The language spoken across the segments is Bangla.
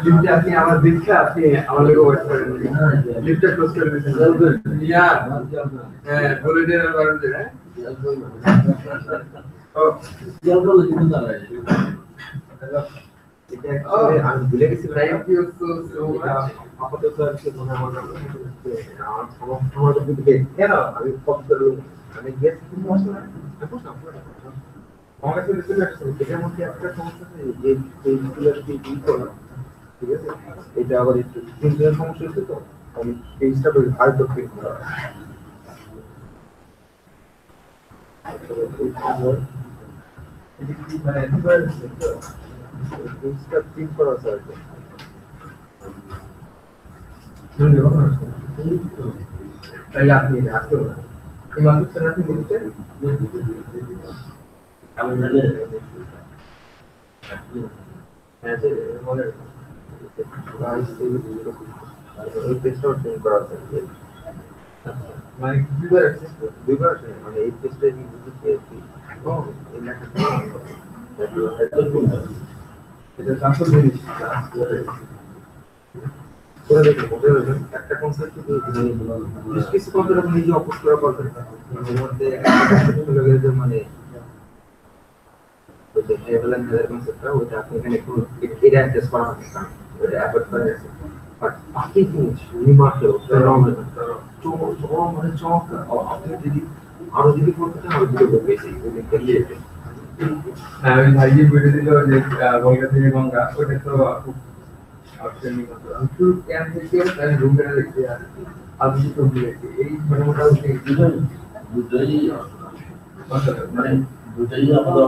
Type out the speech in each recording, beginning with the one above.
লিফটে আপনি আমার দীক্ষা আপনি আমার লোক ওয়েট করেন লিফটে ক্লোজ করে দিয়েছেন ইয়া হ্যাঁ বলে দিয়ে বারণ দিয়ে হ্যাঁ ও জল বলে দিন দাঁড়ায় এটা আমি ভুলে গেছি থ্যাংক ইউ সো মাচ আপাতত আর কি মনে আমার আমার দিকে কেন আমি কম করে আমি গেছি কিন্তু আসলে আমার কাছে চলে আসছে এটার মধ্যে একটা সমস্যা আছে যে পেজগুলো আর কি ডিল করা ঠিক আছে এটা আবার একটু তিনজনের সমস্যা হচ্ছে তো আমি পেজটা আর তো ক্লিক করা পেজটা ক্লিক করা স্যার তাই আপনি আসতে পারেন এই মানুষটা আপনি বলছেন আমি জানি হ্যাঁ যে মনে এই পেজটা চেঞ্জ করা আছে মানে দুইবার আছে মানে এই পেজটা কিন্তু পেয়েছি ও এই লেখাটা এটা ট্রান্সফার করে দিচ্ছি করে দেখুন বোঝা যাবে একটা কনসেপ্ট কিছু কনসেপ্ট আপনি নিজে অপোজ করা পারবেন এর মধ্যে একটা কনসেপ্ট চলে গেছে মানে ওই যে এভেলেন কনসেপ্টটা ওইটা আপনি এখানে একটু এটা অ্যাডজাস্ট করা হবে ওইটা অ্যাভয়েড করা যাচ্ছে বাট বাকি জিনিস রিমার্কেও মানে চমৎকার আপনি যদি আরো যদি করতে চান আরো ভিডিও পেয়েছি হ্যাঁ ওই ভাই যে ভিডিও দিল যে গঙ্গা থেকে গঙ্গা ওটা তো খুব রুম করে দেখছি আর আমি তো এই মানে মোটামুটি দুটোই মানে দুটোই আমাদের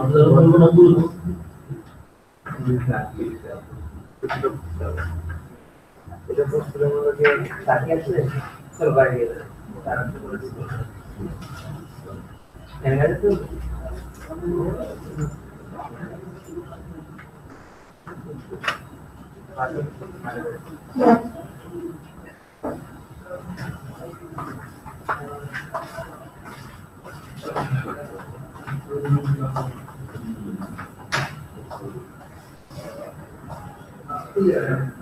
এটা বলছিল আমাকে সাথে আছে চল বাইরে গেলে তারা তো বলেছিল এখানে তো yeah.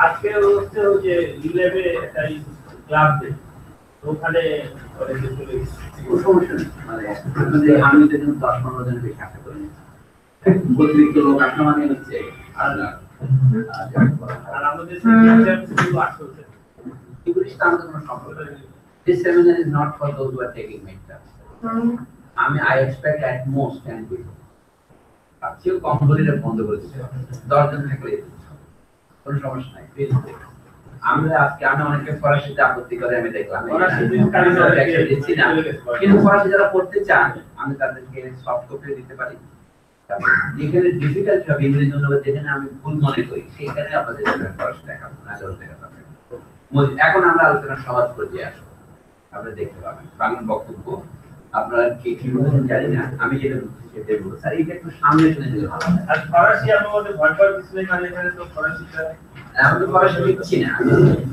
আজকে হচ্ছে যে রিলেভে একটা ক্লাব দেয় ওখানে মানে আমি তো 10-15 জন বেশি আশা করি অতিরিক্ত লোক আসা মানে হচ্ছে আর আমাদের সিনিয়র শুধু আসছে English terms are not comfortable. This seminar is not for those who are taking midterms. I expect at most 10 people. কেউ কম বলে বন্ধ করে দিচ্ছে 10 জন থাকলে কোনো সমস্যা নাই আমরা আজকে আমি অনেকে ফরাসিতে আপত্তি করে আমি দেখলাম কিন্তু ফরাসি যারা পড়তে চান আমি তাদেরকে সফট কপি দিতে পারি যেখানে ডিফিকাল্ট হবে ইংরেজি অনুবাদ যেখানে আমি ভুল মনে করি সেখানে আপনাদের ফরাসি দেখাবো না দেখাবো এখন আমরা আলোচনা সহজ পর্যায়ে আসবো আপনারা দেখতে পাবেন বাংলা বক্তব্য আপনারা কি কি বলছেন জানি না আমি যেটা সেটা বলবো স্যার এটা একটু সামনে শুনে দিলে ভালো হয় আর ফরাসি আমার মধ্যে ভয় পাওয়ার কিছু নেই কারণ এখানে তো ফরাসিটা আমি তো ফরাসি লিখছি না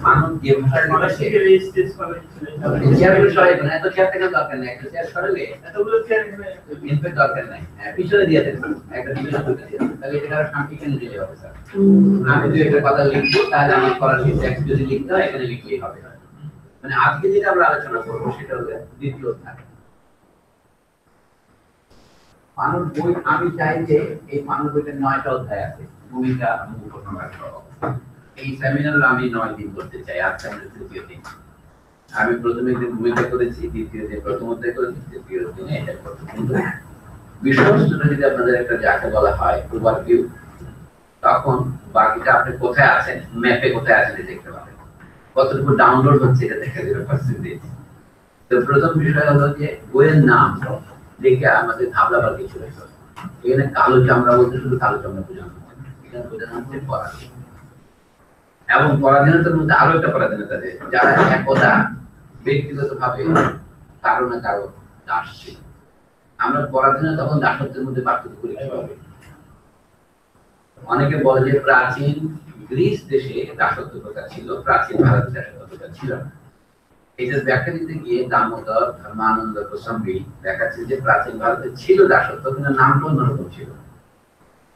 মানুষ যে ভাষায় ফরাসি রেজিস্ট্রেট করে কিছু নেই চেয়ারগুলো সরাই না এত চেয়ার থেকে দরকার নেই একটা চেয়ার সরালে এতগুলো চেয়ার এখানে ইনফেক্ট দরকার নাই পিছনে দিয়ে দেন একটা পিছনে দুটো দিয়ে তাহলে এটা আর শান্তি কেন দিতে হবে স্যার আমি যদি একটা কথা লিখবো তাহলে আমার ফরাসি টেক্সট যদি লিখতে হয় এখানে লিখলেই হবে মানে আজকে যেটা আমরা আলোচনা করবো সেটা হলো দ্বিতীয় অধ্যায় মানব বই আমি চাই যে এই মানব বইতে 9টা অধ্যায় আছে ভূমিকা উপসংহার সহ এই সেমিনারে আমি 9 দিন করতে চাই আজকে আমরা তৃতীয় দিন আমি প্রথমে দিন ভূমিকা করেছি দ্বিতীয় দিন প্রথম অধ্যায় করেছি তৃতীয় দিনে এটা করতে কিন্তু বিষয়বস্তুটা যদি আপনাদের একটা যাকে বলা হয় ওভারভিউ তখন বাকিটা আপনি কোথায় আছেন ম্যাপে কোথায় আছেন দেখতে পাবেন কতটুকু ডাউনলোড হচ্ছে এটা দেখা যাবে পার্সেন্টেজ তো প্রথম বিষয় হলো যে বইয়ের নাম দেখে আমাদের ভাবলাবার কিছু হয়েছে এখানে কালো চামড়া বলতে শুধু কালো চামড়া বোঝানো হচ্ছে এখানে বোঝানো হচ্ছে পরাধীন এবং পরাধীনতার মধ্যে আরো একটা পরাধীনতা আছে যারা একদা ব্যক্তিগত ভাবে কারো না কারো দাস ছিল আমরা পরাধীনতা তখন দাসত্বের মধ্যে পার্থক্য করি কিভাবে অনেকে বলে যে প্রাচীন গ্রিস দেশে দাসত্ব প্রথা ছিল প্রাচীন ভারতে দাসত্ব প্রথা ছিল না এটার ব্যাখ্যা দিতে গিয়ে দামোদর ধর্মানন্দ গোস্বামী দেখাচ্ছে যে প্রাচীন ভারতে ছিল দাসত্ব কিন্তু নামটা অন্যরকম ছিল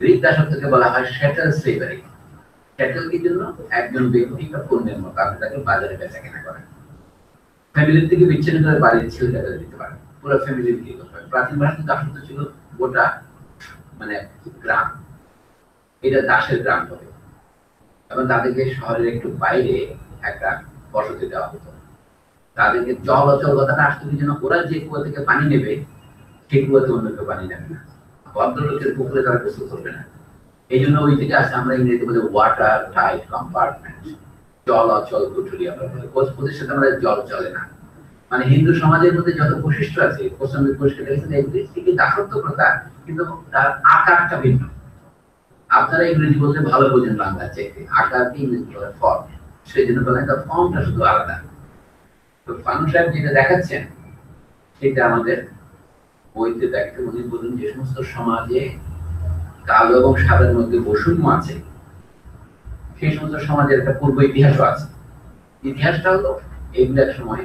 গ্রিক দাসত্বকে বলা হয় শ্যাটেল স্লেভারি শ্যাটেল কি জন্য একজন ব্যক্তি বা পণ্যের মতো আপনি তাকে বাজারে বেচা কেনা করেন ফ্যামিলির থেকে বিচ্ছিন্ন করে বাড়ির ছেলেটাকে দিতে পারেন পুরো ফ্যামিলি বিক্রি করতে পারেন প্রাচীন ভারতে দাসত্ব ছিল গোটা মানে গ্রাম এটা দাসের গ্রাম হবে এবং তাদেরকে শহরের একটু বাইরে একটা বসতি দেওয়া হতো তাদেরকে জল অচল কথাটা আসতে কি যেন ওরা যে কুয়া থেকে পানি নেবে সেই কুয়াতে অন্য কেউ পানি নেবে না ভদ্রলোকের পুকুরে তারা গোসল করবে না এই জন্য ওই থেকে আসে আমরা ইংরেজিতে বলি ওয়াটার টাইট কম্পার্টমেন্ট জল অচল কুঠুরি আমরা বলি কোচের সাথে আমাদের জল চলে না মানে হিন্দু সমাজের মধ্যে যত বৈশিষ্ট্য আছে কোশ্চেন পরিষ্কার দেখেছেন ঠিকই দাসত্ব প্রথা কিন্তু তার আকারটা ভিন্ন আপনারা ইংরেজি বলতে ভালো বোঝেন বাংলা চেয়ে আকারকে ইংরেজি বলে ফর্ম সেই জন্য বলেন তার ফর্মটা শুধু আলাদা তো ফানু সাহেব যেটা দেখাচ্ছেন সেটা আমাদের বইতে দেখতে উনি বলুন যে সমস্ত সমাজে কালো এবং সাদার মধ্যে বৈষম্য আছে সেই সমস্ত সমাজের একটা পূর্ব ইতিহাসও আছে ইতিহাসটা হলো এগুলো এক সময়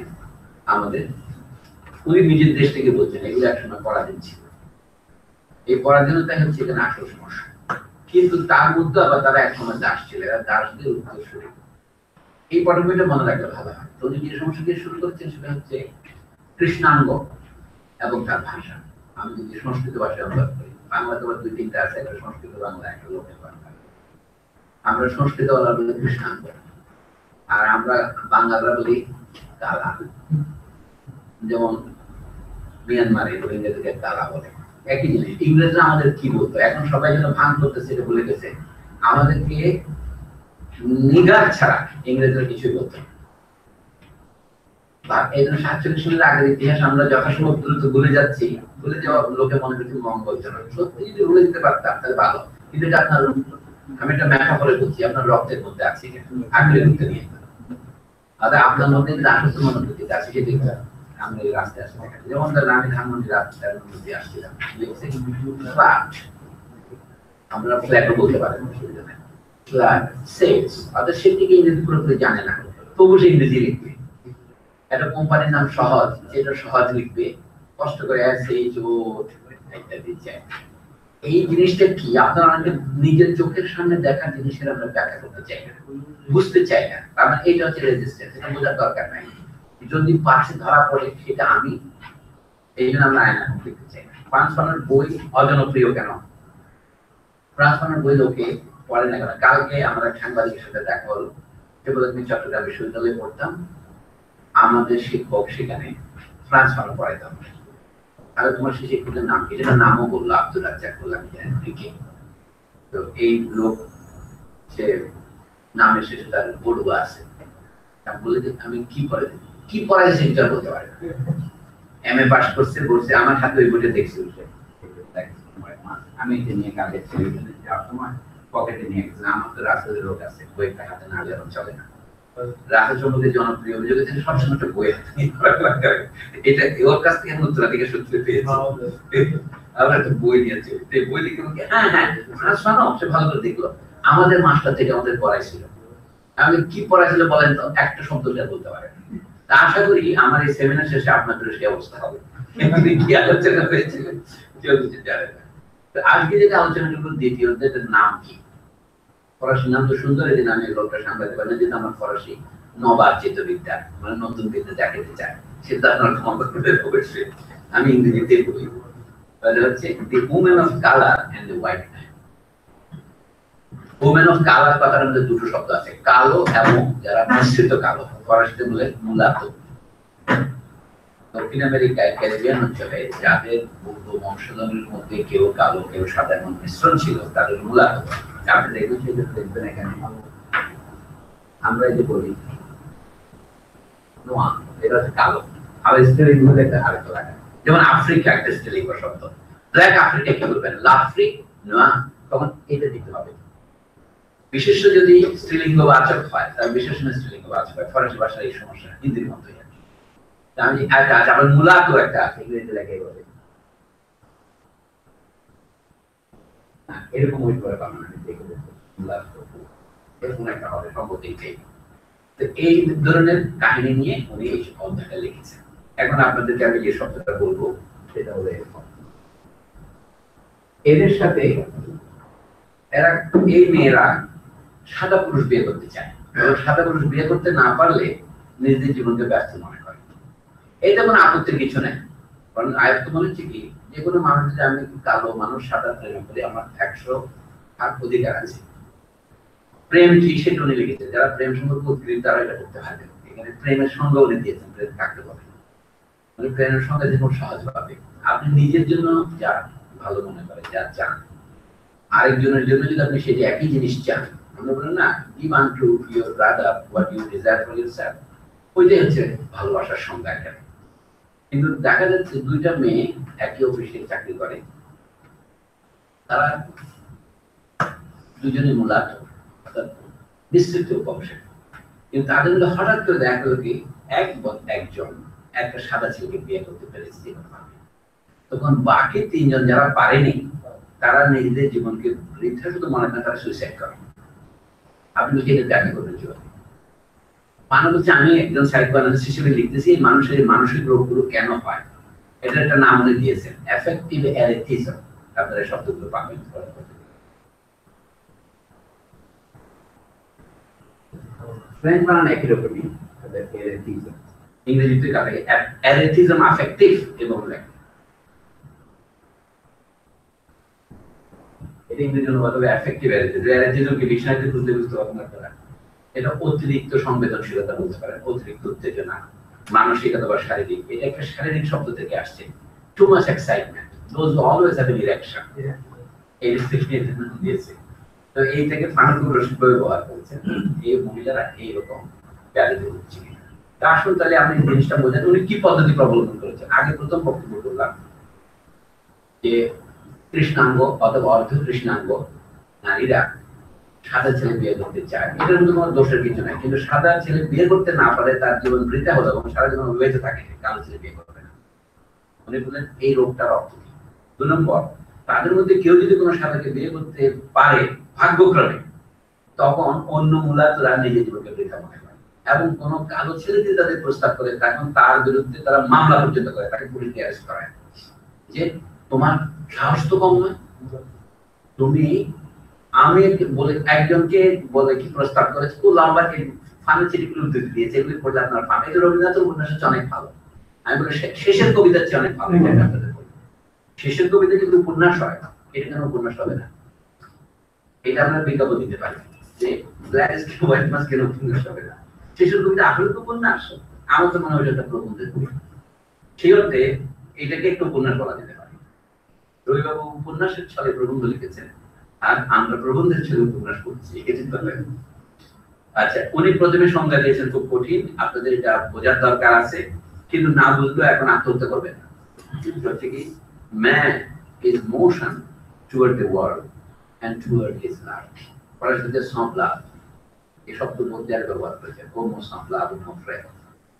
আমাদের উনি নিজের দেশ থেকে বলছেন এগুলো এক সময় পরাধীন ছিল এই পরাধীনতা হচ্ছে এখানে আসল সমস্যা কিন্তু তার মধ্যে আবার তারা এক সময় দাস ছিল এরা দাসদের উত্তরসূরি এই পটভূমিটা মনে রাখলে ভালো হয় তো উনি যে সমস্যা দিয়ে শুরু করছেন সেটা হচ্ছে কৃষ্ণাঙ্গ এবং তার ভাষা আমি যদি সংস্কৃত ভাষায় অনুবাদ করি বাংলা তো 2-3টা আছে একটা সংস্কৃত বাংলা একটা লোকের বাংলা আমরা সংস্কৃত বলা বলি কৃষ্ণাঙ্গ আর আমরা বাঙালরা বলি কালা যেমন মিয়ানমারে রোহিঙ্গাদেরকে তারা বলে, একই জিনিস। ইংরেজরা আমাদের কি বলতো, এখন সবাই যেন ভান করতেছে, এটা ভুলে গেছে। আমাদেরকে নিগার ছাড়া ইংরেজরা কিছুই বলতো না। এই জন্য 47 সালের আগের ইতিহাস আমরা যথাসম্ভব দ্রুত ভুলে যাচ্ছি। ভুলে যাওয়া লোকে মনে করছে মঙ্গলজনক। সত্যি যদি ভুলে যেতে পারতাম তাহলে ভালো, কিন্তু এটা আপনার, আমি একটা ম্যাটাফরে বলছি, আপনার রক্তের মধ্যে আছে, আঙুলের মধ্যে নিয়ে আপনার মধ্যে রাষ্ট্র মনোনীত আছে, সেটি আমরা এই রাস্তায় আসতে থাকি। যেমন ধরেন আমি ধানমন্ডি রাস্তার মধ্যে আসছিলাম, আমরা ফ্ল্যাটও বলতে পারেন, অসুবিধা নেই। ফ্ল্যাট সেলস, অর্থাৎ সেটিকে ইংরেজি পুরোপুরি জানে না, তবু সে ইংরেজি লিখবে। একটা কোম্পানির নাম সহজ, যেটা সহজ লিখবে, কষ্ট করে ইত্যাদি চায়। এই জিনিসটা কি, আপনারা অনেকে নিজের চোখের সামনে দেখার জিনিসের আমরা ব্যাখ্যা করতে চাই না, বুঝতে চাই না। তার মানে এটা হচ্ছে রেজিস্ট্যান্স, এটা বোঝার দরকার নাই। যদি পাশে ধরা পড়ে সেটা আমি, এই জন্য আমরা আয়না লিখতে চাই না। ফ্রান্স ফাননের বই অজনপ্রিয় কেন? ফ্রান্স ফাননের বই লোকে পড়ে না কেন? কালকে আমরা সাংবাদিকের সাথে দেখা হলো, সে বলে আমি চট্টগ্রাম বিশ্ববিদ্যালয়ে পড়তাম, আমাদের শিক্ষক সেখানে ফ্রান্স ফানন পড়াইতাম। তাহলে তোমার সেই শিক্ষকের নাম কি? যেটা নামও বললো, আব্দুল রাজ্জাক, বললাম কি। তো এই লোক, সে নামের শেষে তার বড়ুয়া আছে, বলে যে আমি কি পড়াই সেটা বলতে পারে। এমএ পাস করছে, বলছে আমার হাতে ওই বইটা দেখছি, আমি এটা নিয়ে কাজে তোমার পকেটে নিয়ে গেছি। আমার তো রাস্তায় লোক আছে, বইটা হাতে না যেন চলে না। রাজা সম্পর্কে জনপ্রিয় অভিযোগ আছে, সবসময় একটা বই হাতে নিয়ে এটা ওর কাছ থেকে উত্তরাধিকার সূত্রে পেয়েছি। আবার একটা বই নিয়েছে, বই লিখে হ্যাঁ হ্যাঁ শোনো, সে ভালো করে দেখলো। আমাদের মাস্টার থেকে আমাদের পড়াইছিল, আমি কি পড়াইছিল বলেন তো, একটা শব্দ বলতে পারে। তা আশা করি আমার এই সেমিনার শেষে আপনাদের সেই অবস্থা হবে। কি আলোচনা হয়েছিল কেউ কিছু জানে না। আজকে যেটা আলোচনা করবো, দ্বিতীয় নাম কি? ফরাসি নাম তো সুন্দর, এই নামে লোকটা সাংবাদিক বলেন যে আমার ফরাসি নবাচিত বিদ্যা, মানে নতুন বিদ্যা দেখাতে চায়, সেটা আপনার ক্ষমতা অবশ্যই। আমি ইংরেজিতে বলি, হচ্ছে the women of colour and the white man. Women of colour কথার মধ্যে দুটো শব্দ আছে, কালো এবং যারা মিশ্রিত কালো, ফরাসিতে বলে মুলাতো। দক্ষিণ আমেরিকায় ক্যারিবিয়ান অঞ্চলে যাদের পূর্ব বংশধরের মধ্যে কেউ কালো কেউ সাদা এমন মিশ্রণ ছিল, তাদের মুলাতো। আপনি দেখবেন, সেটা দেখবেন এখানে আমরা এই যে বলি নোয়া, এটা হচ্ছে কালো, আর স্টেলিং মধ্যে একটা আরেকটা লাগা। যেমন আফ্রিকা একটা স্টেলিং শব্দ, ব্ল্যাক আফ্রিকা কি বলবেন? লাফ্রিক নোয়া, তখন এটা দিতে হবে। বিশেষ্য যদি স্ত্রীলিঙ্গ বাচক হয়, তার বিশেষণ স্ত্রীলিঙ্গ বাচক হয়। ফরাসি ভাষার এই সমস্যা, হিন্দির মতোই। আমি আবার মুলাতো একটা আছে, ইংরেজিতে লেখে বলে এরকম ওই করে বানানো, দেখে মুলাতো এরকম একটা হবে সম্ভবত। এই ধরনের কাহিনী নিয়ে উনি এই অধ্যায়টা লিখেছেন। এখন আপনাদেরকে আমি যে শব্দটা বলবো সেটা হলো এরকম। এদের সাথে এরা, এই মেয়েরা সাদা পুরুষ বিয়ে করতে চায়, এবং সাদা পুরুষ বিয়ে করতে না পারলে নিজেদের জীবনকে ব্যস্ত মনে করে। এটা কোনো আপত্তির কিছু নেই, কারণ আয়ত্ত মনে হচ্ছে কি, যে কোনো মানুষ যদি আমি কালো মানুষ সাদা প্রেম করি, আমার 100 অধিকার আছে। প্রেম কি সেটা উনি লিখেছে, যারা প্রেম সম্পর্কে উদ্গ্রীব তারা এটা করতে পারবে। এখানে প্রেমের সঙ্গে উনি দিয়েছেন, প্রেম থাকতে পারে, মানে প্রেমের সঙ্গে যেমন সহজ পাবে। আপনি নিজের জন্য যা ভালো মনে করেন, যা চান, আরেকজনের জন্য যদি আপনি সেটা একই জিনিস চান, আমরা বলেন না, give unto your brother what you desire for yourself, ওইটাই হচ্ছে ভালোবাসার সংজ্ঞা এখানে। কিন্তু দেখা যাচ্ছে দুইটা মেয়ে একই অফিসে চাকরি করে, তারা দুজনে মূলত বিস্তৃত বংশে, কিন্তু তাদের মধ্যে হঠাৎ করে দেখা গেল কি একজন একটা সাদা ছেলেকে বিয়ে করতে পেরেছে। তখন বাকি তিনজন যারা পারেনি, তারা নিজেদের জীবনকে বৃদ্ধা শুধু মনে করেন, তারা সুইসাইড করে। আপনি এটা ব্যাখ্যা করবেন জীবনে মানব হচ্ছে, আমি একজন সাইকোঅ্যানালিস্ট হিসেবে লিখতেছি মানুষের মানসিক রোগগুলো কেন হয়। এটা একটা নাম উনি দিয়েছেন, অ্যাফেক্টিভ অ্যারেথিজম। আপনারা শব্দগুলো পাবেন। ফ্রেঞ্চ বানান একই রকমই, অ্যারেথিজম। ইংরেজিতে কাটে অ্যারেথিজম, অ্যাফেক্টিভ এবং এটা ইংরেজি অনুবাদ হবে অ্যাফেক্টিভ অ্যারেথিজম। অ্যারেথিজম কি ডিকশনারিতে খুঁজতে পারবেন আপনারা? এটা অতিরিক্ত সংবেদনশীলতা বলতে পারেন, অতিরিক্ত উত্তেজনা, মানসিক অথবা শারীরিক, এটা একটা শারীরিক শব্দ থেকে আসছে। Too much excitement, those always have an erection, এই দিয়েছে। তো এইটাকে ফানুকুর রশিদ ব্যবহার করেছেন এই মহিলারা এইরকম ব্যাধিতে হচ্ছে। তা আসুন তাহলে আপনি জিনিসটা বোঝেন উনি কি পদ্ধতি প্রবর্তন করেছেন। আগে প্রথম বক্তব্য করলাম যে কৃষ্ণাঙ্গ অথবা অর্ধ কৃষ্ণাঙ্গ নারীরা সাদা ছেলে বিয়ে করতে চায়, এটার মধ্যে কোনো দোষের কিছু নাই। কিন্তু সাদা ছেলে বিয়ে করতে না পারে তার জীবন বৃথা হলো এবং সারা জীবন অবিবাহিত থাকে, কালো ছেলে বিয়ে করবে না। উনি বললেন এই রোগটার অর্থ কি। 2 নম্বর, তাদের মধ্যে কেউ যদি কোনো সাদাকে বিয়ে করতে পারে ভাগ্যক্রমে, তখন অন্য মূলাতরা নিজের জীবনকে বৃথা মনে করে এবং কোনো কালো ছেলে যদি তাদের প্রস্তাব করে তখন তার বিরুদ্ধে তারা মামলা পর্যন্ত করে, তাকে পুলিশ অ্যারেস্ট করায় যে তোমার সাহস তো কম নয়, তুমি আমি বলে একজনকে বলে কি প্রস্তাব করেছে তো লম্বা ফানি চিঠিগুলো উদ্ধৃতি দিয়েছে, এগুলি পড়লে আপনার পাবে। এটা রবীন্দ্রনাথের উপন্যাস হচ্ছে অনেক ভালো। আমি বলি শেষের কবিতার চেয়ে অনেক ভালো। এটা আপনাদের বলি, শেষের কবিতা কিন্তু উপন্যাস হয়, এটা কেন উপন্যাস হবে না? এটা আমরা বিজ্ঞাপন দিতে পারি যে ব্ল্যাক ইজ হোয়াইট মাস কেন উপন্যাস হবে না। শেষের কবিতা আসলে তো উপন্যাস, আমার তো মনে হয় এটা প্রবন্ধের বই। সেই অর্থে এটাকে একটু উপন্যাস বলা যেতে পারে। রবিবাবু উপন্যাসের ছলে প্রবন্ধ লিখেছেন আর আমরা প্রবন্ধের ছলে উপন্যাস পড়ছি, এটা ব্যাপার। আচ্ছা, উনি প্রথমে সংজ্ঞা দিয়েছেন খুব কঠিন, আপনাদের এটা বোঝার দরকার আছে, কিন্তু না বুঝলেও এখন আত্মহত্যা করবেন না। হচ্ছে কি, man is motion toward the world and toward his life. পড়াশোনাতে সংলাপ এই শব্দ মধ্যে আর ব্যবহার করেছে, হোমো সংলাপ ফ্রেম।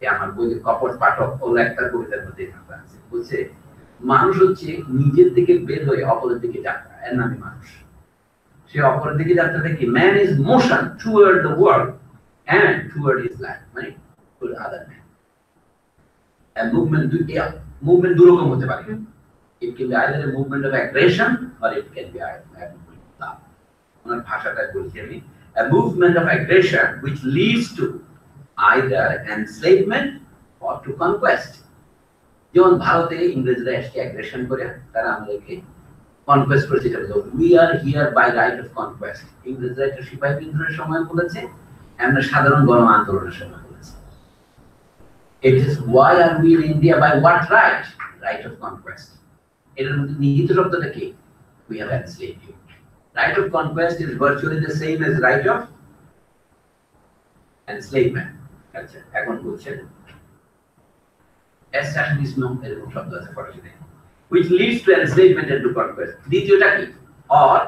এই আমার বইতে কপট পাঠক ও একটা কবিতার মধ্যে আছে, বলছে মানুষ হচ্ছে নিজের থেকে বের হয়ে অপরের দিকে যাত্রা, এর নামই মানুষ। সে অপরের দিকে যাত্রাটা কি, man is motion toward the world and toward his life, মানে toward other man. And movement দুরকম হতে পারে। It can be either a movement of aggression or it can be a movement of love. ওনার ভাষাটা বলছি আমি, a movement of aggression which leads to either enslavement or to conquest. যেমন ভারতে ইংরেজরা এসে অ্যাগ্রেশন করে তারা আমাদেরকে কনকোয়েস্ট করেছে। We are here by right of conquest. ইংরেজরা এটা সিপাহী বিদ্রোহের সময় বলেছে, আমরা সাধারণ গণ আন্দোলনের সময় বলেছে। It is why are we in India by what right? Right of conquest. এর মধ্যে নিহিত শব্দটা কি, we have enslaved you. Right of conquest is virtually the same as right of enslavement. আচ্ছা, এখন বলছেন establishment এরকম শব্দ আছে ফরাসিতে, which leads to enslavement and to conquest. দ্বিতীয়টা কি, or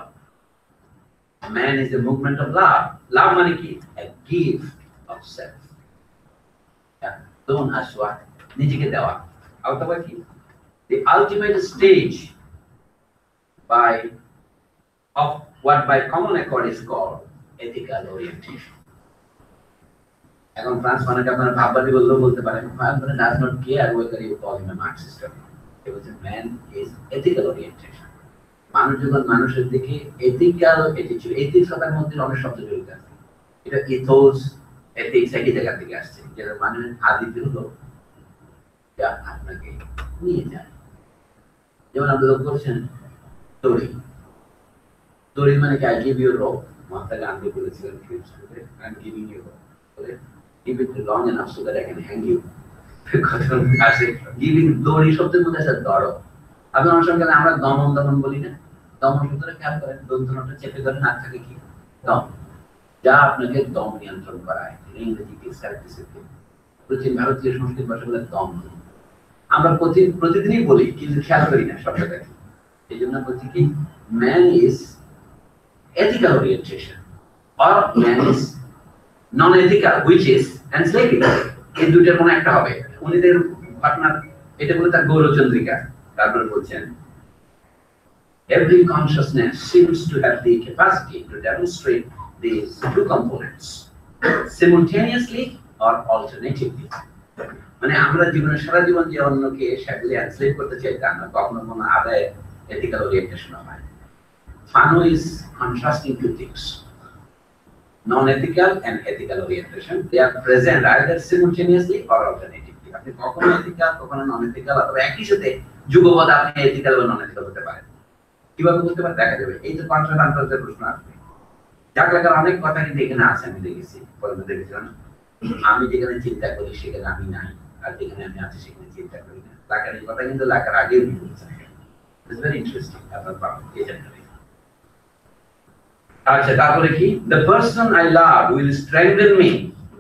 man is a movement of love. Love মানে কি, a gift of self. Don't aswa, নিজেকে দেওয়া। অথবা কি, the ultimate stage of what by common accord is called ethical orientation. এখন ফ্রান্স মানে আপনারা ভাববাদী বললেও বলতে পারেন, ফ্রান্স মানে does not care whether you call him a Marxist or not. It was a man is ethical orientation. মানুষ যখন মানুষের দিকে ethical attitude, ethics কথার মধ্যে অনেক শব্দ জড়িত আছে। এটা ethos, ethics একই জায়গা থেকে আসছে, যেটা মানুষের আদিতে হলো যা আপনাকে নিয়ে যায়। যেমন আপনি লক্ষ্য করছেন দড়ি, দড়ি মানে কি, I give you a rope, Mahatma Gandhi বলেছিলেন I'm giving you a rope, keep it long enough so that I can hang you. Giving, দড়ি শব্দের মধ্যে আছে দড়। আপনি অনেক সময় আমরা দমন দমন বলি না, দমন শব্দটা খেয়াল করেন, দন্তনটা চেপে ধরে না থাকে কি, দম, যা আপনাকে দম নিয়ন্ত্রণ করায়। ইংরেজি কি সেলফ ডিসিপ্লিন, প্রাচীন ভারতীয় সংস্কৃত ভাষা বলে দম। আমরা প্রতিদিনই বলি কিন্তু খেয়াল করি না শব্দটা কি। এই জন্য বলছি কি, man is ethical orientation or man is non-ethical which is enslaving. এই দুইটার কোনো একটা হবে। উনিদের ঘটনা এটা বলে তার গৌরচন্দ্রিকা। তারপর বলছেন every consciousness seems to have the capacity to demonstrate these two components simultaneously or alternatively. মানে আমরা জীবনে সারা জীবন যে অন্যকে সেগুলি এনস্লেভ করতে চাই তা না, কখনো কোনো আদায় ethical orientation হয়। Fano is contrasting two things, non-ethical and ethical orientation. They are present either simultaneously or alternatively. আপনি কখনো ethical কখনো non-ethical অথবা একই সাথে যুগপৎ আপনি ethical বা non-ethical হতে পারেন। কিভাবে বুঝতে পারেন দেখা যাবে। এই যে কনসেপ্ট আন্তর্জাতিক প্রশ্ন আসবে, যাক লাগার অনেক কথা কিন্তু এখানে আছে, আমি দেখেছি, পরে দেখেছিলাম আমি যেখানে চিন্তা করি সেখানে আমি নাই, আর যেখানে আমি আছি সেখানে চিন্তা করি না। লাকারের কথা কিন্তু লাকার আগেও বলেছেন। ইটস ভেরি ইন্টারেস্টিং আপনার পাবেন এই চ্যাপ্টারে। আচ্ছা তারপরে কি, the person I love will strengthen me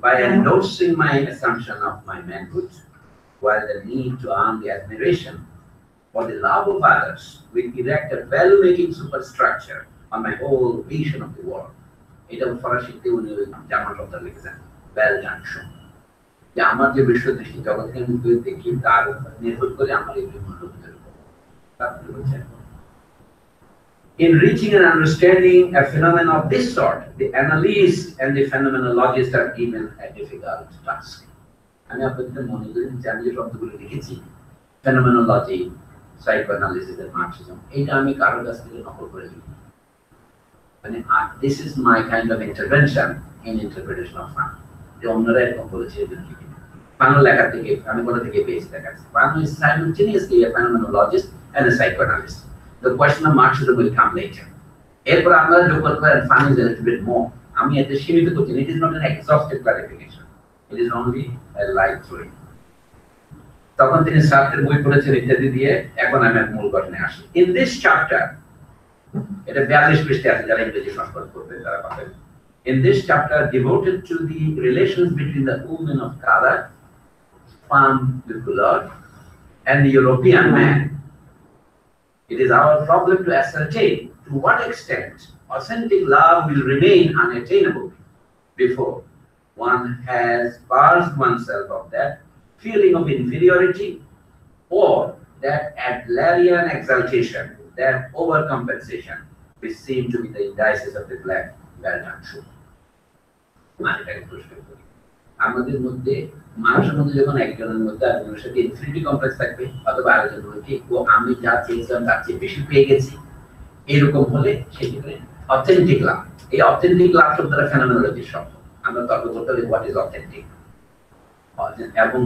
by endorsing my assumption of my manhood, while the need to earn the admiration for the love of others will erect a well-making superstructure on my whole vision of the world. এটা ফরাসিতে উনি জার্মান শব্দ লিখেছেন ওয়েল জাংশন, যে আমার যে বিশ্ব দৃষ্টি জগৎকে আমি দেখি তার নির্ভর করে আমার এই মূল্যবোধের উপর। তারপরে বলছেন, in reaching and understanding a phenomenon of this sort, the analyst and the phenomenologist are given a difficult task. আমি আপনাদের মনে করি যে আমি যে শব্দগুলো লিখেছি ফেনোমেনোলজি, সাইকোঅ্যানালিসিস এর মার্কসিজম, এটা আমি কারোর কাছ থেকে নকল করে লিখি। মানে this is my kind of intervention in interpretation of fun. যে অন্যরা এরকম বলেছে এদের লিখি ফানো লেখা থেকে আমি কোথা থেকে পেয়েছি দেখাচ্ছি। Fanon is সাইমultaneously a phenomenologist and a psychoanalyst. The question of Marxism will come later. এরপর আমরা যোগ করতে পারি fun is a little bit more. আমি এতে সীমিত করছি, it is not an exhaustive clarification, it is only a light through it. তখন তিনি সার্ত্রের বই পড়েছেন ইত্যাদি দিয়ে এখন আমি মূল গঠনে আসি। In this chapter, এটা 42 পৃষ্ঠা আছে, যারা ইংরেজি সংস্করণ করবেন তারা পাবেন। In this chapter devoted to the relations between the women of color, femme de couleur, and the European man, it is our problem to ascertain to what extent authentic love will remain unattainable before one has purged oneself of that feeling of inferiority or that Adlerian exaltation, that overcompensation, which seem to be the indices of the black belt shoe. আমাদের মধ্যে মানুষের মধ্যে যখন একজনের মধ্যে আরেকজনের সাথে ইনফিনিটি কমপ্লেক্স থাকবে অথবা আরেকজনের মধ্যে ও আমি যা চেয়েছিলাম তার চেয়ে বেশি পেয়ে গেছি, এরকম হলে সেক্ষেত্রে অথেন্টিক লাভ। এই অথেন্টিক লাভ শব্দটা ফেনোমেনোলজির শব্দ। আমরা তর্ক করতে হবে হোয়াট ইজ অথেন্টিক। এবং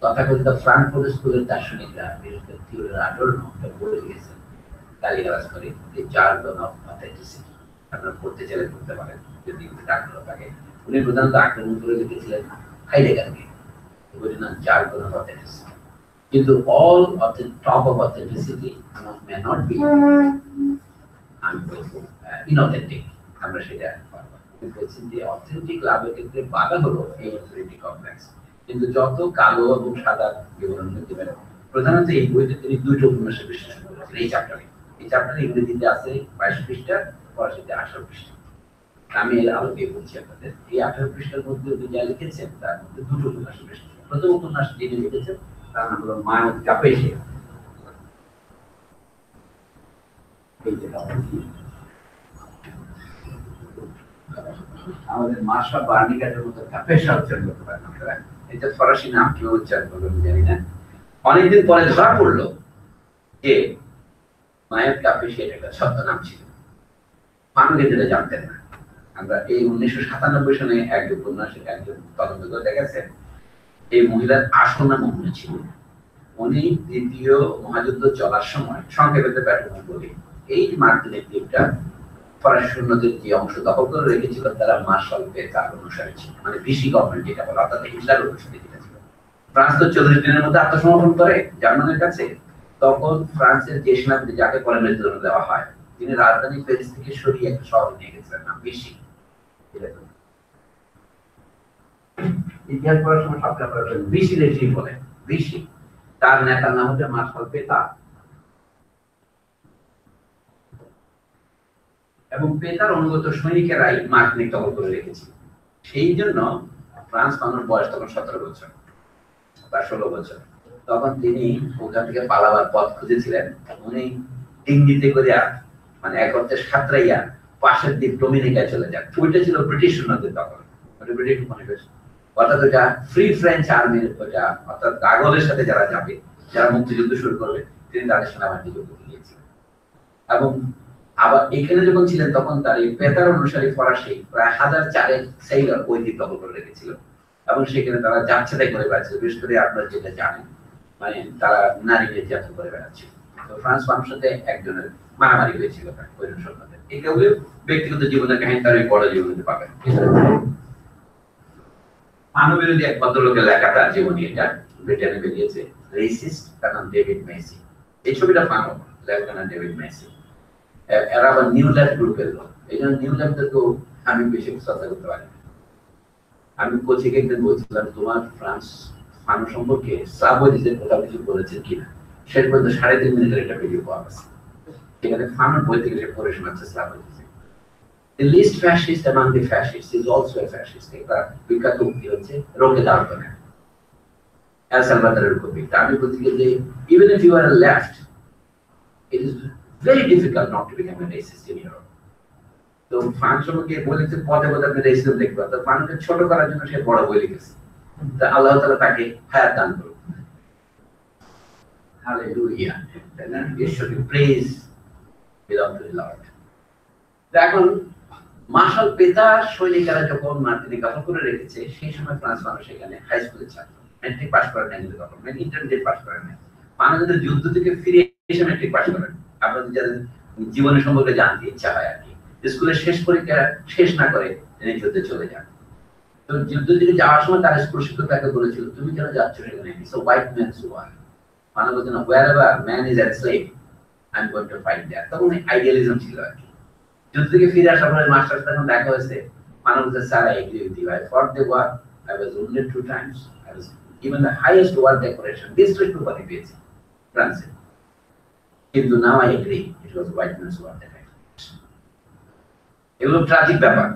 তথাকথিত ফ্রাঙ্কফুর্ট স্কুলের দার্শনিকরা বিশেষ করে থিওডর আডর্নো বলে দিয়েছেন গালিগালাজ করে যে জার্গন অফ অথেন্টিসিটি। আপনারা পড়তে চাইলে পড়তে পারেন যদি আগ্রহ থাকে। উনি প্রধানত আক্রমণ করে লিখেছিলেন হাইডেগারকে, বইটির নাম জার্গন অফ অথেন্টিসিটি। কিন্তু all top of authenticity may not be, আমি বলবো ইনঅথেন্টিক। আমরা সেটা বলছেন যে অথেন্টিক লাভের ক্ষেত্রে বাধা হলো এই ইনফিনিটি কমপ্লেক্স। কিন্তু যত কালো এবং সাদা বিবরণ দেবেন, প্রধানত এই বইতে তিনি দুইটা উপন্যাসের বিশ্লেষণ করেছেন এই চ্যাপ্টারে। এই চ্যাপ্টারে ইংরেজিতে আছে 22 পৃষ্ঠা, ফরাসিতে 18 পৃষ্ঠা। আমি এর আলোকে বলছি আপনাদের, এই 18 পৃষ্ঠার মধ্যে উনি যা লিখেছেন তার মধ্যে দুটো উপন্যাসের বিশ্লেষণ। প্রথম উপন্যাস যিনি লিখেছেন তার নাম হলো মায়াত কাপেশে। আমাদের মার্শা বার্নিকাটের মতো কাপেশা উচ্চারণ করতে পারেন আপনারা। এটা ফরাসি নাম, কেউ উচ্চারণ করবেন জানি না। অনেকদিন পরে ধরা পড়লো যে মায়াত কাপেশে এটা একটা শব্দ নাম ছিল, মানুষ এটা জানতেন না। আমরা এই 1997 সালে এক উপন্যাসে একজন তদন্ত করে দেখেছেন এই মহিলার আসল নাম মহিলা ছিল। উনি দ্বিতীয় মহাযুদ্ধ চলার সময় সংক্ষেপে প্যাটার্ন বলি এই মার্কিনের দ্বীপটা ফরাসি সৈন্যদের যে অংশ দখল করে রেখেছিল তারা মার্শাল পেতার অনুসারী ছিল, মানে ভিসি গভর্নমেন্ট যেটা বলে, অর্থাৎ হিটলার অনুসারী যেটা ছিল। ফ্রান্স তো 40 দিনের মধ্যে আত্মসমর্পণ করে জার্মানির কাছে। তখন ফ্রান্সের যে সেনাপতি যাকে পরে মৃত্যুদণ্ড দেওয়া হয়, তিনি রাজধানী প্যারিস থেকে সরিয়ে একটা শহর নিয়ে গেছিলেন নাম ভিসি। ইতিহাস পড়ার সময় সবটা পড়বেন ভিসি রেজিম বলে, ভিসি। তার নেতার নাম হচ্ছে মার্শাল পেতা। এবং পেতার অনুগত সৈনিকেরাই মার্কিন দখল করে রেখেছিল। সেই জন্য ফ্রান্স মানুষ বয়স তখন 17 বছর বা 16 বছর। তখন তিনি ওখান থেকে পালাবার পথ খুঁজেছিলেন। উনি ডিঙ্গিতে করে মানে এক অর্থে সাঁতরাইয়া পাশের দ্বীপ ডোমিনিকায় চলে যান। ওইটা ছিল ব্রিটিশ সৈন্যদের দখল, ওটা ব্রিটিশ মনে করেছে। অর্থাৎ ওটা ফ্রি ফ্রেঞ্চ আর্মির, ওটা অর্থাৎ গাগলের সাথে যারা যাবে, যারা মুক্তিযুদ্ধ শুরু করবে, তিনি তাদের সেনাবাহিনী যোগ দিয়েছিলেন। এবং আবার এখানে যখন ছিলেন তখন তার এই পেতার অনুসারী ফরাসি প্রায় 1004 সেইলর ওই দ্বীপ দখল করে রেখেছিল। এবং সেখানে তারা যাচ্ছে তাই করে বেড়াচ্ছিল। বিশেষ করে আপনারা যেটা জানেন, মানে তারা নারী নির্যাতন করে বেড়াচ্ছিল। তো ফ্রান্স মানুষের সাথে একজনের মারামারি হয়েছিল ওই সৈন্যদের। এগুলো ব্যক্তিগত জীবনের কাহিনী তার এই বড় জীবনে পাবেন। মানববিরোধী এক ভদ্রলোকের লেখা তার জীবনী, এটা ব্রিটেনে বেরিয়েছে, রেসিস্ট, তার নাম ডেভিড মেসি। এই ছবিটা ফানো, লেফটেন্যান্ট ডেভিড মেসি। এরা আবার নিউ ল্যাব গ্রুপের লোক, এই জন্য নিউ ল্যাবদেরকেও আমি বেশি শ্রদ্ধা করতে পারি। আমি কোচিকে একদিন বলছিলাম, তোমার ফ্রান্স ফানো সম্পর্কে সাবওয়েজের কথা কিছু বলেছেন কিনা। শেষ পর্যন্ত 3.5 মিনিটের একটা ভিডিও পাওয়া গেছে, এখানে ফানোর বই থেকে সে পড়ে শোনাচ্ছে সাবওয়েজ। The least fascist among the fascists is also a fascist. একটা বিখ্যাত উক্তি হচ্ছে রোকে দাঁড়ানো। এল সালভাদরের কবিতা। আমি বলছি যে even if you are a left, it is very difficult not to become a racist in Europe. তো ফান সম্পর্কে বলেছে পদে পদে আপনি রেসিজম দেখতে পাবেন। ফানকে ছোট করার জন্য সে বড় বই লিখেছে। তা আল্লাহ তাআলা তাকে হায়াত দান করুন। Hallelujah. Then we should praise without the Lord. এখন মার্শাল পেতার সৈনিকেরা যখন মার্তিনি দখল করে রেখেছে, সেই সময় ফ্রান্স মানুষ এখানে হাই স্কুলের ছাত্র, ম্যাট্রিক পাস করেন নাই, তখন ইন্টারমিডিয়েট পাস করেন নাই। মানুষ যাদের যুদ্ধ থেকে ফিরে এসে ম্যাট্রিক পাস করেন, আপনাদের যাদের জীবনের সম্পর্কে জানতে ইচ্ছা হয় আর কি, স্কুলের শেষ পরীক্ষা শেষ না করে তিনি যুদ্ধে চলে যান। তো যুদ্ধ থেকে যাওয়ার সময় তার স্কুল শিক্ষক তাকে বলেছিল, তুমি কেন যাচ্ছ সেখানে? It's a white man's war. মানে বলছেন wherever man is enslaved, I'm going to fight there। তখন আইডিয়ালিজম ছিল আর কি। যুদ্ধ থেকে ফিরে আসার পরে মাস্টার তখন দেখা হয়েছে, মানুষ বলছে, sir I agree with you, I fought the war, I was wounded 2 times, I was given the highest war decoration, district উপাধি পেয়েছি ফ্রান্সে, কিন্তু now I agree it was white man's war. এগুলো ট্রাজিক ব্যাপার।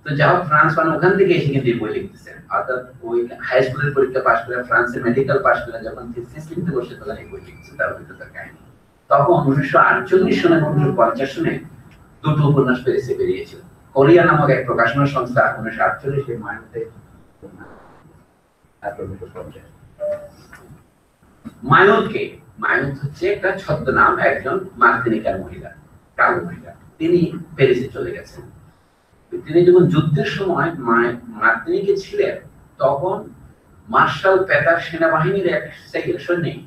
তো যা হোক, ফ্রান্স মানে ওখান থেকে এসে কিন্তু বই লিখতেছেন, অর্থাৎ ওই হাই স্কুলের পরীক্ষা পাশ করে ফ্রান্সে মেডিকেল পাশ করে যখন থিসিস লিখতে বসে তখন এই বই লিখছেন, তার অভিজ্ঞতার কাহিনী। তখন 1948 সনে 1950 সনে দুটো উপন্যাস বেরিয়েছিল। কোরিয়া নামক এক প্রকাশনা সংস্থা 1948 মায়ানতে মায়ানত হচ্ছে একটা ছদ্মনাম, একজন মার্তিনিকার মহিলা, কালো মহিলা। তিনি প্যারিসে চলে গেছেন। তিনি যখন যুদ্ধের সময় মার্তিনিকে ছিলেন, তখন মার্শাল পেতার সেনাবাহিনীর এক সৈনিক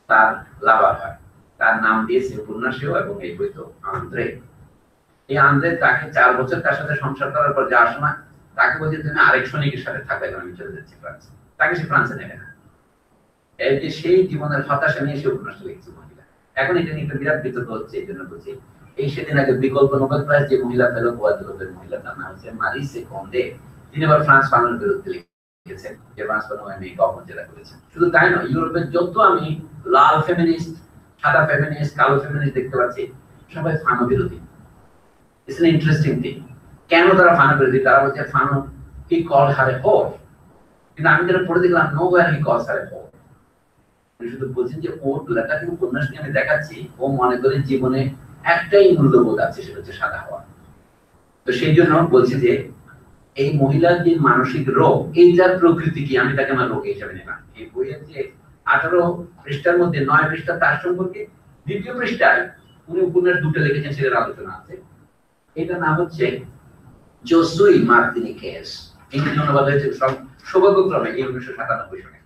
তার লাভার হয়, তার নাম দিয়েছে উপন্যাসেও এবং এই বইতো আন্দ্রে। এই আন্দ্রে তাকে 4 বছর তার সাথে সংসার করার পর যাওয়ার সময় তাকে বলছে, তুমি আরেক সৈনিকের সাথে থাকবে, আমি চলে যাচ্ছি ফ্রান্সে। তাকে সে ফ্রান্সে নেবে না। এই যে সেই জীবনের হতাশা নিয়ে সে উপন্যাসটা লিখছে মহিলা। এখন এটা নিয়ে একটা বিরাট বিতর্ক হচ্ছে, এই জন্য বলছি, এই সেদিন আগে বিকল্প নোবেল প্রাইজ যে মহিলা পেল গোয়াদেলোপের মহিলা, তার নাম হচ্ছে মারিসে কন্দে। তিনি আবার ফ্রান্স ফানোর বিরুদ্ধে লিখেছেন, যে ফ্রান্স ফানো মেয়ে অপরাধ করেছেন। শুধু তাই নয়, ইউরোপের যত আমি লাল ফেমিনিস্ট, সাদা ফেমিনিস্ট, কালো ফেমিনিস্ট দেখতে পাচ্ছি, সবাই ফানো বিরোধী। It's an interesting thing. কেন তারা ফানো বিরোধী? তারা বলছে ফানো হি কলড হার এ হোর, কিন্তু আমি যেটা পড়ে দেখলাম নো ওয়্যার হি কলস হার এ হোর। শুধু বলছেন যে ওর লেখাটি উপন্যাস নিয়ে আমি দেখাচ্ছি, ও মনে করে জীবনে একটাই মূল্যবোধ আছে, সেটা হচ্ছে সাদা হওয়া। তো সেই জন্য বলছি যে এই মহিলার যে মানসিক রোগ, এই যার প্রকৃতি কি, আমি তাকে আমার রোগ হিসাবে নিলাম। এই বইয়ের যে 18 পৃষ্ঠার মধ্যে 9 পৃষ্ঠা তার সম্পর্কে, 2য় পৃষ্ঠায় উনি উপন্যাস 2টা লিখেছেন, সেটার আলোচনা আছে। এটা নাম হচ্ছে জোসুই মার্তিনিকেস, ইংরেজি অনুবাদ হয়েছে সৌভাগ্যক্রমে এই 1997 সনে।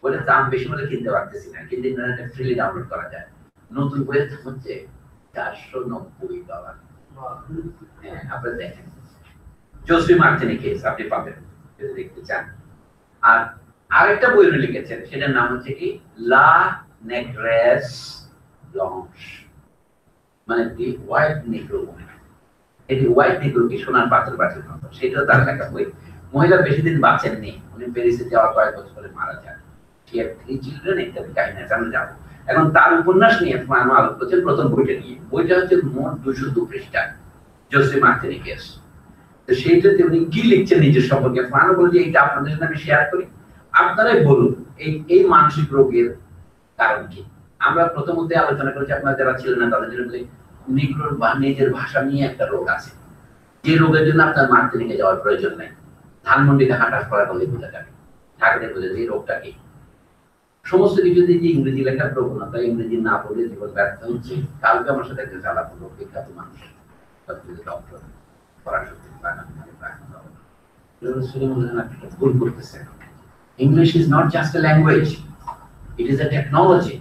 বলে দাম বেশি বলে কিনতে পারতেছি না, কিন্তু ইন্টারনেটে ফ্রিলি ডাউনলোড করা যায়। নতুন বইয়ের দাম হচ্ছে $490। হ্যাঁ, আপনারা দেখেন জোসুই মার্তিনিকেস আপনি পাবেন যদি দেখতে চান। আর আরেকটা বই উনি লিখেছেন, সেটার নাম হচ্ছে কি লা নেগ্রেস ব্লাঞ্চ, মানে দি হোয়াইট নেগ্রো উমেন। এটি হোয়াইট নেগ্রো কি সোনার পাথর বাটির মতো, সেটাও তার লেখা বই। মহিলা বেশি দিন বাঁচেননি, উনি প্যারিসে যাওয়ার কয়েক বছর পরে মারা যান। She had 3 children, ইত্যাদি কাহিনী আছে, আমি যাবো। এখন তার উপন্যাস নিয়ে ফানো আলোচনা করছেন, প্রথম বইটা নিয়ে। বইটা হচ্ছে মোট 202 পৃষ্ঠা, জোসুই মার্তিনিকেস। তো সেইটাতে উনি কি লিখছেন নিজের সম্পর্কে, ফানো বলছে এইটা আপনাদের সাথে আমি শেয়ার করি, আপনারাই বলুন এই মানসিক রোগের কারণ কি। আমরা প্রথমত আলোচনা করেছি, আপনারা যারা ছিলেন না তাদের জন্য, নিগ্রোর বা নিজের ভাষা নিয়ে একটা রোগ আছে, যে রোগের জন্য আপনার মার্তিনিকে যাওয়ার প্রয়োজন নেই। ধানমন্ডিতে হাঁটা করা বলে বোঝা যাবে, ঢাকাতে বোঝা যায় এই রোগটা কি। সমস্ত কিছু যে ইংরেজি লেখার প্রবণতা, ইংরেজি না বলে জীবন ব্যর্থ হচ্ছে। কালকে আমার সাথে একটা জ্বালা পড়লো, বিখ্যাত মানুষ, ডক্টর পড়াশোনা ভুল করতেছে। English is not just a language, it is a technology.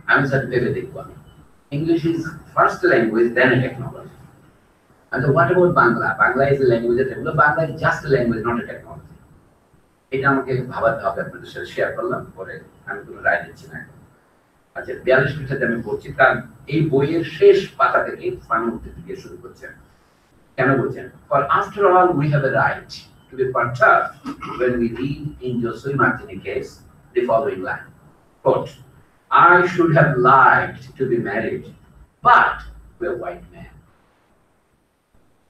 আমি স্যার ভেবে দেখবো, আমি English is first language, then a technology. And what about Bangla? Bangla is a language that Bangla is just a language, not a technology. এটা আমাকে ভাবাতে হবে, আপনাদের সাথে শেয়ার করলাম, পরে আমি কোনো রায় দিচ্ছি না। আচ্ছা, 42 পৃষ্ঠাতে আমি পড়ছি, কারণ এই বইয়ের শেষ পাতা থেকে ফানু উদ্ধৃতি দিয়ে শুরু করছেন। কেন বলছেন? For after all we have a right to be perturbed when we read in Josue Martini case the following line, quote, I should have liked to be married but to a white man.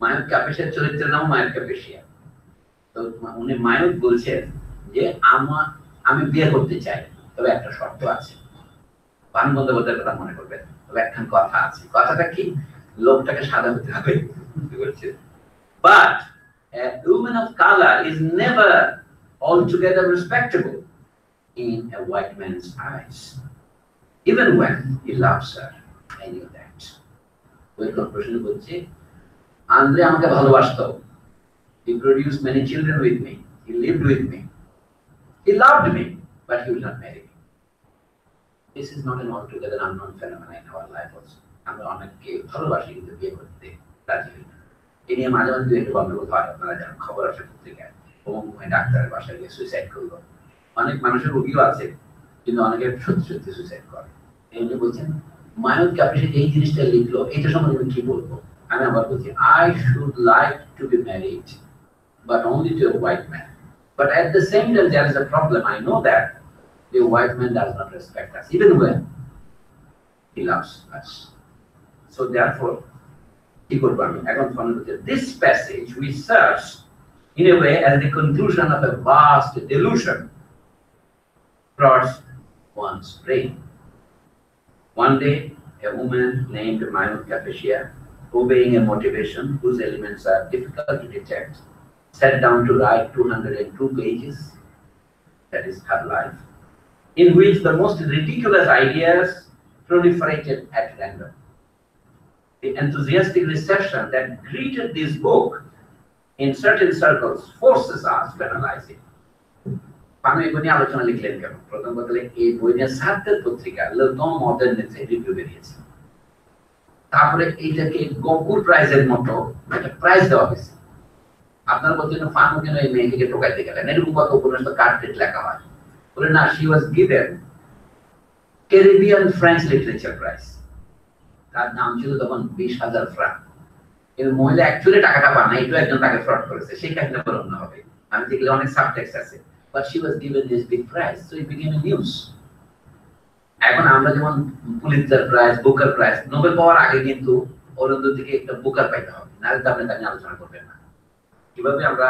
মায়ক কাপেশিয়ার চরিত্রের নাম মায়ক কাপেশিয়া। তো উনি মায়ক বলছেন যে আমি বিয়ে করতে চাই, তবে একটা শর্ত আছে। ভানু বন্দ্যোপাধ্যায়ের কথা মনে করবেন, তবে একখান কথা আছে। কথাটা কি? লোকটাকে সাদা হতে হবে। But a woman of color is never altogether respectable in a white man's eyes, even when he loves her. I knew that. ওই কনক্লুশন বলছে, আন্দ্রে আমাকে ভালোবাসতো। He produced many children with me. He lived with me. He loved me, but he will not marry me. This is not an altogether unknown phenomenon in our life also. আমরা অনেককে ভালোবাসি কিন্তু বিয়ে করতে রাজি হই না। এ নিয়ে মাঝে মাঝে একটু গন্ডগোল হয়, আপনারা জানেন, খবর আসে পত্রিকায়, অমুক ডাক্তারের বাসায় গিয়ে সুইসাইড করলো। অনেক মানুষের রোগীও আছে, কিন্তু অনেকে সত্যি সত্যি সুইসাইড করে। এমনি বলছেন মায়ক কাপেশিয়া এই জিনিসটা লিখলো, এটা সম্বন্ধে আমি কি বলবো? আমি আবার বলছি, I should like to be married but only to a white man. But at the same time there is a problem. I know that the white man does not respect us even when he loves us. So therefore, this passage we search in a way as the conclusion of a vast delusion across one's brain. One day, a woman named Mayuk Kapesia, obeying a motivation whose elements are difficult to detect, sat down to write 202 pages, that is her life, in which the most ridiculous ideas proliferated at random. The enthusiastic reception that greeted this book in certain circles forces us to analyze it. আমি এই বই নিয়ে আলোচনা লিখলেন কেন? প্রথম কথা, এই বই নিয়ে সার্থের পত্রিকা লতম মডার্নিটি রিভিউ বেরিয়েছে। তারপরে এইটাকে গকুল প্রাইজের মতো একটা প্রাইজ দেওয়া হয়েছে। আপনারা বলছেন ফানু কেন এই মেয়েকে ঠকাইতে গেলেন, এরকম কত উপন্যাস কার্ডেট লেখা হয়। বলে না, she was given Caribbean French Literature Prize. তার নাম ছিল তখন 20,000 ফ্রাঙ্ক। কিন্তু মহিলা অ্যাকচুয়ালি টাকাটা পান না, এটাও একজন তাকে ফ্রড করেছে, সেই কাহিনীটা বলে অন্য হবে। আমি দেখলে অনেক সাবটেক্সট আছে, but she was given this big prize, so it became a news. এখন আমরা যেমন Pulitzer prize, Booker prize, Nobel পাওয়ার আগে কিন্তু অরুন্ধতিকে একটা বুকার পাইতে হবে, নাহলে তো আপনি তা নিয়ে আলোচনা করবেন না। কিভাবে আমরা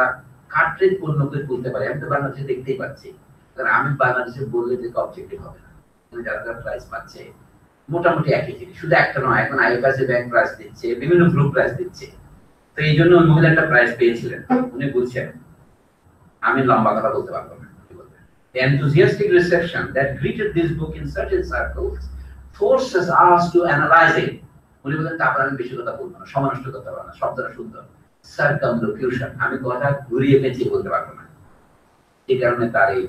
কার্ট্রিজ পূর্ণকে তুলতে পারি? আমি তো বাংলাদেশে দেখতেই পাচ্ছি, কারণ আমি বাংলাদেশে বললে যে অবজেক্টিভ হবে না। যারা যারা প্রাইজ পাচ্ছে মোটামুটি একই জিনিস, শুধু একটা নয়, এখন আইএফএসএ ব্যাংক প্রাইজ দিচ্ছে, বিভিন্ন গ্রুপ প্রাইজ দিচ্ছে। তো এই জন্য ওই মহিলা একটা প্রাইজ পেয়েছিলেন। উনি বলছেন, আমি লম্বা কথা বলতে পারবো না। The enthusiastic reception that greeted this book in certain circles forces us to analyze it. উনি বলেন, তারপর আমি বেশি কথা বলবো না, সমানষ্ট করতে পারবো না, শব্দটা সুন্দর, সার্কামলোকিউশন, আমি কথা ঘুরিয়ে পেঁচিয়ে বলতে পারবো না। এই কারণে তার এই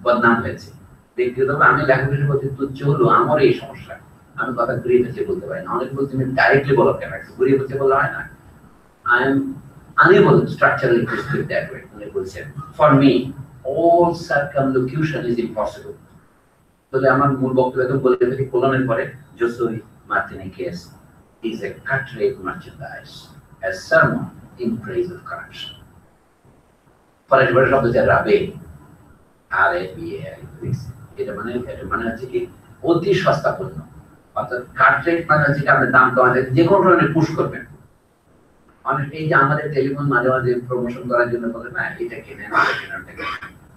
বদনাম হয়েছে। ব্যক্তিগতভাবে আমি লেখকের প্রতি তুচ্ছ হলো, আমার এই সমস্যা, আমি কথা ঘুরিয়ে পেঁচিয়ে বলতে পারি না। অনেক বলতে, তুমি ডাইরেক্টলি বলো কেন, ঘুরিয়ে পেঁচিয়ে বলা হয় না। I am unable structurally to speak that way. উনি বলছেন, for me all circumlocution is impossible. তাহলে আমার মূল বক্তব্য একদম বলে ফেলি, কোলনের পরে জোসুই মার্টিনি case is a cut rate merchandise, a sermon in praise of corruption. ফরাসি ভাষার শব্দ হচ্ছে রাবে, RABE, এটা মানে হচ্ছে কি অতি সস্তা পণ্য। অর্থাৎ কাট রেট মানে হচ্ছে কি আপনি দাম কমাতে যে কোনো ধরনের পুশ করবেন। অনেক এই যে আমাদের টেলিফোন মাঝে মাঝে প্রমোশন করার জন্য বলে না, এটা কিনেন,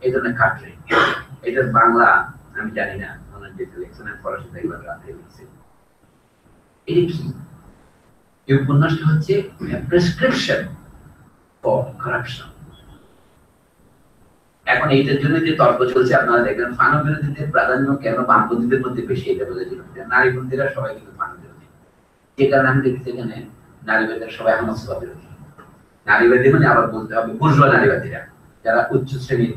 এই ধরনের কাট রেট। এটার বাংলা আমি জানি না, অনেক যেটা লিখছেন ফরাসি দেখবেন রাতে লিখছে। এটা কি? এই উপন্যাসটা হচ্ছে প্রেসক্রিপশন ফর কারাপশন। এখন এইটার জন্য যে তর্ক চলছে, আপনারা দেখবেন ফানো বিরোধীদের প্রাধান্য কেন বামপন্থীদের মধ্যে বেশি, এটা বলে দিল। নারীপন্থীরা সবাই কিন্তু ফানো বিরোধী, যে কারণে আমি দেখছি এখানে নারীবাদীরা সবাই হামাসবা বিরোধী। নারীবাদী মানে আবার বলতে হবে বুর্জোয়া নারীবাদীরা, যারা উচ্চ শ্রেণীর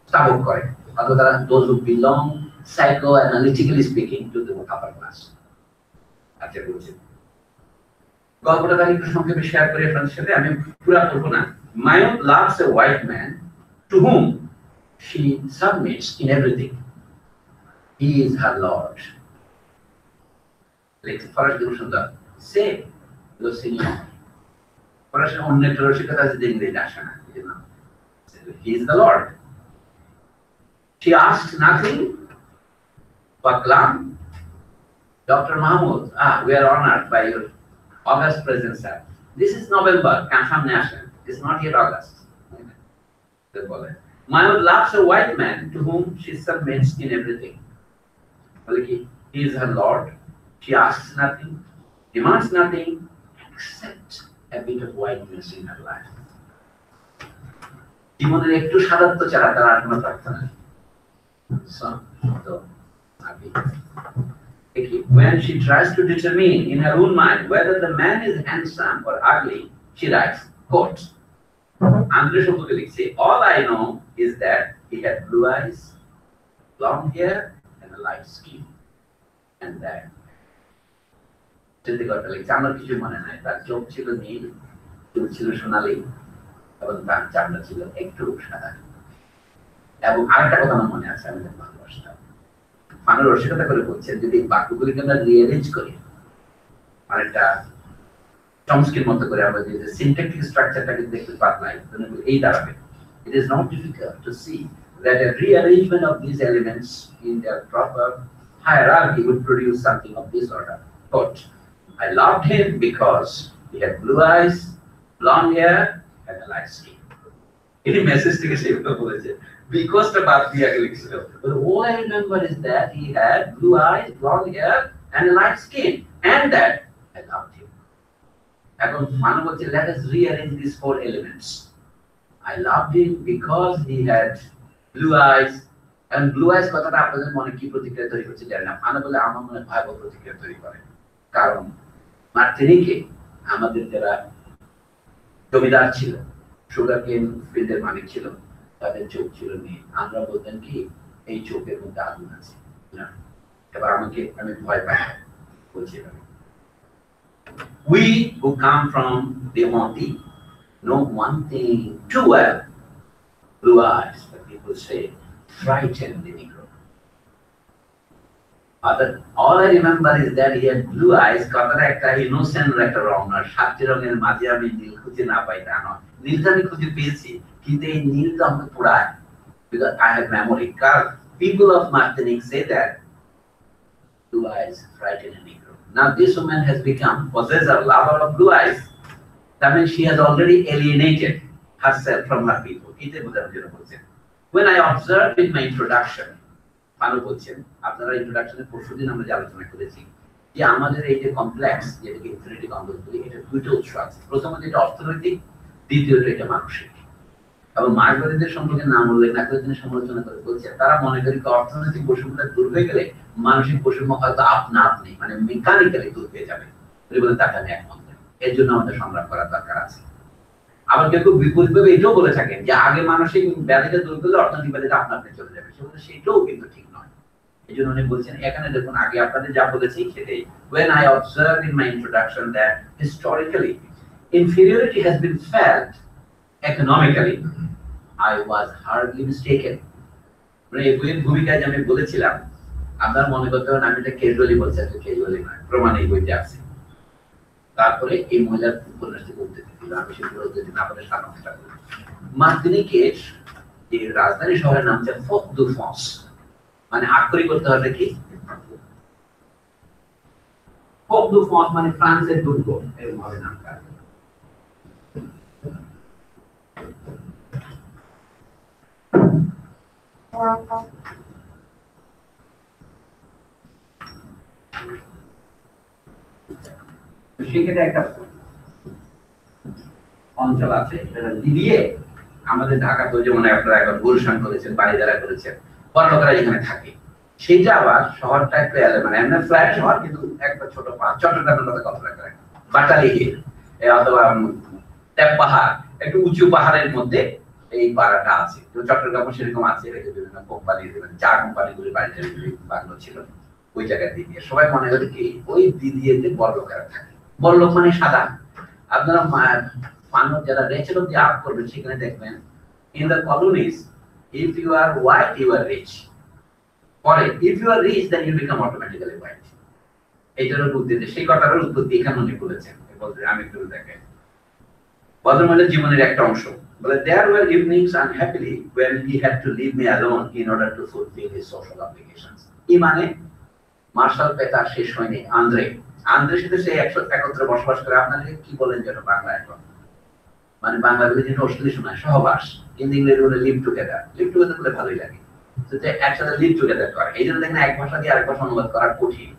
স্থাপক করে, অথবা তারা those who belong psychoanalytically speaking to the upper class। আচ্ছা বলছি, গল্পটা তাহলে একটু সংক্ষেপে শেয়ার করি আপনাদের সাথে, আমি পুরো পড়বো না। Mayotte loves a white man to whom she submits in everything. He is her lord. ফরাসি সুন্দর সে lo signor, ফরাসি অন্য একটা রসিকতা আছে যে ইংরেজি আসে না, he is the lord. She asks nothing but Paklam. Dr. Mahmood, we are honored by your August presence, sir. This is November, Kansam Nation. It's not yet August. Mayotte loves a white man to whom she submits in everything. He is her lord. She asks nothing, demands nothing, except a bit of whiteness in her life. জীবনের একটু সাদাত্ব ছাড়া তার আর কোনো প্রার্থনা নেই। When she tries to determine in her own mind whether the man is handsome or ugly, she writes, quote, Andre Shobhuke likhche, all I know is that he had blue eyes, long hair, and a light skin. And that চিন্তা লিখছে, আমার কিছু মনে নাই, তার চোখ ছিল নীল, চুল ছিল সোনালি, এবং তার চামড়া ছিল একটু সাদা। এবং আরেকটা কথা আমার মনে আছে, আমি ভালোবাসতাম। মানুষ রসিকতা করে বলছেন, যদি বাক্যগুলিকে আমরা রিঅ্যারেঞ্জ করি, আরেকটা চমস্কির মতো করে আমরা যদি সিনট্যাক্টিক স্ট্রাকচারটাকে দেখতে পাতলাই, এই দাঁড়াবে। It is not difficult to see that a rearrangement of these elements in their proper hierarchy would produce something of this order. Quote, I loved him because he had blue eyes, blonde hair, and a light skin. Any message থেকে সেটা বলেছে, because the বাদ দিয়ে আগে লিখছিল, but all I remember is that he had blue eyes, blonde hair, and a light skin, and that I loved him. এখন মানুষ বলছে, let us rearrange these four elements. I loved him because he had blue eyes, and blue eyes কথাটা আপনাদের মনে কি প্রতিক্রিয়া তৈরি করছে জানি না, মানুষ বলে আমার মনে ভয়াবহ প্রতিক্রিয়া তৈরি করে। কারণ মার্টিনিকে আমাদের যারা জমিদার ছিল, সুগার কেন ফিল্ডের মালিক ছিল, তাদের চোখ ছিল নীল। আমরা বলতেন কি, এই চোখের মধ্যে আগুন আছে। এবার আমি ভয় পাই বলছি, we who come from the Monte know one thing too well. Blue eyes, but people say, frighten the Negro. All I remember is that he had blue eyes, কথাটা একটা innocent একটা রং না, সাতটি রঙের মাঝে আমি নীল খুঁজে না পাই তা নয়। নীলটা আমি খুঁজে পেয়েছি, কিন্তু এই নীলটা আমাকে পোড়ায়, because I have memory. Because people of Martinique say that blue eyes frighten a Negro. Now this woman has become possessor, lover of blue eyes. That means she has already alienated herself from her people. এটাই বোঝানোর জন্য বলছেন। When I observed in my introduction, মানুষ বলছেন, আপনারা ইন্ট্রোডাকশনের পরশুদিন আমরা যে আলোচনা করেছি, যে আমাদের এই যে কমপ্লেক্স, যেটাকে ইনফিনিটি কমপ্লেক্স বলি, এটা দুটো উৎস আছে। প্রথমত এটা অর্থনৈতিক, দ্বিতীয়ত এটা মানসিক। এবং মার্কসবাদীদের সম্পর্কে নাম উল্লেখ না করে তিনি সমালোচনা করে বলছেন, তারা মনে করি অর্থনৈতিক বৈষম্যটা দূর হয়ে গেলে মানসিক বৈষম্য হয়তো আপনা আপনি মানে মেকানিক্যালি দূর হয়ে যাবে। বলে তাকে আমি একমত নই, এর জন্য আমাদের সংগ্রাম করার দরকার আছে। আবার কেউ কেউ বিপরীতভাবে এটাও বলে থাকেন যে আগে মানসিক ব্যাধিটা দূর করলে অর্থনৈতিক ব্যাধিটা আপনা আপনি চলে যাবে, সেটাও কিন্তু ঠিক নয়। এই জন্য উনি বলছেন, এখানে দেখুন আগে আপনাদের যা বলেছি সেটাই। When I observed in my introduction that historically inferiority has been felt economically, I was hardly mistaken. মানে এই বইয়ের ভূমিকায় আমি বলেছিলাম, আপনার মনে করতে পারেন আমি এটা ক্যাজুয়ালি বলছি, আসলে ক্যাজুয়ালি নয়, প্রমাণ এই বইতে আছে। তারপরে এই মহিলার উপন্যাসটি বলতে দিল, আমি সেগুলো যদি না বলে সারাংশটা বলি। মার্তিনিকের যে রাজধানী শহরের নাম হচ্ছে ফোর্ট-দু-ফ্রান্স, মানে আক্ষরিক করতে হবে কি ফোর্ট-দু-ফ্রান্স মানে ফ্রান্সের দুর্গ, এরকম হবে নামটা। সেখানে একটা অঞ্চল আছে, এটা দিয়ে আমাদের ঢাকা তো যেমন আপনারা এখন গুলশান করেছেন, বাড়িদারা করেছেন, পর্যটকরা এখানে থাকে। সেটা আবার শহরটা একটু মানে এমনি ফ্ল্যাট শহর, কিন্তু একটা ছোট পাহাড়, চট্টগ্রামের কথা কল্পনা করেন, বাটালি হিল অথবা ট্যাপ পাহাড়, একটু উঁচু পাহাড়ের মধ্যে এই পাড়াটা আছে। তো চট্টগ্রামও সেরকম আছে, বিভিন্ন কোম্পানি, চা কোম্পানিগুলির বাড়িতে বাংলো ছিল ওই জায়গায় দিয়ে। সবাই মনে করে কি ওই দিদিয়েতে বড় লোকেরা থাকে, বড় লোক মানে সাদা। আপনারা মানুষ যারা রেচের অব্দি আপ করবেন সেখানে দেখবেন in the colonies if you are white you are rich, পরে if you are rich then you become automatically white। এইটার উদ্দেশ্যে সেই কথাটার উৎপত্তি এখানে উনি বলেছেন। বলতে আমি একটু দেখেন ভদ্রমহিলার জীবনের একটা অংশ বলে there were evenings unhappily when he had to leave me alone in order to fulfill his social obligations। এই মানে মার্শাল পেতার শেষ হয়নি আন্দ্রের সাথে সে একত্রে বসবাস করে। আপনাদের কি বলেন যেন বাংলা এখন মানে বাংলা বলে যেটা অশ্লীল শোনায় সহবাস, কিন্তু ইংরেজি বলে লিভ টুগেদার বলে ভালোই লাগে। একসাথে লিভ টুগেদার করে, এই জন্য দেখেন এক ভাষা দিয়ে আরেক ভাষা অনুবাদ করা কঠিন।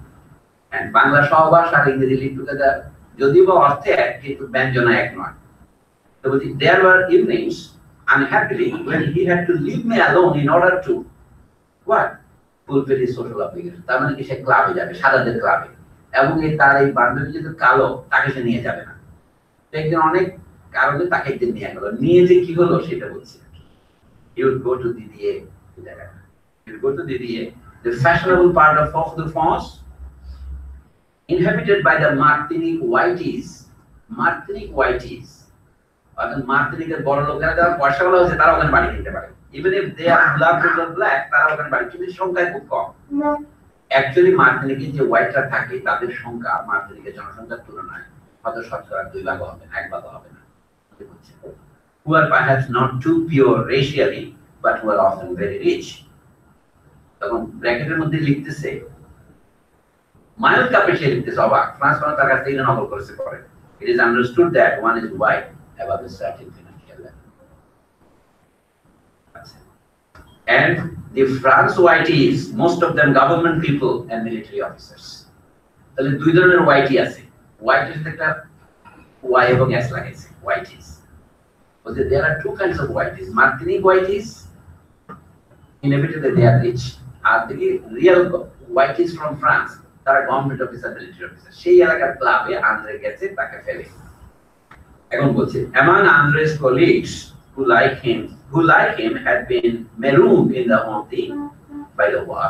বাংলা সহবাস আর ইংরেজি লিভ টুগেদার যদিও বা অর্থে এক কিন্তু ব্যঞ্জনা এক নয়। তো বলছি there were evenings unhappily when he had to leave me alone in order to what fulfill his social obligation। তার মানে কি সে ক্লাবে যাবে, সাদাদের ক্লাবে, এবং তার এই বান্ধবী যদি কালো তাকে সে নিয়ে যাবে না। তো একদিন অনেক কারণে তাকে একদিন নিয়ে গেল, নিয়ে যে কি হলো সেটা বলছি। he would go to Didier, he would go to Didier, the fashionable part of Fort-de-France inhabited by the Martinique whiteys। অর্থাৎ মার্টিনিকের বড় লোকেরা যারা পয়সাওয়ালা হচ্ছে তারা ওখানে বাড়ি কিনতে পারে, even if they are black তারা ওখানে বাড়ি, কিন্তু সংখ্যায় খুব কম। অ্যাকচুয়ালি মার্টিনিকে যে হোয়াইটরা থাকে তাদের সংখ্যা মার্টিনিকের জনসংখ্যার তুলনায় হয়তো 2 ভাগ হবে না, 1 ভাগ হবে না। who are perhaps not too pure racially but who are often very rich। তখন ব্র্যাকেটের মধ্যে লিখতেছে মাইল কাপে সে লিখতেছে অবাক, ফ্রান্স মানে তার কাছ থেকে নকল করেছে পরে। it is understood that one is white above a certain financial level, and the France whiteys most of them government people and military officers। তাহলে দুই ধরনের হোয়াইটি আছে, হোয়াইটের সাথে একটা y এবং s লাগাইছে whiteys। বলতে there are two kinds of whiteys, Martinique whiteys inevitably they are rich, আর the real whiteys from France তারা গভর্নমেন্ট অফিসার, মিলিটারি অফিসার। সেই এলাকার ক্লাবে আন্দ্রে গেছে, তাকে ফেলে। এখন বলছে among Andre's colleagues who like him had been marooned in the Honti by the war।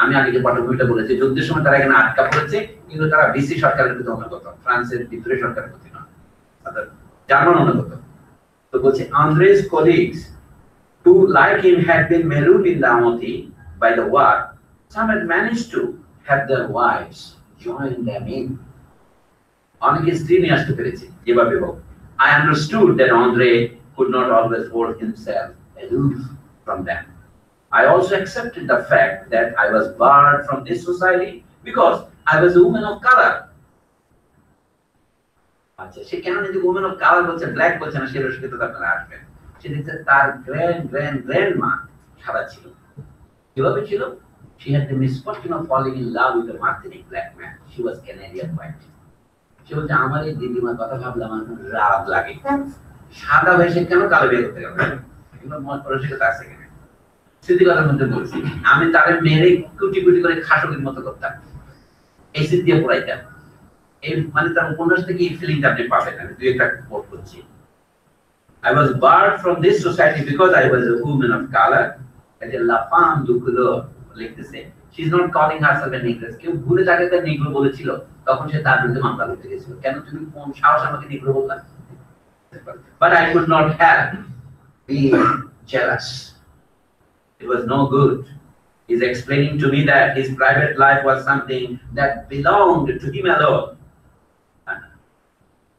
আমি আগে যে পটভূমিটা বলেছি যুদ্ধের সময় তারা এখানে আটকা পড়েছে, কিন্তু তারা বিসি সরকারের প্রতি অনুগত, ফ্রান্সের বিদ্রোহী সরকারের প্রতি নয়, অর্থাৎ জার্মান অনুগত। তো বলছে Andre's colleagues who like him had been marooned in the Honti by the war, some had managed to have their wives join them in। অনেকে স্ত্রী নিয়ে আসতে পেরেছে যেভাবে হোক। I understood that Andre could not always hold himself aloof from them। I also accepted the fact that I was barred from this society because I was a woman of color। আচ্ছা, সে কেন নিজে woman of color বলছে, ব্ল্যাক বলছে না, সেটা তো আপনারা আসবেন। সে দেখছে তার গ্র্যান্ড মা সাদা ছিল। কিভাবে ছিল? She had the misfortune of falling in love with a Martinique black man। She was Canadian white। সে বলছে আমার এই দিদিমার কথা ভাবলাম আমার রাগ লাগে, সাদা ভেসে কেন কালো বিয়ে করতে গেল, এগুলো মত পড়াশোনা আছে কিনা। স্মৃতিকথার মধ্যে বলছি আমি তাদের মেয়েরে কুটি কুটি করে খাসকির মতো করতাম, এই স্মৃতি দিয়ে পড়াইতাম। এই মানে তার উপন্যাস থেকে এই ফিলিংটা আপনি পাবেন। আমি দুই একটা কোট করছি। I was barred from this society because I was a woman of color, and la femme du couleur লিখতেছে she is not calling herself a negress। কেউ ভুলে তাকে তার নিগ্রো বলেছিল, তখন সে তার বিরুদ্ধে মামলা করতে গেছিল, কেন তুমি কোন সাহস আমাকে নিগ্রো বললা। But I could not help being jealous। It was no good। He's explaining to me that his private life was something that belonged to him alone,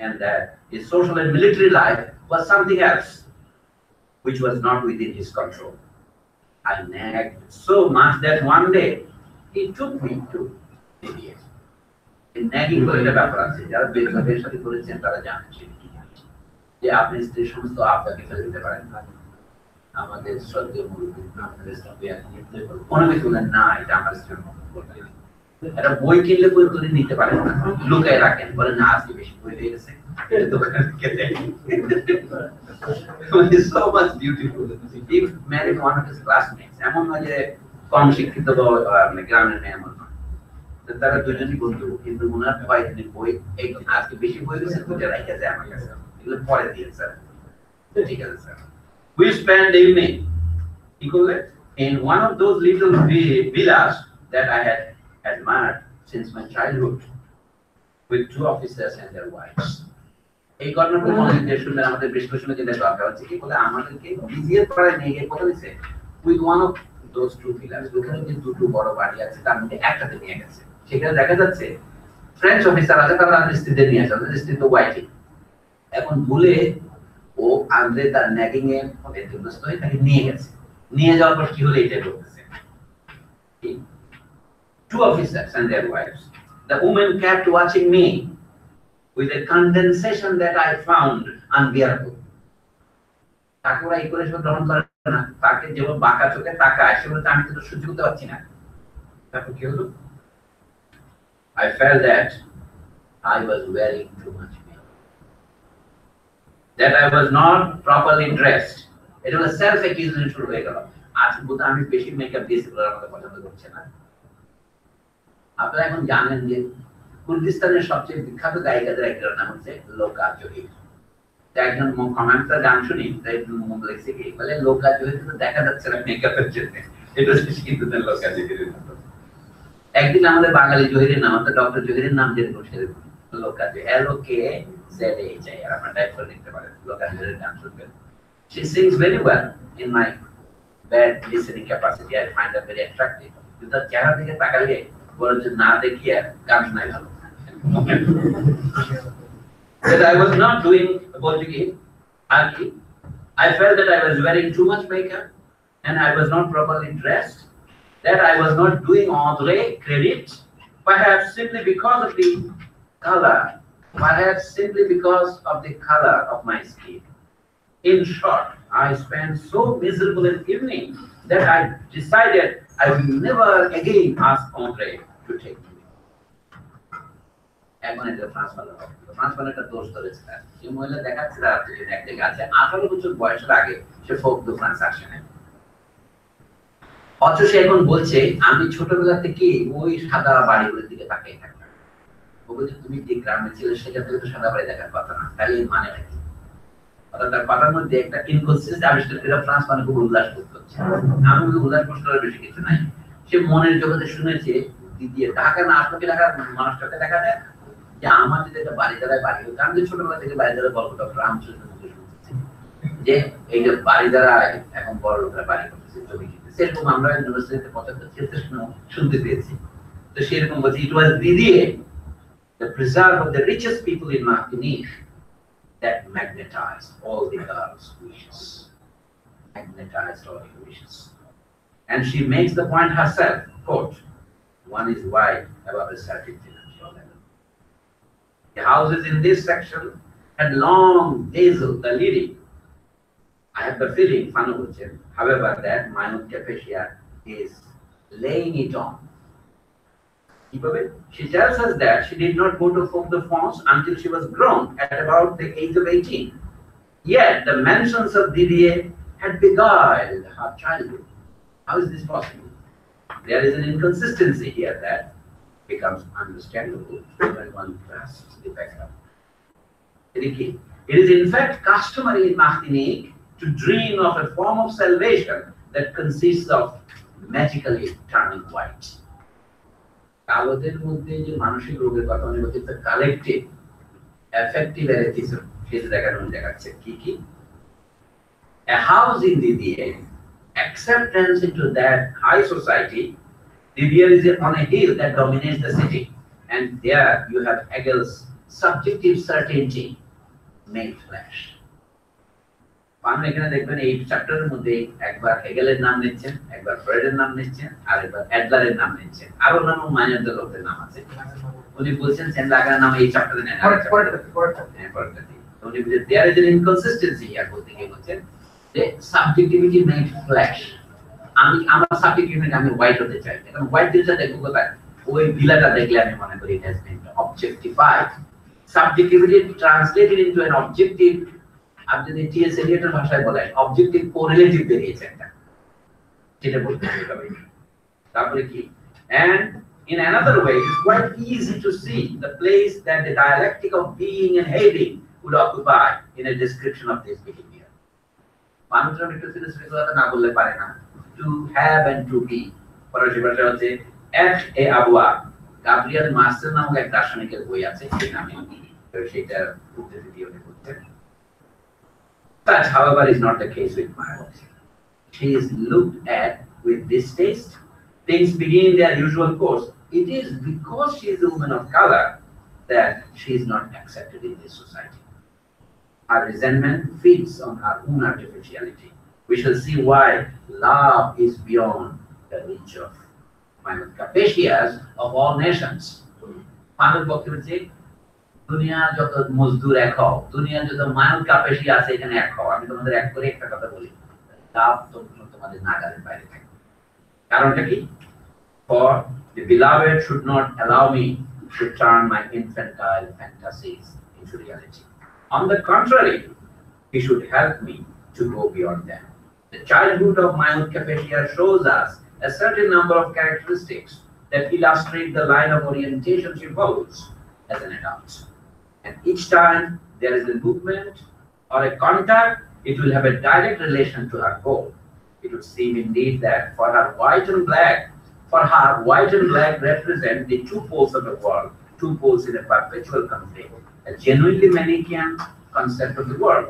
and that his social and military life was something else which was not within his control। I nagged so much that one day he took me to Didier। In nagging করে একটা ব্যাপার আছে, যারা বেকারের সাথে করেছেন তারা জানেন যে আপনি স্ত্রীর সমস্ত আপনাকে ফেলে দিতে পারেন না। আমাদের শ্রদ্ধেয় মুরব্বী আপনাদের সাথে কোনো কিছু না, এটা আমার স্ত্রীর মতো বলতে একটা বই কিনলে বই করে নিতে পারেন না, লুকায় রাখেন, বলে না আজকে বেশি বই দিয়ে গেছে, এটা দোকানে রেখে দেন। It's so much beautiful। He married one of his classmates। এমন নয় যে কম শিক্ষিত বা গ্রামের মেয়ে, এমন নয়। তারা দুজনই বন্ধু, কিন্তু ওনার ভয় তিনি বই একদিন আজকে বেশি বই দিয়েছেন, দুটো রেখে যায় আমার কাছে, এগুলো পরে দিয়ে স্যার। ঠিক আছে sir. We spent the evening, he called it, in one of those little villas that I had admired since my childhood, with two officers and their wives. এই ঘটনাটা মনে দিয়ে শুনলে আমাদের বিশ্লেষণে যেটা দরকার হচ্ছে কি বলে আমাদেরকে বিজিএর পাড়ায় নিয়ে গিয়ে কথা দিচ্ছে with one of those two pillars ওখানে যে দুটো বড় বাড়ি আছে তার মধ্যে একটাতে নিয়ে গেছে সেখানে দেখা যাচ্ছে ফ্রেঞ্চ অফিসার আছে তারা তাদের স্ত্রীদের নিয়ে আসে তাদের স্ত্রী তো ওয়াইফ এখন ভুলে ও আন্দ্রে তার ন্যাগিং এ ব্যতিব্যস্ত হয়ে তাকে নিয়ে গেছে নিয়ে যাওয়ার পর কি হলো এটা বলতেছে two officers and their wives the woman kept watching me with a condensation that I found unbearable তাকে ওরা এই করে সব গ্রহণ করে না তাকে যেভাবে বাঁকা চোখে তাকায় সেগুলো আমি তো সহ্য করতে পারছি না তারপর কি হলো I felt that I was wearing too much makeup that I was not properly dressed it was a self accusation শুরু হয়ে গেল আজ বোধহয় আমি বেশি মেকআপ দিয়েছি বলে আমাকে পছন্দ করছে না আপনারা এখন জানেন যে কুর্দিস্তানের সবচেয়ে বিখ্যাত গায়িকাদের একজনের নাম হচ্ছে লোকা জহির একজন কমেন্টটা গান শুনি তাই মুখ লেখছে কি বলে লোকা জহির তো দেখা যাচ্ছে না মেকআপের জন্য এটা হচ্ছে হিন্দুদের লোকা জহিরের মতো একদিন আমাদের বাঙালি জহিরের নাম আছে ডক্টর জহিরের নাম যেরকম সেরকম লোকা জহির LOKZHI আর আপনারা টাইপ করে দেখতে পারেন লোকা জহিরের গান শুনবেন she sings very well in my bad listening capacity I find her very attractive কিন্তু চেহারা দিকে তাকালে বলে যে না দেখিয়ে গান শোনাই ভালো that I was not doing Portuguese I felt that I was wearing too much makeup and I was not properly dressed that I was not doing Andre credit perhaps simply because of the color of my skin in short I spent so miserable an evening that I decided I will never again ask Andre to take me এখন এটা ট্রান্সফারের দোষ ধরেছে সেই মহিলা দেখাচ্ছে এক জায়গায় আছে 18 বছর বয়সের আগে সে ফোক দু ফ্রান্স আসে না অথচ সে এখন বলছে আমি ছোটবেলা থেকে ওই সাদা বাড়িগুলোর দিকে তাকিয়ে থাকতাম ও বলছে তুমি যে গ্রামে ছিলে সেখান থেকে তো সাদা বাড়ি দেখার কথা না তাহলে এই মানে কি অর্থাৎ তার কথার মধ্যে একটা ইনকনসিস্টেন্সি আবিষ্কার করে ফ্রান্স মানে খুব উল্লাস করতে হচ্ছে আমি উল্লাস করার বেশি কিছু নাই সে মনের জগতে শুনেছে দিয়ে ঢাকা না আসলে ঢাকার মানুষটাকে দেখা যায় যে আমার যদি একটা বাড়ি দ্বারায় বাড়ি হতো আমি ছোটবেলা থেকে বাড়ি দ্বারা গল্পটা রামচন্দ্র মুখে শুনতেছি যে এই যে বাড়ি দ্বারা এখন বড় লোকরা বাড়ি করতেছে জমি কিনতেছে সেরকম আমরা ইউনিভার্সিটিতে 75 শুনতে পেয়েছি তো সেরকম বলছি ইট ওয়াজ Didier the preserve of the richest people in Martinique that magnetized all the girls' wishes and she makes the point herself quote one is white above a certain financial level the houses in this section had long dazzled the lady I have the feeling however that myopia is laying it on she tells us that she did not go to Fort-de-France until she was grown at about the age of 18 yet the mentions of Didier had beguiled her childhood how is this possible there is an inconsistency here that becomes understandable when one grasps the background it is in fact customary in Martinique to dream of a form of salvation that consists of magically turning white কালোদের মধ্যে যে মানসিক রোগের কথা মনে হচ্ছে একটা কালেক্টিভ এফেক্টিভ এরিথিজম সেটা দেখাচ্ছে কি a house in Didier acceptance into that high society Didier is on a hill that dominates the city and there you have Hegel's subjective certainty made flesh আপনি এখানে দেখবেন এই চ্যাপ্টারের মধ্যে একবার হেগেলের নাম নিচ্ছেন একবার ফ্রয়েডের নাম নিচ্ছেন আর একবার অ্যাডলারের নাম নিচ্ছেন আরো নাম মাইনারদের লোকদের নাম আছে উনি বলছেন সেন্ডাগার নাম এই চ্যাপ্টারে নেন উনি বলছেন there is an inconsistency here বলতে গিয়ে বলছেন যে সাবজেক্টিভিটি মেড ফ্ল্যাশ আমি আমার সাবজেক্টিভিটি আমি হোয়াইট হতে চাই কারণ হোয়াইট জিনিসটা দেখবো কোথায় ওই ভিলাটা দেখলে আমি মনে করি it has been objectified subjectivity translated into an objective আপনি যদি টিএস এলিয়টের ভাষায় বলেন অবজেক্টিভ কোরিলেটিভ বেরিয়েছে একটা যেটা বলতে হবে তারপরে কি and in another way it's quite easy to see the place that the dialectic of being and having would occupy in a description of this behavior মানুষজন একটু সিরিয়াসলি কথা না বললে পারে না to have and to be ফরাসি ভাষায় হচ্ছে être et avoir Gabriel Marcel নামক এক দার্শনিকের বই আছে সেই নামে, তো সেটা উদ্ধৃতি দিয়ে উনি বলছেন, That, however, is not the case with Margaret. She is looked at with distaste. Things begin their usual course. It is because she is a woman of color that she is not accepted in this society. Her resentment feeds on her own artificiality. We shall see why love is beyond the reach of Manuel Capetius of all nations. Manuel বলছে দুনিয়ার যত মজদুর এক হও, দুনিয়ার যত মানব কাপেশি আছে এখানে এক হও। আমি তোমাদের এক করে একটা কথা বলি, লাভ তোমাদের নাগালের বাইরে থাকে। কারণটা কি? For the beloved should not allow me to turn my infantile fantasies into reality. On the contrary, he should help me to go beyond them. The childhood of Manuel Capetius shows us a certain number of characteristics that illustrate the line of orientation she follows as an adult. And each time there is a movement or a contact, it will have a direct relation to her goal. It would seem indeed that for her white and black represent the two poles of the world, two poles in a perpetual conflict, a genuinely Manichaean concept of the world.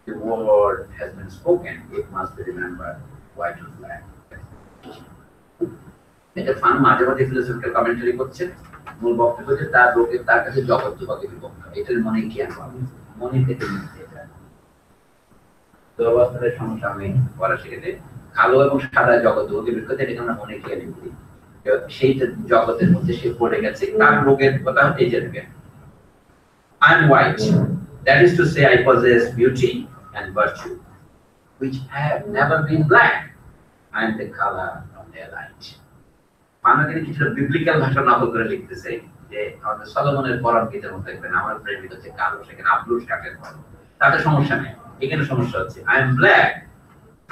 The word has been spoken, it must be remembered, white and black. এটা ফান মাঝে মাঝে ফিলোসফিক্যাল কমেন্টারি করছে, মূল বক্তব্য যে তার লোকের তার কাছে জগৎ দুভাগে বিভক্ত, এটার মনে কি আনবে, মনে থেকে নিতে এটা তো অবস্থার সমস্যা আমি পড়া শিখেতে কালো এবং সাদা জগৎ দুভাগে বিভক্ত, এটাকে আমরা মনে কি আনবি, সেইটা জগতের মধ্যে সে পড়ে গেছে, তার লোকের কথা এই যে I'm white, that is to say I possess beauty and virtue which have never been black. I am the color of their light. মানবকে কিছু বিবলিক্যাল ভাষা নকল করে লিখতেছে যে আমাদের সলোমনের পরম গীতের মধ্যে দেখবেন আমার প্রেমিক হচ্ছে কালো, সেখানে আব্দুল কাকের পর, তাতে সমস্যা নেই। এখানে সমস্যা হচ্ছে I am black,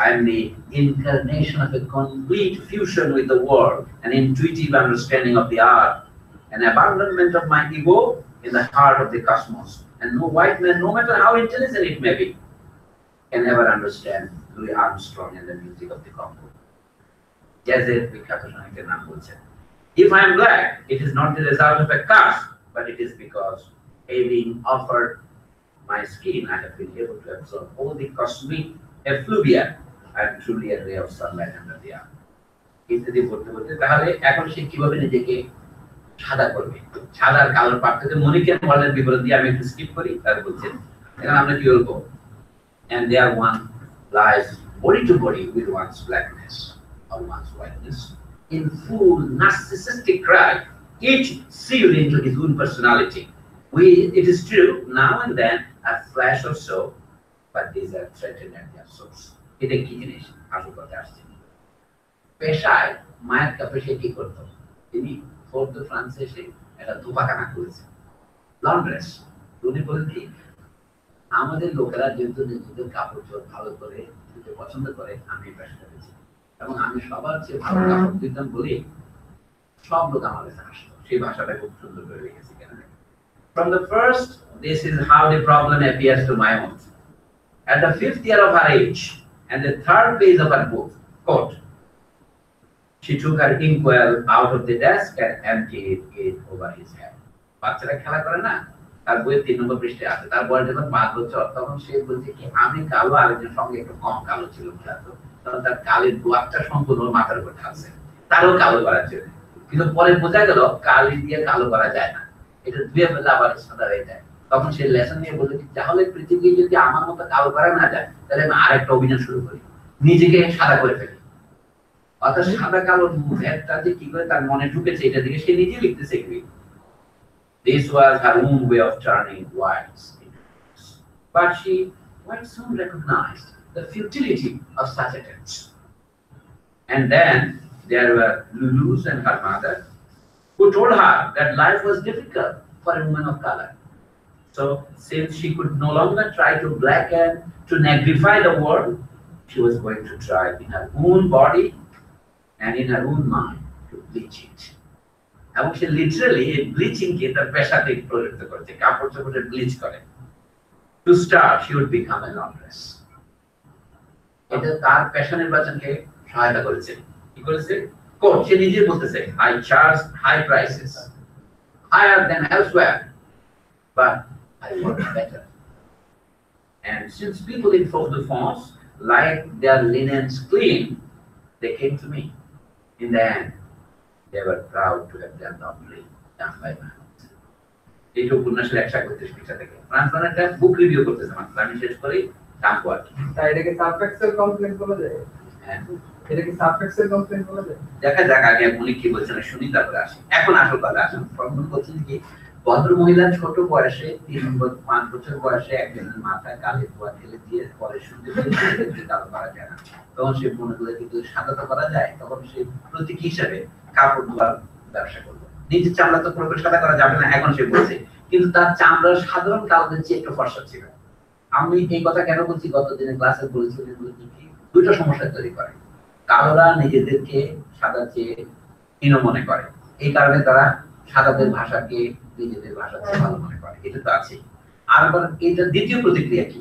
I am the incarnation of a complete fusion with the world, an intuitive understanding of the art, an abandonment of my ego in the heart of the cosmos, and no white man, no matter how intelligent it may be, can ever understand Louis Armstrong and the music of the Congo. If I am black, it is not the result of a curse, but it is because, having offered my skin, I have been able to absorb all the cosmic effluvia. I am truly a ray of sunlight under the earth. ইত্যাদি বলতে বলতে তাহলে এখন সে কিভাবে নিজেকে সাদা করবে, সাদার কালোর পার্থক্য মনিকের মডেলের বিবরণ দিয়ে আমি একটু স্কিপ করি। তার বলছেন এখন আমরা কি বলবো, and there one lies body to body with one's blackness or one's whiteness in full narcissistic cry, each sealed into his own personality. It is true now and then a flash or so, but these are threatened at their source. এটা কি জিনিস আসল কথা আসছে, পেশায় মায়ের কাপেশে কি করতো, তিনি ফোর্থ ফ্রান্সে এসে একটা ধোপাখানা করেছেন, লন্ড্রেস। উনি বলতেন আমাদের লোকেরা যেহেতু নিজেদের কাপড় চোপড় ভালো করে দিতে পছন্দ করে, আমি পেশা করেছি এবং আমি সবার চেয়ে ভালো কাপড় দিতাম বলে সব লোক আমার কাছে আসতো। সেই ভাষাটা খুব সুন্দর করে রেখেছি কেন। From the first, this is how the problem appears to my own. At the 5th year of her age and the 3rd page of her book, quote, she took her inkwell out of the desk and emptied it over his head. বাচ্চারা খেলা করে না, তার বইয়ের 3 নম্বর পৃষ্ঠায় আছে, তার বয়স যখন 5 বছর তখন সে বলছে কি আমি কালো, আরেকজন সঙ্গে একটু কম কালো ছিল, তখন তার কালের দোয়ারটা সম্পূর্ণ মাথার উপর আছে, তারও কালো করা ছিল। কিন্তু পরে বোঝা গেল কালি দিয়ে কালো করা যায় না, এটা ধুয়ে ফেলে আবার সাদা হয়ে যায়। তখন সে লেসন নিয়ে বলল তাহলে পৃথিবী যদি আমার মতো কালো করা না যায় তাহলে আমি আরেকটা অভিযান শুরু করি, নিজেকে সাদা করে ফেলি। অর্থাৎ সাদা কালো ভেদটা যে কি করে তার মনে ঢুকেছে এটা দিকে সে নিজে লিখতেছে। This was her own way of turning whites into blacks. But she quite soon recognized the futility of such attempts. And then there were Lulu's and her mother, who told her that life was difficult for a woman of color. So, since she could no longer try to blacken, to negrify the world, she was going to try in her own body and in her own mind to bleach it. এবং সে লিটারালি এই ব্লিচিং কে তার পেশাতে প্রযুক্ত করেছে, কাপড় চোপড়ে ব্লিচ করে। To start she would become a laundress. এটা তার পেশা নির্বাচনকে সহায়তা করেছে। কি করেছে? কোট সে নিজে বলতেছে I charge high prices higher than elsewhere, but I want better. And since people in Fort-de-France like their linens clean, they came to me. In the end, they were proud to have their laundry done by my hand. এইটা উপন্যাসের 131 পৃষ্ঠা থেকে ফ্রান্স মানে একটা বুক রিভিউ করতেছে মাত্র আমি শেষ করি টাম্পো আর কি তাই এটাকে সাবফ্যাক্সের কমপ্লেইন বলা যায় হ্যাঁ এটাকে সাবফ্যাক্সের কমপ্লেইন বলা যায় দেখা যাক আগে উনি কি বলছেন শুনি তারপরে আসি এখন আসল কথা আসুন প্রথম বলছেন কি ভদ্র মহিলা ছোট বয়সে 3-5 বছর বয়সে একজনের মাথায় কালি ধোয়া ঢেলে দিয়ে পরে শুনতে পেয়ে কালো করা যায় না তখন সে মনে করে কিন্তু সাদা তো করা যায় তখন সে প্রতীক হিসেবে কাপড় ধোয়ার ব্যবসা করবে নিজের চামড়া তো পুরোপুরি সাদা করা যাবে না এখন সে বলছে কিন্তু তার চামড়া সাধারণ কালোদের চেয়ে একটু ফর্সা ছিল আমি এই কথা কেন বলছি গত দিনে ক্লাসে বলেছি দুটো সমস্যা তৈরি করে কালোরা নিজেদেরকে সাদা চেয়ে হীন মনে করে এই কারণে তারা সাদাদের ভাষাকে নিজেদের ভাষা চেয়ে ভালো মনে করে এটা তো আছে আর আবার এটা দ্বিতীয় প্রতিক্রিয়া কি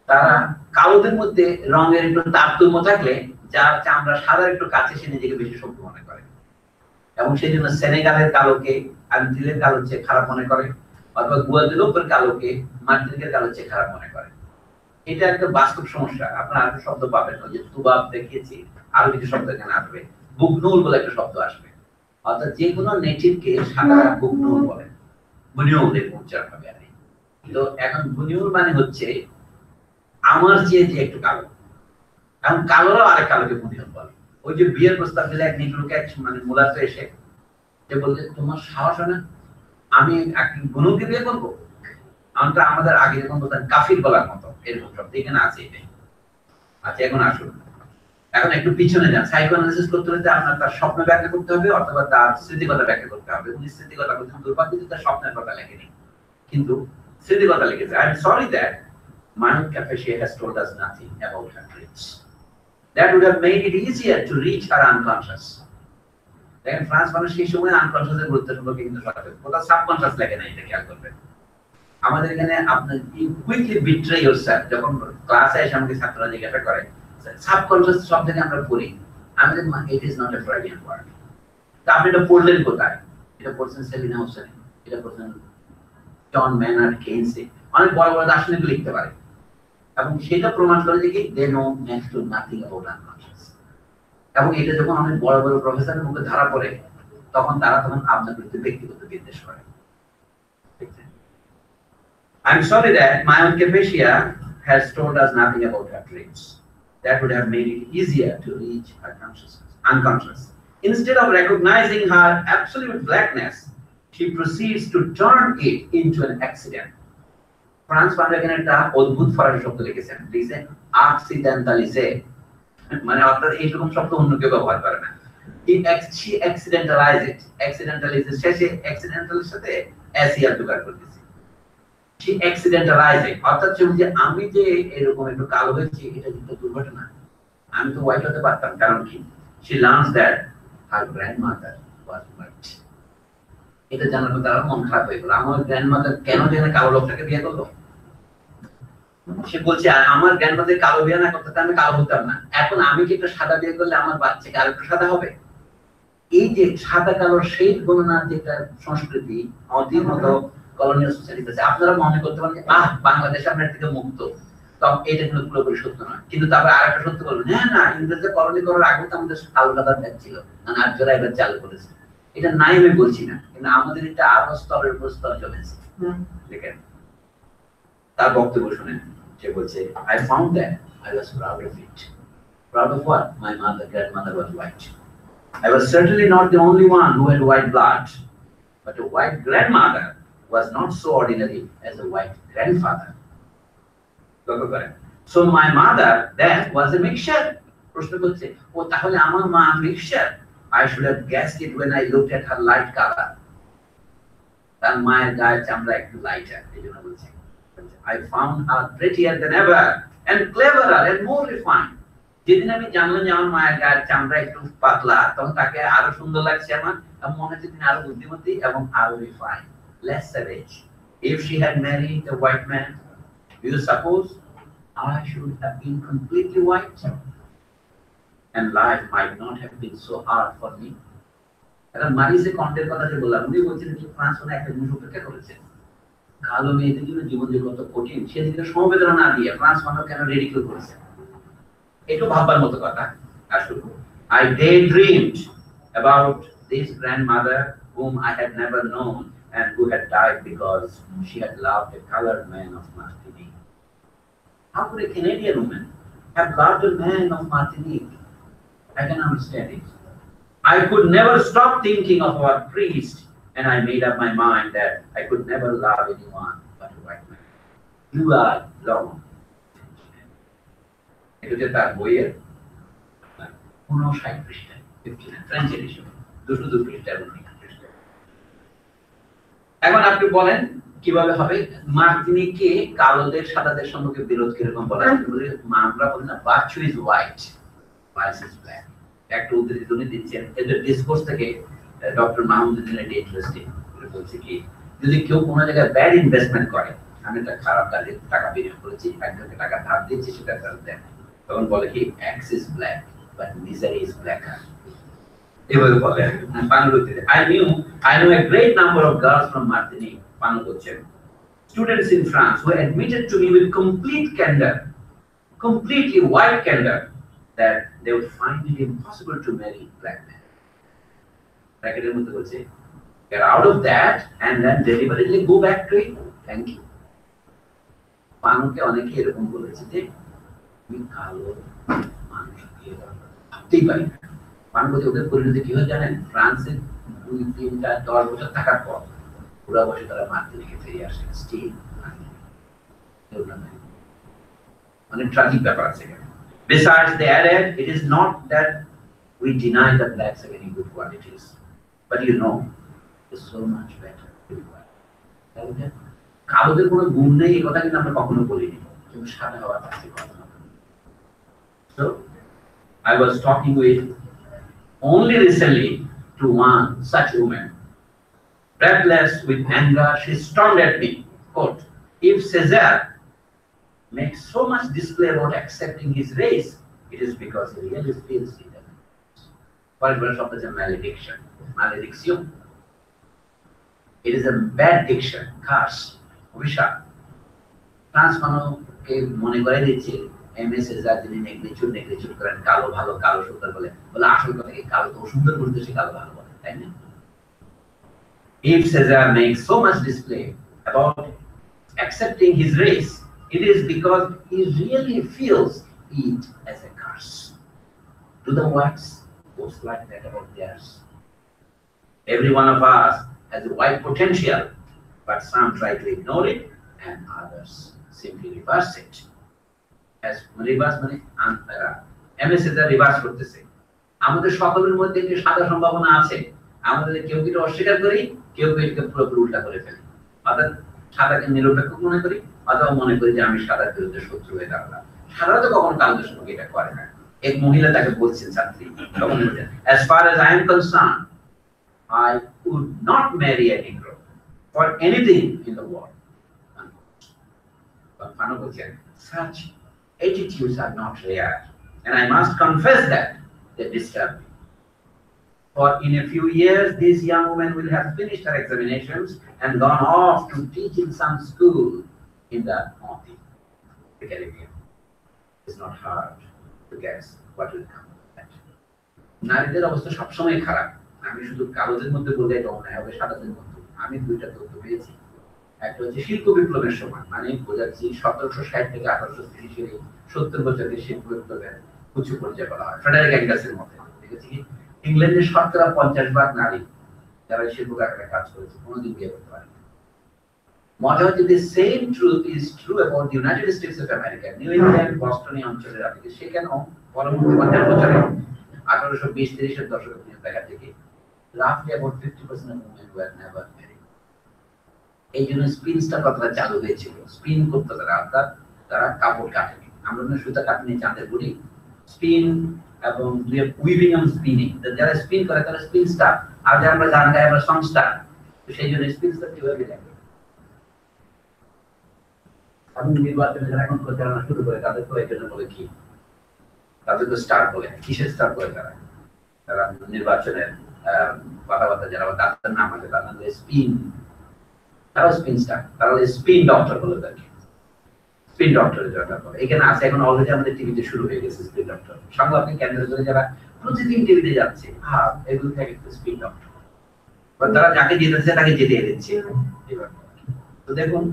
তারা কালোদের মধ্যে রঙের একটু তারতম্য থাকলে যার চামড়া সাদার একটু কাছে সে নিজেকে বেশি সভ্য মনে করে এবং সেই জন্য সেনেগালের কালোকে আর্জেন্টিনার কালো চেয়ে খারাপ মনে করে অথবা গুয়াদেলোপের কালোকে মার্টিনিকের কালো চেয়ে খারাপ মনে করে এটা একটা বাস্তব সমস্যা আপনারা আরো শব্দ পাবেন যে তুবাব দেখিয়েছি আরো কিছু শব্দ এখানে আসবে বুকনুল বলে একটা শব্দ আসবে অর্থাৎ যে কোনো নেটিভকে সাদারা বুকনুল বলে বুনিউল এর উচ্চারণ হবে আর তো এখন বুনিউল মানে হচ্ছে আমার চেয়ে যে একটু কালো এখন কালোরাও আরেক কালোকে বুনিউল বলে ওই যে বিয়ের প্রস্তাব দিলে এক নিগ্রোকে এক মানে মূলাতে এসে যে বলতে তোমার সাহস হয় না আমি এক বুনুকে বিয়ে করবো আমরা আমাদের আগে যখন বলতাম কাফির বলার মতো এরকম শব্দ এখানে আছে এটাই আচ্ছা এখন আসুন এখন একটু পিছনে যান সাইকোঅ্যানালিসিস করতে হলে আপনার তার স্বপ্ন ব্যাখ্যা করতে হবে অথবা তার স্মৃতিকথা ব্যাখ্যা করতে হবে উনি স্মৃতিকথা বলছেন দুর্ভাগ্য তার স্বপ্নের কথা লেখেনি কিন্তু স্মৃতিকথা লিখেছে I am sorry that Mayan Capescia has told us nothing about her dreams. That would have made it easier to reach her unconscious. দেখেন ফ্রান্স মানুষ সেই সময় আনকনশিয়াস এর গুরুত্ব সম্পর্কে কিন্তু সচেতন কোথাও সাবকনশিয়াস লেখে না এটা খেয়াল করবেন আমাদের এখানে আপনি কুইকলি বিট্রে ইয়োরসেলফ যখন ক্লাসে এসে আমাকে ছাত্ররা জিজ্ঞাসা করে সাবকনশিয়াস শব্দকে আমরা পড়ি আমাদের it is not a Freudian word তা আপনি এটা পড়লেন কোথায় এটা পড়ছেন সেলিনা হোসেন এটা পড়ছেন জন ম্যানার্ড কেইনসে অনেক বড় বড় দার্শনিক লিখতে পারে এবং সেটা প্রমাণ করে যে কি they know next to nothing about unconscious এবং এটা যখন অনেক বড় বড় প্রফেসরের মুখে ধরা পড়ে তখন তারা আপনার বিরুদ্ধে ব্যক্তিগত বিদ্বেষ করে I'm sorry that Mayan Capescia has told us nothing about her dreams. That would have made it easier to reach her unconscious. Instead of recognizing her absolute blackness, she proceeds to turn it into an accident. France এখানে একটা অদ্ভুত ফরাসি শব্দ লিখেছেন লিখেছেন accidentalize মানে অর্থাৎ এইরকম শব্দ অন্য কেউ ব্যবহার করে না she accidentalize it accidentalize শেষে accidental এর সাথে এসিআর যোগ করতেছি she accidentalize it অর্থাৎ যে আমি যে এরকম একটু কালো হয়েছি এটা কিন্তু দুর্ঘটনা আমি তো হোয়াইট হতে পারতাম কারণ কি she learns that her grandmother was white এটা জানার পর তার মন খারাপ হয়ে গেল আমার গ্র্যান্ডমাদার কেন জানে কালো লোকটাকে বিয়ে করলো সে বলছে আমার গ্র্যান্ডমাদার কালো বিয়ে না করতে আমি কালো হতাম না এখন আমি কি একটু সাদা বিয়ে করলে আমার বাচ্চাকে আর একটু সাদা হবে এই যে সাদা কালো শেড গণনার যেটা সংস্কৃতি অধীন মতো কলোনিয়াল সোসাইটিতে আছে আপনারা মনে করতে পারেন বাংলাদেশ আপনার থেকে মুক্ত তখন এটা কিন্তু পুরোপুরি সত্য নয় কিন্তু তারপরে আরেকটা সত্য বলবেন হ্যাঁ না ইংরেজরা কলোনি করার আগে তো আমাদের কালো কালার ব্যাগ ছিল মানে আর্যরা এবার চালু করেছে এটা নাই আমি বলছি না কিন্তু আমাদের এটা আরো স্তরের উপর স্তর চলেছে দেখেন তার বক্তব্য শুনেন সে বলছে I found that I was proud of it proud of what my grandmother was white I was certainly not the only one who had white blood but a white grandmother was not so ordinary as a white grandfather so my mother then was a mixture প্রশ্ন করছে ও তাহলে আমার মা mixture I should have guessed it when I looked at her light color. তার মায়ের গায়ের চামড়া একটু লাইটার এইজন্য বলছি I found her prettier than ever and cleverer and more refined. যেদিন আমি জানলাম যে আমার মায়ের গায়ের চামড়া একটু পাতলা তখন তাকে আরো সুন্দর লাগছে আমার মনে হচ্ছে তিনি আরো বুদ্ধিমতী এবং আরো refined less savage. If she had married a white man, do you suppose I should have been completely white? And life might not have been so hard for me. এখন মারিসে কন্টের কথা যে বললাম, উনি বলছিলেন যে ফ্রান্স মানে একটা জিনিস উপেক্ষা করেছে, কালো মেয়েদের জন্য জীবন যে কত কঠিন সেদিকে সমবেদনা না দিয়ে ফ্রান্স মানুষ কেন রেডিকুল করেছে, একটু ভাববার মতো কথা। আসলে I daydreamed about this grandmother whom I had never known and who had died because she had loved a colored man of Martinique. How could a Canadian woman have loved a man of Martinique? I can understand it. I could never stop thinking of our priest, and I made up my mind that I could never love anyone but a white man. You are long. এটা যে তার বইয়ের 59 পৃষ্ঠা, 59 ফ্রেঞ্চ এডিশন, 202 পৃষ্ঠা এবং 3 পৃষ্ঠা। এখন আপনি বলেন কিভাবে হবে? মার্টিনিকে কালোদের সাদাদের সম্পর্কে বিরোধ কিরকম বলা হয়? আমরা বলি না virtue is white, vice is black. একটা উদ্ধৃতি উনি দিচ্ছেন এদের ডিসকোর্স থেকে, ডক্টর মাহমুদউদ্দিন, এটা ইন্টারেস্টিং। উনি বলছে কি, যদি কেউ কোনো জায়গায় ব্যাড ইনভেস্টমেন্ট করে, আমি একটা খারাপ কাজে টাকা বিনিয়োগ করেছি, একজনকে টাকা ধার দিচ্ছি, সেটা ফেরত দেন, তখন বলে কি x is black but misery is Blacker. এভাবে বলে পানুবুদ্দিন। I know a great number of girls from Martinique, Panu বলছেন, students in France who admitted to me with complete candor, completely white candor, that they would find it impossible to marry black men. Bracketed মধ্যে বলছে, get out of that and then deliberately go back to it. Thank you. পানুকে অনেকে এরকম বলেছে যে আমি কালো মানুষকে ভাবতেই পারি না। পানুকে ওদের পরিণতি কি হয় জানেন? ফ্রান্সে 2, 3, 4, 10 বছর থাকার পর পুরা বছর তারা মার্টিনিকে ফিরে আসে, স্টিল অনেক ট্রাজিক ব্যাপার আছে। Besides, they added, it is not that we deny that blacks have any good qualities, but you know, it's so much better to be white. কালোদের কোনো গুণ নেই এই কথা কিন্তু আমরা কখনো বলিনি, কিন্তু সাদা হওয়ার কাছে কথা। So, I was talking with only recently to one such woman. Breathless with anger, she stormed at me, quote, if Cesar makes so much display about accepting his race, it is because he really feels it. For example, of the malediction. Malediction. It is a bad diction, curse, অভিশাপ। ফ্রান্স মানুষকে মনে করে দিচ্ছে এমএস Cesar যিনি নেগলিচুড করেন, কালো ভালো, কালো সুন্দর বলে আসল কথা কি কালো তো সুন্দর বলতে সে কালো ভালো বলে, তাই না? If Cesar makes so much display about accepting his race, it is because he really feels it as a curse. Do the whites boast like that about theirs? Every one of us has a white potential, but some try to ignore it and others simply reverse it. As reverse মানে আন্তরা এমএস Cesar রিভার্স করতেছে। আমাদের সকলের মধ্যে একটি সাদা সম্ভাবনা আছে, আমাদের কেউ কেউ অস্বীকার করি, কেউ এটাকে পুরোপুরি উল্টা করে ফেলি। অর্থাৎ সাদাকে নিরপেক্ষ মনে করি, অথবা মনে করি যে আমি সাদার বিরুদ্ধে শত্রু হয়ে দাঁড়ালাম। সাদা তো কখনো কালোদের সঙ্গে এটা করে না। এক মহিলা তাকে বলছেন, ছাত্রী তখন বলছেন, as far as I am concerned, I would not marry a Negro for anything in the world. Pano বলছেন, such attitudes are not rare, and I must confess that they disturb me. For in a few years, this young woman will have finished her examinations and gone off to teach in some school in the Northeast, the Caribbean. It's not hard to guess what will come of that. নারীদের অবস্থা সবসময় খারাপ। আমি শুধু কালোদের মধ্যে বলতে এটা অন্যায় হবে, সাদাদের মধ্যে। আমি দুইটা তথ্য পেয়েছি। একটা হচ্ছে শিল্প বিপ্লবের সময়, মানে বোঝাচ্ছি 1760 থেকে 1830 70 বছরের শিল্প বিপ্লবের উচ্চ পর্যায়ে বলা হয়। ফেডারেল অ্যাঙ্গাসের মধ্যে দেখেছি কি ইংল্যান্ডে 50% নারী যারা শিল্প কারখানায় কাজ করেছে কোনোদিন বিয়ে করতে পারে। মজা হচ্ছে the same truth is true about the United States of America, new England, Boston অঞ্চলের আপনি সেখানেও পরবর্তী 50 বছরে 1820-30 দশকের দেখা থেকে roughly about 50% of women were never married. এই জন্য স্পিনস্টার কথাটা চালু হয়েছিল। স্পিন করতে তারা কাপড় কাটেনি, আমরা সুতা কাটেনি, চাঁদের বুড়ি স্পিন এবং উইভিং এন্ড স্পিনিং, যারা স্পিন করে তারা স্পিন স্টার, আর যারা আমরা গান গাই আমরা সং স্টার। সেই জন্য স্পিন স্টার কিভাবে লাগে আমি নির্বাচনে যারা এখন প্রচারণা শুরু করে তাদের তো এই জন্য বলে কি, তাদের তো স্টার বলে। কিসের স্টার বলে তারা? তারা নির্বাচনের কথাবার্তা যারা তাদের নাম আছে তার নাম স্পিন, তারা স্পিন স্টার, তারা স্পিন ডক্টর বলে থাকে, স্পিন ডক্টরের জন্য করে এখানে আছে। এখন অলরেডি আমাদের টিভিতে শুরু হয়ে গেছে স্পিন ডক্টর, সংলাপে কেন্দ্রের জন্য যারা প্রতিদিন টিভিতে যাচ্ছে, এগুলো থেকে একটু স্পিন ডক্টর, তারা যাকে যেতেছে তাকে যেতে দিচ্ছে। তো দেখুন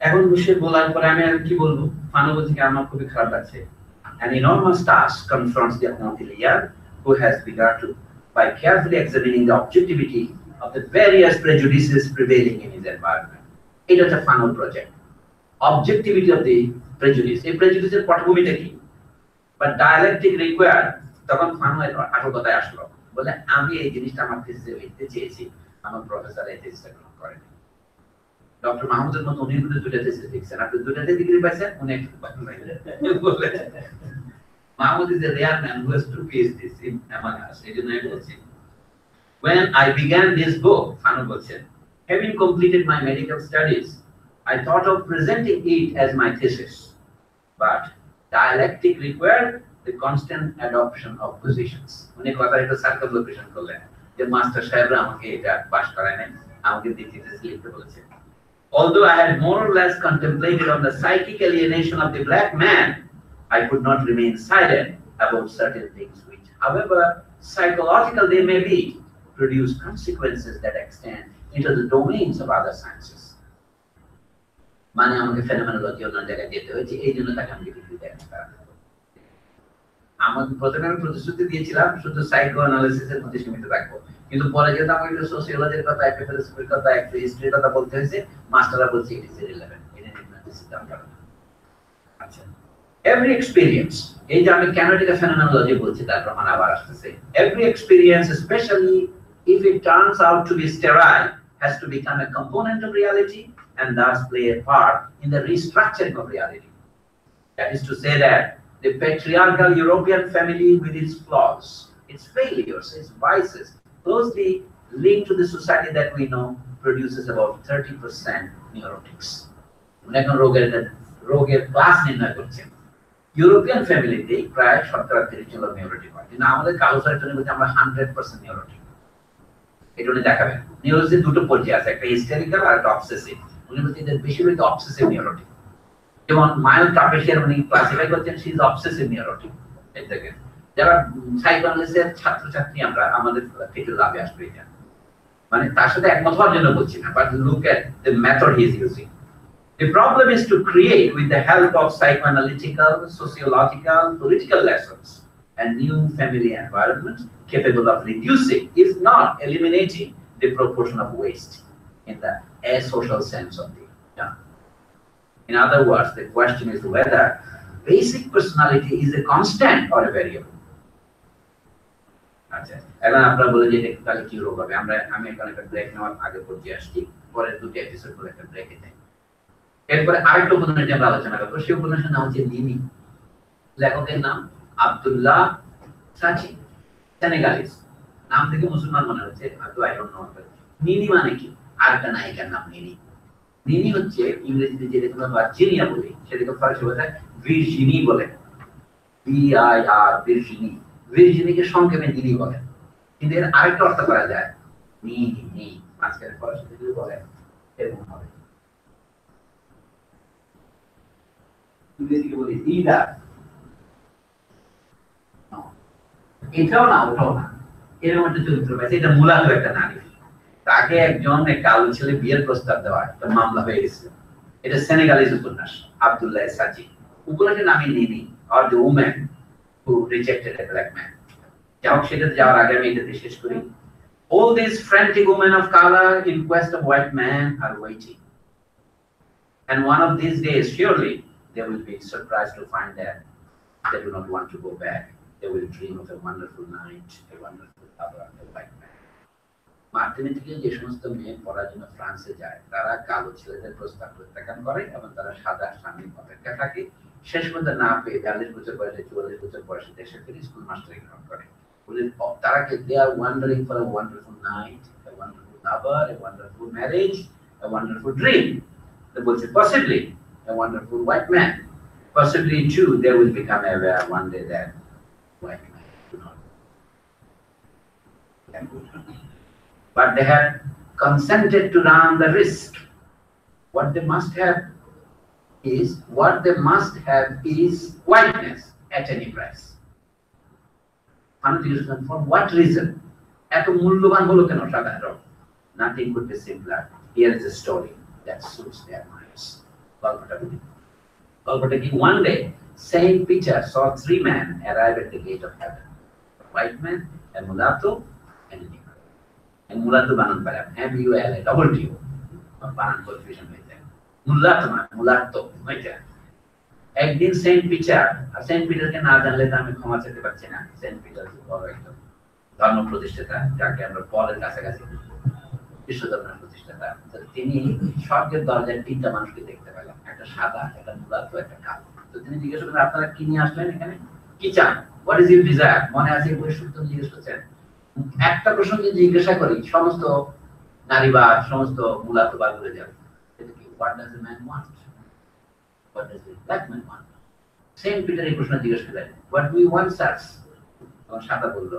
এখন বসে বলার পরে আমি আর কি বলবো, ফানু বলছে কি আমার খুবই খারাপ লাগছে। An enormous task confronts the Atlantean who has begun to by carefully examining the objectivity of the various prejudices prevailing in his environment. It is a funnel project. Objectivity of the prejudice. এই prejudice এর পটভূমিটা কি? But dialectic required, তখন ফানু আসল কথায় আসলো, বলে আমি এই জিনিসটা আমার থিসিসে লিখতে চেয়েছি, আমার প্রফেসর এই থিসিসটা গ্রহণ করেন। ডক্টর মাহমুদের মতো উনি কিন্তু দুটো থিসিস লিখছেন, আপনি দুটোতে ডিগ্রি পাইছেন, উনি একটা পাইছেন। Mahmoud is a rare man who has two PhDs in among us. When I began this book, Fanu bolchen, having completed my medical studies, I thought of presenting it as my thesis. But dialectic required the constant adoption of positions. Uni kotha ekটু circumlocution korlen je master sahebra amake eta pass karaয় নাই, amake thesis likhte boleche. Although I had more or less contemplated on the psychic alienation of the black man, I could not remain silent about certain things which, however psychological they may be, produce consequences that extend into the domains of other sciences. মানে আমাকে ফেনোমেনোলজি অন্য জায়গায় যেতে হয়েছে, এই জন্য তাকে আমি ডিগ্রি দেন। আমাকে প্রথমে আমি প্রতিশ্রুতি দিয়েছিলাম শুধু সাইকো অ্যানালিসিসের মধ্যে সীমিত থাকবো, কিন্তু পরে যেহেতু আমাকে একটু সোসিওলজির কথা, একটু ফিলোসফির কথা, একটু হিস্ট্রির কথা বলতে হয়েছে, মাস্টাররা বলছে ইট ইজ ইররিলেভেন্ট, এটা নিয়ে সিদ্ধান্ত নেওয়া। আচ্ছা, every experience, এই যে আমি কেন এটা ফেনোমেনোলজি বলছি তার প্রমাণ আবার আসতেছে। Every experience, especially if it turns out to be sterile, has to become a component of reality and thus play a part in the restructuring of reality. That is to say that the patriarchal European family, with its flaws, its failures, its vices, closely linked to the society that we know, produces about 30% neurotics. এখন রোগের ক্লাস নির্ণয় করছেন, ইউরোপিয়ান ফ্যামিলিতে প্রায় 70-30 জন নিউরোটিক হয়, কিন্তু আমাদের কালো সাইটনে বলতে আমরা 100% নিউরোটিক। এটা উনি দেখাবেন। নিউরোসিস দুটো পর্যায়ে আছে, একটা হিস্টেরিক্যাল আর একটা অবসেসিভ। উনি বলছেন যে বেশিরভাগ অবসেসিভ নিউরোটিক, যেমন মাইল্ড ট্রাপেশিয়ার উনি ক্লাসিফাই করছেন শি ইজ অবসেসিভ নিউরোটিক। এই থেকে যারা সাইকোঅ্যানালিসিসের ছাত্রছাত্রী আমরা, আমাদের থেকে লাভে আসবে এটা, মানে তার সাথে একমত হওয়ার জন্য বলছি না, but look at the method he is using. The problem is to create, with the help of psychoanalytical, sociological, political lessons, a new family environment capable of reducing, if not eliminating, the proportion of waste in the asocial sense of the term. In other words, the question is whether basic personality is a constant or a variable. আচ্ছা, এখন আপনারা বলে যে তাহলে কি রোগ হবে, আমি এখানে একটা ব্রেক নেওয়ার আগে পড়তে আসছি, পরে দুটো এপিসোড করে একটা ব্রেকে যাই। এরপরে আরেকটা উপন্যাস নিয়ে আমরা আলোচনা করবো, সেই উপন্যাসের নাম হচ্ছে নিনি। লেখকের নাম আব্দুল্লাহ সাচি, সেনেগালিস। নাম থেকে মুসলমান মনে হচ্ছে, হয়তো আই ডোন্ট নো। নিনি মানে কি? আরেকটা নায়িকার নাম নিনি। নিনি হচ্ছে ইংরেজিতে যেটাকে আমরা ভার্জিনিয়া বলি, সেটাকে ফার্সি ভাষায় ভিরজিনি বলে, VIR, ভিরজিনি। ভিরজিনিকে সংক্ষেপে নিনি বলে, কিন্তু এর আরেকটা অর্থ করা যায় নিনি, মাঝখানে ফরাসি যদি বলে এরকম হবে। ইংরেজিকে বলি ইদা, এটাও না ওটাও না, এরকম একটা চরিত্র পাইছে। এটা মূলত একটা নারী, তাকে একজন কালো ছেলে বিয়ের প্রস্তাব দেওয়া একটা মামলা হয়ে গেছে। এটা সেনেগালিজ উপন্যাস, আব্দুল্লাহ সাচি। উপন্যাসের নামই নিনি, or the woman who rejected A black man. যাও, সেটাতে যাওয়ার আগে আমি এটাতে শেষ করি। All these frantic women of color in quest of white men are waiting, and one of these days surely they will be surprised to find that they do not want to go back. They will dream of a wonderful night, a wonderful lover, a white man. মার্টিনে থেকে যে সমস্ত মেয়ে পড়ার জন্য ফ্রান্সে যায়, তারা কালো ছেলেদের প্রস্তাব প্রত্যাখ্যান করে এবং তারা সাদা স্বামীর অপেক্ষা থাকে। শেষ পর্যন্ত না পেয়ে 42 বছর বয়সে, 44 বছর বয়সে দেশে ফিরে স্কুল মাস্টারি গ্রহণ করে। তারা কে they are wondering for a wonderful night, a wonderful lover, a wonderful marriage, a wonderful dream. They বলছে possibly a wonderful white man. Possibly too, they will become aware one day that white men do not. But they have consented to run the risk. What they must have is whiteness at any price. For what reason? এত মূল্যবান হলো কেন সাদা রং? Nothing could be simpler. Here is a story that suits their minds. গল্পটা কি? One day, Saint Peter saw 3 men arrive at the gate of heaven: a white man, a mulatto, and a negro. And mulatto banan param, M-U-L-A, double T-O. Banan confusion with them. Mulatto, ওইটা। একদিন সেন্ট পিটারকে না জানলে তো আমি ক্ষমা চাইতে পারছি না। সেন্ট পিটার বড় একজন ধর্ম প্রতিষ্ঠাতা, যাকে আমরা পলের কাছাকাছি বিশ্ব ধর্মের প্রতিষ্ঠাতা। তিনি স্বর্গের দরজায় 3টা মানুষকে দেখতে পেলেন, একটা সাদা, একটা মুলাতো, একটা কালো। তো তিনি জিজ্ঞেস করলেন, আপনারা কি নিয়ে আসলেন এখানে? কি চান? What is your desire? মনে আছে এই বইয়ের সূত্র জিজ্ঞেস করছেন। একটা প্রশ্নকে জিজ্ঞাসা করি, সমস্ত নারীবাদ, সমস্ত মুলাতোবাদ ভুলে যাবে। What does a man want? What does a black man want? Saint Peter এই প্রশ্ন জিজ্ঞেস করলেন, what do you want, sirs? তখন সাদা বলল,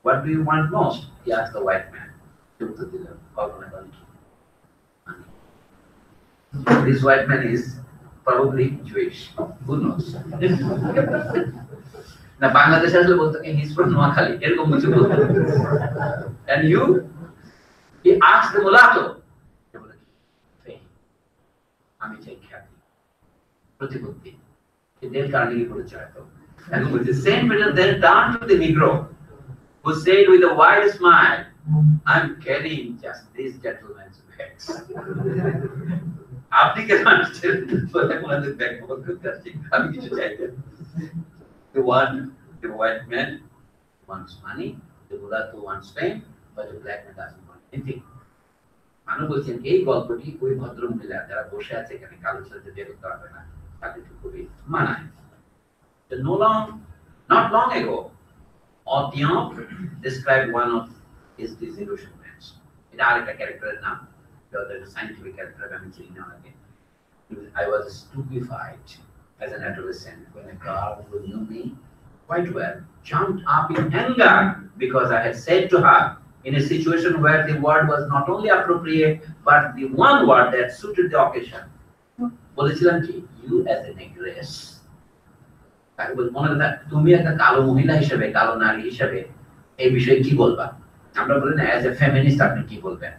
what do you want most? He asked the white man. উত্তর দিল, কল্পনা করেন কি? This white man is probably Jewish. Who knows? না, বাংলাদেশে আসলে বলতো he's from নোয়াখালী, এরকম কিছু বলতো। And you? He asked the mulatto. আমি চাই খ্যাতি, প্রতিপত্তি, এদের কারণে পরিচয়। And with the same Peter then turned to the Negro, who said with a wide smile, I'm carrying just this gentleman's bags. আপনি কেন আসছেন? বলে আমাদের ব্যাগ বহন করতে আসছি, আমি কিছু চাই না। The white man wants money, the mulatto wants fame, but the black man doesn't want anything. মানুষ বলছেন এই গল্পটি ওই ভদ্র মহিলা যারা বসে আছে এখানে কালো সাথে বের করতে পারবে না, তাদের খুবই মানায়। Not long ago, Otian described one of his disillusionments. এটা আরেকটা ক্যারেক্টারের নাম, scientific character আমি চিনি না আগে। I was stupefied as an adolescent when a girl who knew me quite well jumped up in anger because I had said to her, in a situation where the word was not only appropriate but the one word that suited the occasion, বলেছিলাম কি, you as a negress, তাকে বল মনে রাখ, তুমি একটা কালো মহিলা হিসেবে, কালো নারী হিসেবে এই বিষয়ে কি বলবা? আমরা বলি না as a feminist আপনি কি বলবেন,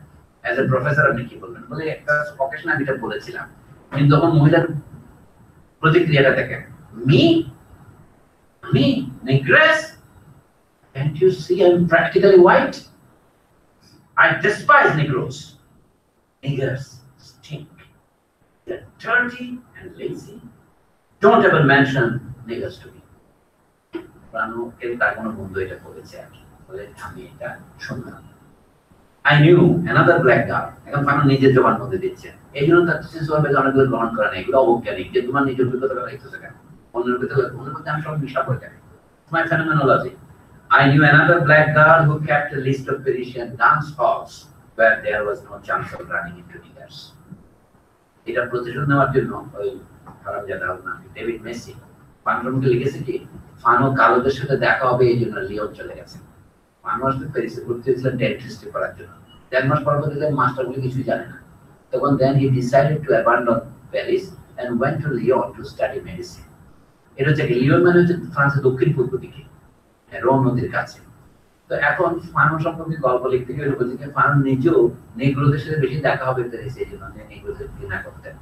as a professor আপনি কি বলবেন, বলে একটা অকেশন আমি এটা বলেছিলাম। কিন্তু তখন মহিলার প্রতিক্রিয়াটা দেখেন, me negress, can't you see I'm practically white? I despise Negroes. Niggers stink. They're dirty and lazy. Don't ever mention niggers to me. I knew another black girl. এখন ফানো নিজের জবান মধ্যে দিচ্ছে। এই জন্য তার থিসিস হবে যে অনেকগুলো গ্রহণ করা নেই, এগুলো অবজ্ঞানিক, যে তোমার নিজের অভিজ্ঞতা রাখতেছে কেন, অন্যের মধ্যে আমি সব মিশা করে কেন। My phenomenology. I knew another black girl who kept a list of Parisian dance halls where there was no chance of running into niggers. এটা প্রতিশোধ নেওয়ার জন্য ওই হারামজাদা নাম ডেভিড মেসি ফানোকে লিখেছে কি, ফানো কালোদের সাথে দেখা হবে এই জন্য লিওন চলে গেছে। ফানো আসলে প্যারিসে ঘুরতে গেছিলেন ডেন্টিস্ট্রি করার জন্য। 10 মাস পর দেখলেন মাস্টারগুলো কিছুই জানে না। তখন then he decided to abandon Paris and went to Lyon to study medicine. এটা হচ্ছে লিওন মানে হচ্ছে ফ্রান্সের দক্ষিণ পূর্ব দিকে, রোম নদীর কাছে। তো এখন ফানো সম্পর্কে গল্প লিখতে গেলে বলছি যে ফানো নিজেও নেগ্রোদের সাথে বেশি দেখা হবে পেরেছে, এই জন্য নেগ্রোদের ঘৃণা করতেন।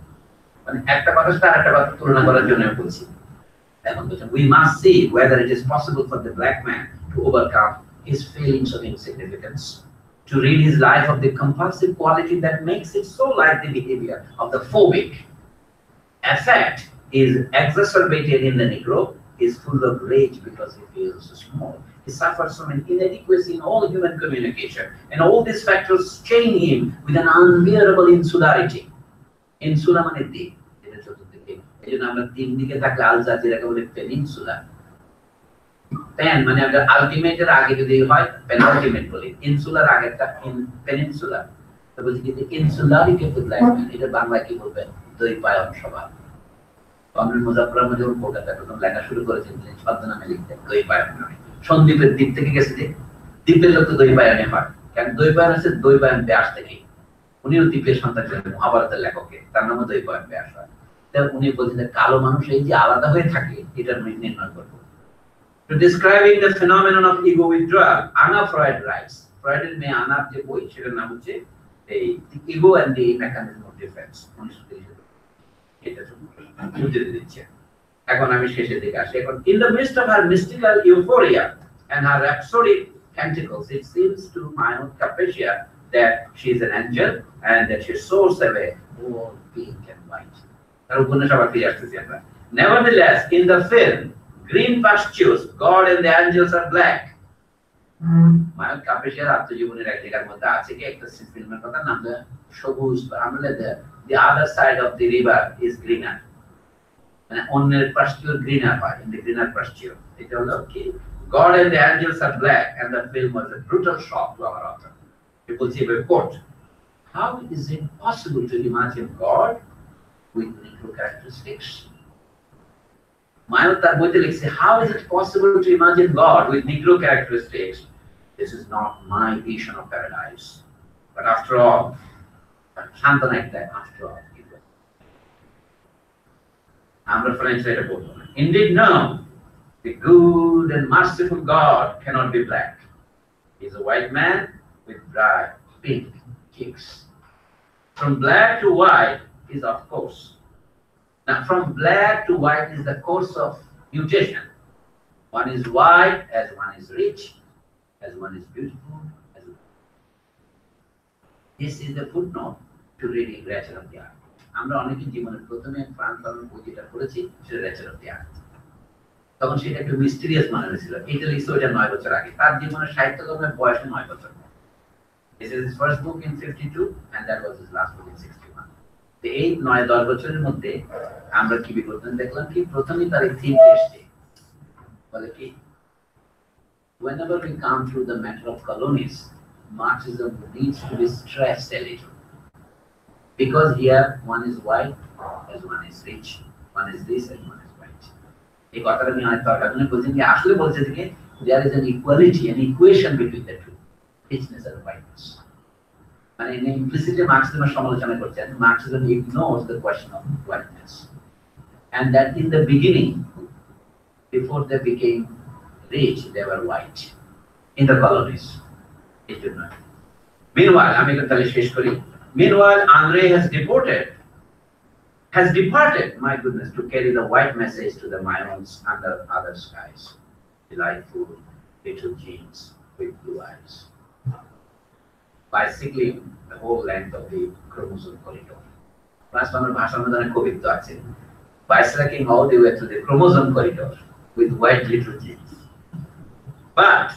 মানে একটা কথার সাথে আরেকটা কথা তুলনা করার জন্য বলছি। এখন বলছেন we must see whether it is possible for the black man to overcome his feelings of insignificance, to rid his life of the compulsive quality that makes it so like the behavior of the phobic affect is exacerbated in the Negro. Is full of rage because he feels so small. He suffers from an inadequacy in all human communication, and all these factors chain him with an unbearable insularity. Insula মানে দ্বীপ, এটা চতুর্দিকে। এই জন্য আমরা তিন দিকে থাকলে আলজাজিরাকে বলে পেনিনসুলা। পেন মানে আমরা আলটিমেটের আগে যদি হয় পেনাল্টিমেট বলি, ইনসুলার আগেরটা পেনিনসুলা। তো বলছি কি ইনসুলারিটি অফ দ্য ব্ল্যাক ম্যান, এটা বাংলায় কি বলবেন? দ্বৈপায়ন স্বভাব। কমরেড মুজাফফর আহমদ যখন কলকাতায় প্রথম লেখা শুরু করেছেন তিনি ছদ্মনামে লিখতেন দ্বৈপায়ন নামে। সন্দ্বীপের দ্বীপ থেকে গেছে যে দ্বীপের লোক তো দৈপায়নে হয়, কারণ দৈপায়ন আছে দৈপায়ন ব্যাস থেকে, উনিও দ্বীপের সন্তান ছিলেন, মহাভারতের লেখকে, তার নামও দৈপায়ন ব্যাস হয়। উনি বলছেন কালো মানুষ এই যে আলাদা হয়ে থাকে এটা নির্ণয় করবো। To describing the phenomenon of ego withdrawal, Anna Freud writes, ফ্রয়েডের মেয়ে আনার যে বই সেটার নাম হচ্ছে এই ego and the mechanism of defence, 1930 এটা বুঝে দিচ্ছে। এখন আমি শেষের দিকে আসি। এখন in the midst of her mystical euphoria and her rhapsodic canticles, it seems to Mayon Capacia that she is an angel and that she soars away all pink and white. Nevertheless, in the film, green pastures, God and the angels are black. Mayon Capacia আত্মজীবনের এক জায়গার মধ্যে আছে কি একটা ফিল্মের কথা নাম সবুজ, আমরা the other side of the river is greener. মানে অন্যের pasture greener হয়, in the greener pasture. এটা হলো কি God and the angels are black, and the film was a brutal shock to our author. People say, quote, how is it possible to imagine God with Negro characteristics? Mayon তার বইতে লিখছে, how is it possible to imagine God with Negro characteristics? This is not my vision of paradise. But after all, Shantana একটা, after all, it was. আমরা French এটা বলবো না। Indeed, no. The good and merciful God cannot be black. He is a white man with bright pink cheeks. From black to white is of course. Now from black to white is the course of mutation. One is white as one is rich, as one is beautiful, as one. This is the footnote to reading Rachel of the Art. আমরা অনেকে জীবনের প্রথমে ফ্রান্স ফানন বই যেটা পড়েছি সেটা রেচেল অফ দি আর্থ। তখন সেটা একটু মিস্টেরিয়াস মনে হয়েছিল, এটা লিখছে ওইটা 9 বছর আগে, তার জীবনের সাহিত্যকর্মের বয়স 9 বছর। This is his first book in 52 and that was his last book in 61. তো এই 9-10 বছরের মধ্যে আমরা কি বিবর্তন দেখলাম কি প্রথমেই তার এই থিম এসেছে বলে কি whenever we come through the matter of colonies, Marxism needs to be stressed a little. Because here one is white as one is rich, one is this and one is white. এই কথাটা আমি হয়তো আপনি বলছেন যে আসলে বলছে যে there is an equality, an equation between the two, richness and whiteness. মানে implicitly Marxism সমালোচনা করছেন, Marxism ignores the question of whiteness, and that in the beginning, before they became rich, they were white in the colonies. It did not. Meanwhile, আমি তাহলে শেষ করি। Meanwhile, Andre has departed, my goodness, to carry the white message to the Mayons under other skies. Delightful little jeans with blue eyes. Bicycling the whole length of the chromosome corridor. Last time, bicycling all the way to the chromosome corridor with white little jeans. But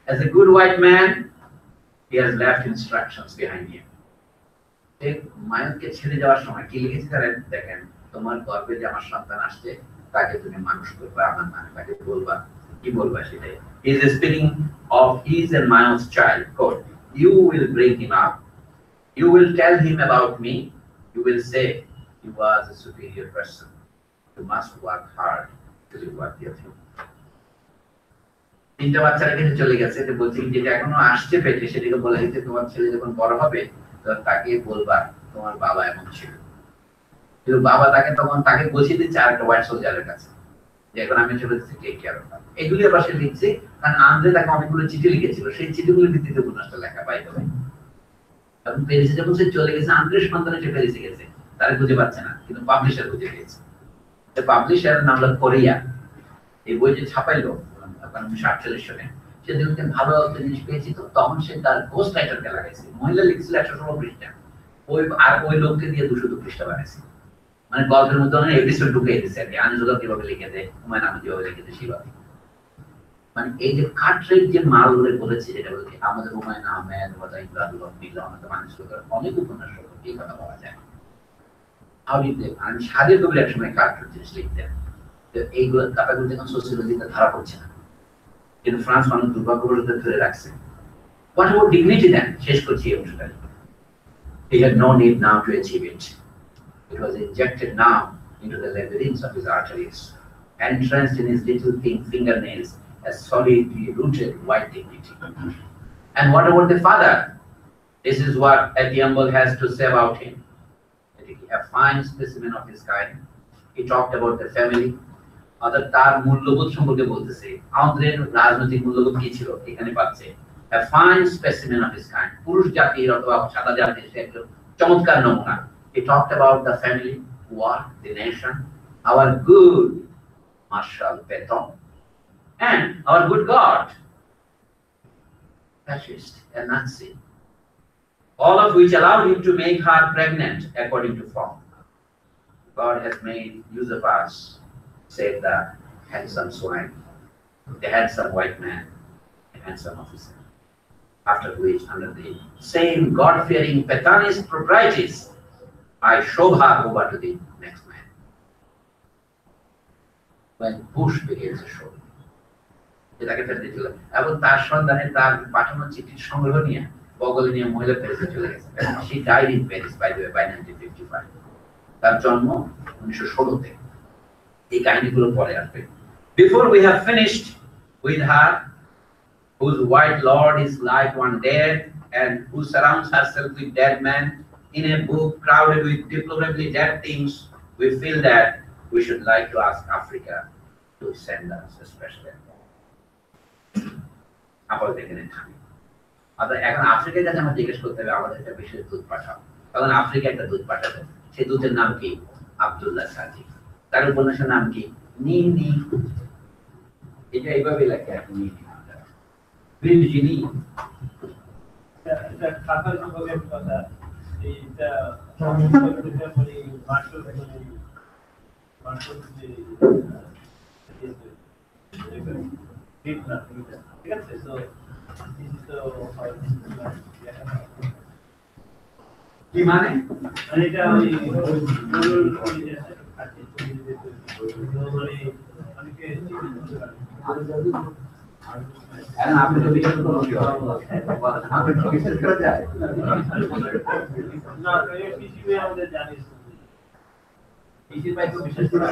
as a good white man, he has left instructions behind him. মায়নকে ছেড়ে যাওয়ার সময় কি লিখেছে দেখেন, তোমার গর্ভে যে আমার সন্তান আসছে তাকে তুমি মানুষ করবে, আমার মানে তাকে বলবা, কি বলবা সেটাই। He is speaking of his and Mayon's child. Quote, you will bring him up, you will tell him about me, you will say he was a superior person, you must work hard to be worthy of him. তিনটা বাচ্চারা কাছে চলে গেছে, তো বলছি যেটা এখনো আসছে পেটে সেটাকে বলে দিতে তোমার ছেলে যখন বড় হবে তাকে বলবা তোমার বাবা এমন ছিল। কিন্তু বাবা তাকে বুঝিয়ে দিচ্ছে আরেকটা হোয়াইট সোলজারের কাছে যে এখন আমি চলে যাচ্ছি টেক কেয়ার অফ। এগুলি আবার সে লিখছে কারণ আন্দ্রে তাকে অনেকগুলো চিঠি লিখেছিল, সেই চিঠিগুলোর ভিত্তিতে উপন্যাসটা লেখা পাই তবে। এখন প্যারিসে যখন সে চলে গেছে, আন্দ্রের সন্তান সে প্যারিসে গেছে, তারা খুঁজে পাচ্ছে না, কিন্তু পাবলিশার খুঁজে পেয়েছে। পাবলিশারের নাম হলো কোরিয়া। এই বই যে ছাপাইলো 1948 সালে, সেদিনকে ভালো একটা জিনিস পেয়েছি, তো তখন সে তার গোস্ট রাইটারকে লাগাইছে, মহিলা লিখছিল 116 পৃষ্ঠা, ওই লোককে দিয়ে 202 পৃষ্ঠা বানাইছে। মানে গল্পের মধ্যে অনেক এপিসোড ঢুকিয়ে দিচ্ছে আর কি, আনিজুল্লাহ কিভাবে লিখে দেয়, হুমায়ুন আহমেদ যেভাবে লিখে দেয় সেভাবে। মানে এই যে কাটরেট যে মাল ওরে বলেছে, যেটা বলছে আমাদের হুমায়ুন আহমেদ অনেক উপন্যাস এই কথা বলা যায়। আমি সাদের কবির এক সময় কাটরেট জিনিস লিখতেন, তো এইগুলো কাটাগুলো যখন সোসিওলজিতে ধরা পড়ছে না, কিন্তু ফ্রান্স মানুষ দুর্ভাগ্যবশত ধরে রাখছে। What about dignity then? শেষ করছি এই অনুষ্ঠানে। He had no need now to achieve it. It was injected now into the labyrinths of his arteries, entrenched in his little pink fingernails, a solidly rooted white dignity. And what about the father? This is what Etiambal has to say about him. A fine specimen of his kind. He talked about the family. অর্থাৎ তার মূল্যবোধ সম্পর্কে বলতেছে। আমাদের রাজনৈতিক মূল্যবোধ কি ছিল এখানে পাচ্ছে। A fine specimen of his kind. পুরুষ জাতির অথবা সাদা জাতির একজন চমৎকার নমুনা। He talked about the family, what, the nation, our good Marshal Peton, and our good God, fascist and Nazi, all of which allowed him to make her pregnant according to form. God has made use of us, said the handsome swine, the handsome white man, the handsome officer. After which, under the same God-fearing Petanist proprieties, I shove her over to the next man. When push begins to show, এটাকে ফেলে দিয়েছিল এবং তার সন্তানের তার পাঠানো চিঠির সংগ্রহ নিয়ে বগলে নিয়ে মহিলা প্যারিসে চলে গেছে। She died in Paris by the way by 1955. তার জন্ম 1916-তে। এই কাহিনীগুলো পরে আসবে। Before we have finished with her, whose white lord is like one dead and who surrounds herself with dead men in a book crowded with deplorably dead things, we feel that we should like to ask Africa to send us a special envoy. আপাতত এখানে থামি। এখন আফ্রিকার কাছে আমরা জিজ্ঞেস করতে হবে আমাদের একটা বিশেষ দূত পাঠাও। তখন আফ্রিকা একটা দূত পাঠাবে। সেই দূতের নাম কি? আব্দুল্লাহ সাজি। তার উপন্যাসের নাম কি? নীনি। এটা এইভাবে লেখা আছে নীনি। ভির্জিনি। এটা খাতার সম্পর্কে কথা এইটা মানে মার্শাল ঠিক আছে তো কি মানে? এটা ওই অনেকে এখন আপনি তো বিশ্বাস করুন আপনি তো বিশ্বাস করা যায় না পিসিবি আমাদের জানিস পিসির ভাই তো বিশ্বাস করা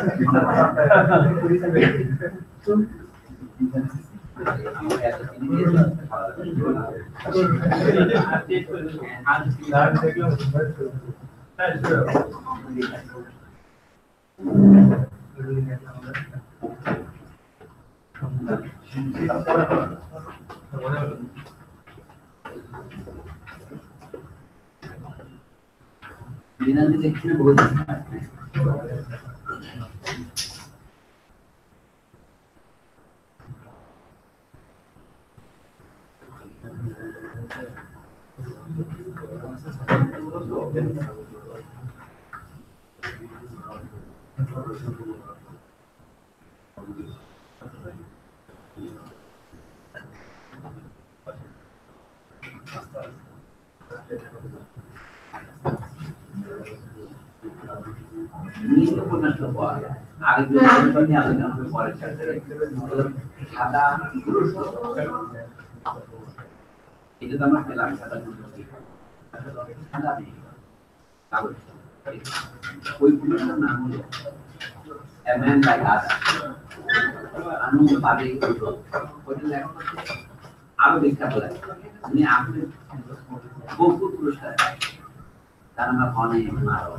দিনাজি দেখছি বলছি এটা তো আমরা পেলাম ওই পুরুষের নাম হলো A Man Like Us আনন্দ পাবে ওইটা লেখা আরো বিখ্যাত লাগে উনি আপনি বহু পুরস্কার তার নাম অনেক মারো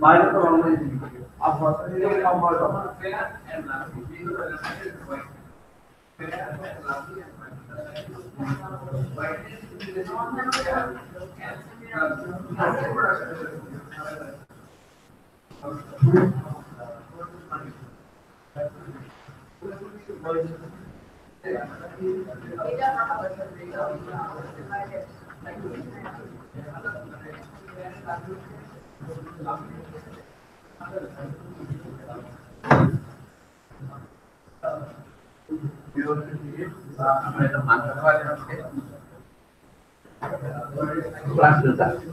বাইরে তো আমরা Plus result.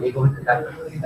Ego is that. In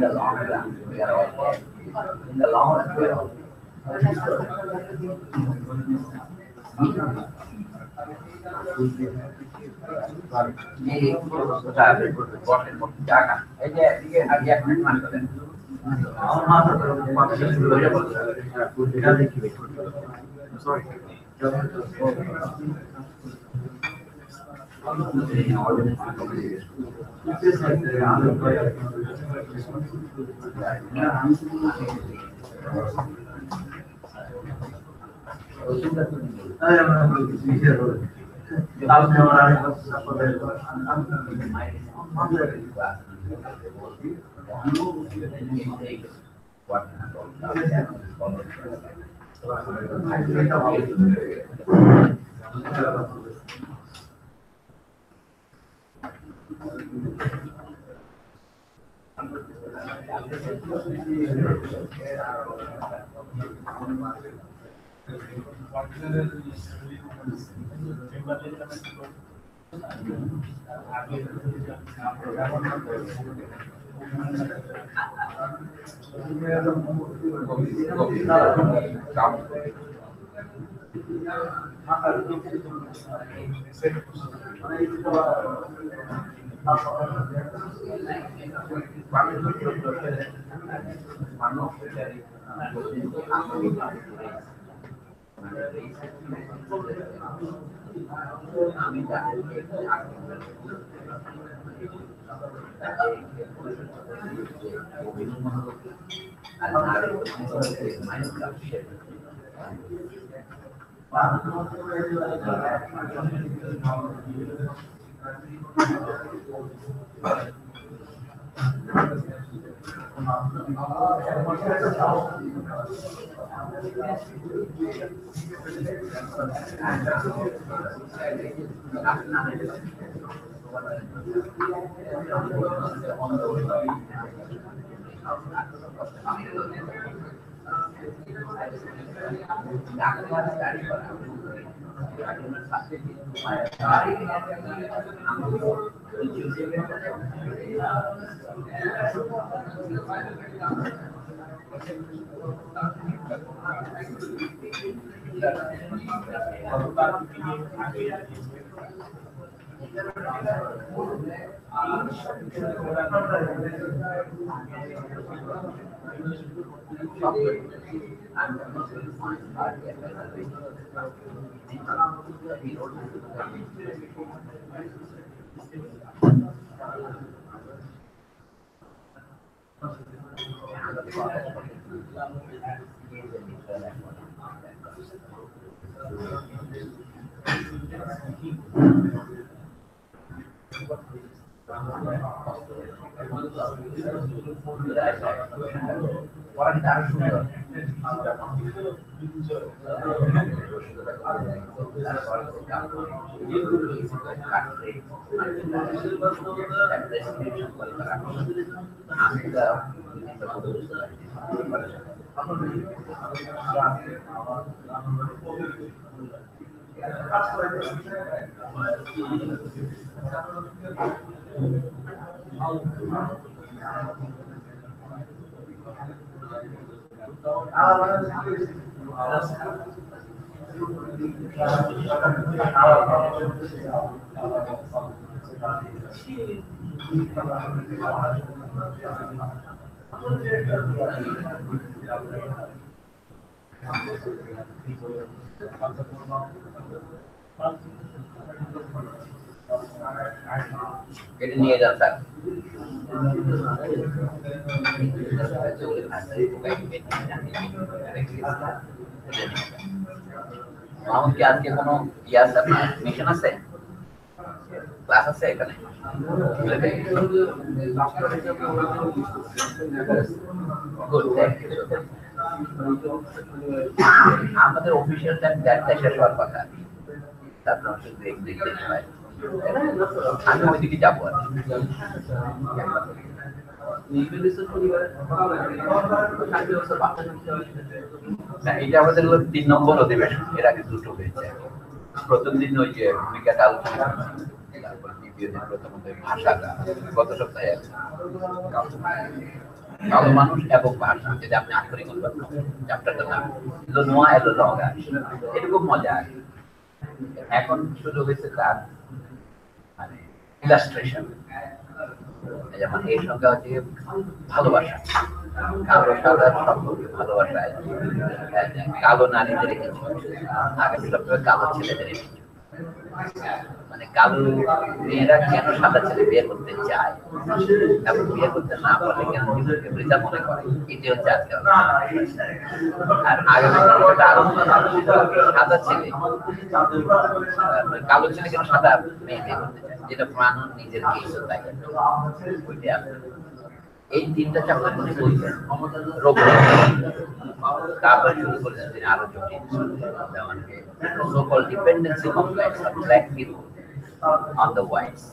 the long run, we are all dead. In the long run, we are all doctor study করা এটা নিয়ে যান স্যার মাহমুদ কি আজকে কোনো ইয়ে আছে আপনার মিশন আছে ক্লাস আছে এখানে গুড আমাদের অফিসিয়াল টাইম 4টা শেষ হওয়ার কথা তারপর শুধু দেখতে হয় আমি ওইদিকে যাবো আর এটা আমাদের হলো 3 নম্বর অধিবেশন এর আগে দুটো হয়েছে প্রথম দিন ওই যে ভূমিকাটা আলোচনা করছি তারপর দ্বিতীয় দিন প্রথমত ভাষাটা গত সপ্তাহে কালো মানুষ এবং ভাষা যেটা আপনি আক্ষরিক উৎপাদন চ্যাপ্টারটার নাম নোয়া এলো লগা এটা খুব মজা এখন শুরু হয়েছে তার মানে ইলাস্ট্রেশন যেমন এই সংখ্যা হচ্ছে ভালোবাসা কালো সাদা সম্পর্কে ভালোবাসায় কালো নারীদের কিছু আগামী সপ্তাহে কালো ছেলেদের কিছু মানে কালো মেয়েরা কেন সাদা ছেলে বিয়ে করতে চায় এবং বিয়ে করতে না পারলে কেন নিজেকে মৃতা মনে করে এটি হচ্ছে আজকে আর আগামী সাদা ছেলে কালো ছেলে কেন সাদা মেয়ে বিয়ে করতে চায় যেটা প্রাণ নিজের কেস তাই ওইটা এই 3টা চ্যাপ্টার উনি বলছেন তারপর শুরু করেছেন তিনি আরো জটিল যেমন so-called dependency complex of black people on the whites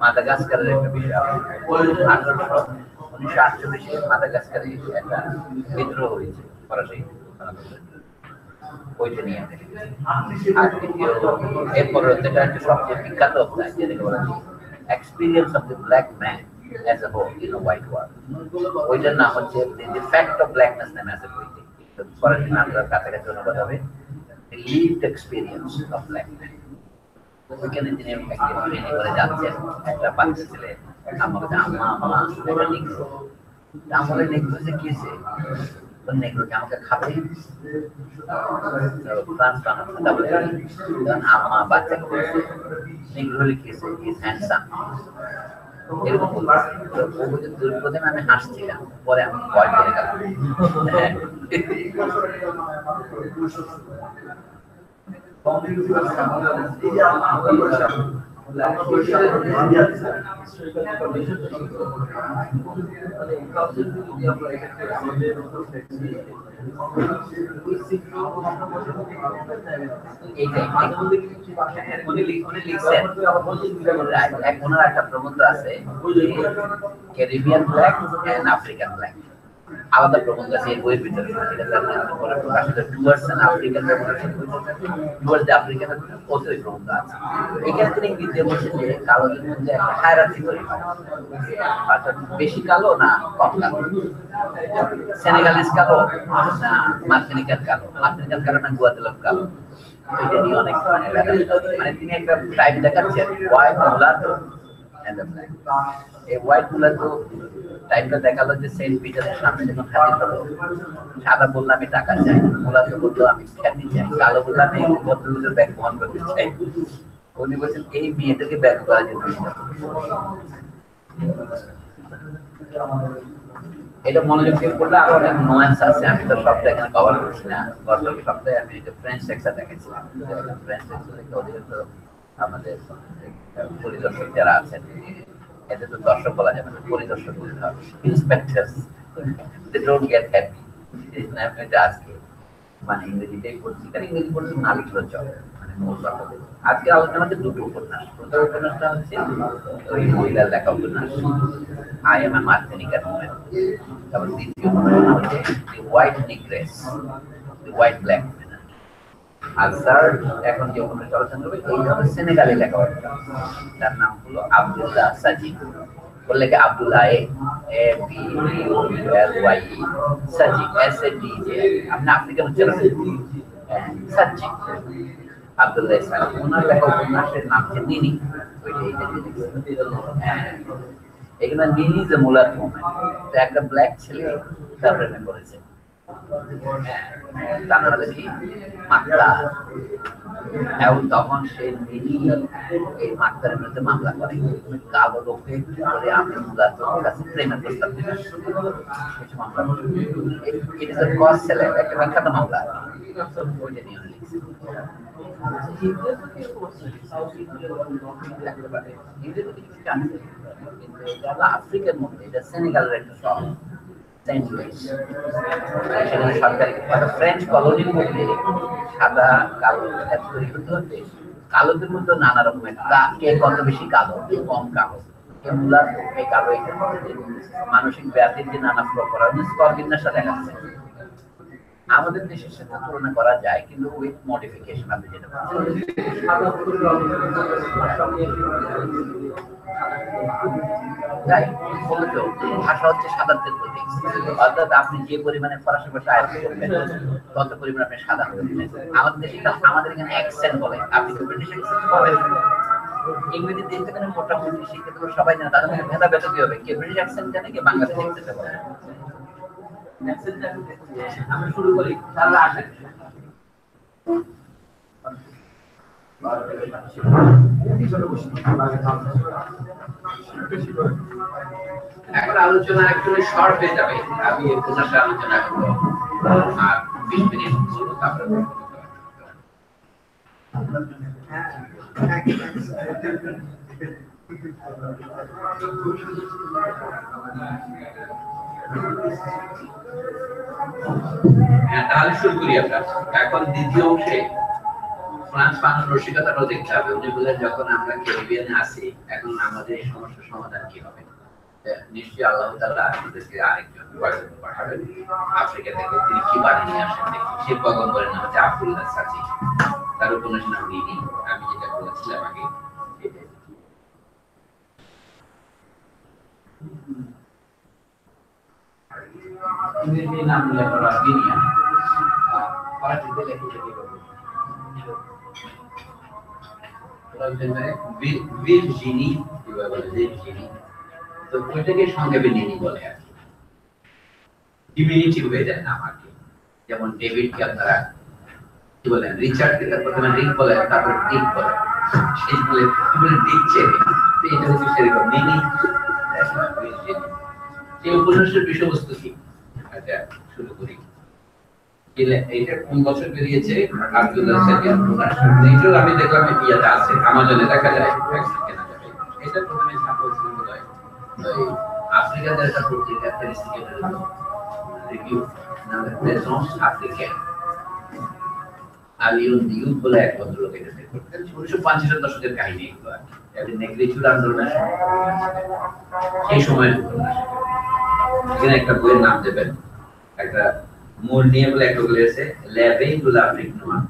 মাদাগাস্কারের একটা বিষয় 1948 মাদাগাস্কারে একটা বিদ্রোহ হয়েছে ফরাসি ওইটা নিয়ে আর দ্বিতীয় এরপর যেটা একটা সবচেয়ে বিখ্যাত অধ্যায় যেটাকে বলা হয় experience of the black man as a whole in a white world ওইটার নাম হচ্ছে the fact of blackness নামে আছে বইটি ফরাসি নামটা কাছাকাছি অনুবাদ হবে the lived experience of black man ওইখানে তিনি একদিন ট্রেনে করে যাচ্ছেন একটা বাচ্চা ছেলে আমাকে আম্মা এটা লিখছো আমাকে লিখছো যে কিসে নেগ্রোকে আমাকে খাবে ফ্রান্স বানাতে বলে আম্মা বাচ্চাকে বলছে নেগ্রো লিখেছে ইজ হ্যান্ডসাম এরকম বলছে প্রথমে আমি হাসছিলাম পরে আমি ভয় পেয়ে গেলাম একটা প্রবন্ধ আছে Caribbean black and African black আলাদা প্রবন্ধ আছে এই বইয়ের ভিতরে, এটা প্রকাশিত towards an African revolution, towards the African ওই প্রবন্ধ আছে। এখানে তিনি ইংরেজিতে বলছেন যে কালোদের মধ্যে একটা হায়ারার্কি তৈরি হয়, অর্থাৎ বেশি কালো না কম কালো, সেনেগালিস কালো না মার্টিনিকান কালো, মার্টিনিকান কালো না গুয়াতেলপ কালো, এটা নিয়ে অনেক মানে তিনি একটা টাইপ দেখাচ্ছেন হোয়াইট মুলাটো এন্ড দ্য ব্ল্যাক। এই হোয়াইট মুলাটো টাইপটা দেখালো যে সেন্ট পিটারের সামনে যখন হাজির হলো, সাদা বললাম আমি টাকা চাই, মুলাটো বললো আমি খ্যাতি চাই, কালো বললাম আমি ভদ্রলোকের ব্যাগ বহন করতে চাই। উনি বলছেন এই মেয়েদেরকে ব্যাগ করার জন্য এটা মনোযোগ দিয়ে পড়লে আরো অনেক নোয়ান্স আছে, আমি তো সবটা এখানে কভার করছি না। গত সপ্তাহে আমি একটা ফ্রেঞ্চ সেকশন দেখেছিলাম, ফ্রেঞ্চ সেকশন দেখে অধিকাংশ আমাদের পরিদর্শক যারা আছেন, এতে তো দর্শক বলা যাবে না, পরিদর্শক বলতে হবে, inspectors, they don't get happy. এটা আজকে মানে ইংরেজিতেই পড়ছি, কারণ ইংরেজি পড়ছি না লিখলেও চলে, মানে মূল কথা। আজকে আলোচনা হচ্ছে দুটো উপন্যাস। প্রথম উপন্যাসটা হচ্ছে ওই মহিলার লেখা উপন্যাস আই এম এ মার্টিনিকান উমেন, তারপর দ্বিতীয় উপন্যাস হচ্ছে দি হোয়াইট নিগ্রেস, দি হোয়াইট ব্ল্যাক উমেন। আর থার্ড এখন যে উপন্যাস আলোচনা করবে এই হবে সেনেগালি লেখা উপন্যাস, তার নাম হলো আব্দুল্লাহ সাজিদ। বললে কি Abdullah A P U L Y Sajid S A D J, আপনি আফ্রিকান উচ্চারণ সাজিদ, আব্দুল্লাহ সাজিদ। ওনার লেখা উপন্যাসের নাম হচ্ছে নিনি। এখানে নিনি যে মুলার মোমেন্ট, একটা ব্ল্যাক ছেলে তার প্রেমে পড়েছে, তারা দেখি মাত্রা, এবং তখন সে নিনি এই মাত্রার বিরুদ্ধে মামলা করে, কালো লোককে বলে আমি মুলার কাছে প্রেমের প্রস্তাব দিলাম, কিছু মামলা করে। ইট ইজ আ কজ সেলের একটা বিখ্যাত মামলা, ওইটা নিয়ে লিখছে। আফ্রিকার মধ্যে এটা সেনেগালের একটা শহর, সরকারি ফ্রেঞ্চ কলোনির মধ্যে সাদা কালো তৈরি হতে হতে কালোদের মধ্যে নানা রকমের কে কত বেশি কালো, কে কম কালো, কে মূলার কে কালো, এটার মধ্যে মানসিক ব্যাধির যে নানা প্রকার স্তর বিন্যাসটা দেখাচ্ছে। আমাদের দেশের সাথে তুলনা করা যায়, কিন্তু উইথ মডিফিকেশন। আপনি যেটা তাই বলতো ভাষা হচ্ছে সাদাতের প্রতীক, অর্থাৎ আপনি যে পরিমাণে ফরাসি ভাষা আয়ত্ত করবেন তত পরিমাণে আপনি সাদা হয়ে যাবেন। আমাদের দেশে আমাদের এখানে অ্যাকসেন্ট বলে, আপনি তো ব্রিটিশ অ্যাকসেন্ট বলেন। ইংরেজি দেশ থেকে মোটামুটি শিক্ষিত সবাই জানে, তাদের মধ্যে ভেদা ভেদ কি হবে, কে ব্রিটিশ অ্যাকসেন্ট জানে, কে বাংলাদেশ অ্যাকসেন্ট বলে। আমরা শুরু করি, তাহলে আসেন। এখন আলোচনা একটু শর্ট হয়ে যাবে, আমি এই উপন্যাসের আলোচনা করবো আর 20 মিনিট বলবো, তারপরে তাহলে শুরু করি আমরা। এখন দ্বিতীয় অংশে ফ্রান্স ফানোর রসিকতাটাও দেখতে হবে। উনি বললেন যখন আমরা ক্যারিবিয়ানে আসি, এখন আমাদের এই সমস্যার সমাধান কি হবে? নিশ্চয়ই আল্লাহ তাআলা আমাদেরকে আরেকজন পাঠাবেন আফ্রিকা থেকে। তিনি কি বাণী নিয়ে আসেন দেখি। সেই পয়গম্বরের নাম হচ্ছে আব্দুল্লাহ সাজিদ, তার উপন্যাসের নাম নিনি। আমি যেটা বলেছিলাম আগে, ইংরেজি নাম লেখা গিনিয়া, ফরাসিতে লেখা ভিরজিনি, কিভাবে বলে ভিরজিনি, তো ওইটাকে সংক্ষেপে নিনি বলে আর কি, ডিমিনিটিভ হয়ে যায় নাম আর কি। যেমন ডেভিডকে আপনারা কি বলেন, রিচার্ডকে প্রথমে রিক বলে, তারপরে ডিক বলে, সেই বলে ডিক চেনে, এটা হচ্ছে সেরকম নিনি। এই উপন্যাসের বিষয়বস্তু কি, আচ্ছা শুরু করি। এইটা কোন বছর বেরিয়েছে? আব্দুল্লাহ সাজিদ উপন্যাস। এইটাও আমি দেখলাম ইয়াতে আছে, আমাজনে দেখা যায়, কেনা যাবে। এটা প্রথমে ছাপা হয়েছিল বোধহয় ওই আফ্রিকাদের একটা পত্রিকা, ফেরিস্টিকেটের রিভিউ, নাম প্রেজন্স আফ্রিকান। আলিউন দিউব বলে এক ভদ্রলোক এটা বের করতেন। 1950 দশকের কাহিনী এগুলো আর কি। এটা নেগ্রিচুর আন্দোলনের সেই সময়ের উপন্যাস। এখানে একটা বইয়ের নাম দেবেন, একটা মূল নিয়ে বলে একটা বলে আছে লেভে দু l'Afrique noire।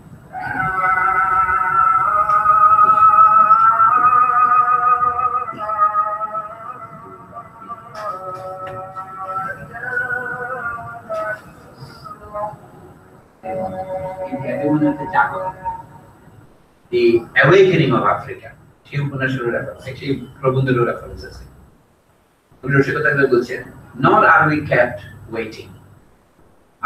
The Awakening of Africa, সেই উপন্যাসের রেফারেন্স, সেই প্রবন্ধের রেফারেন্স আছে। উনি রসিকতা করে বলছেন, nor are we kept waiting.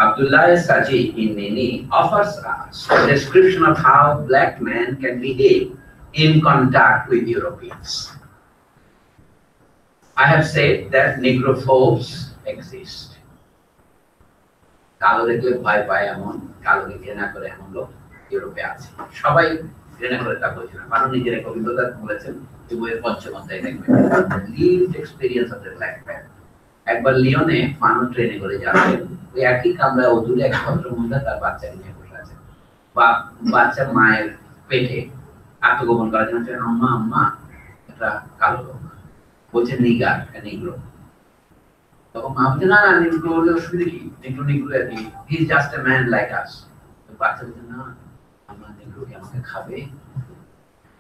Abdullah Saji in Nini offers us a description of how black men can behave in contact with Europeans. I have said that Negrophobes exist. কালো দেখলে ভয় পায় এমন, কালোকে ঘৃণা করে এমন লোক ইউরোপে আছে। সবাই ঘৃণা করে তা বলছে না, মানুষ নিজের এক অভিজ্ঞতা বলেছেন যে বইয়ের পঞ্চম অধ্যায় দেখবেন lived experience of the black man. একবার লিওনে মানুষ ট্রেনে করে যাচ্ছেন, ওই একই কামরায় অদূরে এক ভদ্র মহিলা তার বাচ্চাকে নিয়ে বসে আছে, বা বাচ্চা মায়ের পেটে আত্মগোপন করার জন্য আম্মা আম্মা একটা কালো লোক বলছে নিগার নিগ্রো। তখন মা বলছে না না নিগ্রো হলে অসুবিধা কি, নিগ্রো নিগ্রো আর কি, he is just a man like আস। বাচ্চা বলছে না আমরা নিগ্রো কি আমাকে খাবে?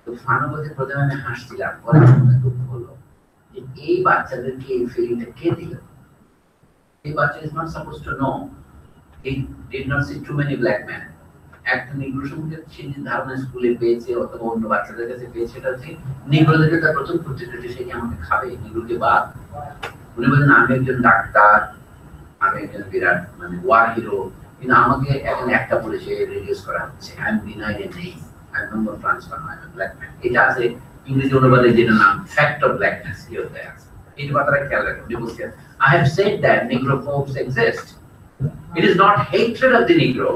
তো ফানো বলছে প্রথমে আমি হাসছিলাম, পরে আমার দুঃখ হলো যে এই বাচ্চাদেরকে এই ফিলিংটা কে দিল? এই বাচ্চা is not supposed to know. He did not see too many black men. একটা নিগ্রো সম্পর্কে সে যে ধারণা স্কুলে পেয়েছে অথবা অন্য বাচ্চাদের কাছে পেয়েছে, সেটা হচ্ছে নিগ্রোদেরকে তার প্রথম প্রতিক্রিয়া সে কি আমাকে খাবে, নিগ্রোকে বাদ। উনি বলেন আমি একজন ডাক্তার, আমি একজন বিরাট মানে ওয়ার হিরো, কিন্তু আমাকে এখন একটা পুলিশে রিডিউস করা হচ্ছে। I am denied a name, I am not transfer, I am black man. এটা আছে ইংরেজি অনুবাদে যেটা নাম ফ্যাক্ট অফ ব্ল্যাকনেস, কি হতে আছে এই কথাটা খেয়াল রাখুন। বলছেন I have said that Negrophobes exist. It is not hatred of the Negro,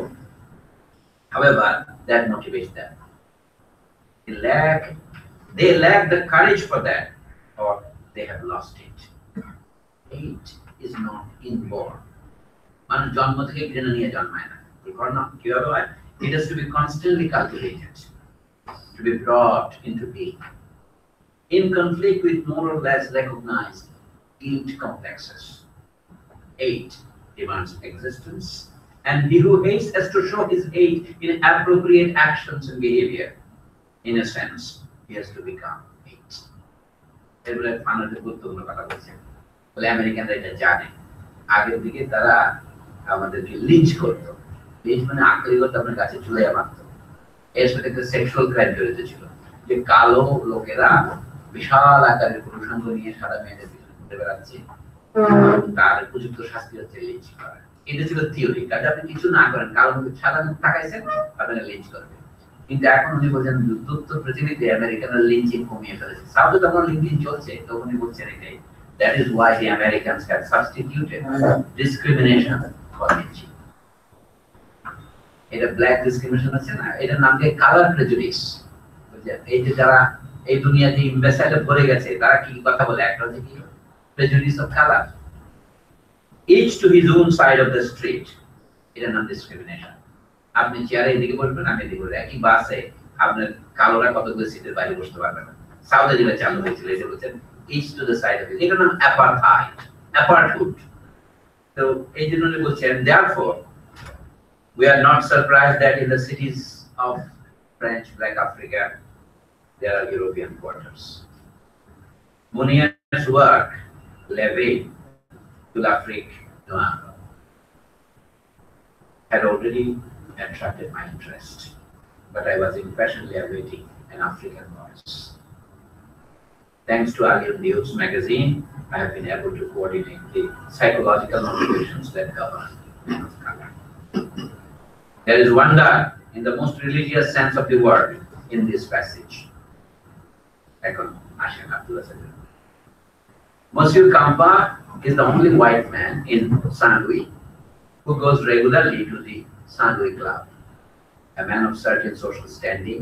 however, that motivates them. They lack the courage for that, or they have lost it. Hate is not inborn. মানুষ জন্ম থেকে ঘৃণা নিয়ে জন্মায় না, কিভাবে হয়? It has to be constantly cultivated, to be brought into being. In conflict with more or less recognized guilt complexes, hate demands existence, and he who hates has to show his hate in appropriate actions and behavior. In a sense, he has to become hate. এবারে ফানাদের গুরুত্বপূর্ণ কথা বলছেন, বলে আমেরিকানরা এটা জানে। আগের দিকে তারা আমাদেরকে লিঞ্চ করতো, লিঞ্চ মানে আঁকড়ে করতো, আপনার কাছে চলে মারতো। এর সাথে একটা সেক্সুয়াল ক্রাইম জড়িত ছিল, যে কালো লোকেরা বিশাল আকারের পুরুষাঙ্গ নিয়ে সারা মেয়েদের পিছনে ঘুরে বেড়াচ্ছে, তার উপযুক্ত শাস্তি হচ্ছে লিঞ্চ করা। এটা ছিল থিওরি, কাজে আপনি কিছু না করেন, কারণ সাদা তাকাইছেন আপনাকে লিঞ্চ করবে। কিন্তু এখন উনি বলছেন যুদ্ধোত্তর পৃথিবীতে আমেরিকানরা লিঞ্চিং কমিয়ে ফেলেছে। সাউথে তখন লিঞ্চিং চলছে, তখন উনি বলছেন এটাই, that is why the Americans have substituted discrimination for lynching. এটা ব্ল্যাক ডিসক্রিমিনেশন আছে না, এটার নাম দিয়ে কালার প্রেজুডিস। এই যে যারা এই দুনিয়াতে ইম্বেসাইলে ভরে গেছে, তারা কি কথা বলে, একটা হচ্ছে কি prejudice of colour, each to his own side of the street, এটার নাম ডিসক্রিমিনেশন। আপনি চেয়ারে এদিকে বসবেন, আমি এদিকে বসবো, একই বাসে আপনার কালোরা কতগুলো সিটের বাইরে বসতে পারবে না। সাউথে যেটা চালু হয়েছিল এটা বলছেন each to the side of it, এটার নাম অ্যাপারথাইড, অ্যাপারথুড। তো এই জন্য বলছেন therefore we are not surprised that in the cities of French Black Africa there are European quarters. Monier's work, Levé to l'Afrique noire, had already attracted my interest, but I was impatiently awaiting an African voice. Thanks to Alien News magazine, I have been able to coordinate the psychological motivations that govern men of color. There is wonder in the most religious sense of the word in this passage. Monsieur Kampa is the only white man in Saint Louis who goes regularly to the Saint Louis Club, a man of certain social standing,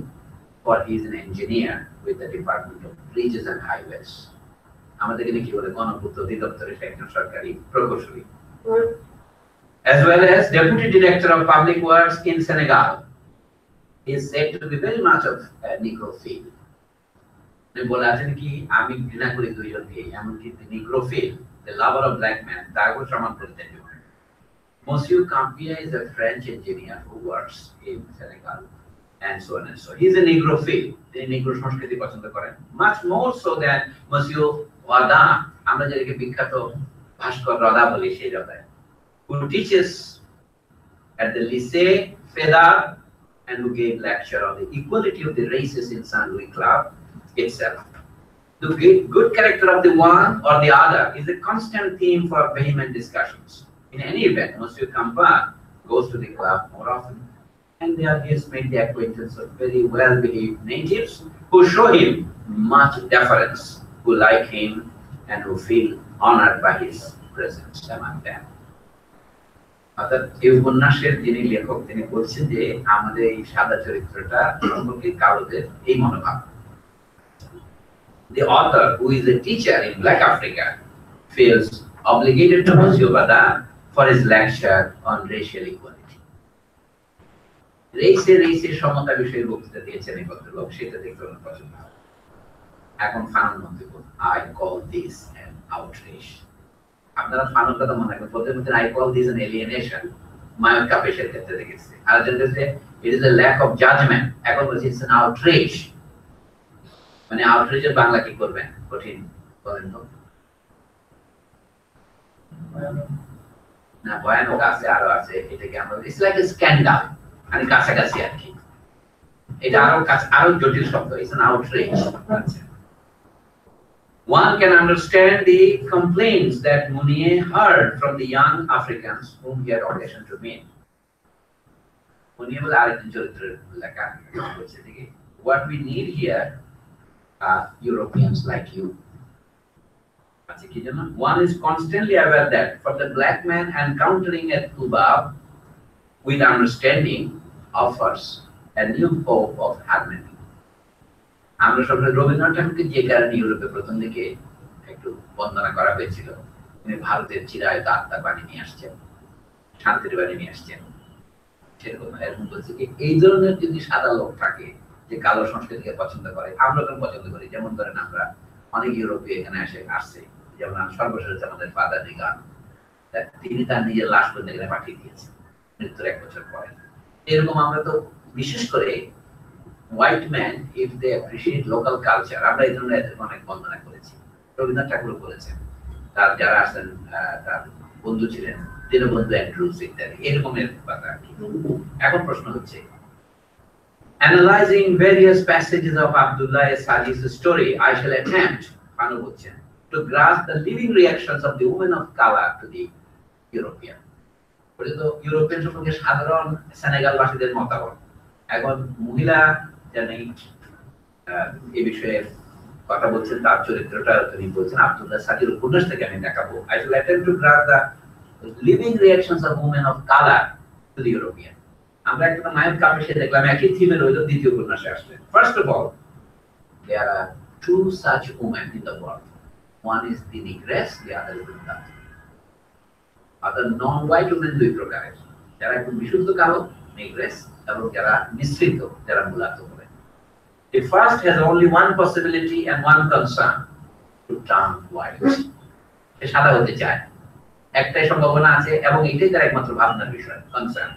for he is an engineer with the Department of Bridges and Highways. As well as Deputy Director of Public Works in Senegal. He is said to be very much of a Negrophile. বলে আছেন কি আমি ঘৃণা করি দুইজনকে, এমনকি নিগ্রোফিল the lover of black men, তারপর সমান করতে হবে। Monsieur Campia is a French engineer who works in Senegal and so on and so on. He is a Negrophile. তিনি Negro সংস্কৃতি পছন্দ করেন। Much more so than Monsieur Wada, আমরা যাকে বিখ্যাত ভাস্কর রদা বলি সেই রদায়, who teaches at the Lycée Fédar and who gave lecture on the equality of the races in Saint Louis Club itself. The good character of the one or the other is a constant theme for vehement discussions. In any event, Monsieur Campa goes to the club more often, and there he has made the acquaintance of very well-behaved natives who show him much deference, who like him, and who feel honored by his presence among them. অর্থাৎ এই উপন্যাসের যিনি লেখক তিনি বলছেন যে আমাদের এই সাদা চরিত্রটা সম্পর্কে কালোদের এই মনোভাব। The author, who is a teacher in Black Africa, feels obligated to Monsieur Wada for his lecture on racial equality. রেসে সমতা বিষয়ে বক্তৃতা দিয়েছেন এই ভদ্রলোক, সেটা দেখতে অনেক পছন্দ। এখন ফানুন মন্তব্য, I call this an outrage. আপনারা ফানুন কথা মনে রাখবেন, প্রথমে I call this an alienation, মায়ক কাপেশের ক্ষেত্রে দেখেছি। আর যেটা it is a lack of judgment, এখন বলছি it's an outrage। মানে আউটরিচের বাংলা কি করবেন, কঠিন বলেন তো? না, ভয়ানক আছে, আরো আছে, এটাকে আমরা ইটস লাইক এ স্ক্যান্ডাল, মানে কাছাকাছি আর কি, এটা আরো জটিল শব্দ, it's an outreach. One can understand the complaints that Mounier heard from the young Africans whom he had occasion to meet. Mounier বলে আরেকজন চরিত্রের লেখা বলছে দেখি, what we need here Europeans like you. One is constantly aware that for the black man encountering a Tubab with understanding offers a new hope of harmony. আমরা সবাই রবীন্দ্রনাথ ঠাকুরকে যে কারণে ইউরোপে প্রথম দিকে একটু বন্দনা করা হয়েছিল, তিনি ভারতের চিরায়ত আত্মার বাণী নিয়ে আসছেন, শান্তির বাণী নিয়ে আসছেন, সেরকম এরকম বলছে কি এই ধরনের যদি সাদা লোক থাকে যে কালো সংস্কৃতিকে পছন্দ করে, আমরা কেন পছন্দ করি, যেমন ধরেন আমরা অনেক ইউরোপীয় এখানে আসছে, যেমন সর্বশেষ আমাদের ফাদার রিগান, তিনি তার নিজের লাশ পর্যন্ত এখানে পাঠিয়ে দিয়েছেন মৃত্যুর 1 বছর পরে। এরকম আমরা তো বিশেষ করে white man if they appreciate local culture, আমরা এই ধরনের অনেক বন্দনা করেছি, রবীন্দ্রনাথ ঠাকুরও বলেছেন, তার যারা আছেন তার বন্ধু ছিলেন দীনবন্ধু অ্যান্ড্রুজ ইত্যাদি, এরকমের কথা আর কি। এখন প্রশ্ন হচ্ছে, analyzing various passages of Abdullah Sadi's story, I shall attempt, Panu বলছেন, to grasp the living reactions of the women of color to the European. বলে তো ইউরোপিয়ান সম্পর্কে সাধারণ সেনেগালবাসীদের মতামত। এখন মহিলা জানি এই বিষয়ে কথা বলছেন, তার চরিত্রটা তিনি বলছেন আব্দুল্লাহ সাদির উপন্যাস থেকে আমি দেখাবো। I shall attempt to grasp the living reactions of women of color to the European. আমরা একটা নায়ক কাপেশে দেখলাম, একই থিমে রইল দ্বিতীয় উপন্যাসে আসলে। First of all, there are 2 such women in the world. One is the negress, the other is the mulatto. Other non-white women 2 প্রকারের, যারা একটু বিশুদ্ধ কালো নেগ্রেস এবং যারা মিশ্রিত যারা মুলাতো বলে। The first has only one possibility and one concern, to turn white. সে সাদা হতে চায়, একটাই সম্ভাবনা আছে এবং এটাই তার একমাত্র ভাবনার বিষয়, concern.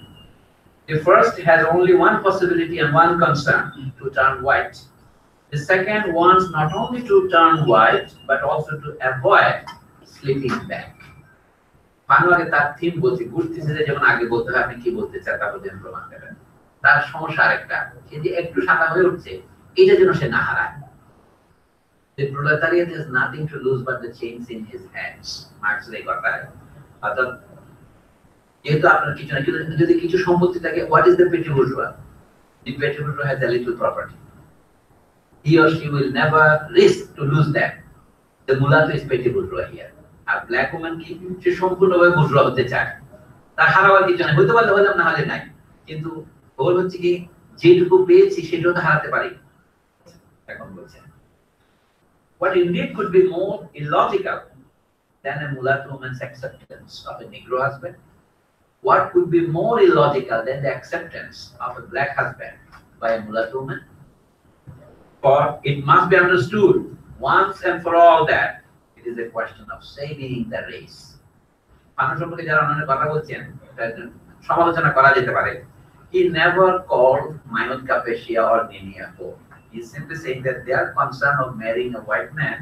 The first has only one possibility and one concern, to turn white. The second wants not only to turn white but also to avoid slipping back. পানোয়ারে তার থিম বলছি, ঘুরতেছে যে যেমন আগে বলতে হয় আপনি কি বলতে চান, তারপর যেন প্রমাণ দেবেন। তার সমস্যা আরেকটা, সে যে একটু সাদা হয়ে উঠছে, এটা যেন সে না হারায়। The proletariat has nothing to lose but the chains in his hands. মার্কসের এই কথা। অর্থাৎ যেহেতু আপনার কিছু না যদি কিছু সম্পত্তি থাকে, what is the petty bourgeois? The petty bourgeois has a little property. He or she will never risk to lose that. The mulatto is petty bourgeois here. আর ব্ল্যাক ওম্যান কি, সে সম্পূর্ণভাবে বুর্জোয়া হতে চায়, তার হারাবার কিছু নেই, হইতে পারলে হইলাম, না হলে নাই। কিন্তু ওর হচ্ছে কি যেটুকু পেয়েছি সেটাও তো হারাতে পারি। এখন বলছেন, what indeed could be more illogical than a mulatto woman's acceptance of a Negro husband? What could be more illogical than the acceptance of a black husband by a mulatto woman? For it must be understood once and for all that It is a question of saving the race. মানুষ সম্পর্কে যারা অন্যান্য কথা বলছেন সমালোচনা করা যেতে পারে. He never called Maimon Capettia or Nenia poor. He is simply saying that their concern of marrying a white man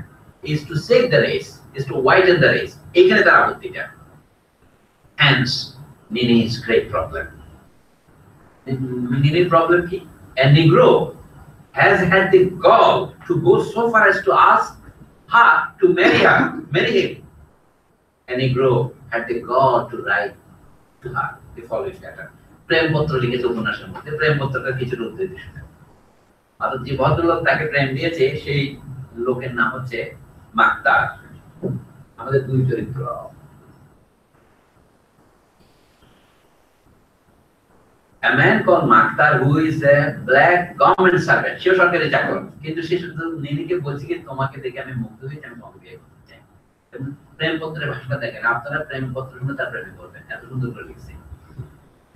is to save the race, is to widen the race. এখানে তার আপত্তিটা. Hence, Nini's great problem. Nini's problem কি? A Negro has had the gall to go so far as to ask her to marry him. A Negro had the gall to write to her the following letter. প্রেমপত্র লিখেছে উপন্যাসের মধ্যে. প্রেমপত্রটা কিছু রূপ দিয়েছে। আর যে ভদ্রলোক তাকে প্রেম দিয়েছে সেই লোকের নাম হচ্ছে মাকতার। আমাদের দুই চরিত্র। A man called Maktar who is a black government servant. সেও সরকারি চাকর। কিন্তু সে শুধু নিনিকে বলছে কি তোমাকে দেখে আমি মুগ্ধ হয়েছি, আমি তোমাকে বিয়ে করতে চাই। প্রেমপত্রের ভাষা দেখেন, আপনারা প্রেমপত্র শুনে তার প্রেমে করবেন। এত সুন্দর করে লিখছে।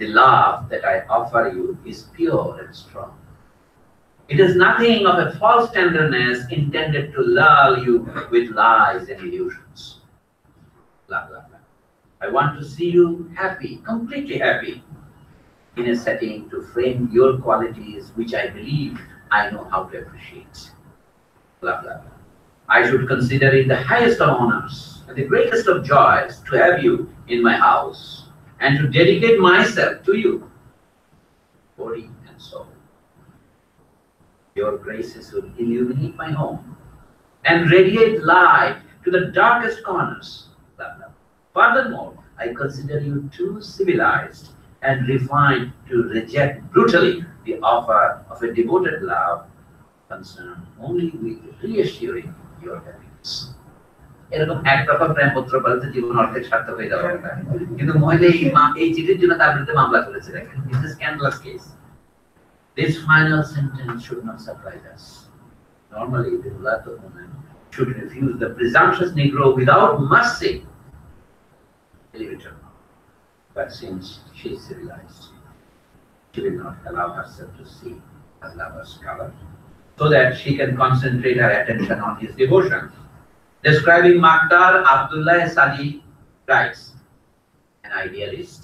The love that I offer you is pure and strong. It is nothing of a false tenderness intended to lull you with lies and illusions. Blah, blah, blah. I want to see you happy, completely happy, in a setting to frame your qualities which I believe I know how to appreciate. Blah, blah, blah. I should consider it the highest of honors and the greatest of joys to have you in my house and to dedicate myself to you, body and soul. Your graces will illuminate my home and radiate light to the darkest corners. Blah, blah. Furthermore, I consider you too civilized and refined to reject brutally the offer of a devoted love concerned only with reassuring your happiness. এরকম একরকম প্রেমপত্র বলতে জীবন অর্ধেক সার্থক হয়ে যাবে না, কিন্তু মহিলা এই চিঠির জন্য তার বিরুদ্ধে মামলা করেছে। দেখেন, this is scandalous case. This final sentence should not surprise us. Normally, the mulatto woman should refuse the presumptuous Negro without mercy. But since she is civilized, she will not allow herself to see her lover's color, so that she can concentrate her attention on his devotion. Describing Maktar, Abdullah Sadi writes, an idealist.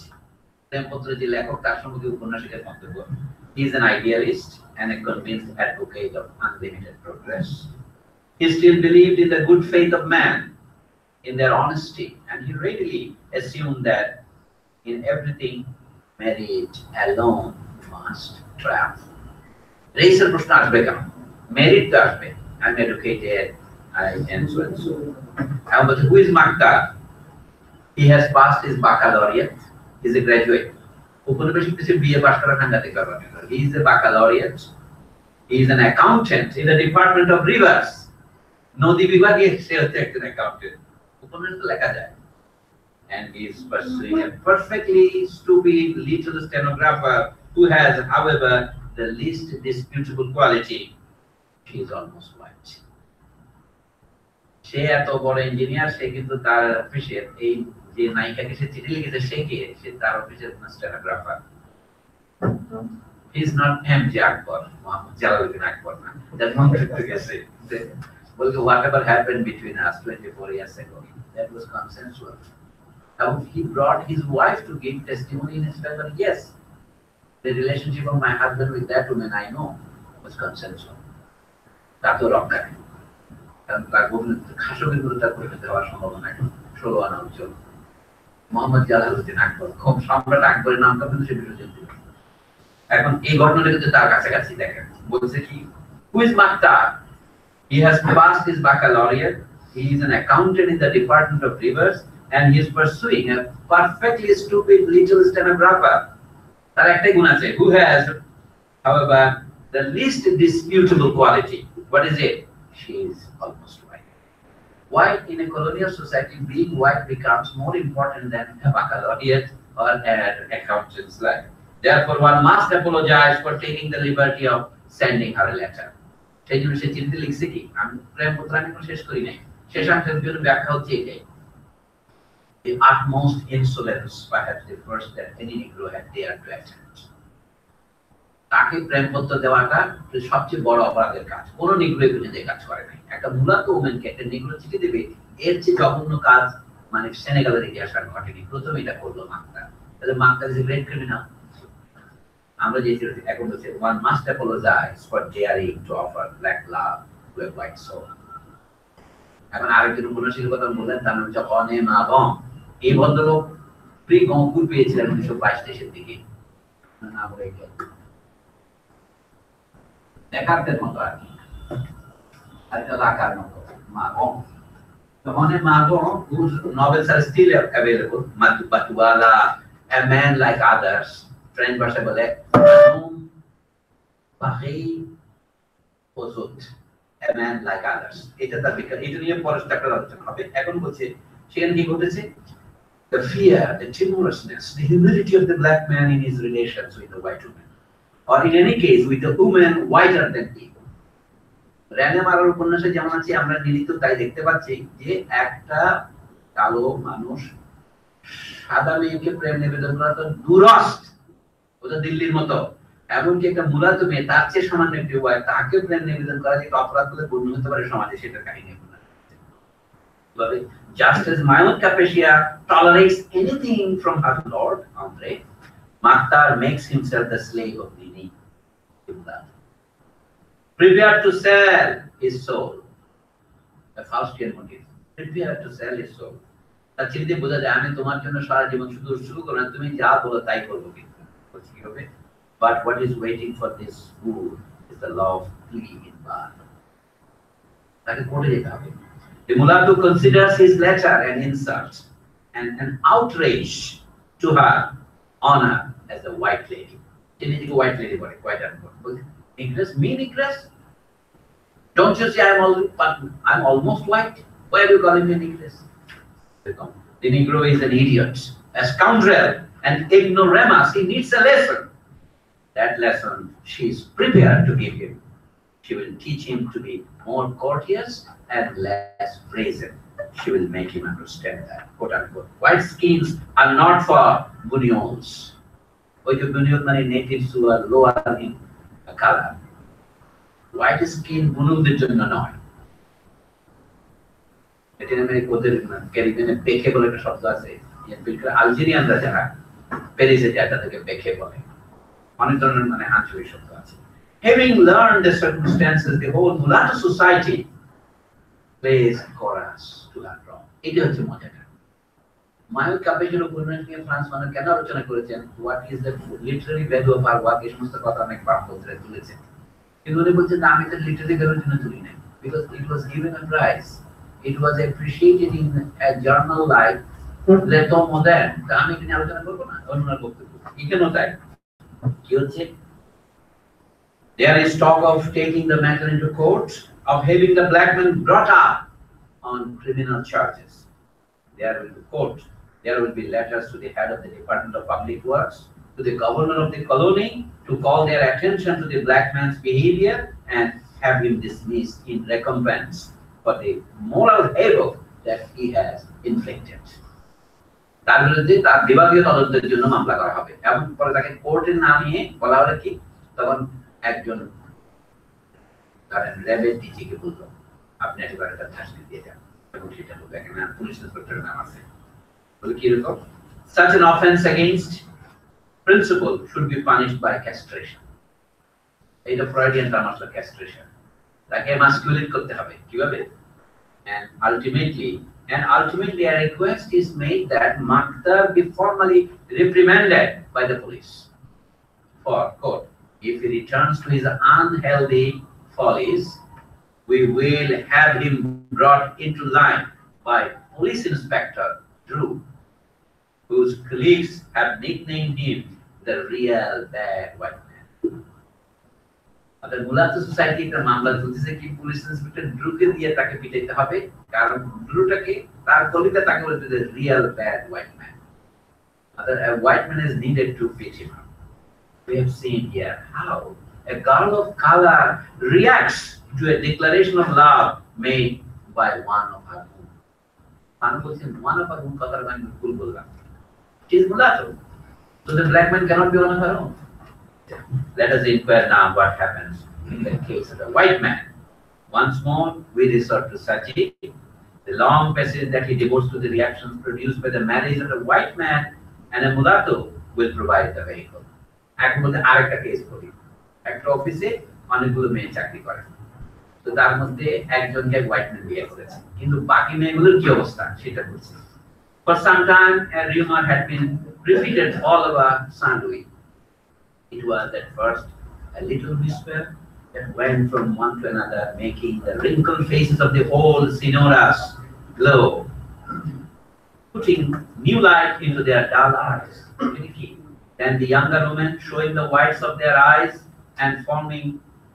He is an idealist and a convinced advocate of unlimited progress. He still believed in the good faith of man, in their honesty, and he readily assumed that in everything, marriage alone must triumph. Race er proshno ashbe kenon? Merit to ashbe. I'm educated, and so and so. But who is Maktar? He has passed his baccalaureate. He's a graduate. He is a baccalaureate. He is an accountant in the Department of Rivers. Nodi Vibhage se hocche ekjon accountant. And he is pursuing a perfectly stupid little stenographer who has, however, the least disputable quality. She is almost white. সে এত বড় ইঞ্জিনিয়ার, সে কিন্তু তার অফিসের এই যে নায়িকাকে সে চিঠি লিখেছে সে কে? সে তার অফিসের stenographer. He is not MJ Akbar, Mohammad Jalaluddin Akbar না। দ্যাট ওয়ান টু গেছে বলতে whatever happened between us 24 years ago, that was consensual. Now he brought his wife to give testimony in his favor. Yes, the relationship of my husband with that woman I know was consensual. তাতো রক্ষা নেই, কারণ তার খাসকের বিরুদ্ধে করে দেওয়ার সম্ভাবনা নেই। 16 আনা অঞ্চল মোহাম্মদ জালালউদ্দিন আকবর, খুব সম্রাট আকবরের নামটা কিন্তু সে বিরোধিতা ছিল। এখন এই ঘটনাটা কিন্তু তার কাছাকাছি দেখেন, বলছে কি, who is Maktar? He has passed his baccalaureate. He is an accountant in the Department of Rivers, and he is pursuing a perfectly stupid little stenographer. তার একটাই গুণ আছে, who has, however, the least disputable quality. What is it? She is almost white. Why in a colonial society being white becomes more important than a baccalaureate or an accountant's life. Therefore, one must apologize for taking the liberty of sending her a letter. সেই জন্য সে চিঠি লিখছে কি, আমি প্রেমপত্র আমি শেষ করি নাই, শেষাংশের জন্য ব্যাখ্যা হচ্ছে এটাই। The utmost insolence, perhaps the first that any Negro had dared to attempt. তাকে প্রেমপত্র দেওয়াটা সবচেয়ে বড় অপরাধের কাজ। কোনো নিগ্রো এই কাজ করে নাই। একটা মূলত ওমেনকে একটা নিগ্রো চিঠি দেবে, এর চেয়ে জঘন্য কাজ মানে সেনেগালের ইতিহাস আর ঘটেনি। প্রথমে এটা করলো মাক্তা। তাহলে মাক্তা ইজ এ গ্রেট ক্রিমিনাল। আমরা যে এখন বলছি one must apologize for daring to offer black love to a white soul. এখন আরেকজন উপন্যাসের কথা বললেন, তার নাম হচ্ছে অনে মাবং। এই ভদ্রলোক প্রি গঙ্কুর পেয়েছিলেন 1922-23 দিকে। নাম রেখে দেখাতের মতো আর কি, আর এটা রাখার মতো মাগং। অনে মাগং, whose novels are still available, Matubatuwala, A Man Like Others, French ভাষায় বলে Paris Pozut, A Man Like Others। এটা তার বিখ্যাত, এটা নিয়ে পরে একটা আলোচনা হবে। এখন বলছে সেখানে কি ঘটেছে, the fear, the timorousness, the humility of the black man in his relations with the white woman, or in any case with a woman whiter than he। Rene মারার উপন্যাসে যেমন আছে আমরা নিরিত তাই দেখতে পাচ্ছি যে একটা কালো মানুষ সাদা মেয়েকে প্রেম নিবেদন করা তো দূরস্থ, ওটা দিল্লির মতো। এমনকি একটা মূলত মেয়ে তার চেয়ে সামান্য একটি উপায় তাকে প্রেম নিবেদন করা যে অপরাধ বলে গণ্য হতে পারে সমাজে, সেটার কাহিনী। Just as Mayon Capetia tolerates anything from her lord, Andre, Maktar makes himself the slave of Nini. Prepared to sell his soul. The Faustian motive. Prepared to sell his soul. তার চিন্তে বোঝা যায় আমি তোমার জন্য সারা জীবন শুধু করো না, তুমি যা বলো তাই করবো, কিন্তু কি হবে? But what is waiting for this fool is the law of plea in bar. তাকে কোর্টে যেতে হবে। The mulatto considers his letter an insult and an outrage to her honor as a white lady. She white lady body, quite unquote. Negress, me negress? Don't you say I'm almost white? Why are you calling me a negress? The Negro is an idiot, a scoundrel, an ignoramus. He needs a lesson. That lesson she is prepared to give him. She will teach him to be more courteous and less brazen. She will make him understand that, quote unquote. White skins are not for bunyols. Bunyol mane natives who are lower in color. White skin bunulদের জন্য নয়। ল্যাটিন আমেরিকা ওদের ক্যারিবিয়ানে পেখে বলে একটা শব্দ আছে, আলজেরিয়ানরা যারা প্যারিসে যায় তাদেরকে পেখে বলে। অনেক ধরনের মানে আঞ্চলিক শব্দ আছে। Having learned the circumstances, the whole mulatto society plays chorus to that drum. এটা হচ্ছে মজাটা। মায়ো কাপেজের উপন্যাস নিয়ে ফ্রান্স মানে কেন আলোচনা করেছেন, what is the Literary value of our work, এই সমস্ত কথা অনেক পাঠ্যপুস্তকে তুলেছেন। কিন্তু উনি বলছেন না, আমি তো লিটারারি ভ্যালুর জন্য তুলি নাই, because it was given a prize, it was appreciated in a journal like Le Temps Moderne। তা আমি এখানে আলোচনা করবো না, অন্য বক্তব্য এখানে তাই কি হচ্ছে। There is talk of taking the matter into court, of having the black man brought up on criminal charges. There will be court. There will be letters to the head of the Department of Public Works, to the governor of the colony, to call their attention to the black man's behavior and have him dismissed in recompense for the moral havoc that he has inflicted. তার বিরুদ্ধে তার বিভাগীয় তদন্তের জন্য মামলা করা হবে এবং পরে তাকে কোর্টে না নিয়ে বলা হলো কি, তখন একজন র্যাবের ডিজিকে বলল আপনি একেবারে তার শাস্তি দিয়ে যান, এবং সেটা হলো এখানে পুলিশ ইন্সপেক্টরের নাম আছে। বলে কি রকম, such an offense against principle should be punished by castration. এটা ফ্রয়েডিয়ান টার্ম আসলে castration, তাকে এমাস্কুলেট করতে হবে কিভাবে। and ultimately a request is made that Maktar be formally reprimanded by the police for quote, if he returns to his unhealthy follies, we will have him brought into line by Police Inspector Drew, whose colleagues have nicknamed him the real bad white man. Mulatto society একটা মামলা চলছে কি পুলিশ ইন্সপেক্টর ড্রুকে দিয়ে তাকে পিটাইতে হবে, কারণ ড্রুটাকে তার কলিতে তাকে বলতে যে real bad white man. A white man is needed to beat him up. We have seen here how a girl of color reacts to a declaration of love made by one of her own. One of her own color man is She is mulatto. So the black man cannot be one of her own. Let us inquire now what happens in the case of a white man. Once more, we resort to Saji. The long passage that he devotes to the reactions produced by the marriage of a white man and a mulatto will provide the vehicle. এখন মধ্যে আরেকটা কেস বলি, একটা অফিসে অনেকগুলো মেয়ে চাকরি করে, তো তার মধ্যে একজনকে হোয়াইট ম্যান বিয়ে করেছে, কিন্তু বাকি মেয়েগুলোর কি অবস্থা সেটা বলছে। For some time, a rumor had been repeated all over San Luis. It was at first a little whisper that went from one to another, making the wrinkled faces of the whole Senoras glow, putting new light into their dull eyes. Then the younger women, showing the whites of their eyes and forming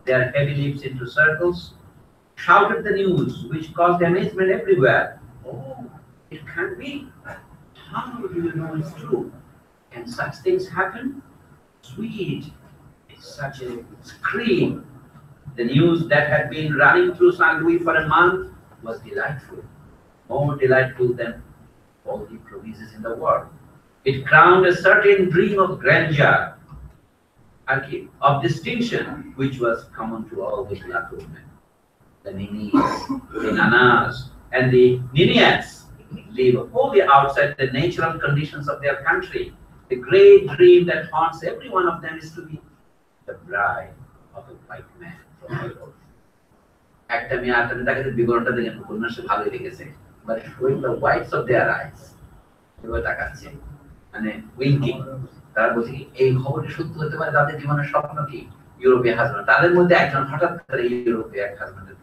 their heavy lips into circles, shouted the news, which caused amazement everywhere. Oh, it can't be. How do you know it's true? Can such things happen? Sweet, it's such a scream. The news that had been running through San Luis for a month was delightful, more delightful than all the promises in the world. It crowned a certain dream of grandeur, of distinction, which was common to all the mulatto women. The ninis, the nanas, and the ninias live wholly outside the natural conditions of their country. The great dream that haunts every one of them is to be the bride of a white man from Europe. একটা মেয়ে আর তাকে বিবরণটা দেখেন, উপন্যাসে ভালোই লিখেছে, but showing the whites of their eyes, এবার তাকাচ্ছে মানে উইঙ্কিং, তারা বলছে কি এই খবরটি সত্য হতে পারে, তাদের জীবনের স্বপ্ন কি ইউরোপীয় হাজবেন্ড। তাদের মধ্যে একজন হঠাৎ করে ইউরোপীয় এক হাজবেন্ডের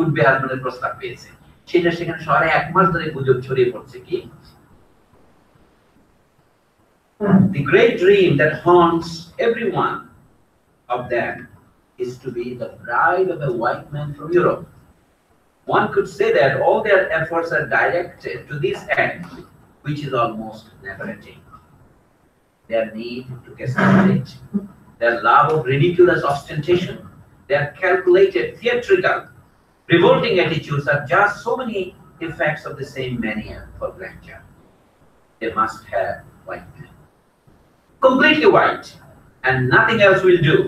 উঠবে হাজবেন্ডের প্রস্তাব পেয়েছে, সেটা সেখানে শহরে 1 মাস ধরে গুজব ছড়িয়ে পড়ছে কি the great dream that haunts every one of them is to be the bride of a white man from Europe. One could say that all their efforts are directed to this end, which is almost never-ending. Their need to gesticulate, their love of ridiculous ostentation, their calculated, theatrical, revolting attitudes are just so many effects of the same mania for grandeur. They must have white men, completely white, and nothing else will do.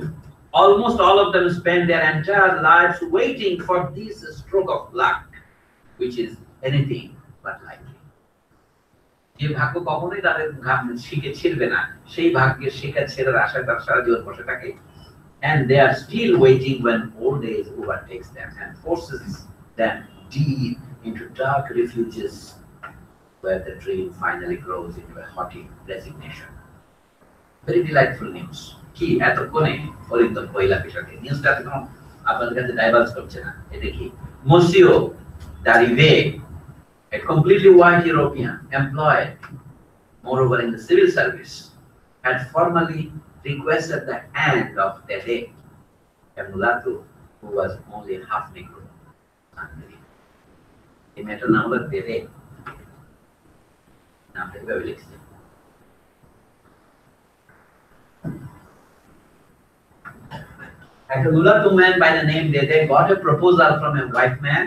Almost all of them spend their entire lives waiting for this stroke of luck, which is anything but likely. যে ভাগ্য কখনোই তাদের শিখে ছিড়বে না, সেই ভাগ্যের শিখা ছেড়ার আশায় তার সারা জীবন বসে থাকে, and they are still waiting when old age overtakes them and forces them deep into dark refuges where the dream finally grows into a haughty resignation. Very delightful news. কি এতক্ষণে অরিন্দম পয়লা বিষয়টি নিউজটা এখন আপনাদের কাছে ডাইভার্স করছে না, এটা কি Monsieur Darivé, a completely white European employed, moreover in the civil service, had formally requested the hand of Dede, a mulatto who was only half Negro. He met a number Dede. Now they were listening. And a mulatto man by the name Dede got a proposal from a white man.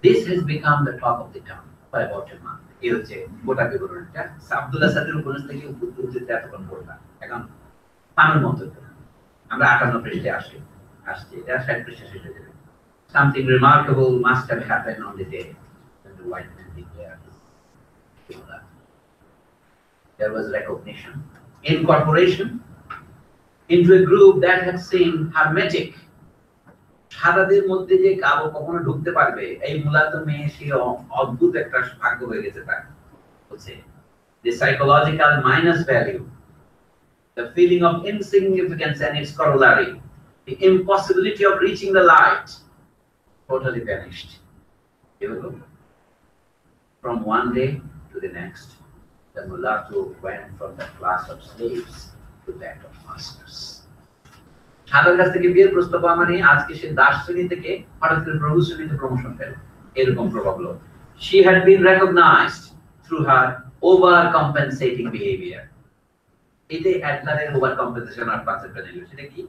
This has become the talk of the town for about a month. এই হচ্ছে গোটা বিবরণটা আব্দুল্লাহ সাদের উপন্যাস থেকে উদ্ধৃত এতক্ষণ বললাম। এখন আমার মন্তব্য আমরা 58 পৃষ্ঠায় আসছি, এটা 60 পৃষ্ঠা শেষ হয়ে যাবে। Something remarkable must have happened on the day when the white man declared there was recognition, incorporation into a group that had seemed hermetic. সাদাদের মধ্যে যে কালো কখনো ঢুকতে পারবে এই মুলাতো মেয়ে সে অদ্ভুত একটা ভাগ্য হয়ে গেছে তার হচ্ছে the psychological minus value, the feeling of insignificance and its corollary, the impossibility of reaching the light totally vanished. From one day to the next, the mulatto went from the class of slaves to that of masters. সাদার কাছ থেকে বিয়ের প্রস্তাব মানে আজকে সে দাস শ্রেণী থেকে হঠাৎ করে প্রভু শ্রেণীতে প্রমোশন পেল, এরকম প্রভাব হলো। She had been recognized through her overcompensating behavior. এতে অ্যাডলারের overcompensation আর কনসেপ্ট নিল, সেটা কি?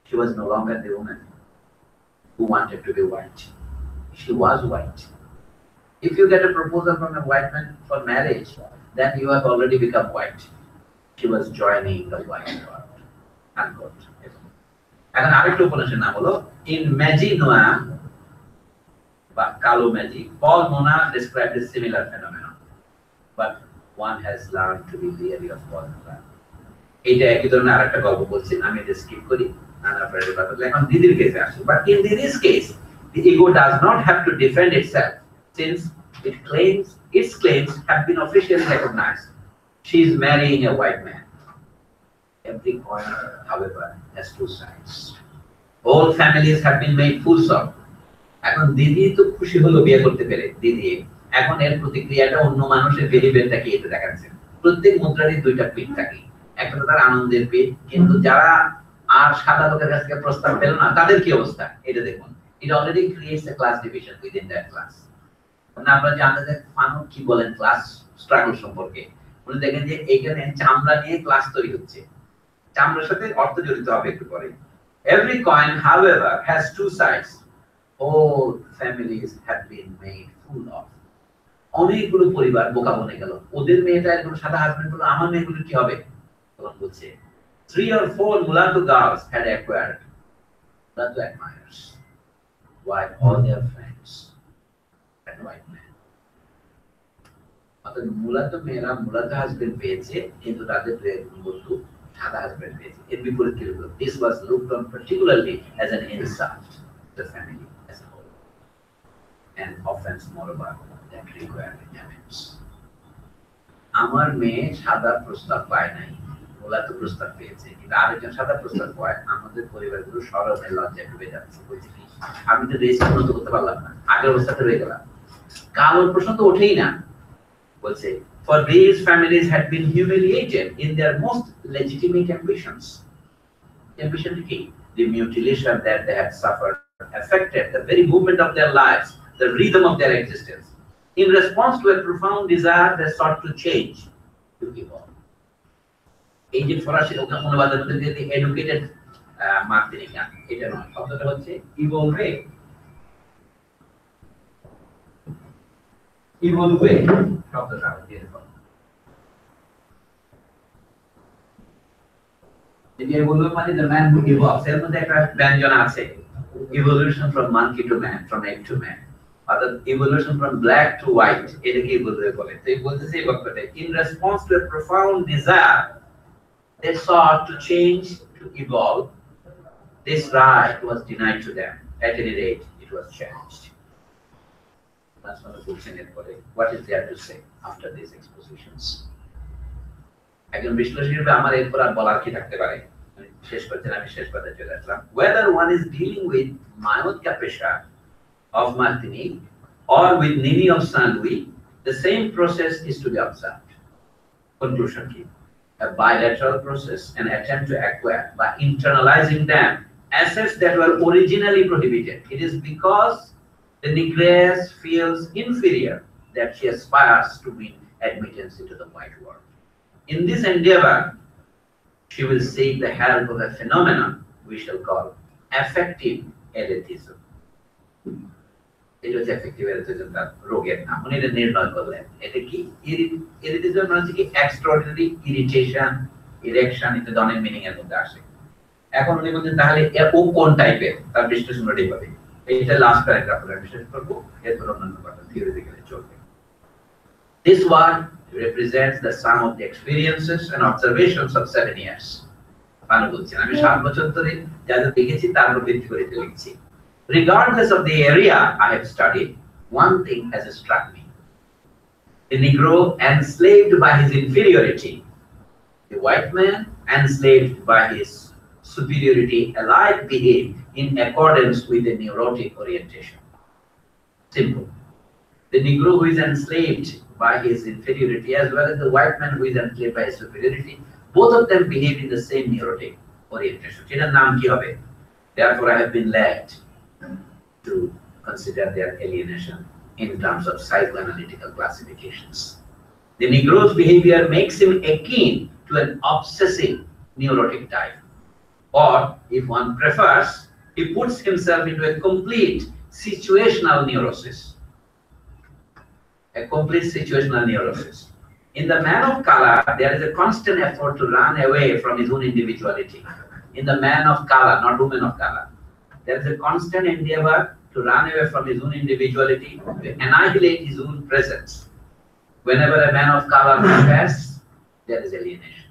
She was no longer the woman who wanted to be white. She was white. If you get a proposal from a white man for marriage, then you have already become white. She was joining the white world. Unquote. এখন আরেকটা উপন্যাসের নাম হলো ইন ম্যাজি নোয়া বা কালো ম্যাজি, Paul Mona described a similar phenomenon, but one has learned to be leery of Paul Mona. এটা একই ধরনের আরেকটা গল্প বলছেন, আমি এটা স্কিপ করি, এখন দিদির কেসে আসি। But in Didi's case, the ego does not have to defend itself since its claims have been officially recognized. She is marrying a white man. Every coin, however, has two sides. All families have been made fools of. এখন দিদি তো খুশি হলো বিয়ে করতে পেরে, দিদি এখন এর প্রতিক্রিয়াটা অন্য মানুষের বিহেভিয়ারটাকে এটা দেখাচ্ছে। প্রত্যেক মুদ্রারই দুইটা পিঠ থাকে, একটা তার আনন্দের পিঠ, কিন্তু যারা আর সাদা লোকের কাছ থেকে প্রস্তাব পেল না তাদের কি অবস্থা এটা দেখুন। It already creates a class division within that class. আপনারা জানতে চান মানুষ কি বলেন ক্লাস স্ট্রাগল সম্পর্কে, উনি দেখেন যে এখানে চামড়া নিয়ে ক্লাস তৈরি হচ্ছে, চামড়ার সাথে অর্থ জড়িত হবে একটু পরে। Every coin, however, has two sides. All families have been made fool of. অনেকগুলো পরিবার বোকা বনে গেল, ওদের মেয়েটা একদম সাদা হাজবেন্ড হলো, আমার মেয়েগুলো কি হবে? তখন বলছে 3 or 4 mulatto girls had acquired mulatto admirers, while all their friends had white men. অর্থাৎ মুলাতো মেয়েরা মুলাতো হাজবেন্ড পেয়েছে, কিন্তু তাদের বন্ধু সাদা হাজবেন্ড পেয়েছে। এর বিপরীত কি হলো? This was looked on particularly as an insult to the family as a whole, and offense moreover that required damage. আমার মেয়ে সাদা প্রস্তাব পায় নাই, মুলাতো প্রস্তাব পেয়েছে, কিন্তু আরেকজন সাদা প্রস্তাব পায়, আমাদের পরিবারগুলো সরমে লজ্জায় ডুবে যাচ্ছে। বলছি কি আমি তো রেস উন্নত করতে পারলাম না, আগের অবস্থাতে রয়ে গেলাম, কালোর প্রশ্ন তো ওঠেই না। বলছে for these families had been humiliated in their most legitimate ambitions. Ambition key, the mutilation that they had suffered affected the very movement of their lives, the rhythm of their existence. In response to a profound desire, they sought to change, to evolve. এই যে ফরাসি অনুবাদের মধ্যে যে এডুকেটেড মার্টিনিকা, এটা নয়, শব্দটা হচ্ছে ইভলভে, ইভলভে শব্দটা দিয়ে দেব। যদি ইভলভ মানে the man who evolves, এর মধ্যে একটা ব্যঞ্জন আছে, evolution from monkey to man, from ape to man, অর্থাৎ evolution from black to white, এটাকে ইভলভ বলে। তো এই বলতেছে এই বাক্যটা, in response to a profound desire, they sought to change, to evolve. This right was denied to them. At any rate, it was changed. That's what the book said. What is there to say after these expositions? একজন বিশ্লেষক হিসেবে আমার এরপর আর বলার কি থাকতে পারে? শেষ করতে আমি শেষ কথা চলে আসলাম। Whether one is dealing with Mayotte Capesha of Martinique or with Nini of Saint Louis, the same process is to be observed. Conclusion key. A bilateral process, an attempt to acquire by internalizing them assets that were originally prohibited. It is because the Negress feels inferior that she aspires to win admittance into the white world. In this endeavor, she will seek the help of a phenomenon we shall call affective elitism. It was affective elitism, that রোগের নাম, উনি এটা নির্ণয় করলেন। এটা কি elitism মানে হচ্ছে কি extraordinary irritation, erection, এটা অনেক মিনিং এর মধ্যে আসে। এখন উনি বলছেন তাহলে ও কোন টাইপের, তার বিশ্লেষণ ওটাই হবে। এইটা লাস্ট প্যারাগ্রাফে আমি বিশ্লেষণ করব, এরপর অন্যান্য কথা থিওরিটিক্যালি চলবে। This one represents the sum of the experiences and observations of 7 years. Panu বলছেন আমি 7 বছর ধরে যা যা দেখেছি তার উপর ভিত্তি করে লিখছি। Regardless of the area I have studied, one thing has struck me. The Negro enslaved by his inferiority, the white man enslaved by his superiority alike behave in accordance with the neurotic orientation. Simple. The Negro who is enslaved by his inferiority as well as the white man who is enslaved by his superiority, both of them behave in the same neurotic orientation. Eটার নাম কি হবে? Therefore, I have been led to consider their alienation in terms of psychoanalytical classifications. The Negro's behavior makes him akin to an obsessive neurotic type. Or, if one prefers, he puts himself into a complete situational neurosis. A complete situational neurosis. In the man of color, there is a constant effort to run away from his own individuality. in the man of color, not woman of color. There is a constant endeavor to run away from his own individuality, to annihilate his own presence. Whenever a man of color protests, there is alienation.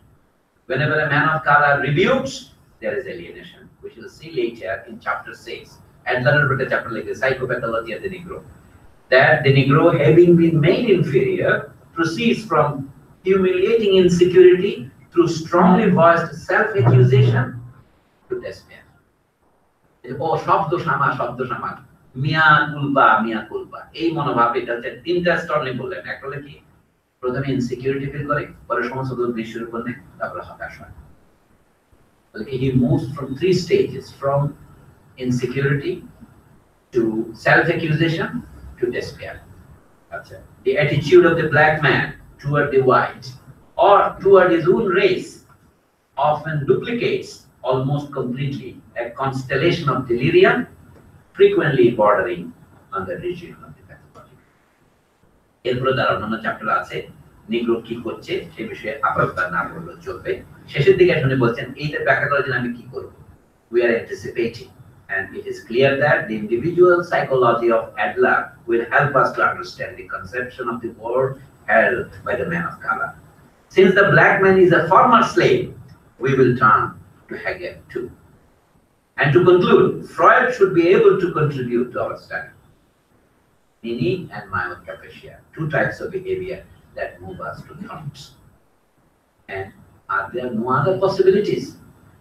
Whenever a man of color rebukes, there is alienation. We shall see later in chapter 6, Adler wrote a chapter like the Psychopathology of the Negro, that the Negro, having been made inferior, proceeds from humiliating insecurity through strongly voiced self-accusation to despair. Oh, শব্দ সামা, মিয়া কুলপা, এই মনোভাব এটা হচ্ছে তিনটা স্তর নিয়ে বললেন। একটা হলো কি, প্রথমে ইনসিকিউরিটি ফিল করে, পরে সমস্ত দোষ বিশ্বের উপর নেয়, তারপরে হতাশ হয়। He moves from 3 stages, from insecurity to self-accusation to despair. The attitude of the black man toward the white or toward his own race often duplicates almost completely a constellation of delirium, frequently bordering on the region of the pathology. এরপরে তার অন্যান্য চ্যাপ্টার আছে, নিগ্রো কি করছে সেই বিষয়ে আপাতত না বললেও চলবে। শেষের দিকে আসলে বলছেন এইটা ব্যাখ্যা করার জন্য আমি কি করব। We are anticipating, and it is clear that the individual psychology of Adler will help us to understand the conception of the world held by the man of color. Since the black man is a former slave, we will turn to Hegel too. And to conclude, Freud should be able to contribute to our study. Nini and myocaphasia, 2 types of behavior that move us to thoughts. And are there no other possibilities?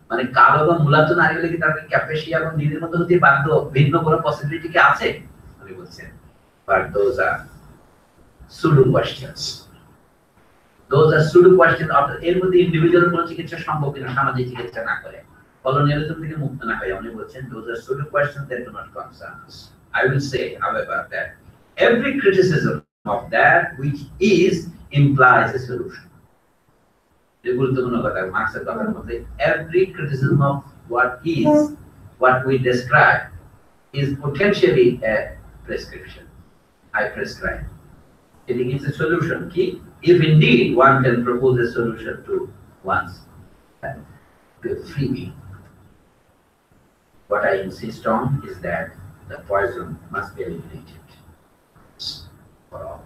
মানে কালো বা মূলত নারী হলে কি তার ক্যাপেশিয়া এবং নিনির মধ্যে হতে বাধ্য ভিন্ন কোনো পসিবিলিটি কি আছে? উনি বলছেন, but those are pseudo questions. Those are pseudo questions. এর মধ্যে ইন্ডিভিজুয়াল কোনো চিকিৎসা সম্ভব কিনা সামাজিক চিকিৎসা না করে, colonialism থেকে মুক্ত না হয়ে উনি বলছেন those are pseudo questions that do not concern us. I will say, however, that every criticism of that which is implies a solution. গুরুত্বপূর্ণ কথা, মার্ক্সের কথার মধ্যে every criticism of what we describe is potentially a prescription. I prescribe. It is a solution. If indeed one can propose a solution to one's to free being. What I insist on is that the poison must be eliminated for all.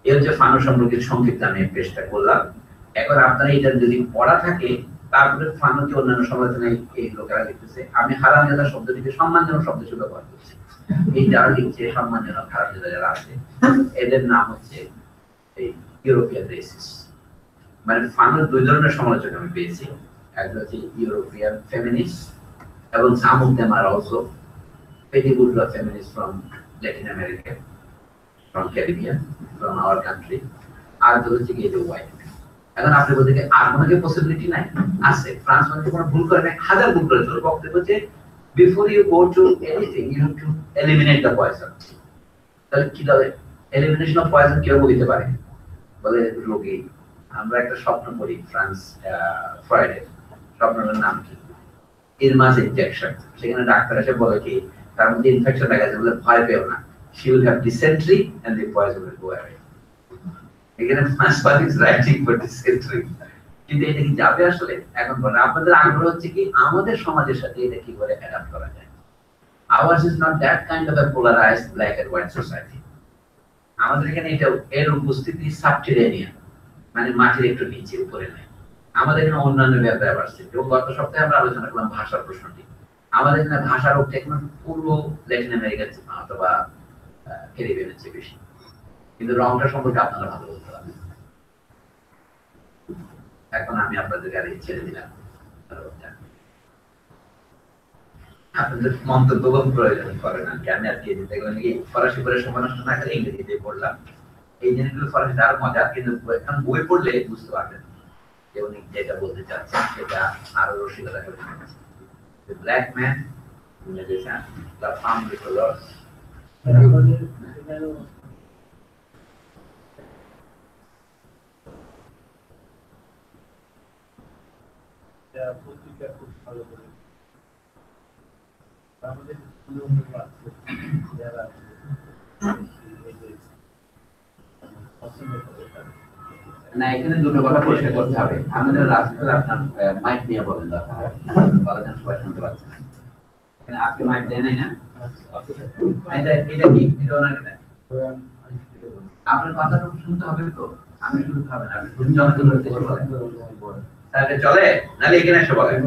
এর যে ফানো সম্পর্কে সংক্ষিপ্ত আমি পেশটা করলাম। এখন আপনারা এটা যদি পড়া থাকে, তারপরে ফানোকে অন্যান্য সমালোচনায় এই লোকেরা লিখতেছে আমি হারামজাদা শব্দটিকে সম্মানজনক শব্দ হিসেবে ব্যবহার করছি। এই যারা লিখছে সম্মানজনক হারামজাদা যারা আছে, এদের নাম হচ্ছে এই ইউরোপিয়ান রেসিস। মানে ফানোর 2 ধরনের সমালোচনা আমি পেয়েছি, একটা হচ্ছে ইউরোপিয়ান ফেমিনিস্ট, এবং some of them are also petty bourgeois feminists from Latin America, from Caribbean, from our country, আর হচ্ছে কি যে হোয়াইট। এখন আপনি বলতে আর কোনো কি পসিবিলিটি নাই? আছে। ফ্রান্স মানে কোনো ভুল করে না, হাজার ভুল করেছে। ওর বক্তব্য হচ্ছে before you go to anything you have to eliminate the poison. তাহলে কি হবে? এলিমিনেশন অফ পয়জন কিভাবে হতে পারে? বলে রোগী, আমরা একটা স্বপ্ন পড়ি ফ্রান্স ফ্রয়েডের, স্বপ্নটার নাম কি? ইলমাস ইনজেকশন। সেখানে ডাক্তার এসে বলে কি তার মধ্যে ইনফেকশন দেখা যাচ্ছে, বলে ভয় পেও না, she will have dysentery and the poison will go away. এখানে মাসবাদ ইজ রাইটিং ফর dysentery, কিন্তু এটা কি যাবে আসলে? এখন বলেন আপনাদের আগ্রহ হচ্ছে কি আমাদের সমাজের সাথে এটা কি করে অ্যাডাপ্ট করা যায়। Ours is not that kind of a polarized black and white society. আমাদের এখানে এটা এর উপস্থিতি সাবটেরিয়ানিয়ান, মানে মাটির একটু নিচে উপরে নাই। আমাদের এখানে অন্যান্য ব্যাপার আসছে। এবং গত সপ্তাহে আমরা আলোচনা করলাম ভাষার প্রশ্নটি। আমাদের এখানে ভাষার রোগটা এখন পূর্ব ল্যাটিন আমেরিকার অথবা ক্যারিবিয়ানের চেয়ে বেশি, কিন্তু রংটা সম্পর্কে আপনারা ভালো বলতে পারবেন। এখন আমি আপনাদের গাড়ি ছেড়ে দিলাম, আপনাদের মন্তব্য প্রয়োজন করে না। আমি আজকে দিতে গেলে ফরাসি পড়ে সময় নষ্ট না করে ইংরেজিতে পড়লাম। এই জিনিসগুলো ফরাসিতে আরো মজা, কিন্তু এখন বই পড়লে বুঝতে পারবেন যে উনি যেটা বলতে চাচ্ছেন সেটা আরো রসিকতা করে। The black man in medicine, the farm colors. পত্রিকা খুব ভালো করে আমাদের যারা পছন্দ করে না এখানে দুটো কথা পরিষ্কার করতে হবে। আমাদের রাজনীতি আপনার মাইক নিয়ে বলেন দরকার বলেন সবাই শুনতে পাচ্ছেন না। এখানে আপনি মাইক দেন না এটা কি এটা না কেন আপনার কথাটা শুনতে হবে তো আমি শুনতে হবে না আপনি জনতা করতে বলেন তাহলে চলে নালে এখানে এসে বলেন।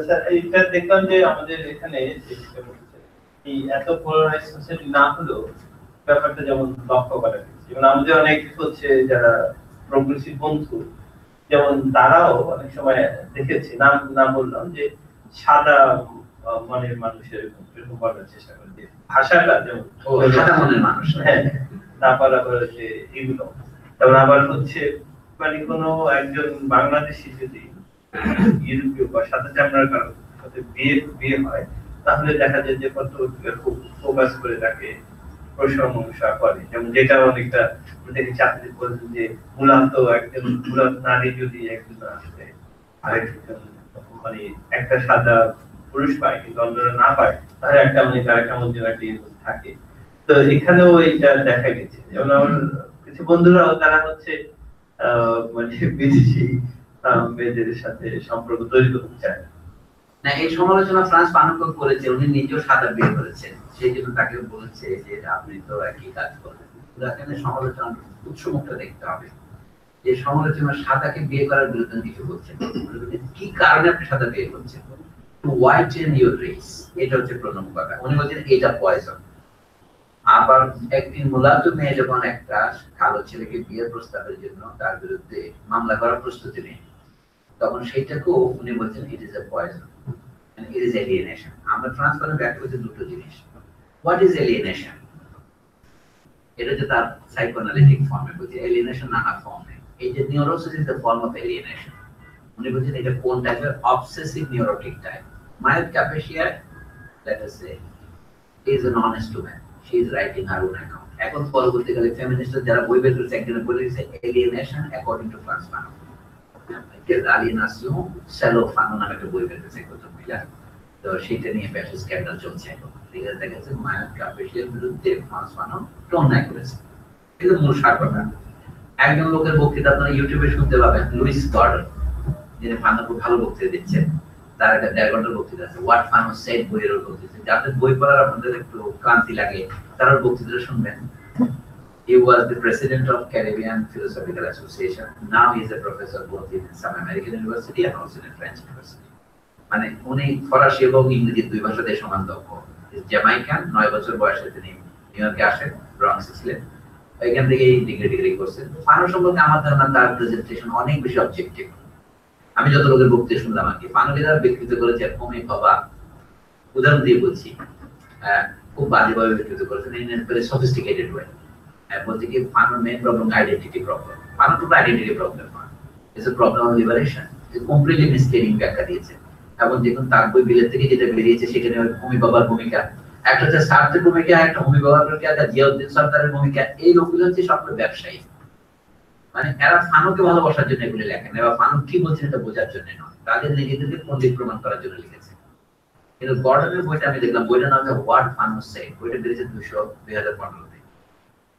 স্যার এইটা দেখলাম যে আমাদের এখানে এই এত পোলারাইজ সোসাইটি না হলেও ব্যাপারটা যেমন লক্ষ্য করা গেছে, যেমন আমাদের অনেক হচ্ছে যারা প্রগ্রেসিভ বন্ধু যেমন তারাও অনেক সময় দেখেছি নাম বললাম যে সাদা মনের মানুষের এরকম বলার চেষ্টা করে যে ভাষাটা যেমন সাদা মনের মানুষ হ্যাঁ তারপর আবার যে এগুলো তারপর আবার হচ্ছে মানে কোনো একজন বাংলাদেশি যদি ইউরোপীয় বা সাদা চামড়ার কারোর সাথে বিয়ে হয় তাহলে দেখা যায় যে কত খুব ফোকাস করে তাকে প্রশংসা করে, যেমন যেটা অনেকটা দেখে চাকরি বলছেন যে মূলত একজন মূলত নারী যদি একজন আসলে আরেকজন মানে একটা সাদা পুরুষ পায় কিন্তু অন্যরা না পায় তাহলে একটা মানে তারা কেমন যেন একটা থাকে। তো এখানেও এইটা দেখা গেছে, যেমন আমার কিছু বন্ধুরাও তারা হচ্ছে মানে বিদেশি মেয়েদের সাথে সম্পর্ক তৈরি করতে চায় না। এই সমালোচনা ফ্রান্স ফানুক করেছে, উনি নিজেও সাদা বিয়ে করেছেন, সেই জন্য তাকে বলেছে যে আপনি তো একই কাজ করবেন। এখানে সমালোচনা উৎসমুখটা দেখতে হবে যে সমালোচনা সাদাকে বিয়ে করার বিরুদ্ধে কিছু বলছেন, কি কারণে আপনি সাদা বিয়ে করছেন, টু হোয়াইটেন ইউর রেস, এটা হচ্ছে প্রথম কথা। উনি বলছেন এটা পয়জন। আবার একদিন মূলত মেয়ে যখন একটা কালো ছেলেকে বিয়ের প্রস্তাবের জন্য তার বিরুদ্ধে মামলা করার প্রস্তুতি নেই, তখন সেইটাকেও উনি বলছেন ইট is A poison, it is alienation. আমরা ট্রান্সফারে ব্যাখ্যা করছি দুটো জিনিস। What is alienation? এটা যে তার সাইকোঅ্যানালিটিক ফর্মে বলছে, এলিয়েনেশন নানা ফর্মে। এই যে neurosis is the form of alienation. উনি বলছেন এটা কোন টাইপের? Obsessive neurotic type. মাইল্ড ক্যাপেশিয়া let us say is an honest woman, she is writing her own account. এখন পরবর্তীকালে ফেমিনিস্টরা যারা বই বের করেছে একজনে বলে দিয়েছে alienation according to Frantz Fanon, আলিয়েনাসিয়ন সেলো ফানুক নামে একটা বই বের করেছে একজন মহিলা। তো সেটা নিয়ে বেশ স্ক্যান্ডাল চলছে এখন। ঠিক আছে, দেখা যাচ্ছে মাইল্ড ক্যাপেশিয়ার বিরুদ্ধে ফ্রান্স ফানুক অন্যায় করেছে। কিন্তু মূল সার কথা, একজন লোকের বক্তৃতা আপনারা ইউটিউবে শুনতে পাবেন, লুইস গর্ডন, যিনি ফানুক খুব ভালো বক্তৃতা দিচ্ছেন। তার একটা 1.5 ঘন্টার বক্তৃতা আছে, হোয়াট ফানুক সেড, বইয়ের বক্তৃতা। যাদের বই পড়ার আপনাদের একটু ক্লান্তি লাগে তারা বক্তৃতা শুনবেন। He was the president of Caribbean Philosophical Association. Now he is a professor both in some American university and also in French university. মানে উনি ফরাসি এবং ইংরেজি দুই ভাষাতে সমান দক্ষ। জ্যামাইকান, 9 বছর বয়সে তিনি নিউ ইয়র্কে আসেন, ব্রঙ্কসে ছিলেন, এখান থেকেই ডিগ্রি করছেন। ফানুক সম্পর্কে আমার ধারণা তার প্রেজেন্টেশন অনেক বেশি অবজেক্টিভ। আমি যত লোকের বক্তৃতা শুনলাম আর কি, ফানুকে যারা ব্যক্তিত্ব করেছে অমিত বাবা, উদাহরণ দিয়ে বলছি, খুব বাজেভাবে ব্যক্তিত্ব করেছেন in a very sophisticated way. বলতে কি ফানুক মেইন প্রবলেম আইডেন্টিটি প্রবলেম। ফানুক তো আইডেন্টিটি প্রবলেম নয়, it's a problem of liberation. Completely misleading ব্যাখ্যা দিয়েছে। এবং দেখুন তার বই বিলেত থেকে যেটা বেরিয়েছে সেখানে হোমি বাবার ভূমিকা, একটা হচ্ছে স্বার্থের ভূমিকা, একটা হোমি বাবার ভূমিকা, একটা জিয়াউদ্দিন সরকারের ভূমিকা। এই লোকগুলো হচ্ছে সবগুলো ব্যবসায়ী। মানে এরা ফানুককে ভালোবাসার জন্য এগুলি লেখেন, এবার ফানুক কি বলছেন এটা বোঝার জন্য নয়, তাদের নিজেদেরকে পণ্ডিত প্রমাণ করার জন্য লিখেছে। কিন্তু গর্ডনের বইটা আমি দেখলাম, বইটার নাম হচ্ছে হোয়াট ফানুক সেড। বইটা বেরিয়েছে 2015-তে।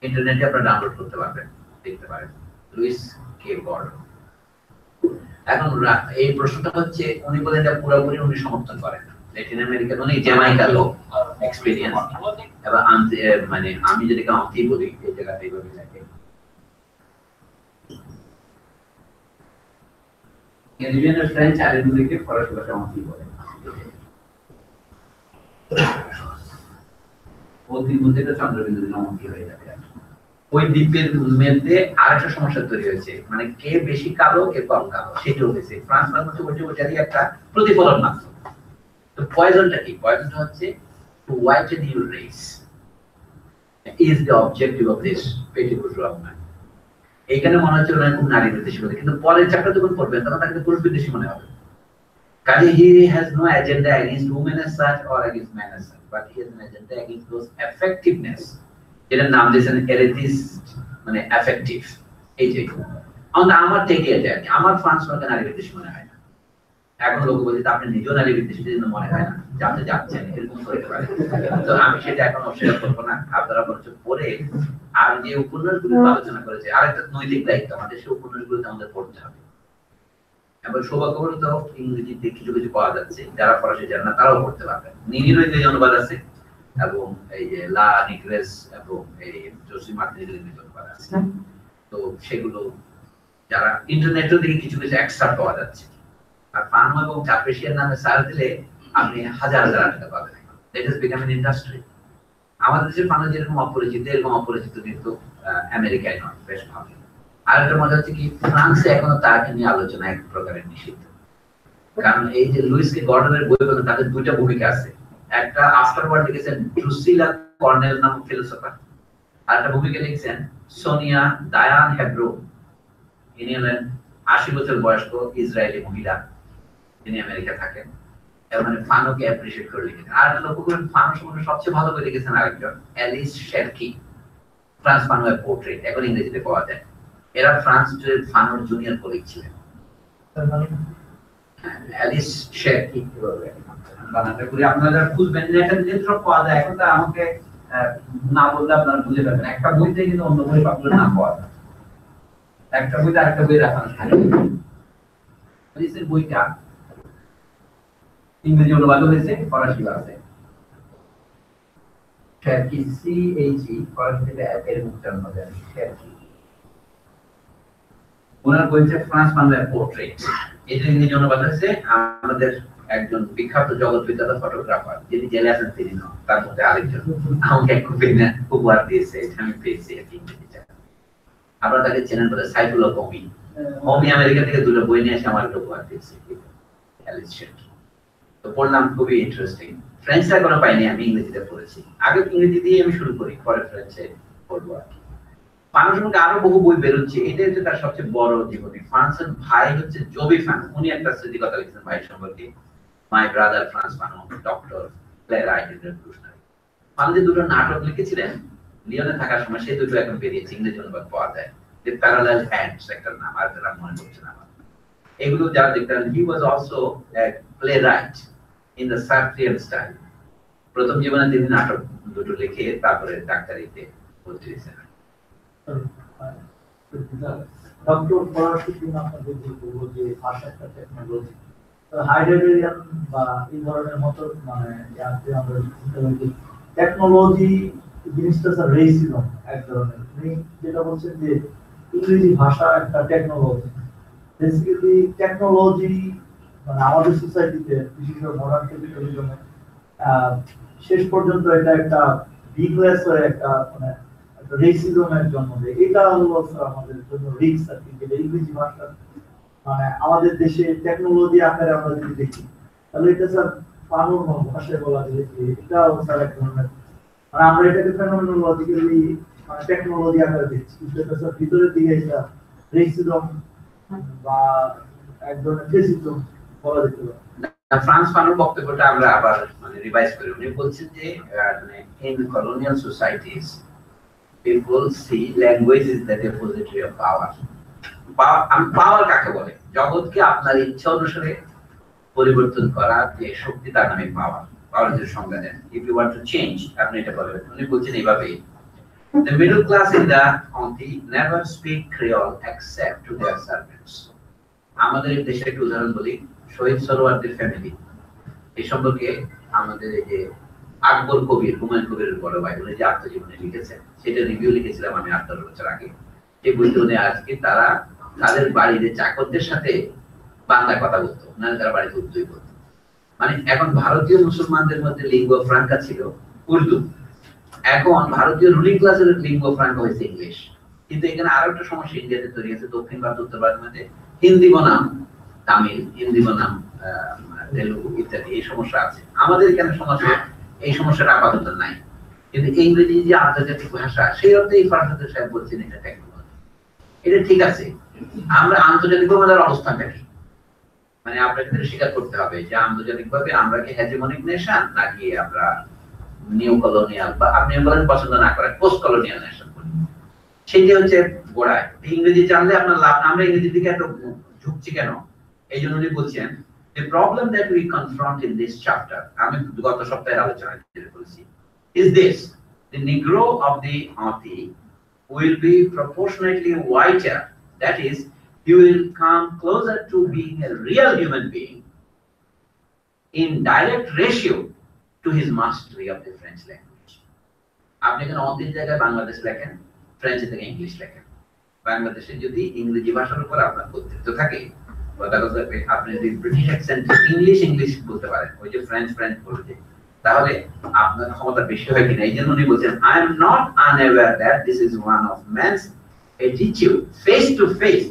ইন্টারনেটে আপনারা ডাউনলোড করতে পারবেন, দেখতে পারেন, লুইস কে গর্ডন। এখন এই প্রশ্নটা হচ্ছে, উনি বলেন এটা পুরোপুরি উনি সমর্থন করেন না। ল্যাটিন আমেরিকান উনি জ্যামাইকা লোক, এক্সপেরিয়েন্স। এবার মানে আমি যদি কাউন্টি বলি এই জায়গাতে এইভাবে থাকে, ক্যারিবিয়ানের ফ্রেঞ্চ আইল্যান্ডগুলিকে ফরাসি ভাষা আন্টি বলে। ওদের মধ্যে একটা চন্দ্রবিন্দু দিলে আন্টি হয়ে যাবে। ওই দ্বীপের মধ্যে আরেকটা সমস্যা তৈরি হয়েছে, মানে কে বেশি কালো কে কম কালো সেটাও হয়েছে। ফ্রান্স হচ্ছে ওইটারই একটা প্রতিফলন মাত্র। তো পয়জনটা কি? পয়জনটা হচ্ছে to whiten your race is the objective of this petty bourgeois. এইখানে মনে হচ্ছে ওনার খুব নারী বিদ্বেষী বলে, কিন্তু পরের চ্যাপ্টার যখন পড়বেন তখন তাকে পুরুষ বিদ্বেষী মনে হবে। কাজে he has no agenda against women as such or against men as such, but he has an agenda against those effectiveness, যেটার নাম দিয়েছেন এরিথিস্ট, মানে এফেক্টিভ। এই যে আমার থেকে এটা আমার ফ্রান্স সরকার নারী বিদ্বেষী মনে হয় না। এখন লোক বলছে আপনি নিজেও নারী বিদ্বেষী জন্য মনে হয় না যে আপনি যাচ্ছেন, এরকম করতে পারে। তো আমি সেটা এখন অস্বীকার করবো না, আপনারা বরঞ্চ পড়ে আর যে উপন্যাসগুলো আলোচনা করেছে, আরেকটা নৈতিক দায়িত্ব আমাদের, সেই উপন্যাসগুলোতে আমাদের পড়তে হবে। এবং সৌভাগ্যবশত ইংরেজিতে কিছু কিছু পাওয়া যাচ্ছে, যারা ফরাসি জানে না তারাও পড়তে পারবে। নীলিরও ইংরেজি অনুবাদ আছে, এবং এই যে লা নিগ্রেস এবং এই জোসি মার্টিনের ইংরেজি অনুবাদ আছে। তো সেগুলো যারা ইন্টারনেটের দিকে কিছু কিছু এক্সট্রা পাওয়া যাচ্ছে। আর ফানো এবং চাপেশিয়ার নামে সার্চ দিলে আপনি হাজার হাজার টাকা পাবেন। That is become an industry. আমাদের দেশের ফানো যেরকম অপরিচিত, এরকম অপরিচিত কিন্তু আমেরিকায় নয়, বেশ ভালো। আর একটা মজা হচ্ছে কি, ফ্রান্সে এখনো তাকে নিয়ে আলোচনা এক প্রকারের নিষিদ্ধ। কারণ এই যে লুইস কে গর্ডনের বই বলতে তাদের দুইটা ভূমিকা আছে। একটা আফটারওয়ার্ড লিখেছেন ড্রুসিলা কর্নেল নামক ফিলোসোফার, আর একটা ভূমিকা লিখেছেন সোনিয়া ডায়ান হেব্রো। ইনি হলেন 80 বছর বয়স্ক ইসরায়েলি মহিলা, তিনি আমেরিকা থাকেন। এবং ফানোকে অ্যাপ্রিশিয়েট করে লিখেছেন। আর লক্ষ্য করেন ফানো সম্বন্ধে সবচেয়ে ভালো করে লিখেছেন আরেকজন, অ্যালিস শেরকি, ফ্রান্স ফানোর পোর্ট্রেট, এখন ইংরেজিতে পাওয়া যায়। এরা ফ্রান্স ফানোর জুনিয়র কলিগ ছিলেন। অ্যালিস শেরকি বানাতে করি, আপনারা খুঁজবেন, এটা দিলে সব পাওয়া যায়। এখন তো আমাকে না বললে আপনারা বুঝে পাবেন, একটা বইতে কিন্তু অন্য বই পাবলে না পাওয়া যায়, একটা বইতে আরেকটা বই রেফারেন্স থাকে। অ্যালিসের বইটা ইংরেজি অনুবাদ হয়েছে, ফরাসি আছে। শেরকি সিএইচই, ফরাসি থেকে এর উচ্চারণ হবে শেরকি। ওনার বইছে ফ্রান্স ফানোর পোর্ট্রেট, এটা ইংরেজি অনুবাদ হয়েছে। আমাদের একজন বিখ্যাত জগৎবিখ্যাত ফটোগ্রাফার যিনি জেলে আছেন তিনি নন, তার মধ্যে আরেকজন আমাকে এক কপি উপহার দিয়েছে, এটা আমি পেয়েছি ইংরেজিতে। আপনারা তাকে চেনেন বলে সাইফুল্লাহ কমি। কমি আমেরিকা থেকে দুটো বই নিয়ে এসে আমার একটা উপহার দিয়েছে, অ্যালিস শেরকি। তো পড়লাম, খুবই ইন্টারেস্টিং। ফ্রেঞ্চে এখনো পাইনি, আমি ইংরেজিতে পড়েছি। আগে ইংরেজি দিয়ে আমি শুরু করি, পরে ফ্রেঞ্চে পড়বো আর কি। ফানোর সম্পর্কে আরো বহু বই বেরোচ্ছে, এটা হচ্ছে তার সবচেয়ে বড় জীবনী। ফ্রান্সের ভাই হচ্ছে জবি ফানো, উনি একটা স্মৃতিকথা লিখেছেন ভাই সম্পর্কে, my brother France Fanon, doctor playwright revolutionary. Fanon যে দুটো নাটক লিখেছিলেন লিওনে থাকার সময়, সেই দুটো এখন বেরিয়েছে, ইংরেজি অনুবাদ পাওয়া যায়। দি প্যারালাল হ্যান্ডস একটা নাম, আর তারা মনে করছে না আমার। এগুলো যারা দেখতেন, he was also a playwright in the Sartrean style. প্রথম জীবনে তিনি নাটক দুটো লিখে তারপরে ডাক্তারিতে ভর্তি হয়েছেন। ডক্টর পড়াশোনার জন্য আপনাদের যে বলবো যে ভাষা একটা টেকনোলজি, হাইডেরিয়ান বা এই ধরনের মতো মানে আমরা টেকনোলজি জিনিসটা স্যার রেসিজম এক ধরনের। আপনি যেটা বলছেন যে ইংরেজি ভাষা একটা টেকনোলজি, বেসিক্যালি টেকনোলজি মানে আমাদের সোসাইটিতে বিশেষ করে মডার্ন ক্যাপিটালিজমে শেষ পর্যন্ত এটা একটা বিগলেস হয়ে একটা মানে রেসিজমের জন্ম দেয়। এটা হলো আমাদের জন্য রিস্ক আর কি, যে ইংরেজি ভাষা মানে আমাদের দেশে টেকনোলজি আকারে আমরা যদি দেখি, তাহলে এটা স্যার ফানোর ভাষায় বলা যায় যে এটাও স্যার এক ধরনের মানে আমরা এটাকে ফেনোমেনোলজিক্যালি মানে টেকনোলজি আকারে দেখছি, কিন্তু এটা স্যার ভিতরের দিকে এটা রেসিজম বা এক ধরনের ফেসিজম বলা যেতে পারে। ফ্রান্স ফানোর বক্তব্যটা আমরা আবার মানে রিভাইজ করি। উনি বলছেন যে in colonial societies people see language is the depository of power. পাওয়ার কাকে বলে? জগৎকে আপনার ইচ্ছা অনুসারে পরিবর্তন করা যে শক্তি, তার নামে পাওয়ার। পাওয়ারের সংজ্ঞা দেন, if you want to change আপনি এটা বলবেন। উনি বলছেন এইভাবে, the middle class in the country never speak Creole except to their servants. আমাদের এই দেশে একটা উদাহরণ বলি, শহীদ সরোয়ারদের ফ্যামিলি। এই সম্পর্কে আমাদের এই যে আকবর কবির, হুমায়ুন কবিরের বড় ভাই, উনি যে আত্মজীবনী লিখেছেন, সেটা রিভিউ লিখেছিলাম আমি 8-10 বছর আগে। এই বইতে উনি আজকে তারা তাদের বাড়িতে চাকরদের সাথে বাংলা কথা বলতো, না তারা বাড়িতে উর্দুই বলতো। মানে এখন ভারতীয় মুসলমানদের মধ্যে লিঙ্গুয়া ফ্রাঙ্কা ছিল উর্দু, এখন ভারতীয় রুলিং ক্লাসের লিঙ্গুয়া ফ্রাঙ্কা হয়েছে ইংলিশ। কিন্তু এখানে আরো একটা সমস্যা ইন্ডিয়াতে তৈরি হয়েছে, দক্ষিণ ভারত উত্তর ভারতের মধ্যে হিন্দি বনাম তামিল, হিন্দি বনাম তেলুগু ইত্যাদি, এই সমস্যা আছে। আমাদের এখানে সমস্যা, এই সমস্যাটা আপাতত নাই। কিন্তু ইংরেজি যে আন্তর্জাতিক ভাষা, সেই অর্থে এই ফারহাদ সাহেব বলছেন এটা টেকনোলজি। এটা ঠিক আছে, আমরা আন্তর্জাতিক ভাবে অবস্থানটা কি, মানে আপনাদের স্বীকার করতে হবে যে আন্তর্জাতিক ভাবে আমরা কি হেজেমনিক নেশন নাকি আমরা নিউ কলোনিয়াল, বা আপনি বলেন পছন্দ না করেন পোস্ট কলোনিয়াল নেশন বলি। সেইটা হচ্ছে গোড়ায়। ইংরেজি জানলে আপনার লাভ। আমরা ইংরেজির দিকে এত ঝুঁকছি কেন? এই জন্য উনি বলছেন The problem that we confront in this chapter, is this: the Negro of the Auntie will be proportionately whiter. That is, he will come closer to being a real human being in direct ratio to his mastery of the French language. আপনি এখানে অন্তিম জায়গায় বাংলাদেশ লেখেন, ফ্রেঞ্চ থেকে ইংলিশ লেখেন। বাংলাদেশে যদি ইংরেজি ভাষার উপর আপনার কর্তৃত্ব থাকে, আপনি যদি ব্রিটিশ অ্যাকসেন্ট ইংলিশ বলতে পারেন, ওই যে ফ্রেঞ্চ বলতে, তাহলে আপনার ক্ষমতা বেশি হয় কিনা। এই জন্য উনি বলছেন, I am not unaware that this is one of man's attitude face to face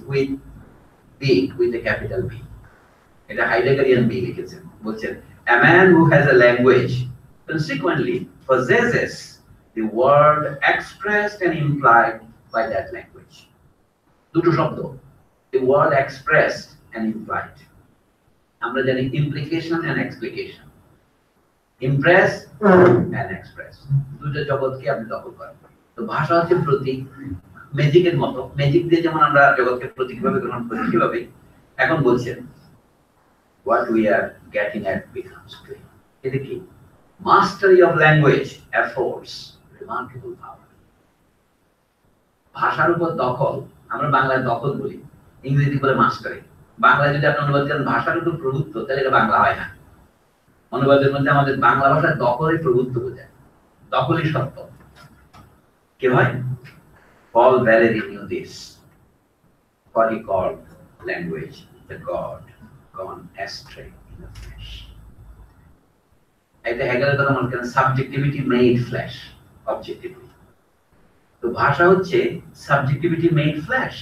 with a capital B. এটা হাইডেগারিয়ান বি লিখেছেন, বলছেন a man who has a language consequently possesses the word expressed and implied by that language. দুটো শব্দ, the word expressed and implied. আমরা জানি implication and explication, impress and express, দুটো জগৎকে আপনি দখল করেন। তো ভাষা হচ্ছে প্রতীক, ম্যাজিকের মতো। ম্যাজিক দিয়ে যেমন আমরা জগৎকে প্রতীকভাবে গ্রহণ করি, কিভাবে এখন বলছেন what we are getting at becomes clear. এটা কি? Mastery of language affords remarkable power. ভাষার উপর দখল, আমরা বাংলায় দখল বলি, ইংরেজি বলে মাস্টারি। বাংলায় যদি আপনি অনুবাদ করেন ভাষার উপর প্রভুত্ব, তাহলে এটা বাংলা হয় না। অনুবাদের মধ্যে আমাদের বাংলা ভাষার দখলই প্রভুত্ব বোঝায়, দখলই সত্য। কি হয়? Paul Valéry knew this, for he called language the god gone astray in the flesh. এটা হেগেলের কথা মনে করেন, subjectivity made flesh, objectivity. তো ভাষা হচ্ছে subjectivity made flesh.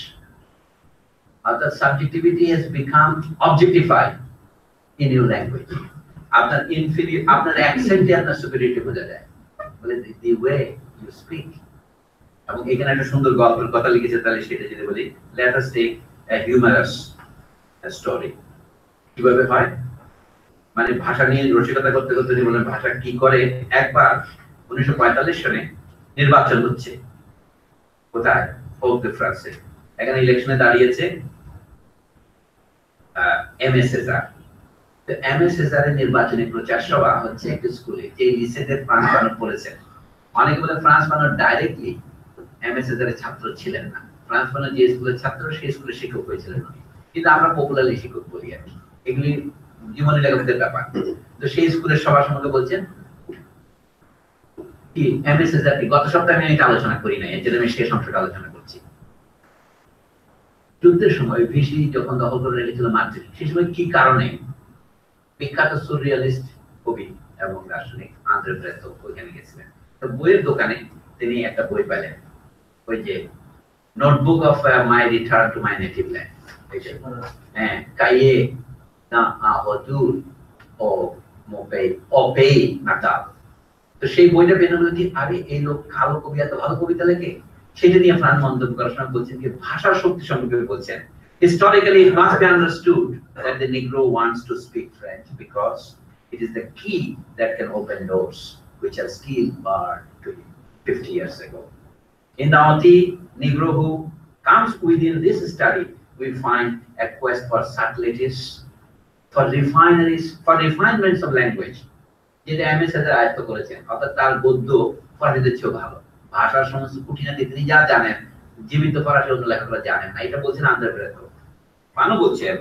অর্থাৎ subjectivity has become objectified in your language. আপনার আপনার অ্যাকসেন্টে আপনার superiority বোঝা যায়, বলে the way you speak. এবং এখানে একটা সুন্দর গল্পের কথা লিখেছে, তাহলে সেটা যদি বলি, let us take a humorous story. কিভাবে হয়? মানে ভাষা নিয়ে রসিকতা করতে করতে বলেন ভাষা কি করে। একবার 1945 সালে নির্বাচন হচ্ছে, কোথায়? ফোক দে ফ্রান্সে। এখানে ইলেকশনে দাঁড়িয়েছে এমএস সেজার। তো এমএস সেজারের নির্বাচনী প্রচার সভা হচ্ছে একটা স্কুলে, যে লিসেতে ফ্রান্স ফানন পড়েছেন। অনেকে বলে ফ্রান্স ফানন ডাইরেক্টলি এমএস সেজারের ছাত্র ছিলেন না, ফ্রান্স ফানন যে স্কুলের ছাত্র সেই স্কুলের শিক্ষক হয়েছিলেন, কিন্তু আমরা পপুলারলি শিক্ষক বলি আর কি, এগুলি জীবনের লেখকদের ব্যাপার। তো সেই স্কুলের সবার সম্বন্ধে বলছেন কি এমএস সেজার। গত সপ্তাহে আমি এটা আলোচনা করি নাই, এর জন্য আমি শেষ অংশটা আলোচনা করছি। যুদ্ধের সময় ভিসি যখন দখল করে রেখেছিল মাদ্রিদ, সেই সময় কি কারণে বিখ্যাত সুরিয়ালিস্ট কবি এবং দার্শনিক আন্দ্রে ব্রেতো ওইখানে গেছিলেন। তো বইয়ের দোকানে তিনি একটা বই পেলেন, ওই যে notebook of my return to my native land, হ্যাঁ, কাইয়ে না আহদুর ও মোপেই অপেই নাটাল। তো সেই বইটা পেন কি, আরে এই লোক কালো কবি এত ভালো কবিতা লেখে। সেটা নিয়ে ফ্রান্স মন্তব্য করার সময় বলছেন কি, ভাষার শক্তি সম্পর্কে বলছেন, historically it must be understood that the Negro wants to speak French because it is the key that can open doors which are still barred to him 50 years ago. In the Auntie Negro who comes within this study, we find a quest for subtleties, for refinements of language. যেটা এমএস সেজার আয়ত্ত করেছেন, অর্থাৎ তার গদ্য ফরাসিদের চেয়েও ভালো। ভাষার সমস্ত খুঁটিনাটি তিনি যা জানেন, জীবিত ফরাসি অন্য লেখকরা জানেন না। এটা বলছেন আন্দ্রে ব্রেতো। পানো বলছেন,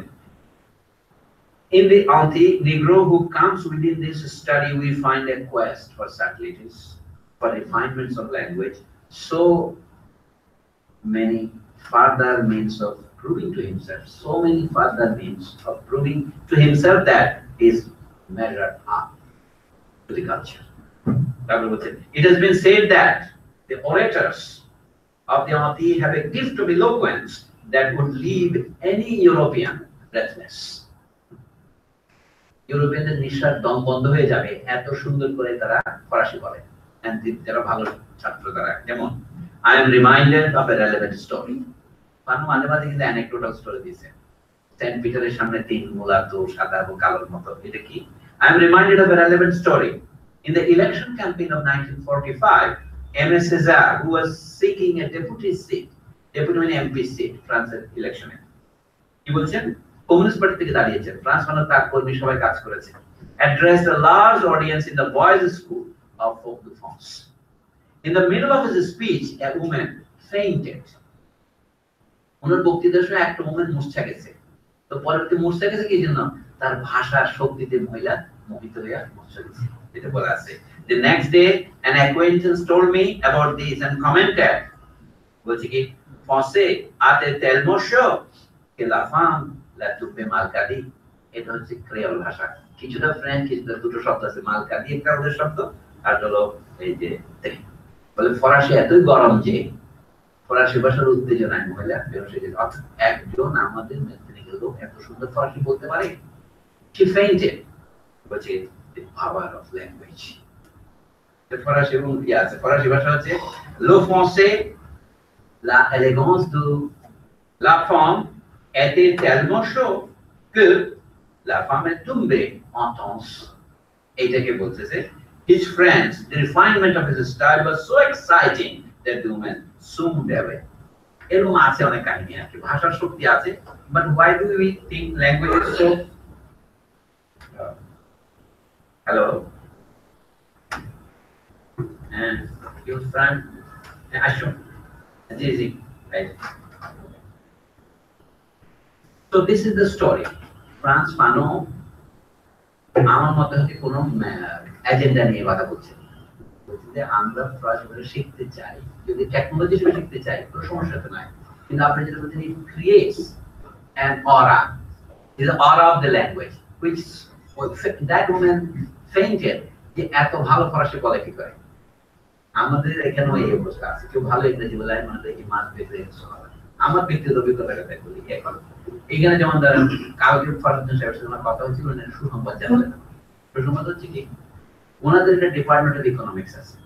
in the Auntie Negro who comes within this study, we find a quest for subtleties, for refinements of language, so many further means of proving to himself, that is measured up to the culture. It has been said that the orators of the Auntie have a gift of eloquence that would leave any European breathless. ইউরোপিয়ানদের নিঃশ্বাস দম বন্ধ হয়ে যাবে, এত সুন্দর করে তারা ফরাসি বলে। যারা ভালো ছাত্র তারা, যেমন I am reminded of a relevant story. Panu মাঝে মাঝে কিন্তু অ্যানেকডোটাল স্টোরি দিয়েছে। সেন্ট পিটারের সামনে 3 মূলাত সাদা এবং কালোর মতো, এটা কি? I am reminded of a relevant story. In the election campaign of 1945, M.S. César, who was seeking a deputy seat, deputy মানে MP seat, ফ্রান্সের ইলেকশনে, কি বলছেন? কমিউনিস্ট পার্টি থেকে দাঁড়িয়েছেন, ফ্রান্স ফানন তার কর্মী সবাই কাজ করেছে, addressed a large audience in the boys' school of Fort-de-France. In the middle of his speech, a woman fainted. ওনার বক্তৃতার সময় একটা woman মূর্ছা গেছে। তো পরবর্তী মূর্ছা গেছে কি জন্য? তার ভাষার শক্তিতে মহিলা মোহিত হয়ে মূর্ছা গেছে, এটা বলা আছে। The next day, an acquaintance told me about this and commented, বলছে কি, français a-t-il tellement chaud que la femme l'a trouvé mal cadie. এটা হচ্ছে ক্রেওল ভাষা, কিছুটা ফ্রেঞ্চ, কিছুটা দুটো শব্দ আছে, মালকাদি একটা ওদের শব্দ, আর হলো এই যে বলে ফরাসি এতই গরম যে ফরাসি ভাষার উত্তেজনায় মহিলা বেহুশ হয়ে গেছে। অর্থাৎ একজন আমাদের মেদিনীপুরের লোক এত সুন্দর ফরাসি বলতে পারে, she fainted, বলছে the power of language. ফরাসি এবং আছে ফরাসি ভাষা হচ্ছে le français, la élégance de la femme était tellement chaud que la femme est tombée en transe. এটাকে বলতেছে his friends, the refinement of his style was so exciting that the woman swooned away. এরকম আছে অনেক কাহিনী আছে, ভাষার শক্তি আছে, but why do we think language is so hello and your friend Ashok easy right. So this is the story. France Fanon আমার মতে হচ্ছে কোনো এজেন্ডা নিয়ে কথা বলছেন, যে আমরা ফরাসি ভাষা শিখতে চাই, যদি টেকনোলজি হিসেবে শিখতে চাই কোনো সমস্যা তো নাই, কিন্তু আপনি যেটা বলছেন it creates an aura, is the aura of the language which that woman fainted, যে এত ভালো ফরাসি বলে কি করে। আমাদের এখানেও এই অবস্থা আছে, কেউ ভালো ইংরেজি বলে মানে দেখি মাস পেতে আমার ব্যক্তিগত অভিজ্ঞতার কথা বলি। এখন এখানে যেমন ধরেন কালকে ফরাসি সাহেবের সঙ্গে কথা হচ্ছিল, সুসংবাদ জানালেন। সুসংবাদ হচ্ছে কি, ওনাদের একটা ডিপার্টমেন্ট অফ ইকোনমিক্স আছে,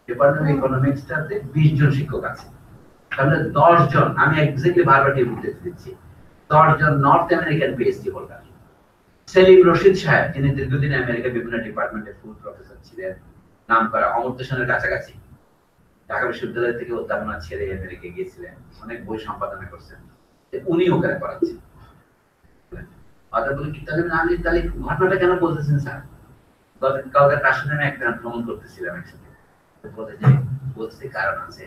ডিপার্টমেন্ট অফ ইকোনমিক্সটাতে 20 জন শিক্ষক আছে, তাহলে 10 জন, আমি এক্স্যাক্টলি বারবার টেবিল দিচ্ছি, 10 জন north American PhD holder. Selim Rashid সাহেব, যিনি দীর্ঘদিন আমেরিকার বিভিন্ন ডিপার্টমেন্টে ফুল প্রফেসর ছিলেন, নাম করা, অমর্ত্য সেনের কাছাকাছি, ঢাকা বিশ্ববিদ্যালয় থেকে অধ্যাপনা ছেড়ে আমেরিকা গিয়েছিলেন, অনেক বই সম্পাদনা করছেন, উনি ওখানে পড়াচ্ছেন। বলে কি তাহলে ঘটনাটা কেন বলতেছেন স্যার? কাউকে তার সাথে আমি একটা ভ্রমণ করতেছিলাম একসাথে, বলে যে বলতে কারণ আছে,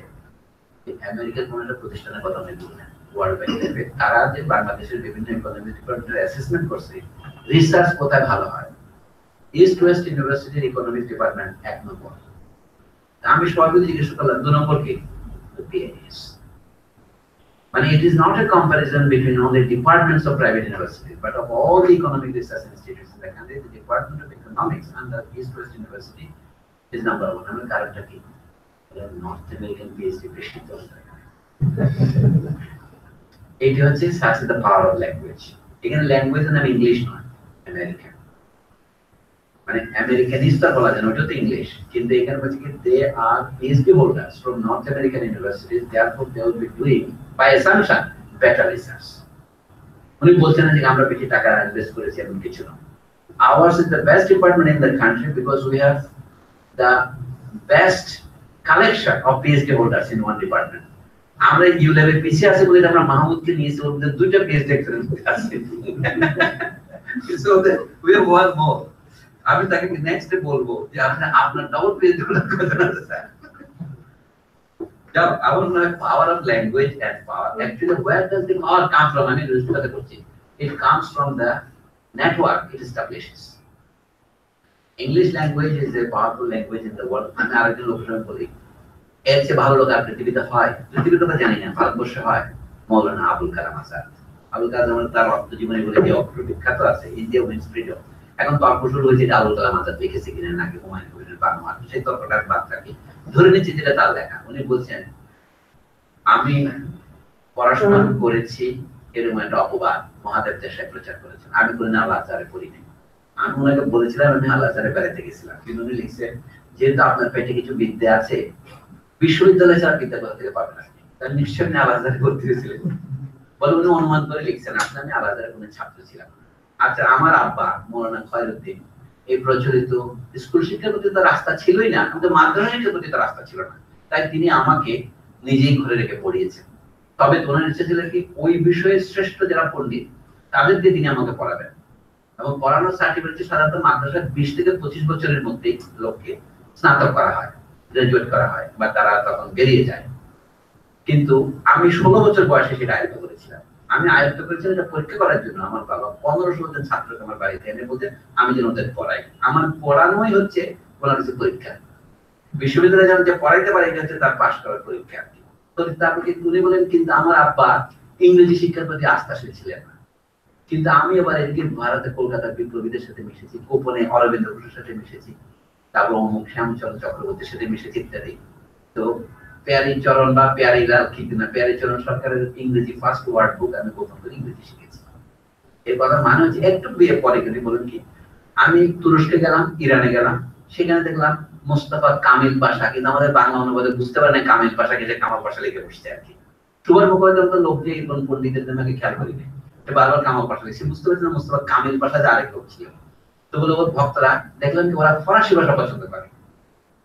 আমেরিকার কোন একটা প্রতিষ্ঠানের কথা আমি বললেন, ওয়ার্ল্ড ব্যাংক, তারা যে বাংলাদেশের বিভিন্ন ইকোনমিক ডিপার্টমেন্টের অ্যাসেসমেন্ট করছে, রিসার্চ কোথায় ভালো হয়, ইস্ট ওয়েস্ট ইউনিভার্সিটির ইকোনমিক ডিপার্টমেন্ট 1 নম্বর। আমি সবাইকে জিজ্ঞেস করলাম 2 নম্বর কি? PNS. মানে it is not a comparison between only departments of private universities, but of all the economic research institutes in the country, the Department of Economics under East West University is number 1. আমি কারণটা কি? নর্থ আমেরিকান পিএইচডি বেশি দরকার। এইটা হচ্ছে such is the power of language. এখানে ল্যাঙ্গুয়েজ নাম ইংলিশ নয়, আমেরিকান, মানে আমেরিকানিস্ট বলা যায় না, ওটা তো ইংলিশ, কিন্তু এখানে বলছে কি they are PhD holders from north American universities, therefore they will be doing by assumption better research. উনি বলছেন যে আমরা বেশি টাকা ইনভেস্ট করেছি এমন কিছু না। Ours is the best department in the country because we have the best collection of PhD holders in one department. আমরা ইউ লেভেল পিছিয়ে আছি বলে আমরা মাহমুদকে নিয়েছি, ওদের 2টা PhD আছে, so we have one more. আমি তাকে নেক্সট ডে বলবো যে আপনার ডাবল পেজ কতটা আছে sir. I want to know power of language and power. Actually, where does the power come from? I mean, it comes from the network it establishes. English language is a powerful language in the world. আমি আরেকজন লোকের বলি, এর চেয়ে ভালো লোক আর পৃথিবীতে হয়, পৃথিবীর কথা জানি না, ভারতবর্ষে হয় মৌলানা আবুল কালাম আজাদ। আবুল কালাম তার আত্মজীবনী বলে যে বিখ্যাত আছে, ইন্ডিয়া উইন্স ফ্রিডম। এখন তর্ক শুরু হয়েছে আবুল কালাম আজাদ লিখেছে কিনা, নাকি হুমায়ুন কবিরের বাংলা, সেই তর্কটার বাদ থাকে, ধরে নিচ্ছি যেটা তার লেখা। উনি বলছেন আমি পড়াশোনা করেছি, এরকম একটা অপবাদ মহাদেব দেশাই প্রচার করেছেন, আমি কোনদিন আল্লাহ আজারে পড়িনি। আমি ওনাকে বলেছিলাম আমি আল্লাহ আজারে বেড়াতে গেছিলাম, কিন্তু উনি লিখছেন যেহেতু আপনার পেটে কিছু বিদ্যা আছে, বিশ্ববিদ্যালয় ছাড়া বিদ্যা কোথা থেকে পাবেন আপনি, তাহলে নিশ্চয়ই আপনি আল্লাহ আজারে করতে গেছিলেন। বলে উনি অনুমান করে লিখছেন আসলে আমি আল্লাহ আজারে কোনো ছাত্র ছিলাম। আচ্ছা, আমার আব্বা মৌলানা খয়রুদ্দিন এই প্রচলিত স্কুল শিক্ষার প্রতি তো রাস্তা ছিলই না, কিন্তু মাধ্যমিক শিক্ষার প্রতি তো রাস্তা ছিল না, তাই তিনি আমাকে নিজেই ঘরে রেখে পড়িয়েছেন। তবে ওনার ইচ্ছে ছিল কি ওই বিষয়ে শ্রেষ্ঠ যারা পণ্ডিত তাদের দিয়ে তিনি আমাকে পড়াবেন, এবং পড়ানোর সার্টিফিকেট সাধারণত মাদ্রাসায় 20 থেকে 25 বছরের মধ্যে লোককে স্নাতক করা হয়, গ্রাজুয়েট করা হয়, বা তারা তখন বেরিয়ে যায়। কিন্তু আমি 16 বছর বয়সে সেটা আয়ত্ত করেছিলাম। আমি আয়ত্ত করেছিলাম এটা পরীক্ষা করার জন্য। আমার বাবা 1500 জন ছাত্রকে আমার বাড়িতে এনে বলতেন আমি যেন ওদের পড়াই। আমার পড়ানোই হচ্ছে কোনো কিছু পরীক্ষা। বিশ্ববিদ্যালয়ে যেন যে পড়াইতে পারে এটা হচ্ছে তার পাশ করার পরীক্ষা। তো তারপরে উনি বলেন কিন্তু আমার আব্বা ইংরেজি শিক্ষার প্রতি আস্থাশীল ছিলেন না। কিন্তু আমি আবার এদিকে ভারতে কলকাতার বিপ্লবীদের সাথে মিশেছি, গোপনে অরবিন্দ ঘোষের সাথে মিশেছি, তারপর অমুক শ্যামচন্দ্র চক্রবর্তীর সাথে মিশেছি ইত্যাদি। তো প্যারীচরণ বা প্যারীলাল কিন্তু না, প্যারীচরণ সরকারের ইংরেজি ফার্স্ট ওয়ার্ড বুক আমি প্রথম করে ইংরেজি শিখেছি। এর কথা মানে হচ্ছে একটু বিয়ে পরে কিন্তু বলুন কি আমি তুরস্কে গেলাম, ইরানে গেলাম, সেখানে দেখলাম মোস্তফা কামিল পাশা, কিন্তু আমাদের বাংলা অনুবাদে বুঝতে পারে না কামিল পাশাকে যে কামাল পাশা লিখে বসছে আর কি। সুভাষ মুখোপাধ্যায় তো লোক দিয়ে কোন পণ্ডিতের জন্য খেয়াল করি না, বারবার কামাল পাশা লিখছে, বুঝতে পারছি না মোস্তফা কামিল পাশা যে আরেক লোক ছিল। তো বলে ওর ভক্তরা দেখলাম কি ওরা ফরাসি ভাষা পছন্দ করে।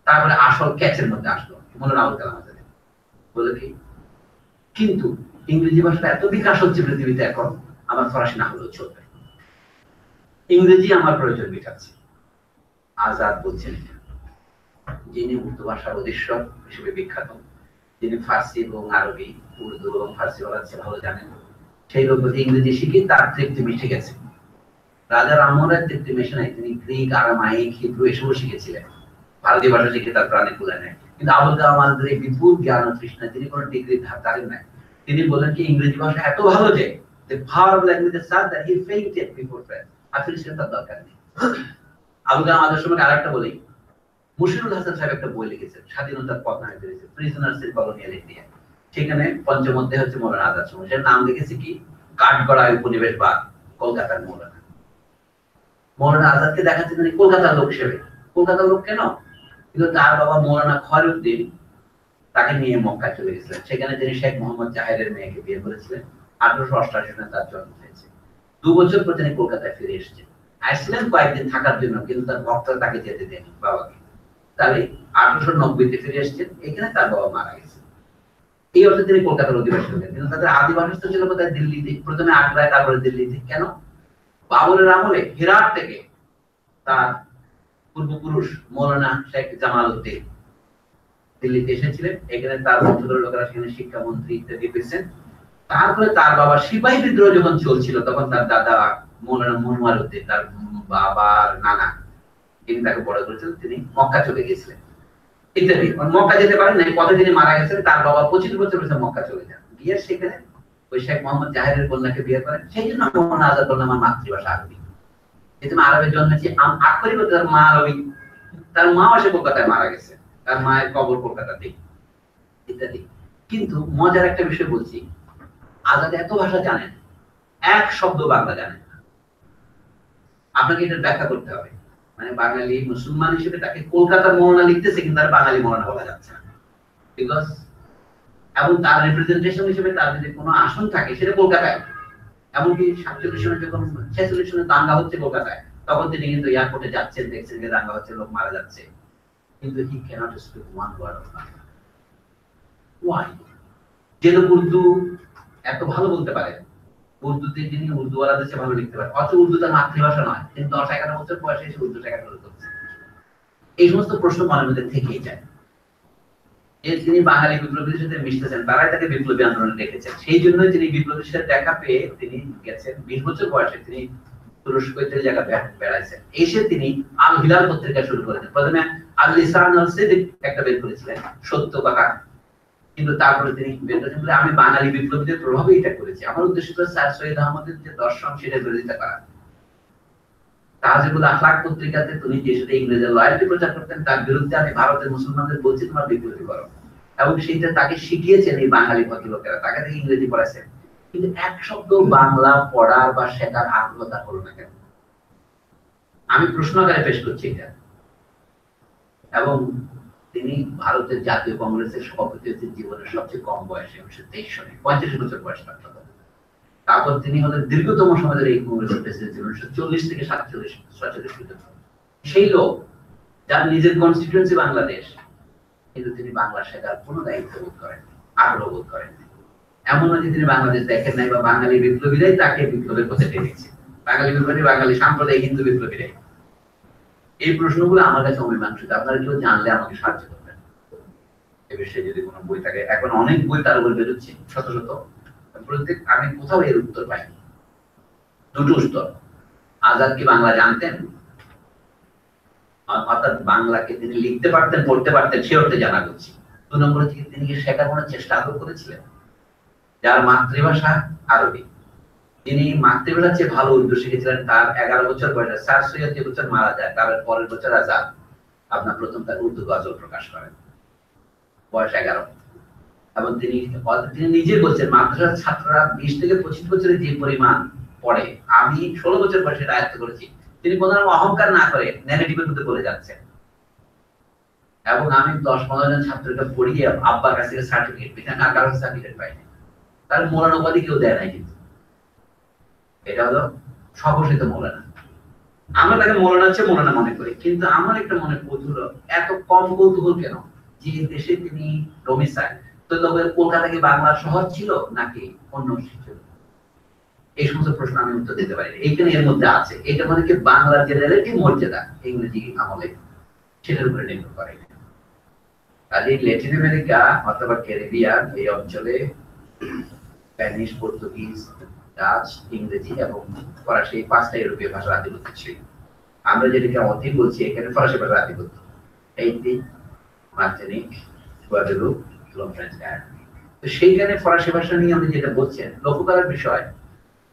তারপরে আসল ক্যাচের মধ্যে আসলো মনে আবুল কালাম আজাদ বলে কি কিন্তু ইংরেজি ভাষাটা এত বিকাশ হচ্ছে পৃথিবীতে এখন আমার ফরাসি না হলেও চলবে, ইংরেজি আমার প্রয়োজন মেটাচ্ছে। আজাদ বলছেন যিনি উর্দু ভাষার অধীশ্বর হিসেবে বিখ্যাত, যিনি ফার্সি এবং আরবি, উর্দু এবং ফার্সি বলা ভালো জানেন, সেই লোক যদি ইংরেজি শিখে তার তৃপ্তি মিশে গেছে। রাজা রামমোহনের তৃপ্তি মিশে নাই, তিনি গ্রিক, আরামাইক, হিব্রু এসবও শিখেছিলেন, ভারতীয় ভাষা শিখে তার প্রাণে তুলে নেয়। কিন্তু আবুল কালাম আজাদের বিপুল জ্ঞান ও তৃষ্ণা, তিনি কোনো ডিগ্রি ধারেন নাই। তিনি বলেন কি ইংরেজি ভাষা এত ভালো যে the verb language is such that he fainted before prayer। আসলে সেটা তার দরকার নেই। আবুল কালাম আজাদের সময় আরেকটা বলি, মুশিরুল হাসান সাহেব একটা বই লিখেছেন স্বাধীনতার পথ নামে বেরিয়েছে, প্রিজনার্স ইন কলোনিয়াল ইন্ডিয়া। সেখানে পঞ্চম অধ্যায় হচ্ছে মৌলানা আজাদ সময়, সেটার নাম লিখেছে কি কাঠগড়ায় উপনিবেশবাদ, কলকাতার মৌলানা। মৌলানা আজাদকে দেখাচ্ছে তিনি কলকাতার লোক হিসেবে। কলকাতার লোক কেন? কিন্তু তার বাবা মৌলানা খয়রউদ্দিন তাকে নিয়ে মক্কায় চলে গেছিলেন, সেখানে তিনি শেখ মোহাম্মদ জাহেরের মেয়েকে বিয়ে করেছিলেন। 1888 সালে তার জন্ম হয়েছে। 2 বছর পর তিনি কলকাতায় ফিরে এসেছেন, আসলেন কয়েকদিন থাকার জন্য, কিন্তু তার ভক্তরা তাকে যেতে দেয়নি বাবাকে। তাহলে 1890-তে ফিরে এসেছেন, এখানে তার বাবা মারা গেছে। এই অর্থে তিনি কলকাতার অধিবাসী হলেন, কিন্তু তাদের আদি বাসস্থান ছিল কোথায়? দিল্লিতে, প্রথমে আগ্রায়, তারপরে দিল্লিতে। কেন? বাবরের আমলে হেরাত থেকে তার পূর্বপুরুষ মৌলানা শেখ জামালউদ্দিন দিল্লিতে এসেছিলেন, এখানে তার বংশধর লোকেরা সেখানে শিক্ষামন্ত্রী ইত্যাদি পেয়েছেন। তারপরে তার বাবা সিপাহী বিদ্রোহ যখন চলছিল, তখন তার দাদা মৌলানা মনোয়ার উদ্দিন, তার বাবার নানা, তিনি তাকে বড় করেছিলেন, তিনি মক্কা চলে গেছিলেন ইত্যাদি। মক্কা যেতে পারেন না, পথে তিনি মারা গেছেন। তার বাবা 25 বছর বয়সে মক্কা চলে যান, গিয়ে সেখানে ওই শেখ মোহাম্মদ জাহেরের কন্যাকে বিয়ে করেন। সেই জন্য মৌলানা আজাদ বললেন আমার মাতৃভাষা আরবি, যেহেতু আরবে জন্মেছি। আক্ষরিক তার মা আরবি, তার মা আসে কলকাতায় মারা গেছে, তার মায়ের কবর কলকাতাতে ইত্যাদি। কিন্তু মজার একটা বিষয় বলছি, আজাদ এত ভাষা জানেন, এক শব্দ বাংলা জানেন না। আপনাকে এটা ব্যাখ্যা করতে হবে। মানে বাঙালি মুসলমান হিসেবে তাকে কলকাতার মৌলানা লিখতেছে, কিন্তু তার বাঙালি মৌলানা বলা যাচ্ছে না, বিকজ এবং তার রিপ্রেজেন্টেশন হিসেবে তার যদি কোনো আসন থাকে সেটা কলকাতায়। এমনকি 47 সনে যখন 46 সনে দাঙ্গা হচ্ছে কলকাতায়, তখন তিনি কিন্তু এয়ারপোর্টে যাচ্ছেন, দেখছেন যে দাঙ্গা হচ্ছে, লোক মারা যাচ্ছে, কিন্তু he cannot speak one word of Bangla. Why? যেহেতু উর্দু এত ভালো বলতে পারে, উর্দুতে যিনি উর্দুওয়ালাদের চেয়ে ভালো লিখতে পারে, অথচ উর্দু তার মাতৃভাষা নয়, কিন্তু 10-11 বছর বয়সে এসে উর্দু শেখা শুরু করছে। এই সমস্ত প্রশ্ন মনের মধ্যে থেকেই যায়। এর তিনি বাঙালি বিপ্লবীদের সাথে মিশতেছেন, তারাই তাকে বিপ্লবী আন্দোলনে ডেকেছেন। সেই জন্যই তিনি বিপ্লবীদের সাথে দেখা পেয়ে তিনি গেছেন। 20 বছর বয়সে তিনি তুরস্ক ইত্যাদি জায়গা বেড়াইছেন। এসে তিনি আল হিলাল পত্রিকা শুরু করেছেন। প্রথমে আল লিসান আল সিদিক একটা বের করেছিলেন, সত্য কথা। কিন্তু তারপরে তিনি বের করেছেন বলে আমি বাঙালি বিপ্লবীদের প্রভাবে এটা করেছি। আমার উদ্দেশ্য ছিল স্যার সৈয়দ আহমদের যে দর্শন সেটা বিরোধিতা করা। তাহজিবুল আখলাক পত্রিকাতে তিনি যে সাথে ইংরেজের লয়ালটি প্রচার করতেন, তার বিরুদ্ধে আমি ভারতের মুসলমানদের বলছি তোমার বিপ্লবী করো, এবং সেইটা তাকে শিখিয়েছেন এই বাঙালি ভদ্রলোকেরা, তাকে থেকে ইংরেজি পড়াচ্ছেন। কিন্তু এক শব্দ বাংলা পড়ার বা শেখার আগ্রহ তার হলো না কেন? আমি প্রশ্ন আকারে পেশ করছি এটা। এবং তিনি ভারতের জাতীয় কংগ্রেসের সভাপতি হচ্ছেন জীবনের সবচেয়ে কম বয়সে, 1923 সনে, 35 বছর বয়স তার। তারপর তিনি হলেন দীর্ঘতম সময়ের এই কংগ্রেসের প্রেসিডেন্ট, 1940 থেকে 47 পর্যন্ত। সেই লোক যার নিজের কনস্টিটিউয়েন্সি বাংলাদেশ, কিন্তু তিনি বাংলা শেখার কোনো দায়িত্ব বোধ করেন, আগ্রহ বোধ করেন। এমন নয় যে তিনি বাংলাদেশ দেখেন নাই বা বাঙালি বিপ্লবীরাই তাকে বিপ্লবের পথে টেনেছে, বাঙালি বিপ্লবী বাঙালি সাম্প্রদায়িক হিন্দু বিপ্লবীরাই। এই প্রশ্নগুলো আমার কাছে অমীমাংসিত, আপনারা কেউ জানলে আমাকে সাহায্য করবেন এ বিষয়ে যদি কোনো বই থাকে। এখন অনেক বই তার উপর বেরোচ্ছে শত শত, প্রত্যেক আমি কোথাও এর উত্তর পাইনি। দুটো উত্তর, আজাদ কি বাংলা জানতেন, অর্থাৎ বাংলাকে তিনি লিখতে পারতেন পড়তে পারতেন সে অর্থে জানা করছি। 2 নম্বর হচ্ছে তিনি কি শেখার কোনো চেষ্টা আদৌ করেছিলেন, যার মাতৃভাষা আরবি, তিনি মাতৃভাষার চেয়ে ভালো উর্দু শিখেছিলেন। তার 11 বছর বয়সে স্যার সৈয়দ যে বছর মারা যায় তার পরের বছর আজাদ আপনার প্রথম তার উর্দু গজল প্রকাশ করেন, বয়স 11। এবং তিনি নিজে বলছেন মাদ্রাসার ছাত্ররা 20 থেকে 25 বছরে যে পরিমাণ পড়ে, আমি 16 বছর বয়সে আয়ত্ত করেছি। তিনি কোনো অহংকার না করে নেগেটিভের মধ্যে বলে যাচ্ছেন। এবং আমি 10-15 জন ছাত্রকে পড়িয়ে আব্বার কাছ থেকে সার্টিফিকেট পেয়েছি, আর কারো সার্টিফিকেট পাইনি। তার মৌলানা উপাধি কেউ দেয় নাই, কিন্তু এটা হলো স্বঘোষিত মৌলানা। আমরা তাকে মৌলানা হচ্ছে মৌলানা মনে করি, কিন্তু আমার একটা মনে কৌতূহল, এত কম কৌতূহল কেন যে দেশে তিনি ডোমিসাইল, তো তবে কলকাতা কি বাংলার শহর ছিল নাকি অন্য ছিল? এই সমস্ত প্রশ্ন আমি উত্তর দিতে পারি। এইখানে এর মধ্যে আছে, এটা মানে কি বাংলার যে রিলেটিভ মর্যাদা ইংরেজি আমলে সেটার উপরে নির্ভর করে। কাজে ল্যাটিন আমেরিকা অথবা ক্যারিবিয়ান এই অঞ্চলে স্প্যানিশ, পর্তুগিজ, ডাচ, ইংরেজি এবং ফরাসি 5টা ইউরোপীয় ভাষার আধিপত্য ছিল। আমরা যেটাকে অধিক বলছি এখানে ফরাসি ভাষার আধিপত্য, হেইতি, মার্টিনিক, গুয়াদেলুপ এবং ফ্রেঞ্চ গায়ানা। তো সেইখানে ফরাসি ভাষা নিয়ে আপনি যেটা বলছেন লক্ষ্য করার বিষয়,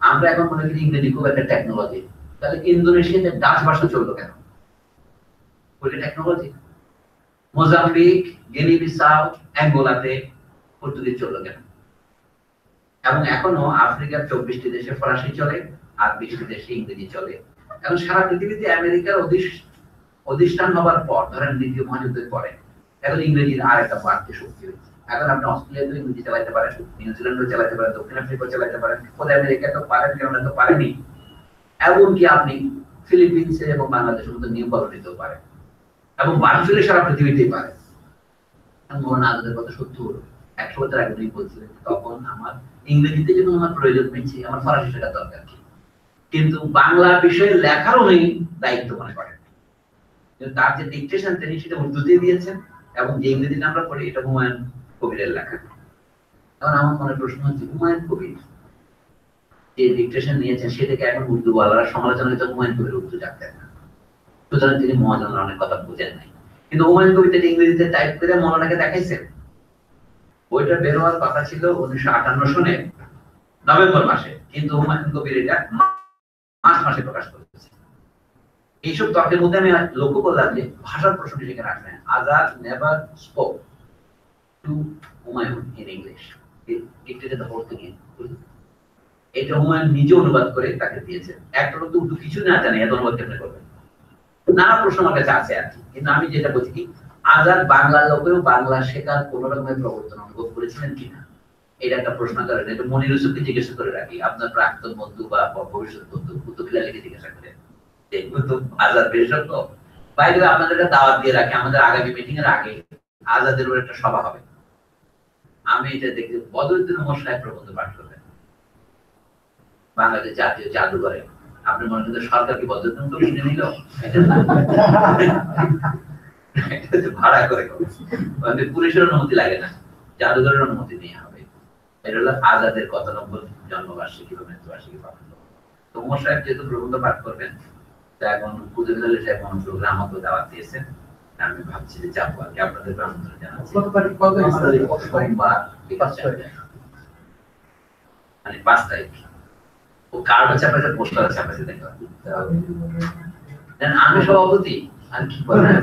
আমরা এখন মনে করি ইংরেজি খুব একটা টেকনোলজি, তাহলে ইন্দোনেশিয়াতে ডাচ ভাষা চললো কেন? ওইটা টেকনোলজি। মোজাম্বিক, গিনি বিসাউ, অ্যাঙ্গোলাতে পর্তুগিজ চললো কেন? এবং এখনো আফ্রিকার 24টি দেশে ফরাসি চলে আর 20টি দেশে ইংরেজি চলে। এখন সারা পৃথিবীতে আমেরিকার অধিষ্ঠান হবার পর, ধরেন দ্বিতীয় মহাযুদ্ধের পরে, এখন ইংরেজির আর একটা বাড়তি শক্তি হয়েছে। এখন আপনি অস্ট্রেলিয়াতে ইংরেজি চালাতে পারেন, নিউজিল্যান্ডও চালাতে পারেন, দক্ষিণ আফ্রিকাও চালাতে পারেন, খোদ আমেরিকা তো পারেন, কেননা তো পারেনি। এমনকি আপনি ফিলিপিন্সে এবং বাংলাদেশের মতো নিউ কলোনিতেও পারেন, এবং ভার্চুয়ালি সারা পৃথিবীতেই পারেন। মৌলানা আজাদের কথা সত্যি হলো, 100 বছর আগে উনি বলছিলেন তখন আমার ইংরেজিতে যখন আমার প্রয়োজন পেয়েছি আমার ফরাসি শেখার দরকার কি, কিন্তু বাংলা বিষয়ে লেখারও নেই দায়িত্ব মনে করেন। তার যে ডিকটেশন তিনি সেটা উর্দুতে দিয়েছেন, এবং যে ইংরেজিটা আমরা পড়ি এটা হুমায়ুন কবিরের লেখা। এখন আমার মনে প্রশ্ন হচ্ছে, হুমায়ুন কবির যে ডিকটেশন নিয়েছেন সেটাকে এখন উর্দু বলার সমালোচনা হয়তো হুমায়ুন কবির উর্দু জানতেন না, সুতরাং তিনি মহাজনের অনেক কথা বুঝেন নাই। কিন্তু হুমায়ুন কবির ইংরেজিতে টাইপ করে মৌলানাকে দেখাইছেন। বইটা বের হওয়ার কথা ছিল 1958 সনে নভেম্বর মাসে, কিন্তু হুমায়ুন কবির এটা মার্চ মাসে প্রকাশ করেছে। এইসব তর্কের মধ্যে আমি লক্ষ্য করলাম যে ভাষার প্রশ্নটি সেখানে আসবে। Azad never spoke to Humayun in English, dictated the whole thing in Urdu. এটা হুমায়ুন নিজে অনুবাদ করে তাকে দিয়েছেন। একটা লোক তো উর্দু কিছু না জানে, এত অনুবাদ কেমনে করবেন? নানা প্রশ্ন আমার কাছে আছে আর কি। কিন্তু আমি যেটা বলছি কি, আজাদ বাংলা লোকেও বাংলা শেখার কোন রকমের প্রবর্তন অনুভব করেছিলেন কিনা, এটা একটা প্রশ্ন করেন। এটা মনির ইউসুফকে জিজ্ঞাসা করে রাখি, আপনার প্রাক্তন বন্ধু বা ভবিষ্যৎ বন্ধু কুতুব হিলালিকে জিজ্ঞাসা করেন। আজাদ বিশেষজ্ঞ বাইরে আপনাদের একটা দাওয়াত দিয়ে রাখি, আমাদের আগামী মিটিং এর আগে আজাদের একটা সভা হবে। আমি এটা দেখি বদরুদ্দিন ওমর সাহেব প্রবন্ধ পাঠ করবেন বাংলাদেশ জাতীয় জাদুঘরে। আপনি মনে করেন সরকার কি বদরুদ্দিন তো কিনে নিল? ভাড়া করে পুলিশের অনুমতি লাগে না, জাদুঘরের অনুমতি নিয়ে হবে। এটা হলো আজাদের কত নম্বর জন্মবার্ষিকী বা মৃত্যুবার্ষিকী পালন। তো ওমর সাহেব যেহেতু প্রবন্ধ পাঠ করবেন, এখন কুতুবুল সাহেব প্রোগ্রাম আমাকে দাওয়াত দিয়েছেন, আমি ভাবছি যে যাবো আর কি। আপনাদের আমন্ত্রণ জানাচ্ছি। সোমবার বিকাল 4টায়, মানে 5 তারিখ। ও কার্ড ছাপাইছে, পোস্টার ছাপাইছে, দেখলাম। আমি সভাপতি, আর কি বলেন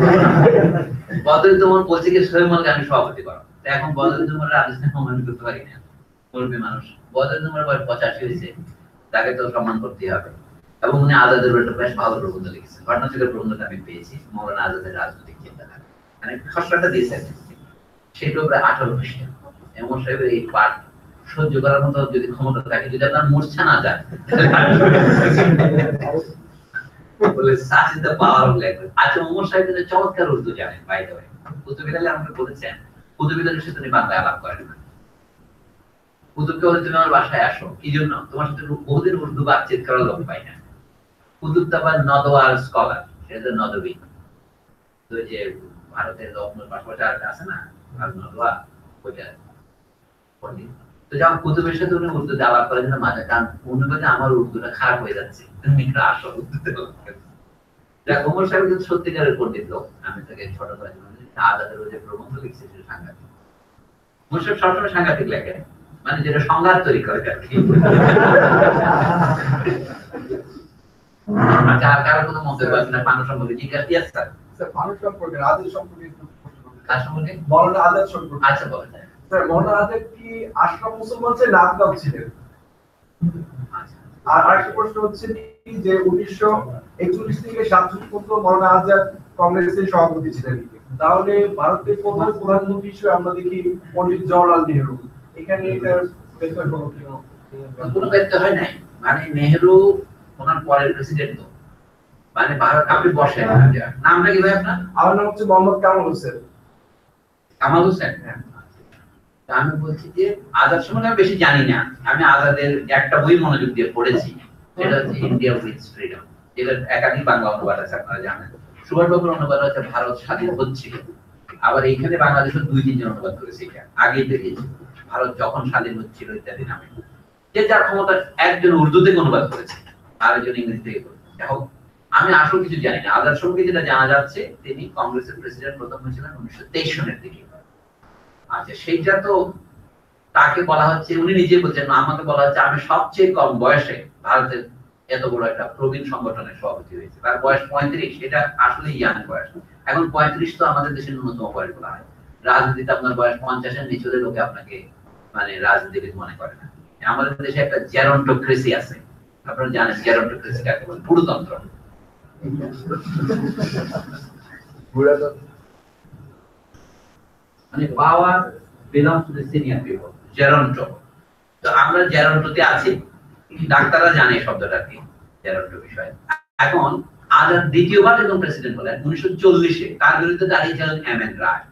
বদরুদ্দিন ওমর বলছে কি সৈয়দ আমি সভাপতি করো। এখন বদরুদ্দিন ওমরের আদেশে সম্মান করতে পারি না, মুরব্বী মানুষ। বদরুদ্দিন ওমরের বয়স 85 হয়েছে, তাকে তো সম্মান করতেই হবে। এবং উনি আজাদের একটা বেশ ভালো প্রবন্ধ লিখেছেন। ঘটনাচক্রের প্রবন্ধটা আমি পেয়েছি, মৌলানা আজাদের রাজনৈতিক চিন্তাধারা, মানে খসড়াটা দিয়েছেন, সেটাও প্রায় 18 পৃষ্ঠা। এমন সাহেবের এই পাঠ সহ্য করার মতো যদি ক্ষমতা থাকে, যদি আপনার মূর্ছা না যায়, বলে such is the power of language। আচ্ছা, ওমর সাহেব কিন্তু চমৎকার উর্দু জানেন, by the way. Qutub Hilali আমাকে বলেছেন কুতুব হিলালির সাথে উনি বাংলায় আলাপ করেন না, কুতুবকে বলে তুমি আমার বাসায় আসো, কি জন্য? তোমার সাথে বহুদিন উর্দু বাতচিত করার লোক পাই না। কুতুব তো আবার নদওয়ার স্কলার, সেটা নদবী। তো যে ভারতের লখনৌর পাশাপাশি আছে না আর নদওয়া, ওইটা পন্ডিত। তো যখন কুতুবের সাথে উনি উর্দুতে আলাপ করেন না মাঝে, কারণ উনি বলে আমার উর্দুটা খারাপ হয়ে যাচ্ছে, তুমি একটু আসো উর্দুতে। ওমর সাহেব কিন্তু সত্যিকারের পন্ডিত লোক, আমি তাকে ছোট করে আজাদের যে প্রবন্ধ লিখছে সেটা সাংঘাতিক। ওমর সাহেব সবসময় সাংঘাতিক লেখে, মানে যেটা সংঘাত তৈরি করে আর কি। আচ্ছা, আর কারো কোনো মন্তব্য আছে না পানু সম্পর্কে? জিজ্ঞাসা দিয়ে স্যার স্যার পানু সম্পর্কে, আজাদ সম্পর্কে একটু প্রশ্ন করতে চাই। কার সম্পর্কে? মৌলানা আজাদ সম্পর্কে। আচ্ছা বলেন। স্যার মৌলানা আজাদ কি আশরাফ মুসলমান ছিলেন না আফগান ছিলেন? আচ্ছা, আর আরেকটা প্রশ্ন হচ্ছে কি যে 1941 থেকে 1947 পর্যন্ত মৌলানা আজাদ কংগ্রেসের সভাপতি ছিলেন, তাহলে ভারতের প্রথম প্রধানমন্ত্রী হিসেবে আমরা দেখি পন্ডিত জওহরলাল নেহরু, এখানে এটার ব্যাপার হলো কি? কোনো ব্যক্তি হয় নাই, মানে নেহেরু ওনার পরের প্রেসিডেন্ট তো, মানে ভারত। আপনি বসেন, নামটা কি ভাই আপনার? আমার নাম হচ্ছে মোহাম্মদ কামাল হোসেন। কামাল হোসেন। তা আমি বলছি যে আজাদ সম্বন্ধে আমি বেশি জানি না, আমি আজাদের একটা বই মনোযোগ দিয়ে পড়েছি, সেটা হচ্ছে ইন্ডিয়া উইথস ফ্রিডম, যেটা একাধিক বাংলা অনুবাদ আছে, আপনারা জানেন। সুভাষবাবুর অনুবাদ হচ্ছে ভারত স্বাধীন হচ্ছিল, আবার এইখানে বাংলাদেশের 2-3 জন অনুবাদ করেছে, এটা আগেই বেরিয়েছে, ভারত যখন স্বাধীন হচ্ছিল ইত্যাদি নামে। যে যার ক্ষমতা, একজন উর্দু থেকে অনুবাদ করেছে, আরেকজন ইংরেজি থেকে করেছে। যাই আমি আসল কিছু জানি না। আজাদ সম্পর্কে যেটা জানা যাচ্ছে, তিনি কংগ্রেসের প্রেসিডেন্ট প্রথম হয়েছিলেন 1923 সনের দিকে। আচ্ছা, সেইটা তো তাকে বলা হচ্ছে, উনি নিজে বলছেন, আমাকে বলা হচ্ছে আমি সবচেয়ে কম বয়সে ভারতের এত বড় একটা প্রবীণ সংগঠনের সভাপতি হয়েছে। তার বয়স 35, এটা আসলে ইয়াং বয়স। এখন 35 তো আমাদের দেশের ন্যূনতম বয়স বলা হয়। রাজনীতিতে আপনার বয়স 50-এর নিচে হলে লোকে আপনাকে মানে রাজনীতিবিদ মনে করে না। আমাদের দেশে একটা জেরন্টোক্রেসি আছে, আপনারা জানেন জেরন্টোক্রেসি কাকে বলে? পুরুতন্ত্র। মানে power belongs to the senior people, geronto. তো আমরা জেরন্টোতে আছি, ডাক্তাররা জানে শব্দটা কি, জেরন্টো বিষয়। এখন আজাদ দ্বিতীয়বার যখন প্রেসিডেন্ট হলেন 1940-এ, তার বিরুদ্ধে দাঁড়িয়েছিলেন এম এন রায়।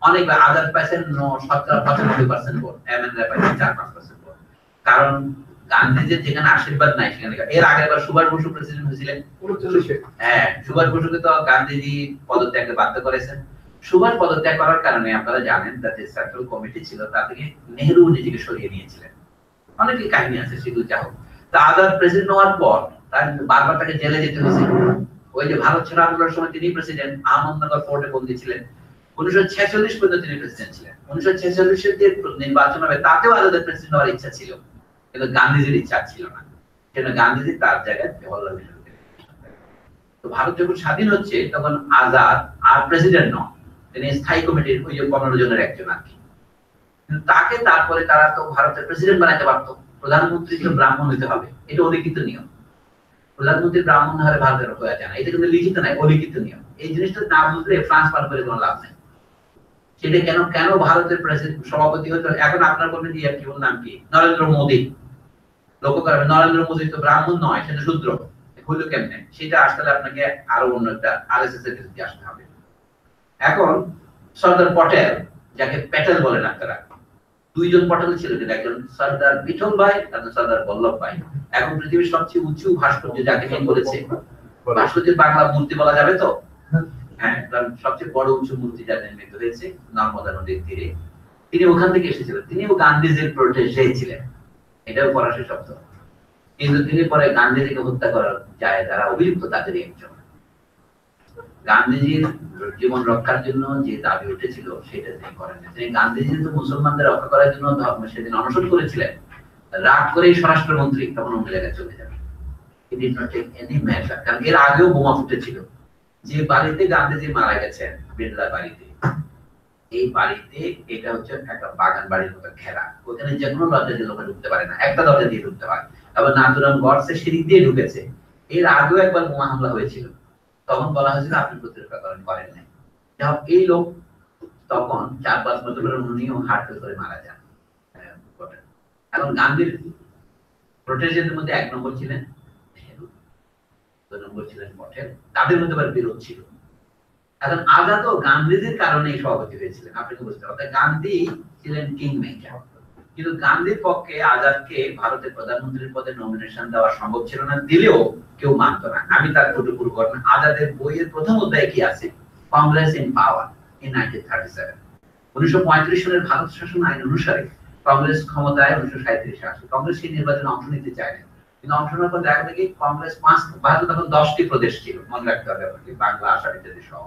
অনেকবার আজাদ পাইছেন 70-95% ভোট, এম এন রায় পাইছেন 4-5% ভোট। কারণ গান্ধীজির যেখানে আশীর্বাদ নাই সেখানে, এর আগের বার সুভাষ বসু প্রেসিডেন্ট হয়েছিলেন 39-এ। হ্যাঁ, সুভাষ বসুকে তো গান্ধীজি পদত্যাগে বাধ্য করেছেন। সুভাষ পদত্যাগ করার কারণে আপনারা জানেন যে সেন্ট্রাল কমিটি ছিল, তা থেকে নেহেরু নিজেকে সরিয়ে নিয়েছিলেন। অনেকই কাহিনী আছে, সেগুলো যা হোক। তা আজাদ প্রেসিডেন্ট হওয়ার পর তার বারবার তাকে জেলে যেতে হয়েছিল। ওই যে ভারত ছাড়ো আন্দোলনের সময় তিনি প্রেসিডেন্ট, আহমদনগর ফোর্টে বন্দী ছিলেন। 1946 পর্যন্ত তিনি প্রেসিডেন্ট ছিলেন। 1946-এর যে নির্বাচন হবে তাতেও আজাদের প্রেসিডেন্ট হওয়ার ইচ্ছা ছিল, কিন্তু গান্ধীজির ইচ্ছা ছিল না। সেজন্য গান্ধীজি তার জায়গায় জওহরলাল নেহরু। তো ভারত যখন স্বাধীন হচ্ছে তখন আজাদ আর প্রেসিডেন্ট নন, তিনি স্থায়ী কমিটির ওই যে 15 জনের একজন আর কি। কিন্তু তাকে তারপরে তারা তো ভারতের প্রেসিডেন্ট বানাতে পারতো, প্রধানমন্ত্রী ছিল ব্রাহ্মণ হতে হবে, এটা অলিখিত নিয়ম। প্রধানমন্ত্রী ব্রাহ্মণ না হলে ভারতের হয়ে যায় না, এটা কিন্তু লিখিত নাই, অলিখিত নিয়ম। এই জিনিসটা না বুঝলে ফ্রান্স পার করে কোনো লাভ নেই। সেটা কেন কেন ভারতের প্রেসিডেন্ট সভাপতি হতো? এখন আপনার বলবেন যে কি ওর নাম কি, নরেন্দ্র মোদী। লক্ষ্য করবেন নরেন্দ্র মোদী তো ব্রাহ্মণ নয়, সেটা শূদ্র। হইলো কেমনে? সেটা আসলে আপনাকে আরো অন্য একটা আরএসএস এর দিকে আসতে হবে। এখন সর্দার পটেল, যাকে প্যাটেল বলেন আপনারা, 2 জন পটেল ছিলেন, একজন সর্দার বিঠল ভাই আর সর্দার বল্লভ ভাই। এখন পৃথিবীর সবচেয়ে উঁচু ভাস্কর্য যাকে নিয়ে বলেছে, ভাস্কর্যের বাংলা মূর্তি বলা যাবে তো? হ্যাঁ, কারণ সবচেয়ে বড় উঁচু মূর্তি যা নির্মিত হয়েছে নর্মদা নদীর তীরে, তিনি ওখান থেকে এসেছিলেন। তিনিও গান্ধীজির প্রোটেজে ছিলেন, এটাও ফরাসি শব্দ। কিন্তু তিনি পরে গান্ধীজিকে হত্যা করার যায় যারা অভিযুক্ত তাদের একজন। গান্ধীজির জীবন রক্ষার জন্য যে দাবি উঠেছিল সেটা তিনি করেন। তিনি গান্ধীজি তো মুসলমানদের রক্ষা করার জন্য সেদিন অনশন করেছিলেন, রাগ করে স্বরাষ্ট্রমন্ত্রী তখন অন্য জায়গায় চলে যাবে। কারণ এর আগেও বোমা ফুটেছিল। যে বাড়িতে গান্ধীজি মারা গেছেন, বিড়লা বাড়িতে, এই বাড়িতে এটা হচ্ছে একটা বাগান বাড়ির মতো ঘেরা, ওখানে যে কোনো দরজা দিয়ে লোকে ঢুকতে পারে না, একটা দরজা দিয়ে ঢুকতে পারে। আবার নাথুরাম গডসে সিঁড়ি দিয়ে ঢুকেছে। এর আগেও একবার বোমা হামলা হয়েছিল, তখন বলা হয়েছিল আপনি প্রতিরক্ষা করেন নাই। এই লোক তখন 4-5 বছরের উনিও হার্ট করে মারা যান। এখন গান্ধীর প্রোটেজের মধ্যে 1 নম্বর ছিলেন নেহেরু, 2 নম্বর ছিলেন পটেল, তাদের মধ্যে আবার বিরোধ ছিল। এখন আজাদও গান্ধীজির কারণে সভাপতি হয়েছিলেন, আপনি বুঝতে পারছেন। গান্ধী ছিলেন কিং মেকার, কিন্তু গান্ধীর পক্ষে আজাদকে ভারতের প্রধানমন্ত্রীর পদে নমিনেশন দেওয়া সম্ভব ছিল না, দিলেও কেউ মানত না। আমি তার ফুটুকুর ঘটনা, আজাদের বইয়ের প্রথম অধ্যায়ে কি আছে, কংগ্রেস ইন পাওয়ার ইন 1937। 1935 সালের ভারত শাসন আইন অনুসারে কংগ্রেস ক্ষমতায় 1937 আসে। কংগ্রেস সেই নির্বাচনে অংশ নিতে চায় না, কিন্তু অংশ নেওয়ার পর দেখা যায় কি কংগ্রেস ভারতে তখন 10টি প্রদেশ ছিল, মনে রাখতে হবে বাংলা, আসাম ইত্যাদি সহ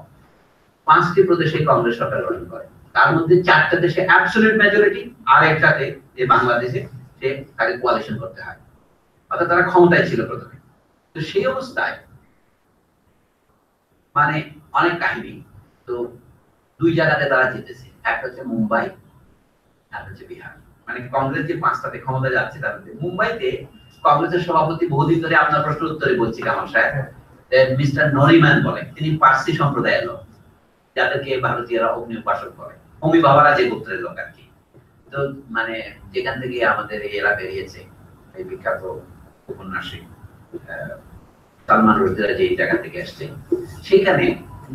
5টি প্রদেশে কংগ্রেস সরকার গঠন করে। তার মধ্যে 4টা দেশে অ্যাবসলিউট মেজরিটি, আর একটাতে যে বাংলাদেশে সে তাকে কোয়ালিশন করতে হয়, অর্থাৎ তারা ক্ষমতায় ছিল প্রথমে। তো সেই অবস্থায় মানে অনেক কাহিনী। তো 2 জায়গাতে তারা জিতেছে, একটা হচ্ছে মুম্বাই আর হচ্ছে বিহার। মানে কংগ্রেস যে 5টাতে ক্ষমতা যাচ্ছে তার মধ্যে মুম্বাইতে কংগ্রেসের সভাপতি বহুদিন ধরে, আপনার প্রশ্ন উত্তরে বলছি কামাল সাহেব, মিস্টার নরিম্যান বলে, তিনি পার্সি সম্প্রদায়ের লোক, যাদেরকে ভারতীয়রা অগ্নি উপাসক করে, হোমি বাবারা যে গোত্রের লোক আর কি। তো মানে যেখান থেকে আমাদের এই এরা বেরিয়েছে, এই বিখ্যাত উপন্যাসিক সালমান রুশদিরা যে জায়গা থেকে আসছে, সেখানে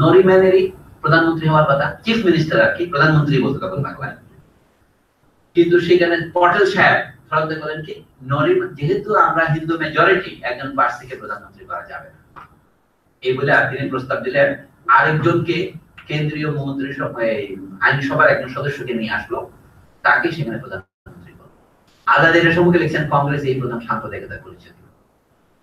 নরিম্যানেরই প্রধানমন্ত্রী হওয়ার কথা, চিফ মিনিস্টার আর কি, প্রধানমন্ত্রী বলতে তখন বাংলায়। কিন্তু সেখানে পটেল সাহেব ফরমাতে করেন কি, নরিম্যান যেহেতু আমরা হিন্দু মেজরিটি, একজন পার্সিকে প্রধানমন্ত্রী করা যাবে না, এই বলে তিনি প্রস্তাব দিলেন আরেকজনকে, কেন্দ্রীয় মন্ত্রী আইনসভার একজন সদস্যকে নিয়ে আসলো, তাকে সেখানে প্রধানমন্ত্রী করলো। আজাদের সম্মুখে লিখছেন কংগ্রেস এই প্রথম সাম্প্রদায়িকতা পরিচয় দিল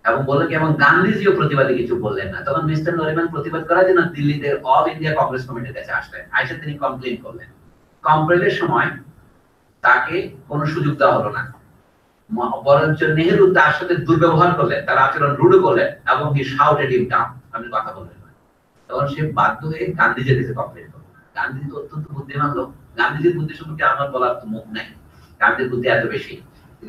এবং বললো কি, এবং গান্ধীজিও প্রতিবাদে কিছু বললেন না। তখন মিস্টার নরিম্যান প্রতিবাদ করার জন্য দিল্লিতে অল ইন্ডিয়া কংগ্রেস কমিটির কাছে আসলেন, আইসে তিনি কমপ্লেইন করলেন। কমপ্লেইনের সময় তাকে কোনো সুযোগ দেওয়া হলো না, বরঞ্চ নেহেরু তার সাথে দুর্ব্যবহার করলেন, তার আচরণ রুড করলেন এবং হি শাউটেড হিম ডাউন, আপনি কথা বললেন না। তখন সে বাধ্য হয়ে গান্ধীজির কাছে কমপ্লেইন করলো। গান্ধীজি তো অত্যন্ত বুদ্ধিমান লোক, গান্ধীজির বুদ্ধি সম্পর্কে আমার বলার তো মুখ নাই, গান্ধীর বুদ্ধি এত বেশি।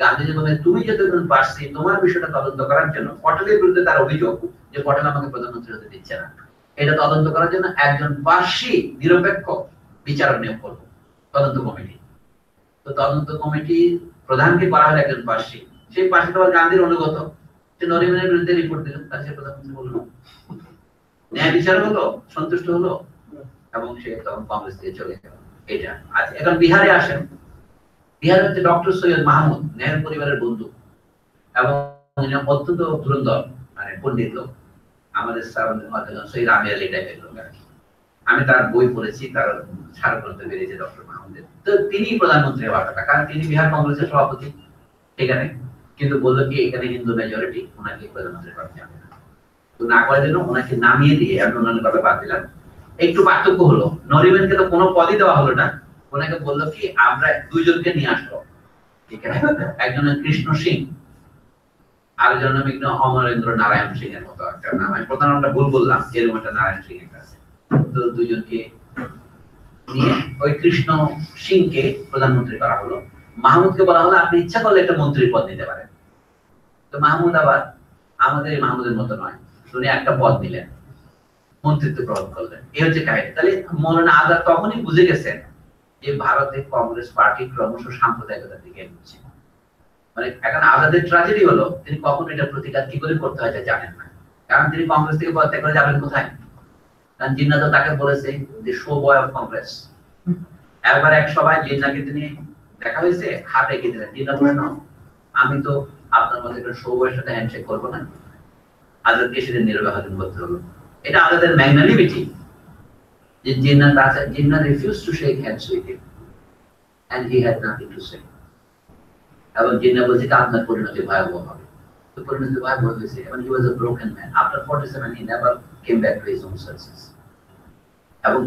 গান্ধীজি বলেন, তুমি যেহেতু একজন পার্সি, তোমার বিষয়টা তদন্ত করার জন্য, পটেলের বিরুদ্ধে তার অভিযোগ যে পটেল আমাকে প্রধানমন্ত্রী হতে দিচ্ছে না, এটা তদন্ত করার জন্য একজন পার্সি নিরপেক্ষ বিচারক নিয়োগ করবো, তদন্ত কমিটি। তো তদন্ত কমিটি প্রধানকে করা হলো একজন পার্সি, সেই পার্সি তো গান্ধীর অনুগত, সে নরিম্যানের বিরুদ্ধে রিপোর্ট দিল, তার সে প্রধানমন্ত্রী বলল, ন্যায় বিচার হলো, সন্তুষ্ট হলো এবং সে তখন কংগ্রেস থেকে চলে গেল। এটা আচ্ছা, এখন বিহারে আসেন। বিহারে হচ্ছে ডক্টর সৈয়দ মাহমুদ, নেহেরু পরিবারের বন্ধু এবং অত্যন্ত ধুরন্ধর, মানে পণ্ডিত লোক, আমাদের সৈয়দ আমির আলী টাইপের লোক আর কি। আমি তার বই পড়েছি, তার সারগ্রন্থ বেরিয়েছে ডক্টর মাহমুদের। তো তিনি প্রধানমন্ত্রী হওয়ার কথা, কারণ তিনি বিহার কংগ্রেসের সভাপতি এখানে, কিন্তু বললো কি এখানে হিন্দু মেজরিটি, ওনাকে প্রধানমন্ত্রী করা যাবে না। তো না করার জন্য ওনাকে নামিয়ে দিয়ে আমি অন্যান্য কথা বাদ দিলাম। একটু পার্থক্য হলো, নরিম্যানকে তো কোনো পদই দেওয়া হলো না, ওনাকে বললো কি আমরা 2 জনকে নিয়ে আসবো, ঠিক আছে, একজন কৃষ্ণ সিং, আরেকজন নাম অমরেন্দ্র নারায়ণ সিং এর মতো একটা নাম, আমি প্রথম নামটা ভুল বললাম, এরকম একটা নারায়ণ সিং একটা আছে। তো 2 জনকে নিয়ে ওই কৃষ্ণ সিংকে প্রধানমন্ত্রী করা হলো। মাহমুদকে বলা হলো আপনি ইচ্ছা করলে একটা মন্ত্রীর পদ নিতে পারেন। তো মাহমুদ আবার আমাদের মাহমুদের মতো নয়, উনি একটা পদ নিলেন, মন্ত্রিত্ব গ্রহণ করলেন। এই হচ্ছে কাহিনী। তাহলে মৌলানা আজাদ তখনই বুঝে গেছেন যে ভারতে কংগ্রেস পার্টি ক্রমশ সাম্প্রদায়িকতার দিকে এগোচ্ছে। মানে এখন আজাদের ট্র্যাজেডি হলো তিনি কখন এটা প্রতিকার কি করে করতে হয় জানেন না, কারণ তিনি কংগ্রেস থেকে পদত্যাগ করে যাবেন কোথায়? কারণ জিন্না তো তাকে বলেছে যে শো বয় অফ কংগ্রেস। একবার এক সভায় জিন্নাকে তিনি দেখা হয়েছে, হাতে এগিয়ে দিলেন। জিন্না বলেন আমি তো আপনার মধ্যে একটা শো বয়ের সাথে হ্যান্ডশেক করবো না। আজাদকে সেদিন নীরবে হাজির করতে হলো। এটা আজাদের ম্যাগনানিমিটি যে Jinnah refused to shake hands with him and he had nothing to say. এবং জিন্না বলছে আপনার পরিণতি ভয়াবহ হবে। তো পরিণতি ভয়াবহ হয়েছে এবং he was a broken man. After 47 he never came back to his own senses. এবং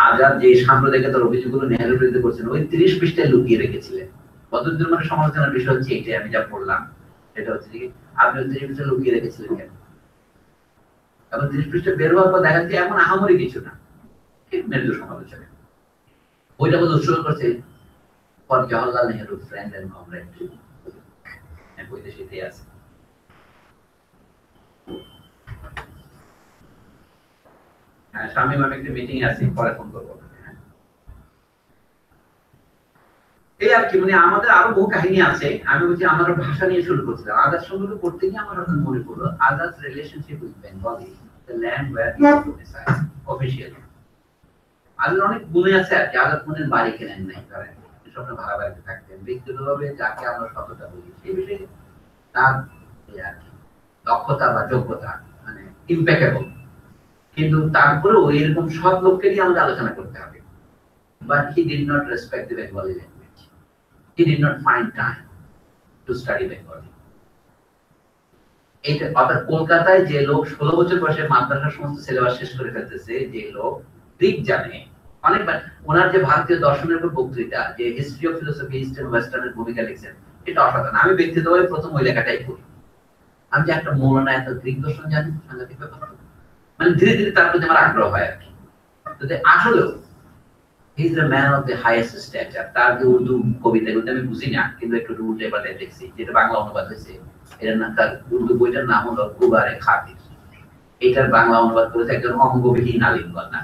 আজাদ যে সাম্প্রদায়িকতার অভিযোগগুলো নেহেরুর বিরুদ্ধে করছেন ওই 30 পৃষ্ঠায় লুকিয়ে রেখেছিলেন। বদরুদ্দোর মানে সমালোচনার বিষয় হচ্ছে এইটাই, আমি যা পড়লাম সেটা হচ্ছে কি আপনি 30 পৃষ্ঠা লুকিয়ে রেখেছিলেন কেন? এবং 30 পৃষ্ঠা বের হওয়ার পর দেখা যাচ্ছে এমন আহামরি কিছু না, ঠিক মৃদু সমালোচনা। ওইটা বোধ উৎসর্গ করছে for Jawaharlal Nehru friend and comrade, বইতে সেটাই আছে। হ্যাঁ, শামীম আমি একটা মিটিং আছে, পরে ফোন করবো। এই আর কি, মানে আমাদের আরো বহু কাহিনী আছে। আমি বলছি আমার ভাষা নিয়ে শুরু করছিলাম। আজাদ সম্পর্কে পড়তে গিয়ে আমার হঠাৎ মনে পড়লো Azad relationship with Bengali, the land where he officially. Azad অনেক গুণে আছে আর কি। আজাদ কোনের বাড়ি কেনেন নাই, ধরেন স্বপ্নে ভাড়া বাড়িতে থাকতেন, ব্যক্তিগতভাবে যাকে আমরা সততা বলি সেই বিষয়ে তার আর কি দক্ষতা বা যোগ্যতা মানে ইম্প্যাক্টেবল, কিন্তু তারপরেও এরকম সব লোককে নিয়ে আমাদের আলোচনা করতে হবে। But he did not respect the Bengali language. He did not find time to study Bengali. এইটা অর্থাৎ কলকাতায় যে লোক 16 বছর বয়সে মাদ্রাসার সমস্ত সিলেবাস শেষ করে ফেলতেছে, যে লোক গ্রিক জানে অনেকবার, ওনার যে ভারতীয় দর্শনের উপর বক্তৃতা, যে history of philosophy east and ওয়েস্টার্নের ভূমিকা লিখছেন, এটা অসাধারণ। আমি ব্যক্তিগতভাবে প্রথম ওই লেখাটাই পড়ি। আমি যে একটা মৌলানা এত গ্রিক দর্শন জানি, সাংঘাতিক ব্যাপার। মানে ধীরে ধীরে তার প্রতি আমার আগ্রহ হয় আর কি। তো আসলেও he is the man of the highest stature. তার যে উর্দু কবিতা, এগুলো আমি বুঝি না, কিন্তু একটু উল্টে পাল্টে দেখছি, যেটা বাংলা অনুবাদ হয়েছে। এটার নাম, তার উর্দু বইটার নাম হলো গুবারে খাতির। এটার বাংলা অনুবাদ করেছে একজন অঙ্গবিহীন আলিমগণ, না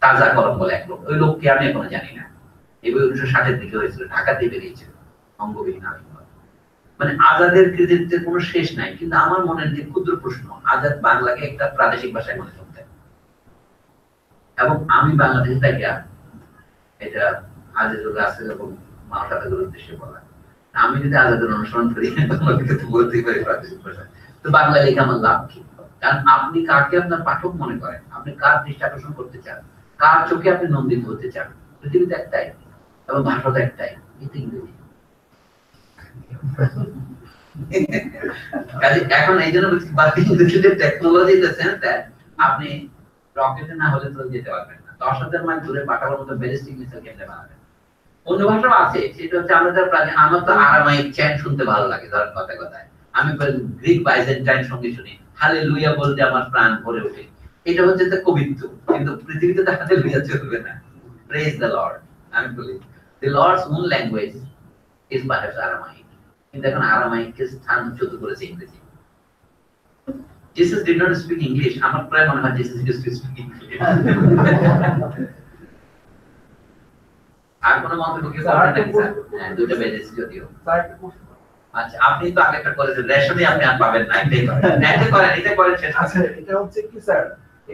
তাজা কলম বলে এক লোক। ওই লোককে আমি এখনো জানি না। এই বই 1960-এর দিকে হয়েছিল, ঢাকাতে বেরিয়েছিল, অঙ্গবিহীন আলিমগণ। মানে আজাদের কৃতিত্বের কোনো শেষ নাই। কিন্তু আমার মনের যে ক্ষুদ্র প্রশ্ন, আজাদ বাংলাকে একটা প্রাদেশিক ভাষায় মনে করতেন, এবং আমি বাংলাদেশে থাকি, এটা আজাদুল রাসেল এবং মানবতার উদ্দেশ্যে বলা, আমি যদি আজাদের অনুসরণ করি তোমাকে তো বলতেই পারি প্রাদেশিক ভাষা, তো বাংলা লেখা আমার লাভ কি? কারণ আপনি কাকে আপনার পাঠক মনে করেন, আপনি কার দৃষ্টি আকর্ষণ করতে চান, কার চোখে আপনি নন্দিত হতে চান, পৃথিবীতে একটাই এবং ভাষা তো একটাই, এটা ইংরেজি। এখন এই জন্য টেকনোলজি আপনি রকেটে না হলে তো যেতে পারবেন না, 10,000 মাইল দূরে পাঠাবার মতো ব্যালিস্টিক মিসাইল কেমনে বানাবেন। অন্য ভাষাও আছে, সেটা হচ্ছে আমাদের আমার তো আরামাইক চ্যান্ট শুনতে ভালো লাগে, ধরেন কথা কথায় আমি গ্রিক বাইজেন্টাইন সঙ্গীত শুনি, হালেলুয়া বলতে আমার প্রাণ ভরে ওঠে। এটা হচ্ছে তো কবিত্ব, কিন্তু পৃথিবীতে তো হালেলুয়া চলবে না। Praise the lord. আমি বলি the lord's own language is perhaps Aramaic, কিন্তু এখন আরামাইককে স্থানচ্যুত করেছে ইংরেজি। Jesus did not speak English. আমার প্রায় মনে হয় Jesus used to speak English. আর কোনো মন্তব্য কি করবেন নাকি স্যার? হ্যাঁ, দুটো বেজেছে যদিও। আচ্ছা, আপনি তো আগে একটা করেছেন, রেশনে আপনি আর পাবেন না, এটাই করেন। এটা করেন শেষ। আচ্ছা, এটা হচ্ছে কি স্যার,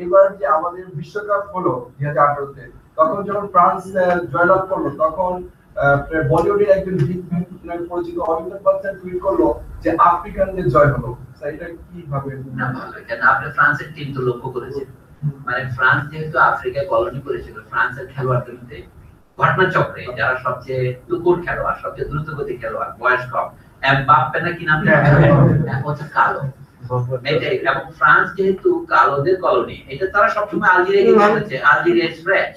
এবার যে আমাদের বিশ্বকাপ হলো 2018-তে, তখন যখন ফ্রান্স জয়লাভ করলো, তখন বলিউডের একজন পরিচিত অমিতাভ বচ্চন টুইট করলো যে আফ্রিকানদের জয় হলো। স্যার এটা কিভাবে? না ভালো, কেন আপনি ফ্রান্সের টিম তো লক্ষ্য করেছেন, মানে ফ্রান্স যেহেতু আফ্রিকায় কলোনি করেছিল, ফ্রান্সের খেলোয়াড়দের মধ্যে ঘটনাচক্রে যারা সবচেয়ে তুকুর খেলোয়াড়, সবচেয়ে দ্রুতগতির খেলোয়াড়, বয়স কম, এমবাপ্পে নাকি নাম, হচ্ছে কালো। এটাই, এবং ফ্রান্স যেহেতু কালোদের কলোনি, এটা তারা সবসময় আলজেরিয়াকে বলেছে আলজেরিয়া ফ্রেঞ্চ,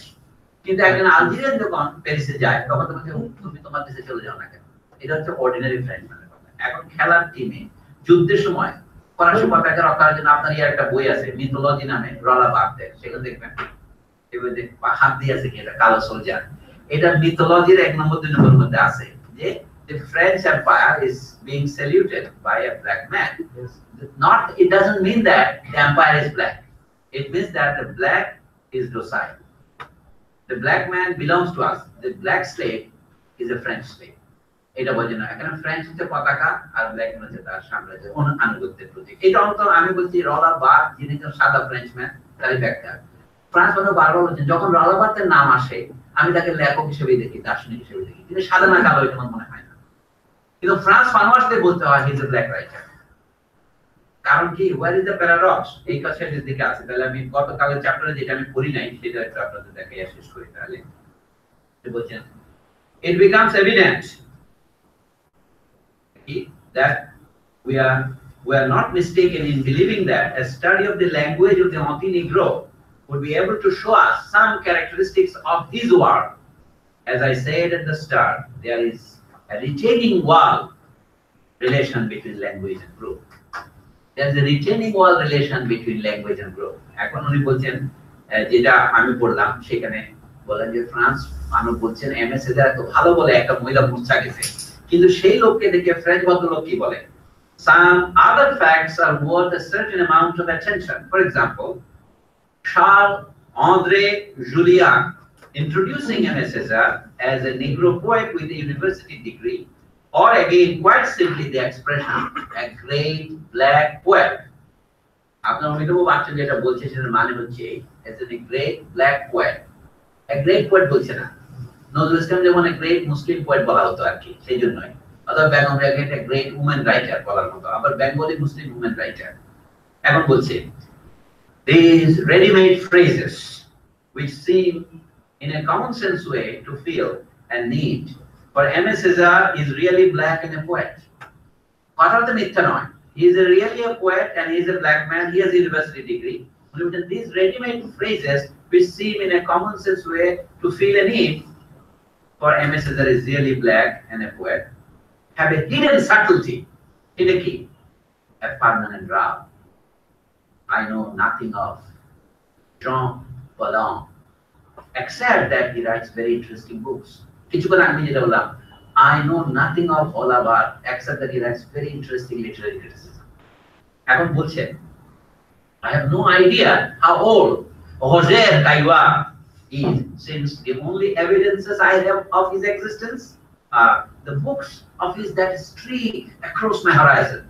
কিন্তু একজন আলজেরিয়ান যখন প্যারিসে যায় তখন তো তুমি তোমার দেশে চলে যাও না কেন, এটা হচ্ছে অর্ডিনারি ফ্রেঞ্চ মানে কথা। এখন খেলার টিমে যুদ্ধের সময় ফরাসি পতাকা রক্ষার জন্য আপনার একটা বই আছে মিথোলজি নামে, রলা বাগদের, সেখানে দেখবেন হাত দিয়ে আছে কি এটা কালো সোলজার। এটা মিথোলজির 1 নম্বর 2 নম্বরের মধ্যে আছে যে the French Empire is being saluted by a black man. Yes. Not, it doesn't mean that the empire is black. It means that the black is docile. The black man belongs to us. The black slave is a French slave. এটা বোঝেন না, এখানে ফ্রেঞ্চ হচ্ছে পতাকা আর ব্ল্যাক হচ্ছে তার সাম্রাজ্যের আনুগত্যের প্রতীক। এটা অন্তত আমি বলছি রলাবার্থ, যিনি সাদা ফ্রেঞ্চম্যান, তারই ব্যাখ্যা। ফ্রান্স মানে বারবার বলছেন, যখন রলাবার্থের নাম আসে আমি তাকে লেখক হিসেবে দেখি, দার্শনিক হিসেবে দেখি, কিন্তু সাদা না কালো এটা মনে হয় না। কিন্তু ফ্রান্স ফানোয়াসদের বলতে হয় he is a black writer. কারণ কি, হোয়ার ইজ দ্য প্যারাডক্স? এই কথার দিকে আছে। তাহলে আমি গতকালের চ্যাপ্টারে যেটা আমি পড়ি নাই সেটা একটু আপনাদের দেখাই শেষ করি। তাহলে বলছেন it becomes evident that we are not mistaken in believing that a study of the language of the Montenegro would be able to show us some characteristics of his work. As I said at the start, there is a retaining wall relation between language and group. There is a retaining wall relation between language and group. এখন উনি বলছেন, যেটা আমি পড়লাম সেখানে বলেন যে ফ্রান্স মানুষ বলছেন এমএসএ দ্বারা তো ভালো বলে একটা মহিলা মূর্ছা গেছে, কিন্তু সেই লোককে দেখে ফ্রেঞ্চ ভদ্রলোক কি বলে, some other facts are worth a certain amount of attention. For example, Charles-André Julliard introducing Aimé Césaire as a Negro poet with a university degree, or again quite simply the expression a great black poet. আপনার অমিতাভ বচ্চন যেটা বলছে সেটার মানে হচ্ছে as a great black poet. A great poet বলছে না, নজরুল ইসলাম যেমন গ্রেট মুসলিম পোয়েট বলা হতো আর কি, সেই জন্যই। অথবা বেগম রেখা একটা গ্রেট উমেন রাইটার বলার মতো, আবার বেঙ্গলি মুসলিম উমেন রাইটার। এখন বলছে these ready-made phrases which seem in a common sense way to feel a need for M.A. Cesar is really black and a poet. কথাটা মিথ্যা নয়, he is really a poet and he is a black man, he has a university degree. These ready-made phrases which seem in a common sense way to feel a need for M.A. Cesar is really black and a poet have a hidden subtlety, hidden key, a permanent draft. I know nothing of Jean Paul, except that he writes very interesting books. I know nothing of Olavar except that he writes very interesting literary criticism. এখন বলছেন, I have no idea how old Roger Caillois is, since the only evidences I have of his existence are the books of his that streak across my horizon.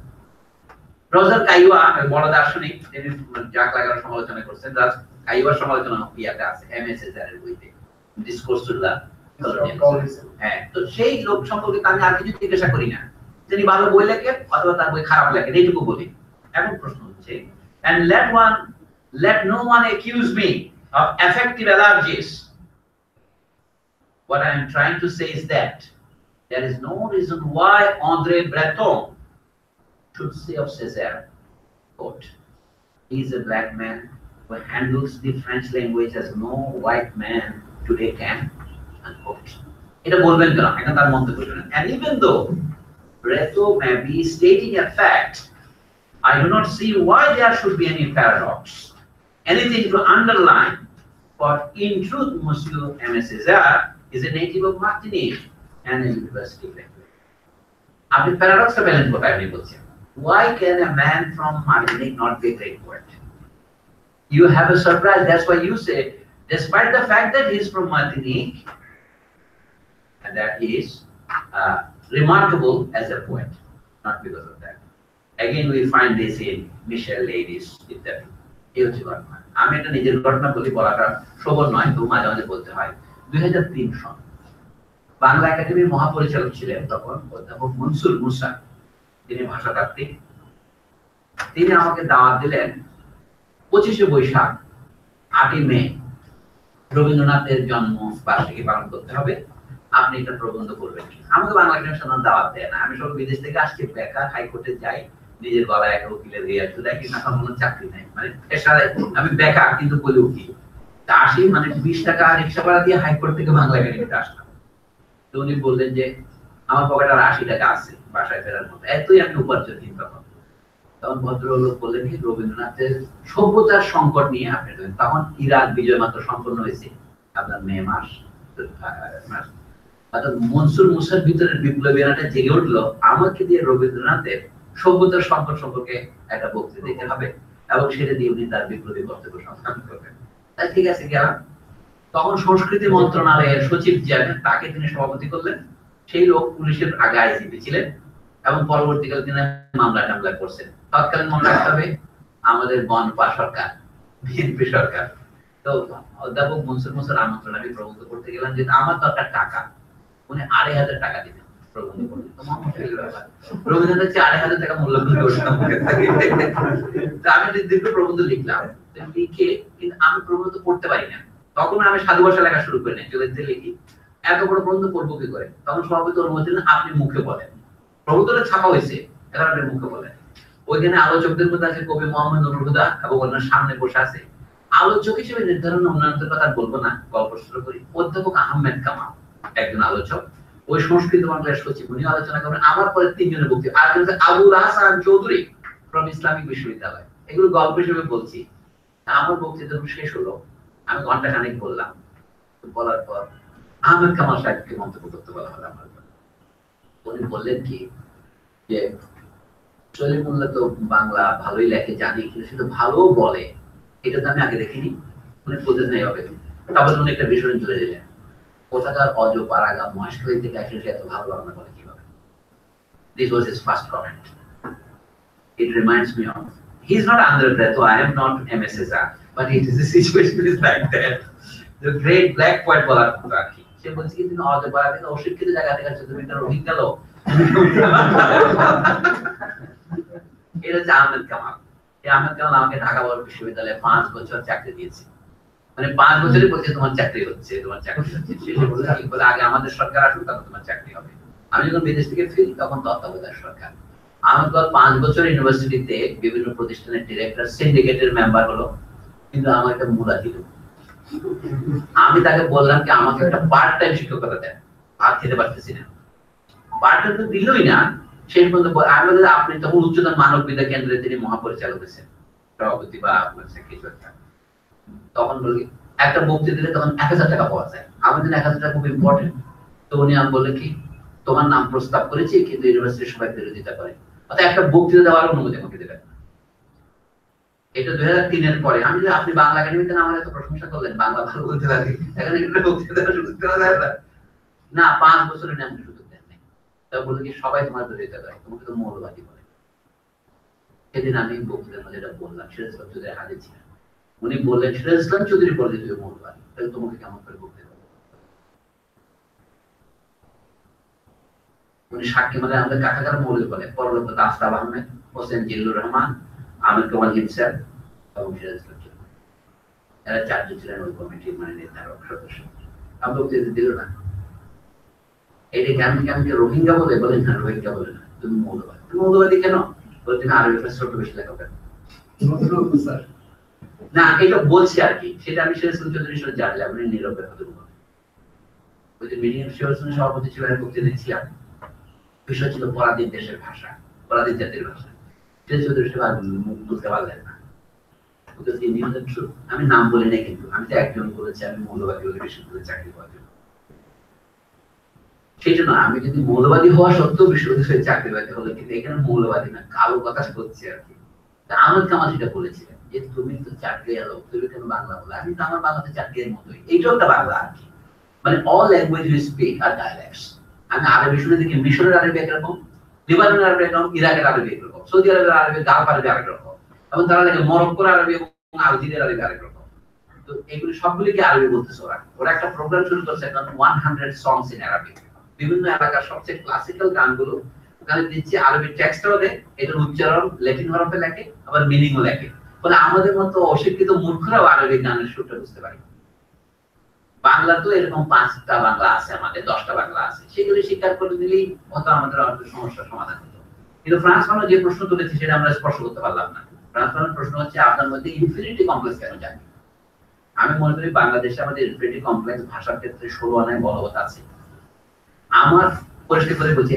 Roger কাইওয়া বড় দার্শনিক, তিনি যাক লাগার সমালোচনা করছেন। কাইওয়ার সমালোচনা ইয়াতে আছে M.A. Cesar's বইতে, ডিসকোর্স টু দ্য কলোনিয়ালিজম। হ্যাঁ, তো সেই লোক সম্পর্কে আমি আর কিছু জিজ্ঞাসা করি না, তিনি ভালো বই লেখেন অথবা তার বই খারাপ লেখেন, এইটুকু বলি। এখন প্রশ্ন হচ্ছে, and let no one accuse me of affective allergies. What I am trying to say is that there is no reason why André Breton should say of Cesar, quote, he is a black man who handles the French language as no white man today can, unquote. Eta bolben kena, eta tar mantobbo shonen. And even though Breton may be stating a fact, I do not see why there should be any paradox, anything to underline, for in truth Monsieur M.A. Cesar is a native of Martinique and a university graduate. Apni paradox ta belen kothay apni bolchen. Why can a man from Martinique not be a great poet? You have a surprise. That's why you say, despite the fact that he is from Martinique and that he is remarkable as a poet, not because of that. Again, we find this in Michel Ladies ইত্যাদি। এই হচ্ছে ঘটনা। আমি এটা নিজের ঘটনা বলি, বলাটা শোভন নয়, তো মাঝে মাঝে বলতে হয়। 2003 সন বাংলা একাডেমির মহাপরিচালক ছিলেন তখন অধ্যাপক মনসুর মুসা, তিনি ভাষাতাত্ত্বিক। তিনি আমাকে দাওয়াত দিলেন 25শে বৈশাখ 8ই মে রবীন্দ্রনাথের জন্ম বার্ষিকী পালন করতে হবে, আপনি এটা প্রবন্ধ করবেন কি? আমাকে বাংলা একাডেমি সাধারণত দাওয়াত দেয় না, আমি সব বিদেশ থেকে আসছি, বেকার, হাইকোর্টে যাই, নিজের গলায় একটা উকিলের রেয়ার তো দেখি না, কোনো চাকরি নাই, মানে পেশায় আমি বেকার কিন্তু বলি উকিল। তা আসি, মানে 20 টাকা রিক্সা ভাড়া দিয়ে হাইকোর্ট থেকে বাংলা একাডেমিতে আসলাম। তো উনি বললেন যে আমার পকেটে আর 80 টাকা আছে বাসায় ফেরার মতো, এতই আমি উপার্জনহীন তখন। তখন ভদ্রলোক বললেন কি, রবীন্দ্রনাথের সভ্যতার সংকট নিয়ে আপনি দেবেন। তখন ইরাক বিজয় মাত্র সম্পন্ন হয়েছে আপনার মে মাস। অর্থাৎ মনসুর মুসার ভিতরে বিপ্লবীরাটা জেগে উঠলো, আমাকে দিয়ে রবীন্দ্রনাথের সভ্যতার সংকট সম্পর্কে একটা বক্তৃতা দিতে হবে এবং সেটা দিয়ে উনি তার বিপ্লবী বক্তব্য সংস্থান করবেন। তাই ঠিক আছে গেলাম। তখন সংস্কৃতি মন্ত্রণালয়ের সচিব যে আছেন তাকে তিনি সভাপতি করলেন। সেই লোক পুলিশের আগে আইজিপি ছিলেন এবং পরবর্তীকালে তিনি মামলা টামলা করছেন। তৎকালীন মনে রাখতে হবে আমাদের বনপা সরকার, বিএনপি সরকার। তো অধ্যাপক মনসুর মুসার আমন্ত্রণ আমি প্রবন্ধ করতে গেলাম, যে আমার দরকার টাকা, উনি 2,500 টাকা দিতেন প্রবন্ধ করতে। রবীন্দ্রনাথ 2,500 টাকা মূল্য করে ওঠা মুখে থাকে। আমি দীর্ঘ প্রবন্ধ লিখলাম, লিখে কিন্তু আমি প্রবন্ধ পড়তে পারি না। তখন আমি সাধু ভাষা লেখা শুরু করি না, চলে লিখি, এত বড় প্রবন্ধ পড়বো কি করে? তখন সভাপতি অনুমতি দিলেন, আপনি মুখে বলেন। প্রবন্ধটা ছাপা হয়েছে, এখন আপনি মুখে বলেন। ওইখানে আলোচকদের মধ্যে আছে কবি মোহাম্মদ নুরুল হুদা এবং ওনার সামনে বসে আছে। আলোচক হিসেবে নির্ধারণ উন্নয়নের কথা বলবো না, গল্প শুরু করি। অধ্যাপক আহমেদ কামাল একজন আলোচক, ওই সংস্কৃত বাংলার সচিব, উনি আলোচনা করবেন। আমার পরে 3 জনের বক্তৃতা, আর একজন আবুল হাসান চৌধুরী ফ্রম ইসলামিক বিশ্ববিদ্যালয়। এগুলো গল্প হিসেবে বলছি। আমার বক্তৃতা শেষ হলো, আমি ঘন্টাখানেক বললাম। বলার পর আহমেদ কামাল সাহেবকে মন্তব্য করতে বলা হলো আমার। উনি বললেন কি যে সলিমুল্লাহ তো বাংলা ভালোই লেখে জানি, কিন্তু সে তো ভালো বলে, এটা তো আমি আগে দেখিনি। উনি বলতে নাই হবে। তারপর উনি একটা বিষয় চলে দিলেন, কোথাকার অজ পারাগা মহেশখালী থেকে আসলে সে এত ভালো বাংলা বলে কিভাবে? This was his first comment. It reminds me of, he is not André Breton, I am not M.A. Cesar, but it is the situation is like that. The great black poet বলার কথা আর কি, সে বলছে কি তুমি অজপাড়া থেকে অশিক্ষিত জায়গা থেকে আসছো, তুমি একটা রোহিঙ্গা লোক। এটা হচ্ছে আহমেদ কামাল। এই আহমেদ কামাল আমাকে ঢাকা বিশ্ববিদ্যালয়ে 5 বছর চাকরি দিয়েছে। মানে 5 বছরই বলছে তোমার চাকরি হচ্ছে, তোমার চাকরি হচ্ছে। শেষে বলে কি বলে আগে আমাদের সরকার আসুক তারপর তোমার চাকরি হবে। আমি যখন বিদেশ থেকে ফিরি তখন তত্ত্বাবধায়ক সরকার। আমার 5 বছর ইউনিভার্সিটিতে বিভিন্ন প্রতিষ্ঠানের ডিরেক্টর, সিন্ডিকেটের মেম্বার হলো, কিন্তু আমার একটা মূলা দিল। আমি তাকে বললাম কি আমাকে একটা পার্ট টাইম শিক্ষকতা দেন, ভাত খেতে পারতেছি না। পার্ট টাইম তো দিলই না। সেই পর্যন্ত আমি বললাম আপনি তখন উচ্চতর মানব বিদ্যা কেন্দ্রে তিনি মহাপরিচালক হয়েছেন, সভাপতি বা আপনার কিছু একটা। তখন বলি একটা বক্তৃতা দিলে তখন 1000 টাকা পাওয়া যায়। আমাদের 1000 টাকা খুব ইম্পর্টেন্ট। তো উনি আমি বললেন কি তোমার নাম প্রস্তাব করেছি, কিন্তু ইউনিভার্সিটির সবাই বিরোধিতা করে, অর্থাৎ একটা বক্তৃতা দেওয়ার অনুমতি আমাকে দেবেন। এটা 2003 এর পরে। আমি আপনি বাংলা একাডেমিতে আমার এত প্রশংসা করলেন, বাংলা ভালো বলতে পারি, এখন একটা বক্তৃতা দেওয়ার সুযোগ দেওয়া যায় না। 5 বছরের নাম সুযোগ দেন নাই। তা বলে কি সবাই তোমার বিরোধিতা করে, তোমাকে তো মৌলবাদী বলে। সেদিন আমি বক্তৃতার মধ্যে এটা বললাম, সিরাজ ইসলাম চৌধুরী হাজির ছিলেন। উনি বললেন সিরাজ ইসলাম চৌধুরী বলে তুমি মৌলবাদী, তাহলে তোমাকে কেমন করে বক্তৃতা দেবো? উনি সাক্ষী মানে আমাদের কাছাকাছি মৌলবাদী বলে পরলোক আশরাফ আহমেদ, হোসেন জিল্লুর রহমান, আহমেদ কামাল হিমসেন এবং সিরাজ ইসলাম চৌধুরী। এরা 4 জন ছিলেন ওই কমিটির মানে নির্ধারক সদস্য। আমি বক্তৃতা দিল না। এটাকে আমি কেমনকে রোহিঙ্গা বলে বলেন না, রোহিঙ্গা বলে না, তুমি মৌলবাদী। তুমি মৌলবাদী কেন? বলে তুমি আরবি ভাষা ছোট বেশি লেখা কেন? না এটা বলছি আর কি, সেটা আমি সিরাজ ইসলাম চৌধুরীর সাথে জানলাম, উনি নীরবে হতে বলেন। ওই যে মিডিয়াম শিওরসনের সভাপতি ছিলেন, বক্তৃতা দিচ্ছিলাম। বিষয় ছিল পরাধীন দেশের ভাষা, পরাধীন জাতির ভাষা। সিরাজ চৌধুরী সেবার মুখ বুঝতে পারলেন না। আমি নাম বলি নাই, কিন্তু আমি তো একজন বলেছি আমি মৌলবাদী বলে বিশ্ববিদ্যালয়ে চাকরি পাওয়ার জন্য। সেই জন্য আমি যদি মৌলবাদী হওয়া সত্ত্বেও বিশ্ববিদ্যালয়ে চাকরি পাইতে হলো, কিন্তু এখানে মৌলবাদী না, কালো কথা করছে আর কি। আহমেদ কামাল সেটা বলেছিলেন যে তুমি তো চাকরি এলো, তুমি কেন বাংলা বলে? আমি তো আমার বাংলাতে চাকরির মতোই, এইটাও একটা বাংলা আর কি। মানে all language we speak are dialects. আমি আরবি শুনে দেখি মিশরের আরবি একরকম, লিবাননের আরবি একরকম, ইরাকের আরবি একরকম, সৌদি আরবের আরবি, গালফ আরবি আরেক রকম, এবং তারা লাগে মরক্কোর আরবি এবং আলজেরিয়ার আরবি আরেক রকম। তো এগুলি সবগুলিকে আরবি বলতেছে ওরা। ওরা একটা প্রোগ্রাম শুরু করছে এখন 100 songs in Arabic। বিভিন্ন এলাকার সবচেয়ে ক্লাসিক্যাল গানগুলো ওখানে দিচ্ছে, আরবি টেক্সটও দেয়, এটার উচ্চারণ ল্যাটিন হরফে লেখে, আবার মিনিংও লেখে। ফলে আমাদের মতো অশিক্ষিত মূর্খরাও আরবি গানের সুরটা বুঝতে পারে। বাংলা তো এরকম 5টা বাংলা আছে, আমাদের 10টা বাংলা আছে, সেগুলি স্বীকার করে দিলেই হয়তো আমাদের অনেক সমস্যার সমাধান হতো। কিন্তু ফ্রান্স ফানো যে প্রশ্ন তুলেছে সেটা আমরা স্পর্শ করতে পারলাম না। ফ্রান্স ফানোর প্রশ্ন হচ্ছে আপনার মধ্যে ইনফিনিটি কমপ্লেক্স কেন জানি? আমি মনে করি বাংলাদেশে আমাদের ইনফিনিটি কমপ্লেক্স ভাষার ক্ষেত্রে 16 আনায় বলবৎ আছে। আমার পরিষ্কার করে বলছে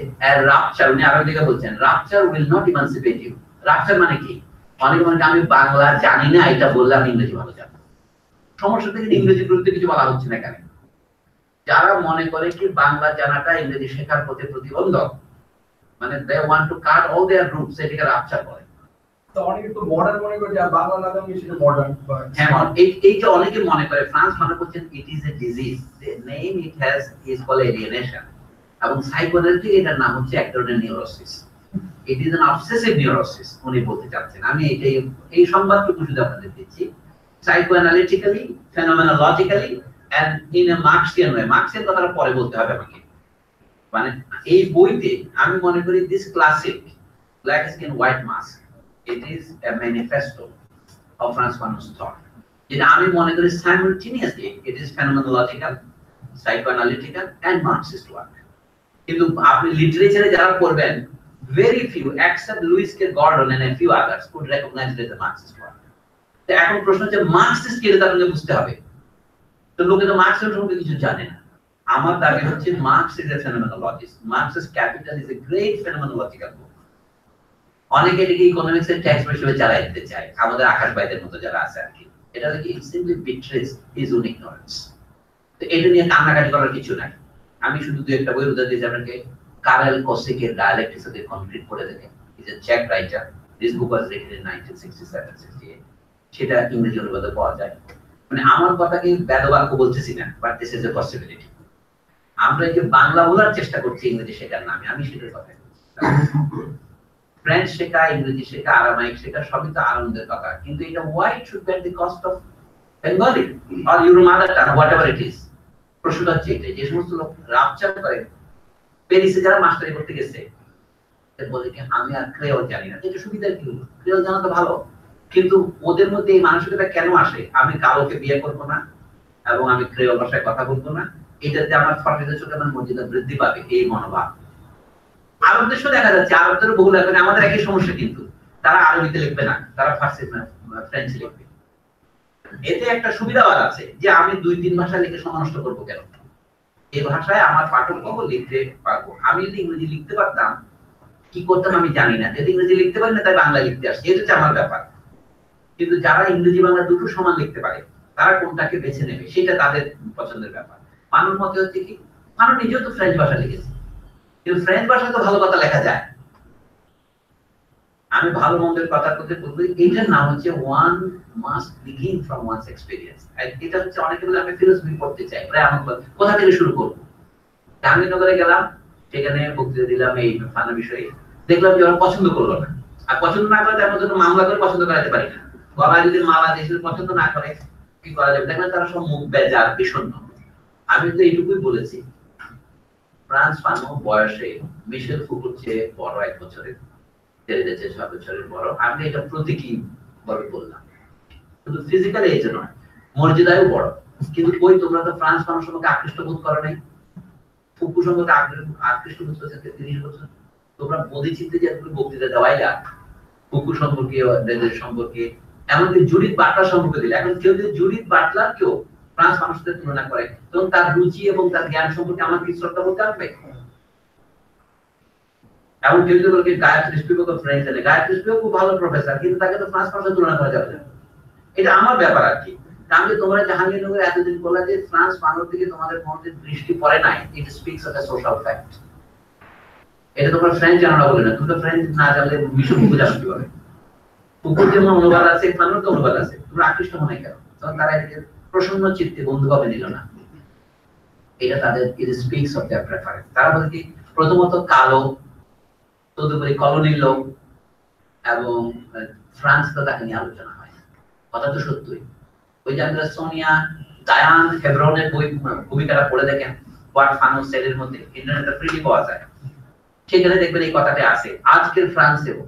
রাপচার, উনি আরো দিকে বলছেন rapture will not emancipate you. Rapture মানে কি? অনেকে মনে আমি বাংলা জানি না এটা বললে আমি ইংরেজি ভালো জানি। সমস্যা থেকে ইংরেজি গুরুত্ব কিছু বলা হচ্ছে না কেন? যারা মনে করে কি বাংলা জানাটা ইংরেজি শেখার পথে প্রতিবন্ধক, মানে they want to cut all their roots, এটাকে রাপচার বলে। তো অনেকে তো মডার্ন মনে করে যে বাংলা না জানলে সেটা মডার্ন। হ্যাঁ, এই যে অনেকে মনে করে ফ্রান্স মনে করছেন it is a disease, the name it has is called alienation, এবং সাইকোঅ্যানালিটিক এটার নাম হচ্ছে এক ধরনের neurosis. It is an obsessive neurosis উনি বলতে চাচ্ছেন। আমি এই সংবাদটুকু শুধু আপনাদের দিচ্ছি। Psychoanalytically, phenomenologically and in a Marxian way. Marxian কথাটা পরে বলতে হবে আমাকে। মানে এই বইতে আমি মনে করি this classic black skin white mask, it is a manifesto of Frans Fanon's thought. যেটা আমি মনে করি simultaneously it is phenomenological, psychoanalytical and Marxist work. কিন্তু আপনি লিটারেচারে যারা পড়বেন, very few except Lewis K. Gordon and a few others could recognize it as a Marxist work. তো এখন প্রশ্ন হচ্ছে মার্কসিস্ট কি এটা আপনাকে বুঝতে হবে। তো লোকে তো মার্কসের সম্পর্কে কিছু জানে না। আমার দাবি হচ্ছে marks is a phenomenologist. Marx's Capital is a great phenomenological book. অনেকে এটাকে ইকোনমিক্স এর টেক্সট হিসেবে চালাই দিতে চায়, আমাদের আকাশ বাইদের মতো যারা আছে আর কি। এটা কি সিম্পলি বিট্রেস হিজ ওন ইগনোরেন্স। তো এটা নিয়ে কান্নাকাটি করার কিছু নাই। আমি শুধু দুই একটা বই উদাহরণ দিয়েছি আপনাকে। কারেল কসিকের ডায়ালেক্টিক্স এর কমপ্লিট করে দেখেন। ইজ এ চেক writer. This book was written in 1967-68। সেটা ইংরেজি অনুবাদে পাওয়া যায়। মানে আমার কথাকে বেদবাক্য বলতেছি না, but this is a possibility. আমরা এই যে বাংলা বলার চেষ্টা করছি ইংরেজি শেখার নামে, আমি সেটার কথা বলছি। ফ্রেঞ্চ শেখা, ইংরেজি শেখা, আরামাইক শেখা সবই তো আনন্দের কথা, কিন্তু এটা why it should be at the cost of Bengali or your mother tongue, whatever it is. প্রশ্নটা হচ্ছে এটাই, যে সমস্ত লোক রাপচার করে, প্যারিসে যারা মাস্টারি করতে গেছে বলে কি আমি আর ক্রেওল জানি না, এটা সুবিধা কি হলো? ক্রেওল জানা তো ভালো, কিন্তু ওদের মধ্যে এই মানসিকতা কেন আসে? আমি কালোকে বিয়ে করবো না এবং আমি ক্রেওল ভাষায় কথা বলবো না, এটাতে আমার ফর্মের চোখে আমার মর্যাদা বৃদ্ধি পাবে, এই মনোভাব। আরব দেশও দেখা যাচ্ছে, আরবদেরও বহু লেখা, আমাদের একই সমস্যা, কিন্তু তারা আরবিতে লিখবে না, তারা ফার্সি ফ্রেঞ্চ লিখবে। এতে একটা সুবিধাও আছে যে আমি 2-3 ভাষা লিখে সময় নষ্ট করবো কেন? এই ভাষায় আমার পাঠক লিখতে পারবো। আমি যদি ইংরেজি লিখতে পারতাম, কি করতাম আমি জানি না, যদি ইংরেজি লিখতে পারি না তাই বাংলা লিখতে আসছি, এটা হচ্ছে আমার ব্যাপার। কিন্তু যারা ইংরেজি বাংলা দুটো সমান লিখতে পারে, তারা কোনটাকে বেছে নেবে সেটা তাদের পছন্দের ব্যাপার। মানুষ মতে হচ্ছে কি, মানুষ নিজেও তো ফ্রেঞ্চ ভাষা লিখেছে, কিন্তু ফ্রেঞ্চ ভাষায় তো ভালো কথা লেখা যায়। আমি ভালো মন্দের কথা করতে বলবো, এইটার নাম হচ্ছে one must begin from one's experience. এটা হচ্ছে অনেকে বলে আমি ফিলোসফি পড়তে চাই, প্রায় আমাকে কোথা থেকে শুরু করবো? জাহাঙ্গীরনগরে গেলাম, সেখানে বক্তৃতা দিলাম এই ফানা বিষয়ে, দেখলাম যে ওরা পছন্দ করলো না। আর পছন্দ না করে তার জন্য মামলা করে পছন্দ করাতে পারি না। গলায় যদি মালা দেশের পছন্দ না করে কি করা যাবে? দেখলাম তারা সব মুখ বেজার, বিষণ্ণ। আমি তো এইটুকুই বলেছি, ফ্রান্স ফানো বয়সে মিশেল ফুকুর চেয়ে বড় 1 বছরের, 6 বছরের বড়। আমি এটা প্রতীকী ভাবে বললাম, শুধু ফিজিক্যাল এজ নয়, মর্যাদায়ও বড়। কিন্তু কই তোমরা তো ফ্রান্স ফানোর সম্পর্কে আকৃষ্ট বোধ করো নাই, ফুকু সম্পর্কে আকৃষ্ট বোধ করছে 30 বছর। তোমরা বোধিচিত্তে যে তুমি বক্তৃতা দেওয়াইলা ফুকু সম্পর্কে, সম্পর্কে, এমনকি জুডিথ বাটলার সম্পর্কে দিলে। এখন কেউ যদি জুডিথ বাটলার কেউ ফ্রান্স ফানোর সাথে তুলনা করে, তখন তার রুচি এবং তার জ্ঞান সম্পর্কে আমার কি শ্রদ্ধা বলতে আসবে? এমন কেউ যদি বলে গায়ত্রী স্পিভাক ফ্রেঞ্চ জানে, গায়ত্রী স্পিভাক খুব ভালো প্রফেসর, কিন্তু তাকে তো ফ্রান্স ফানোর সাথে তুলনা করা যাবে না। এটা আমার ব্যাপার আর কি। কারণ তোমরা জাহাঙ্গীরনগরে এতদিন বললা যে ফ্রান্স ফানোর দিকে তোমাদের মধ্যে দৃষ্টি পড়ে নাই, it speaks of a social fact. এটা তোমরা ফ্রেঞ্চ জানো না বলে না, তুমি তো ফ্রেঞ্চ না জানলে মিশন ফুকু জানো কিভাবে? ফুকুর যেমন অনুবাদ আছে, ফানোর তো অনুবাদ আছে, তোমরা আকৃষ্ট মনে কেন? তখন তারা এটাকে প্রসন্ন চিত্তে বন্ধুভাবে নিল না। এটা তাদের ইট স্পিকস অফ দেয়ার প্রেফারেন্স। তারা বলে কি, প্রথমত কালো, তদুপরি কলোনির লোক, এবং ফ্রান্স তো তাকে নিয়ে আলোচনা হয়। কথা তো সত্যই। ওই যে আমরা সোনিয়া ডায়ান হেব্রনের বই ভূমিকাটা পড়ে দেখেন, হোয়াট ফানো সেড এর মধ্যে, ইন্টারনেটে ফ্রিলি পাওয়া যায়, সেখানে দেখবেন এই কথাটা আছে। আজকের ফ্রান্সেও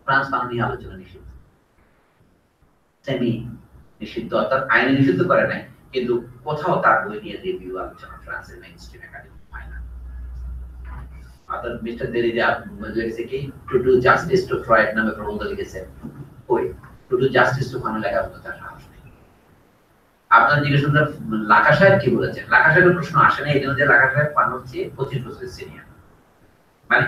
ফ্রান্স ফানো নিয়ে আলোচনা নিষিদ্ধ, সেমি নিষিদ্ধ, অর্থাৎ আইনে নিষিদ্ধ করে নাই, কিন্তু কোথাও তার বই নিয়ে রিভিউ আলোচনা ফ্রান্সের মেইনস্ট্রিম একাডেমি হয় না। অর্থাৎ মিস্টার দেরিজা লিখেছে কি, to do justice to Freud নামে প্রবন্ধ লিখেছেন, ওই to do justice to Fanon লেখার মতো তার সাহস নেই। আপনার জিজ্ঞেস করলেন লাকা সাহেব কি বলেছেন, লাকা সাহেবের প্রশ্ন আসে না এই জন্য যে লাকা সাহেব ফানোর চেয়ে 25 বছরের সিনিয়র। মানে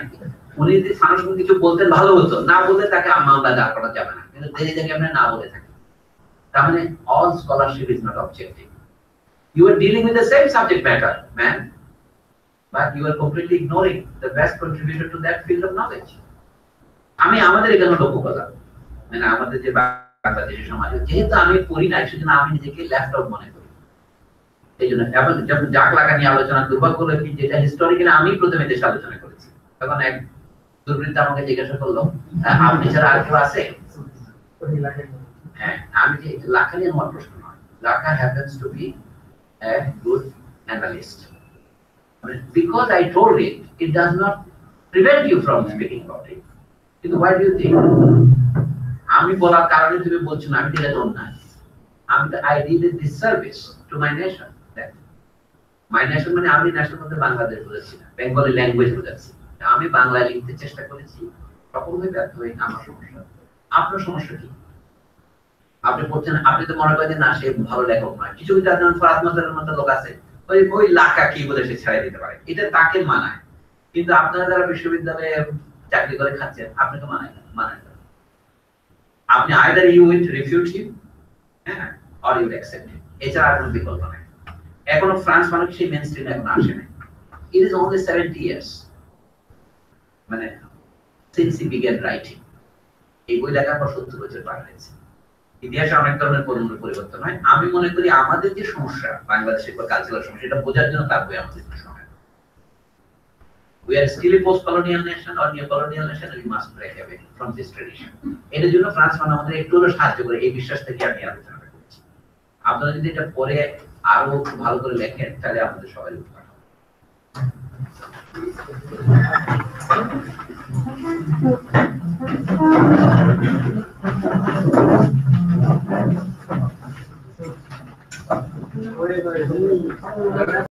উনি যদি ফানোর সঙ্গে কিছু বলতেন ভালো হতো, না বললে তাকে মামলা দাঁড় করা যাবে না, কিন্তু দেরিজাকে আমরা না বলে থাকি। তার মানে all scholarship is not objective. You are dealing with the same subject matter, man, but you are completely ignoring the best contributor to that field of knowledge. আমি আমাদের এখানে লক্ষ্য করলাম, মানে আমাদের যে বাংলাদেশের সমাজে, যেহেতু আমি পড়ি না, সেজন্য আমি নিজেকে লেফট আউট মনে করি। এই জন্য এখন যখন জাক লাগা নিয়ে আলোচনা, দুর্ভাগ্য হলো কি, যেটা হিস্টোরিক্যালি আমি প্রথমে দেশে আলোচনা করেছি, তখন এক দুর্বৃত্ত আমাকে জিজ্ঞাসা করলো, আপনি ছাড়া আর কেউ আছে? হ্যাঁ, আমি যে লাকা নিয়ে আমার প্রশ্ন নয়, লাকা happens to be a good analyst. Because I told it, it does not prevent you from speaking about it. কিন্তু why do you think? আমি বলার কারণে তুমি বলছো না, আমি দিলে তো না, আমি তো I did a disservice to my nation. My nation মানে আমি ন্যাশনাল মধ্যে বাংলাদেশ বলেছি না, বেঙ্গলি ল্যাঙ্গুয়েজ বোঝাচ্ছি। আমি বাংলা লিখতে চেষ্টা করেছি, সকল হয়ে ব্যর্থ হয়ে আমার সমস্যা। আপনার সমস্যা কি? আপনি পড়ছেন, আপনি তো মনে করেন না সে ভালো লেখক নয়, কিছু কিছু আপনার ফরাদ মাজারের মতো লোক আছে, ওই লাকা কি বলে সে ছেড়ে দিতে পারে, এটা তাকে মানায়। কিন্তু আপনারা যারা বিশ্ববিদ্যালয়ে চাকরি করে খাচ্ছেন, আপনাকে মানায় না। আপনি আইদার ইউ উইল রিফিউট হিম, হ্যাঁ, অর ইউ অ্যাকসেপ্ট হিম, এছাড়া আর কোনো বিকল্প নাই। এখনো ফ্রান্স মানে সেই মেইন স্ট্রিমে এখন আসে নাই। ইট ইজ অনলি 70 ইয়ার্স, মানে সিন্স হি বিগ্যান রাইটিং। এই বই লেখার পর 70 বছর পার হয়েছে। ইতিহাসে অনেক ধরনের পরিবর্তন হয়। আমি মনে করি আমাদের যে সমস্যা, বাংলাদেশের কালচারাল সমস্যা, এটা বোঝার জন্য তার বই আমাদের সময়। We are still a post-colonial nation or neo-colonial nation, and we must break away from this tradition. এর জন্য ফ্রান্স মানে আমাদের একটু হলেও সাহায্য করে, এই বিশ্বাস থেকে আমি আলোচনা করছি। আপনারা যদি এটা পরে আরো ভালো করে লেখেন তাহলে আমাদের সবাই উপকার হবে।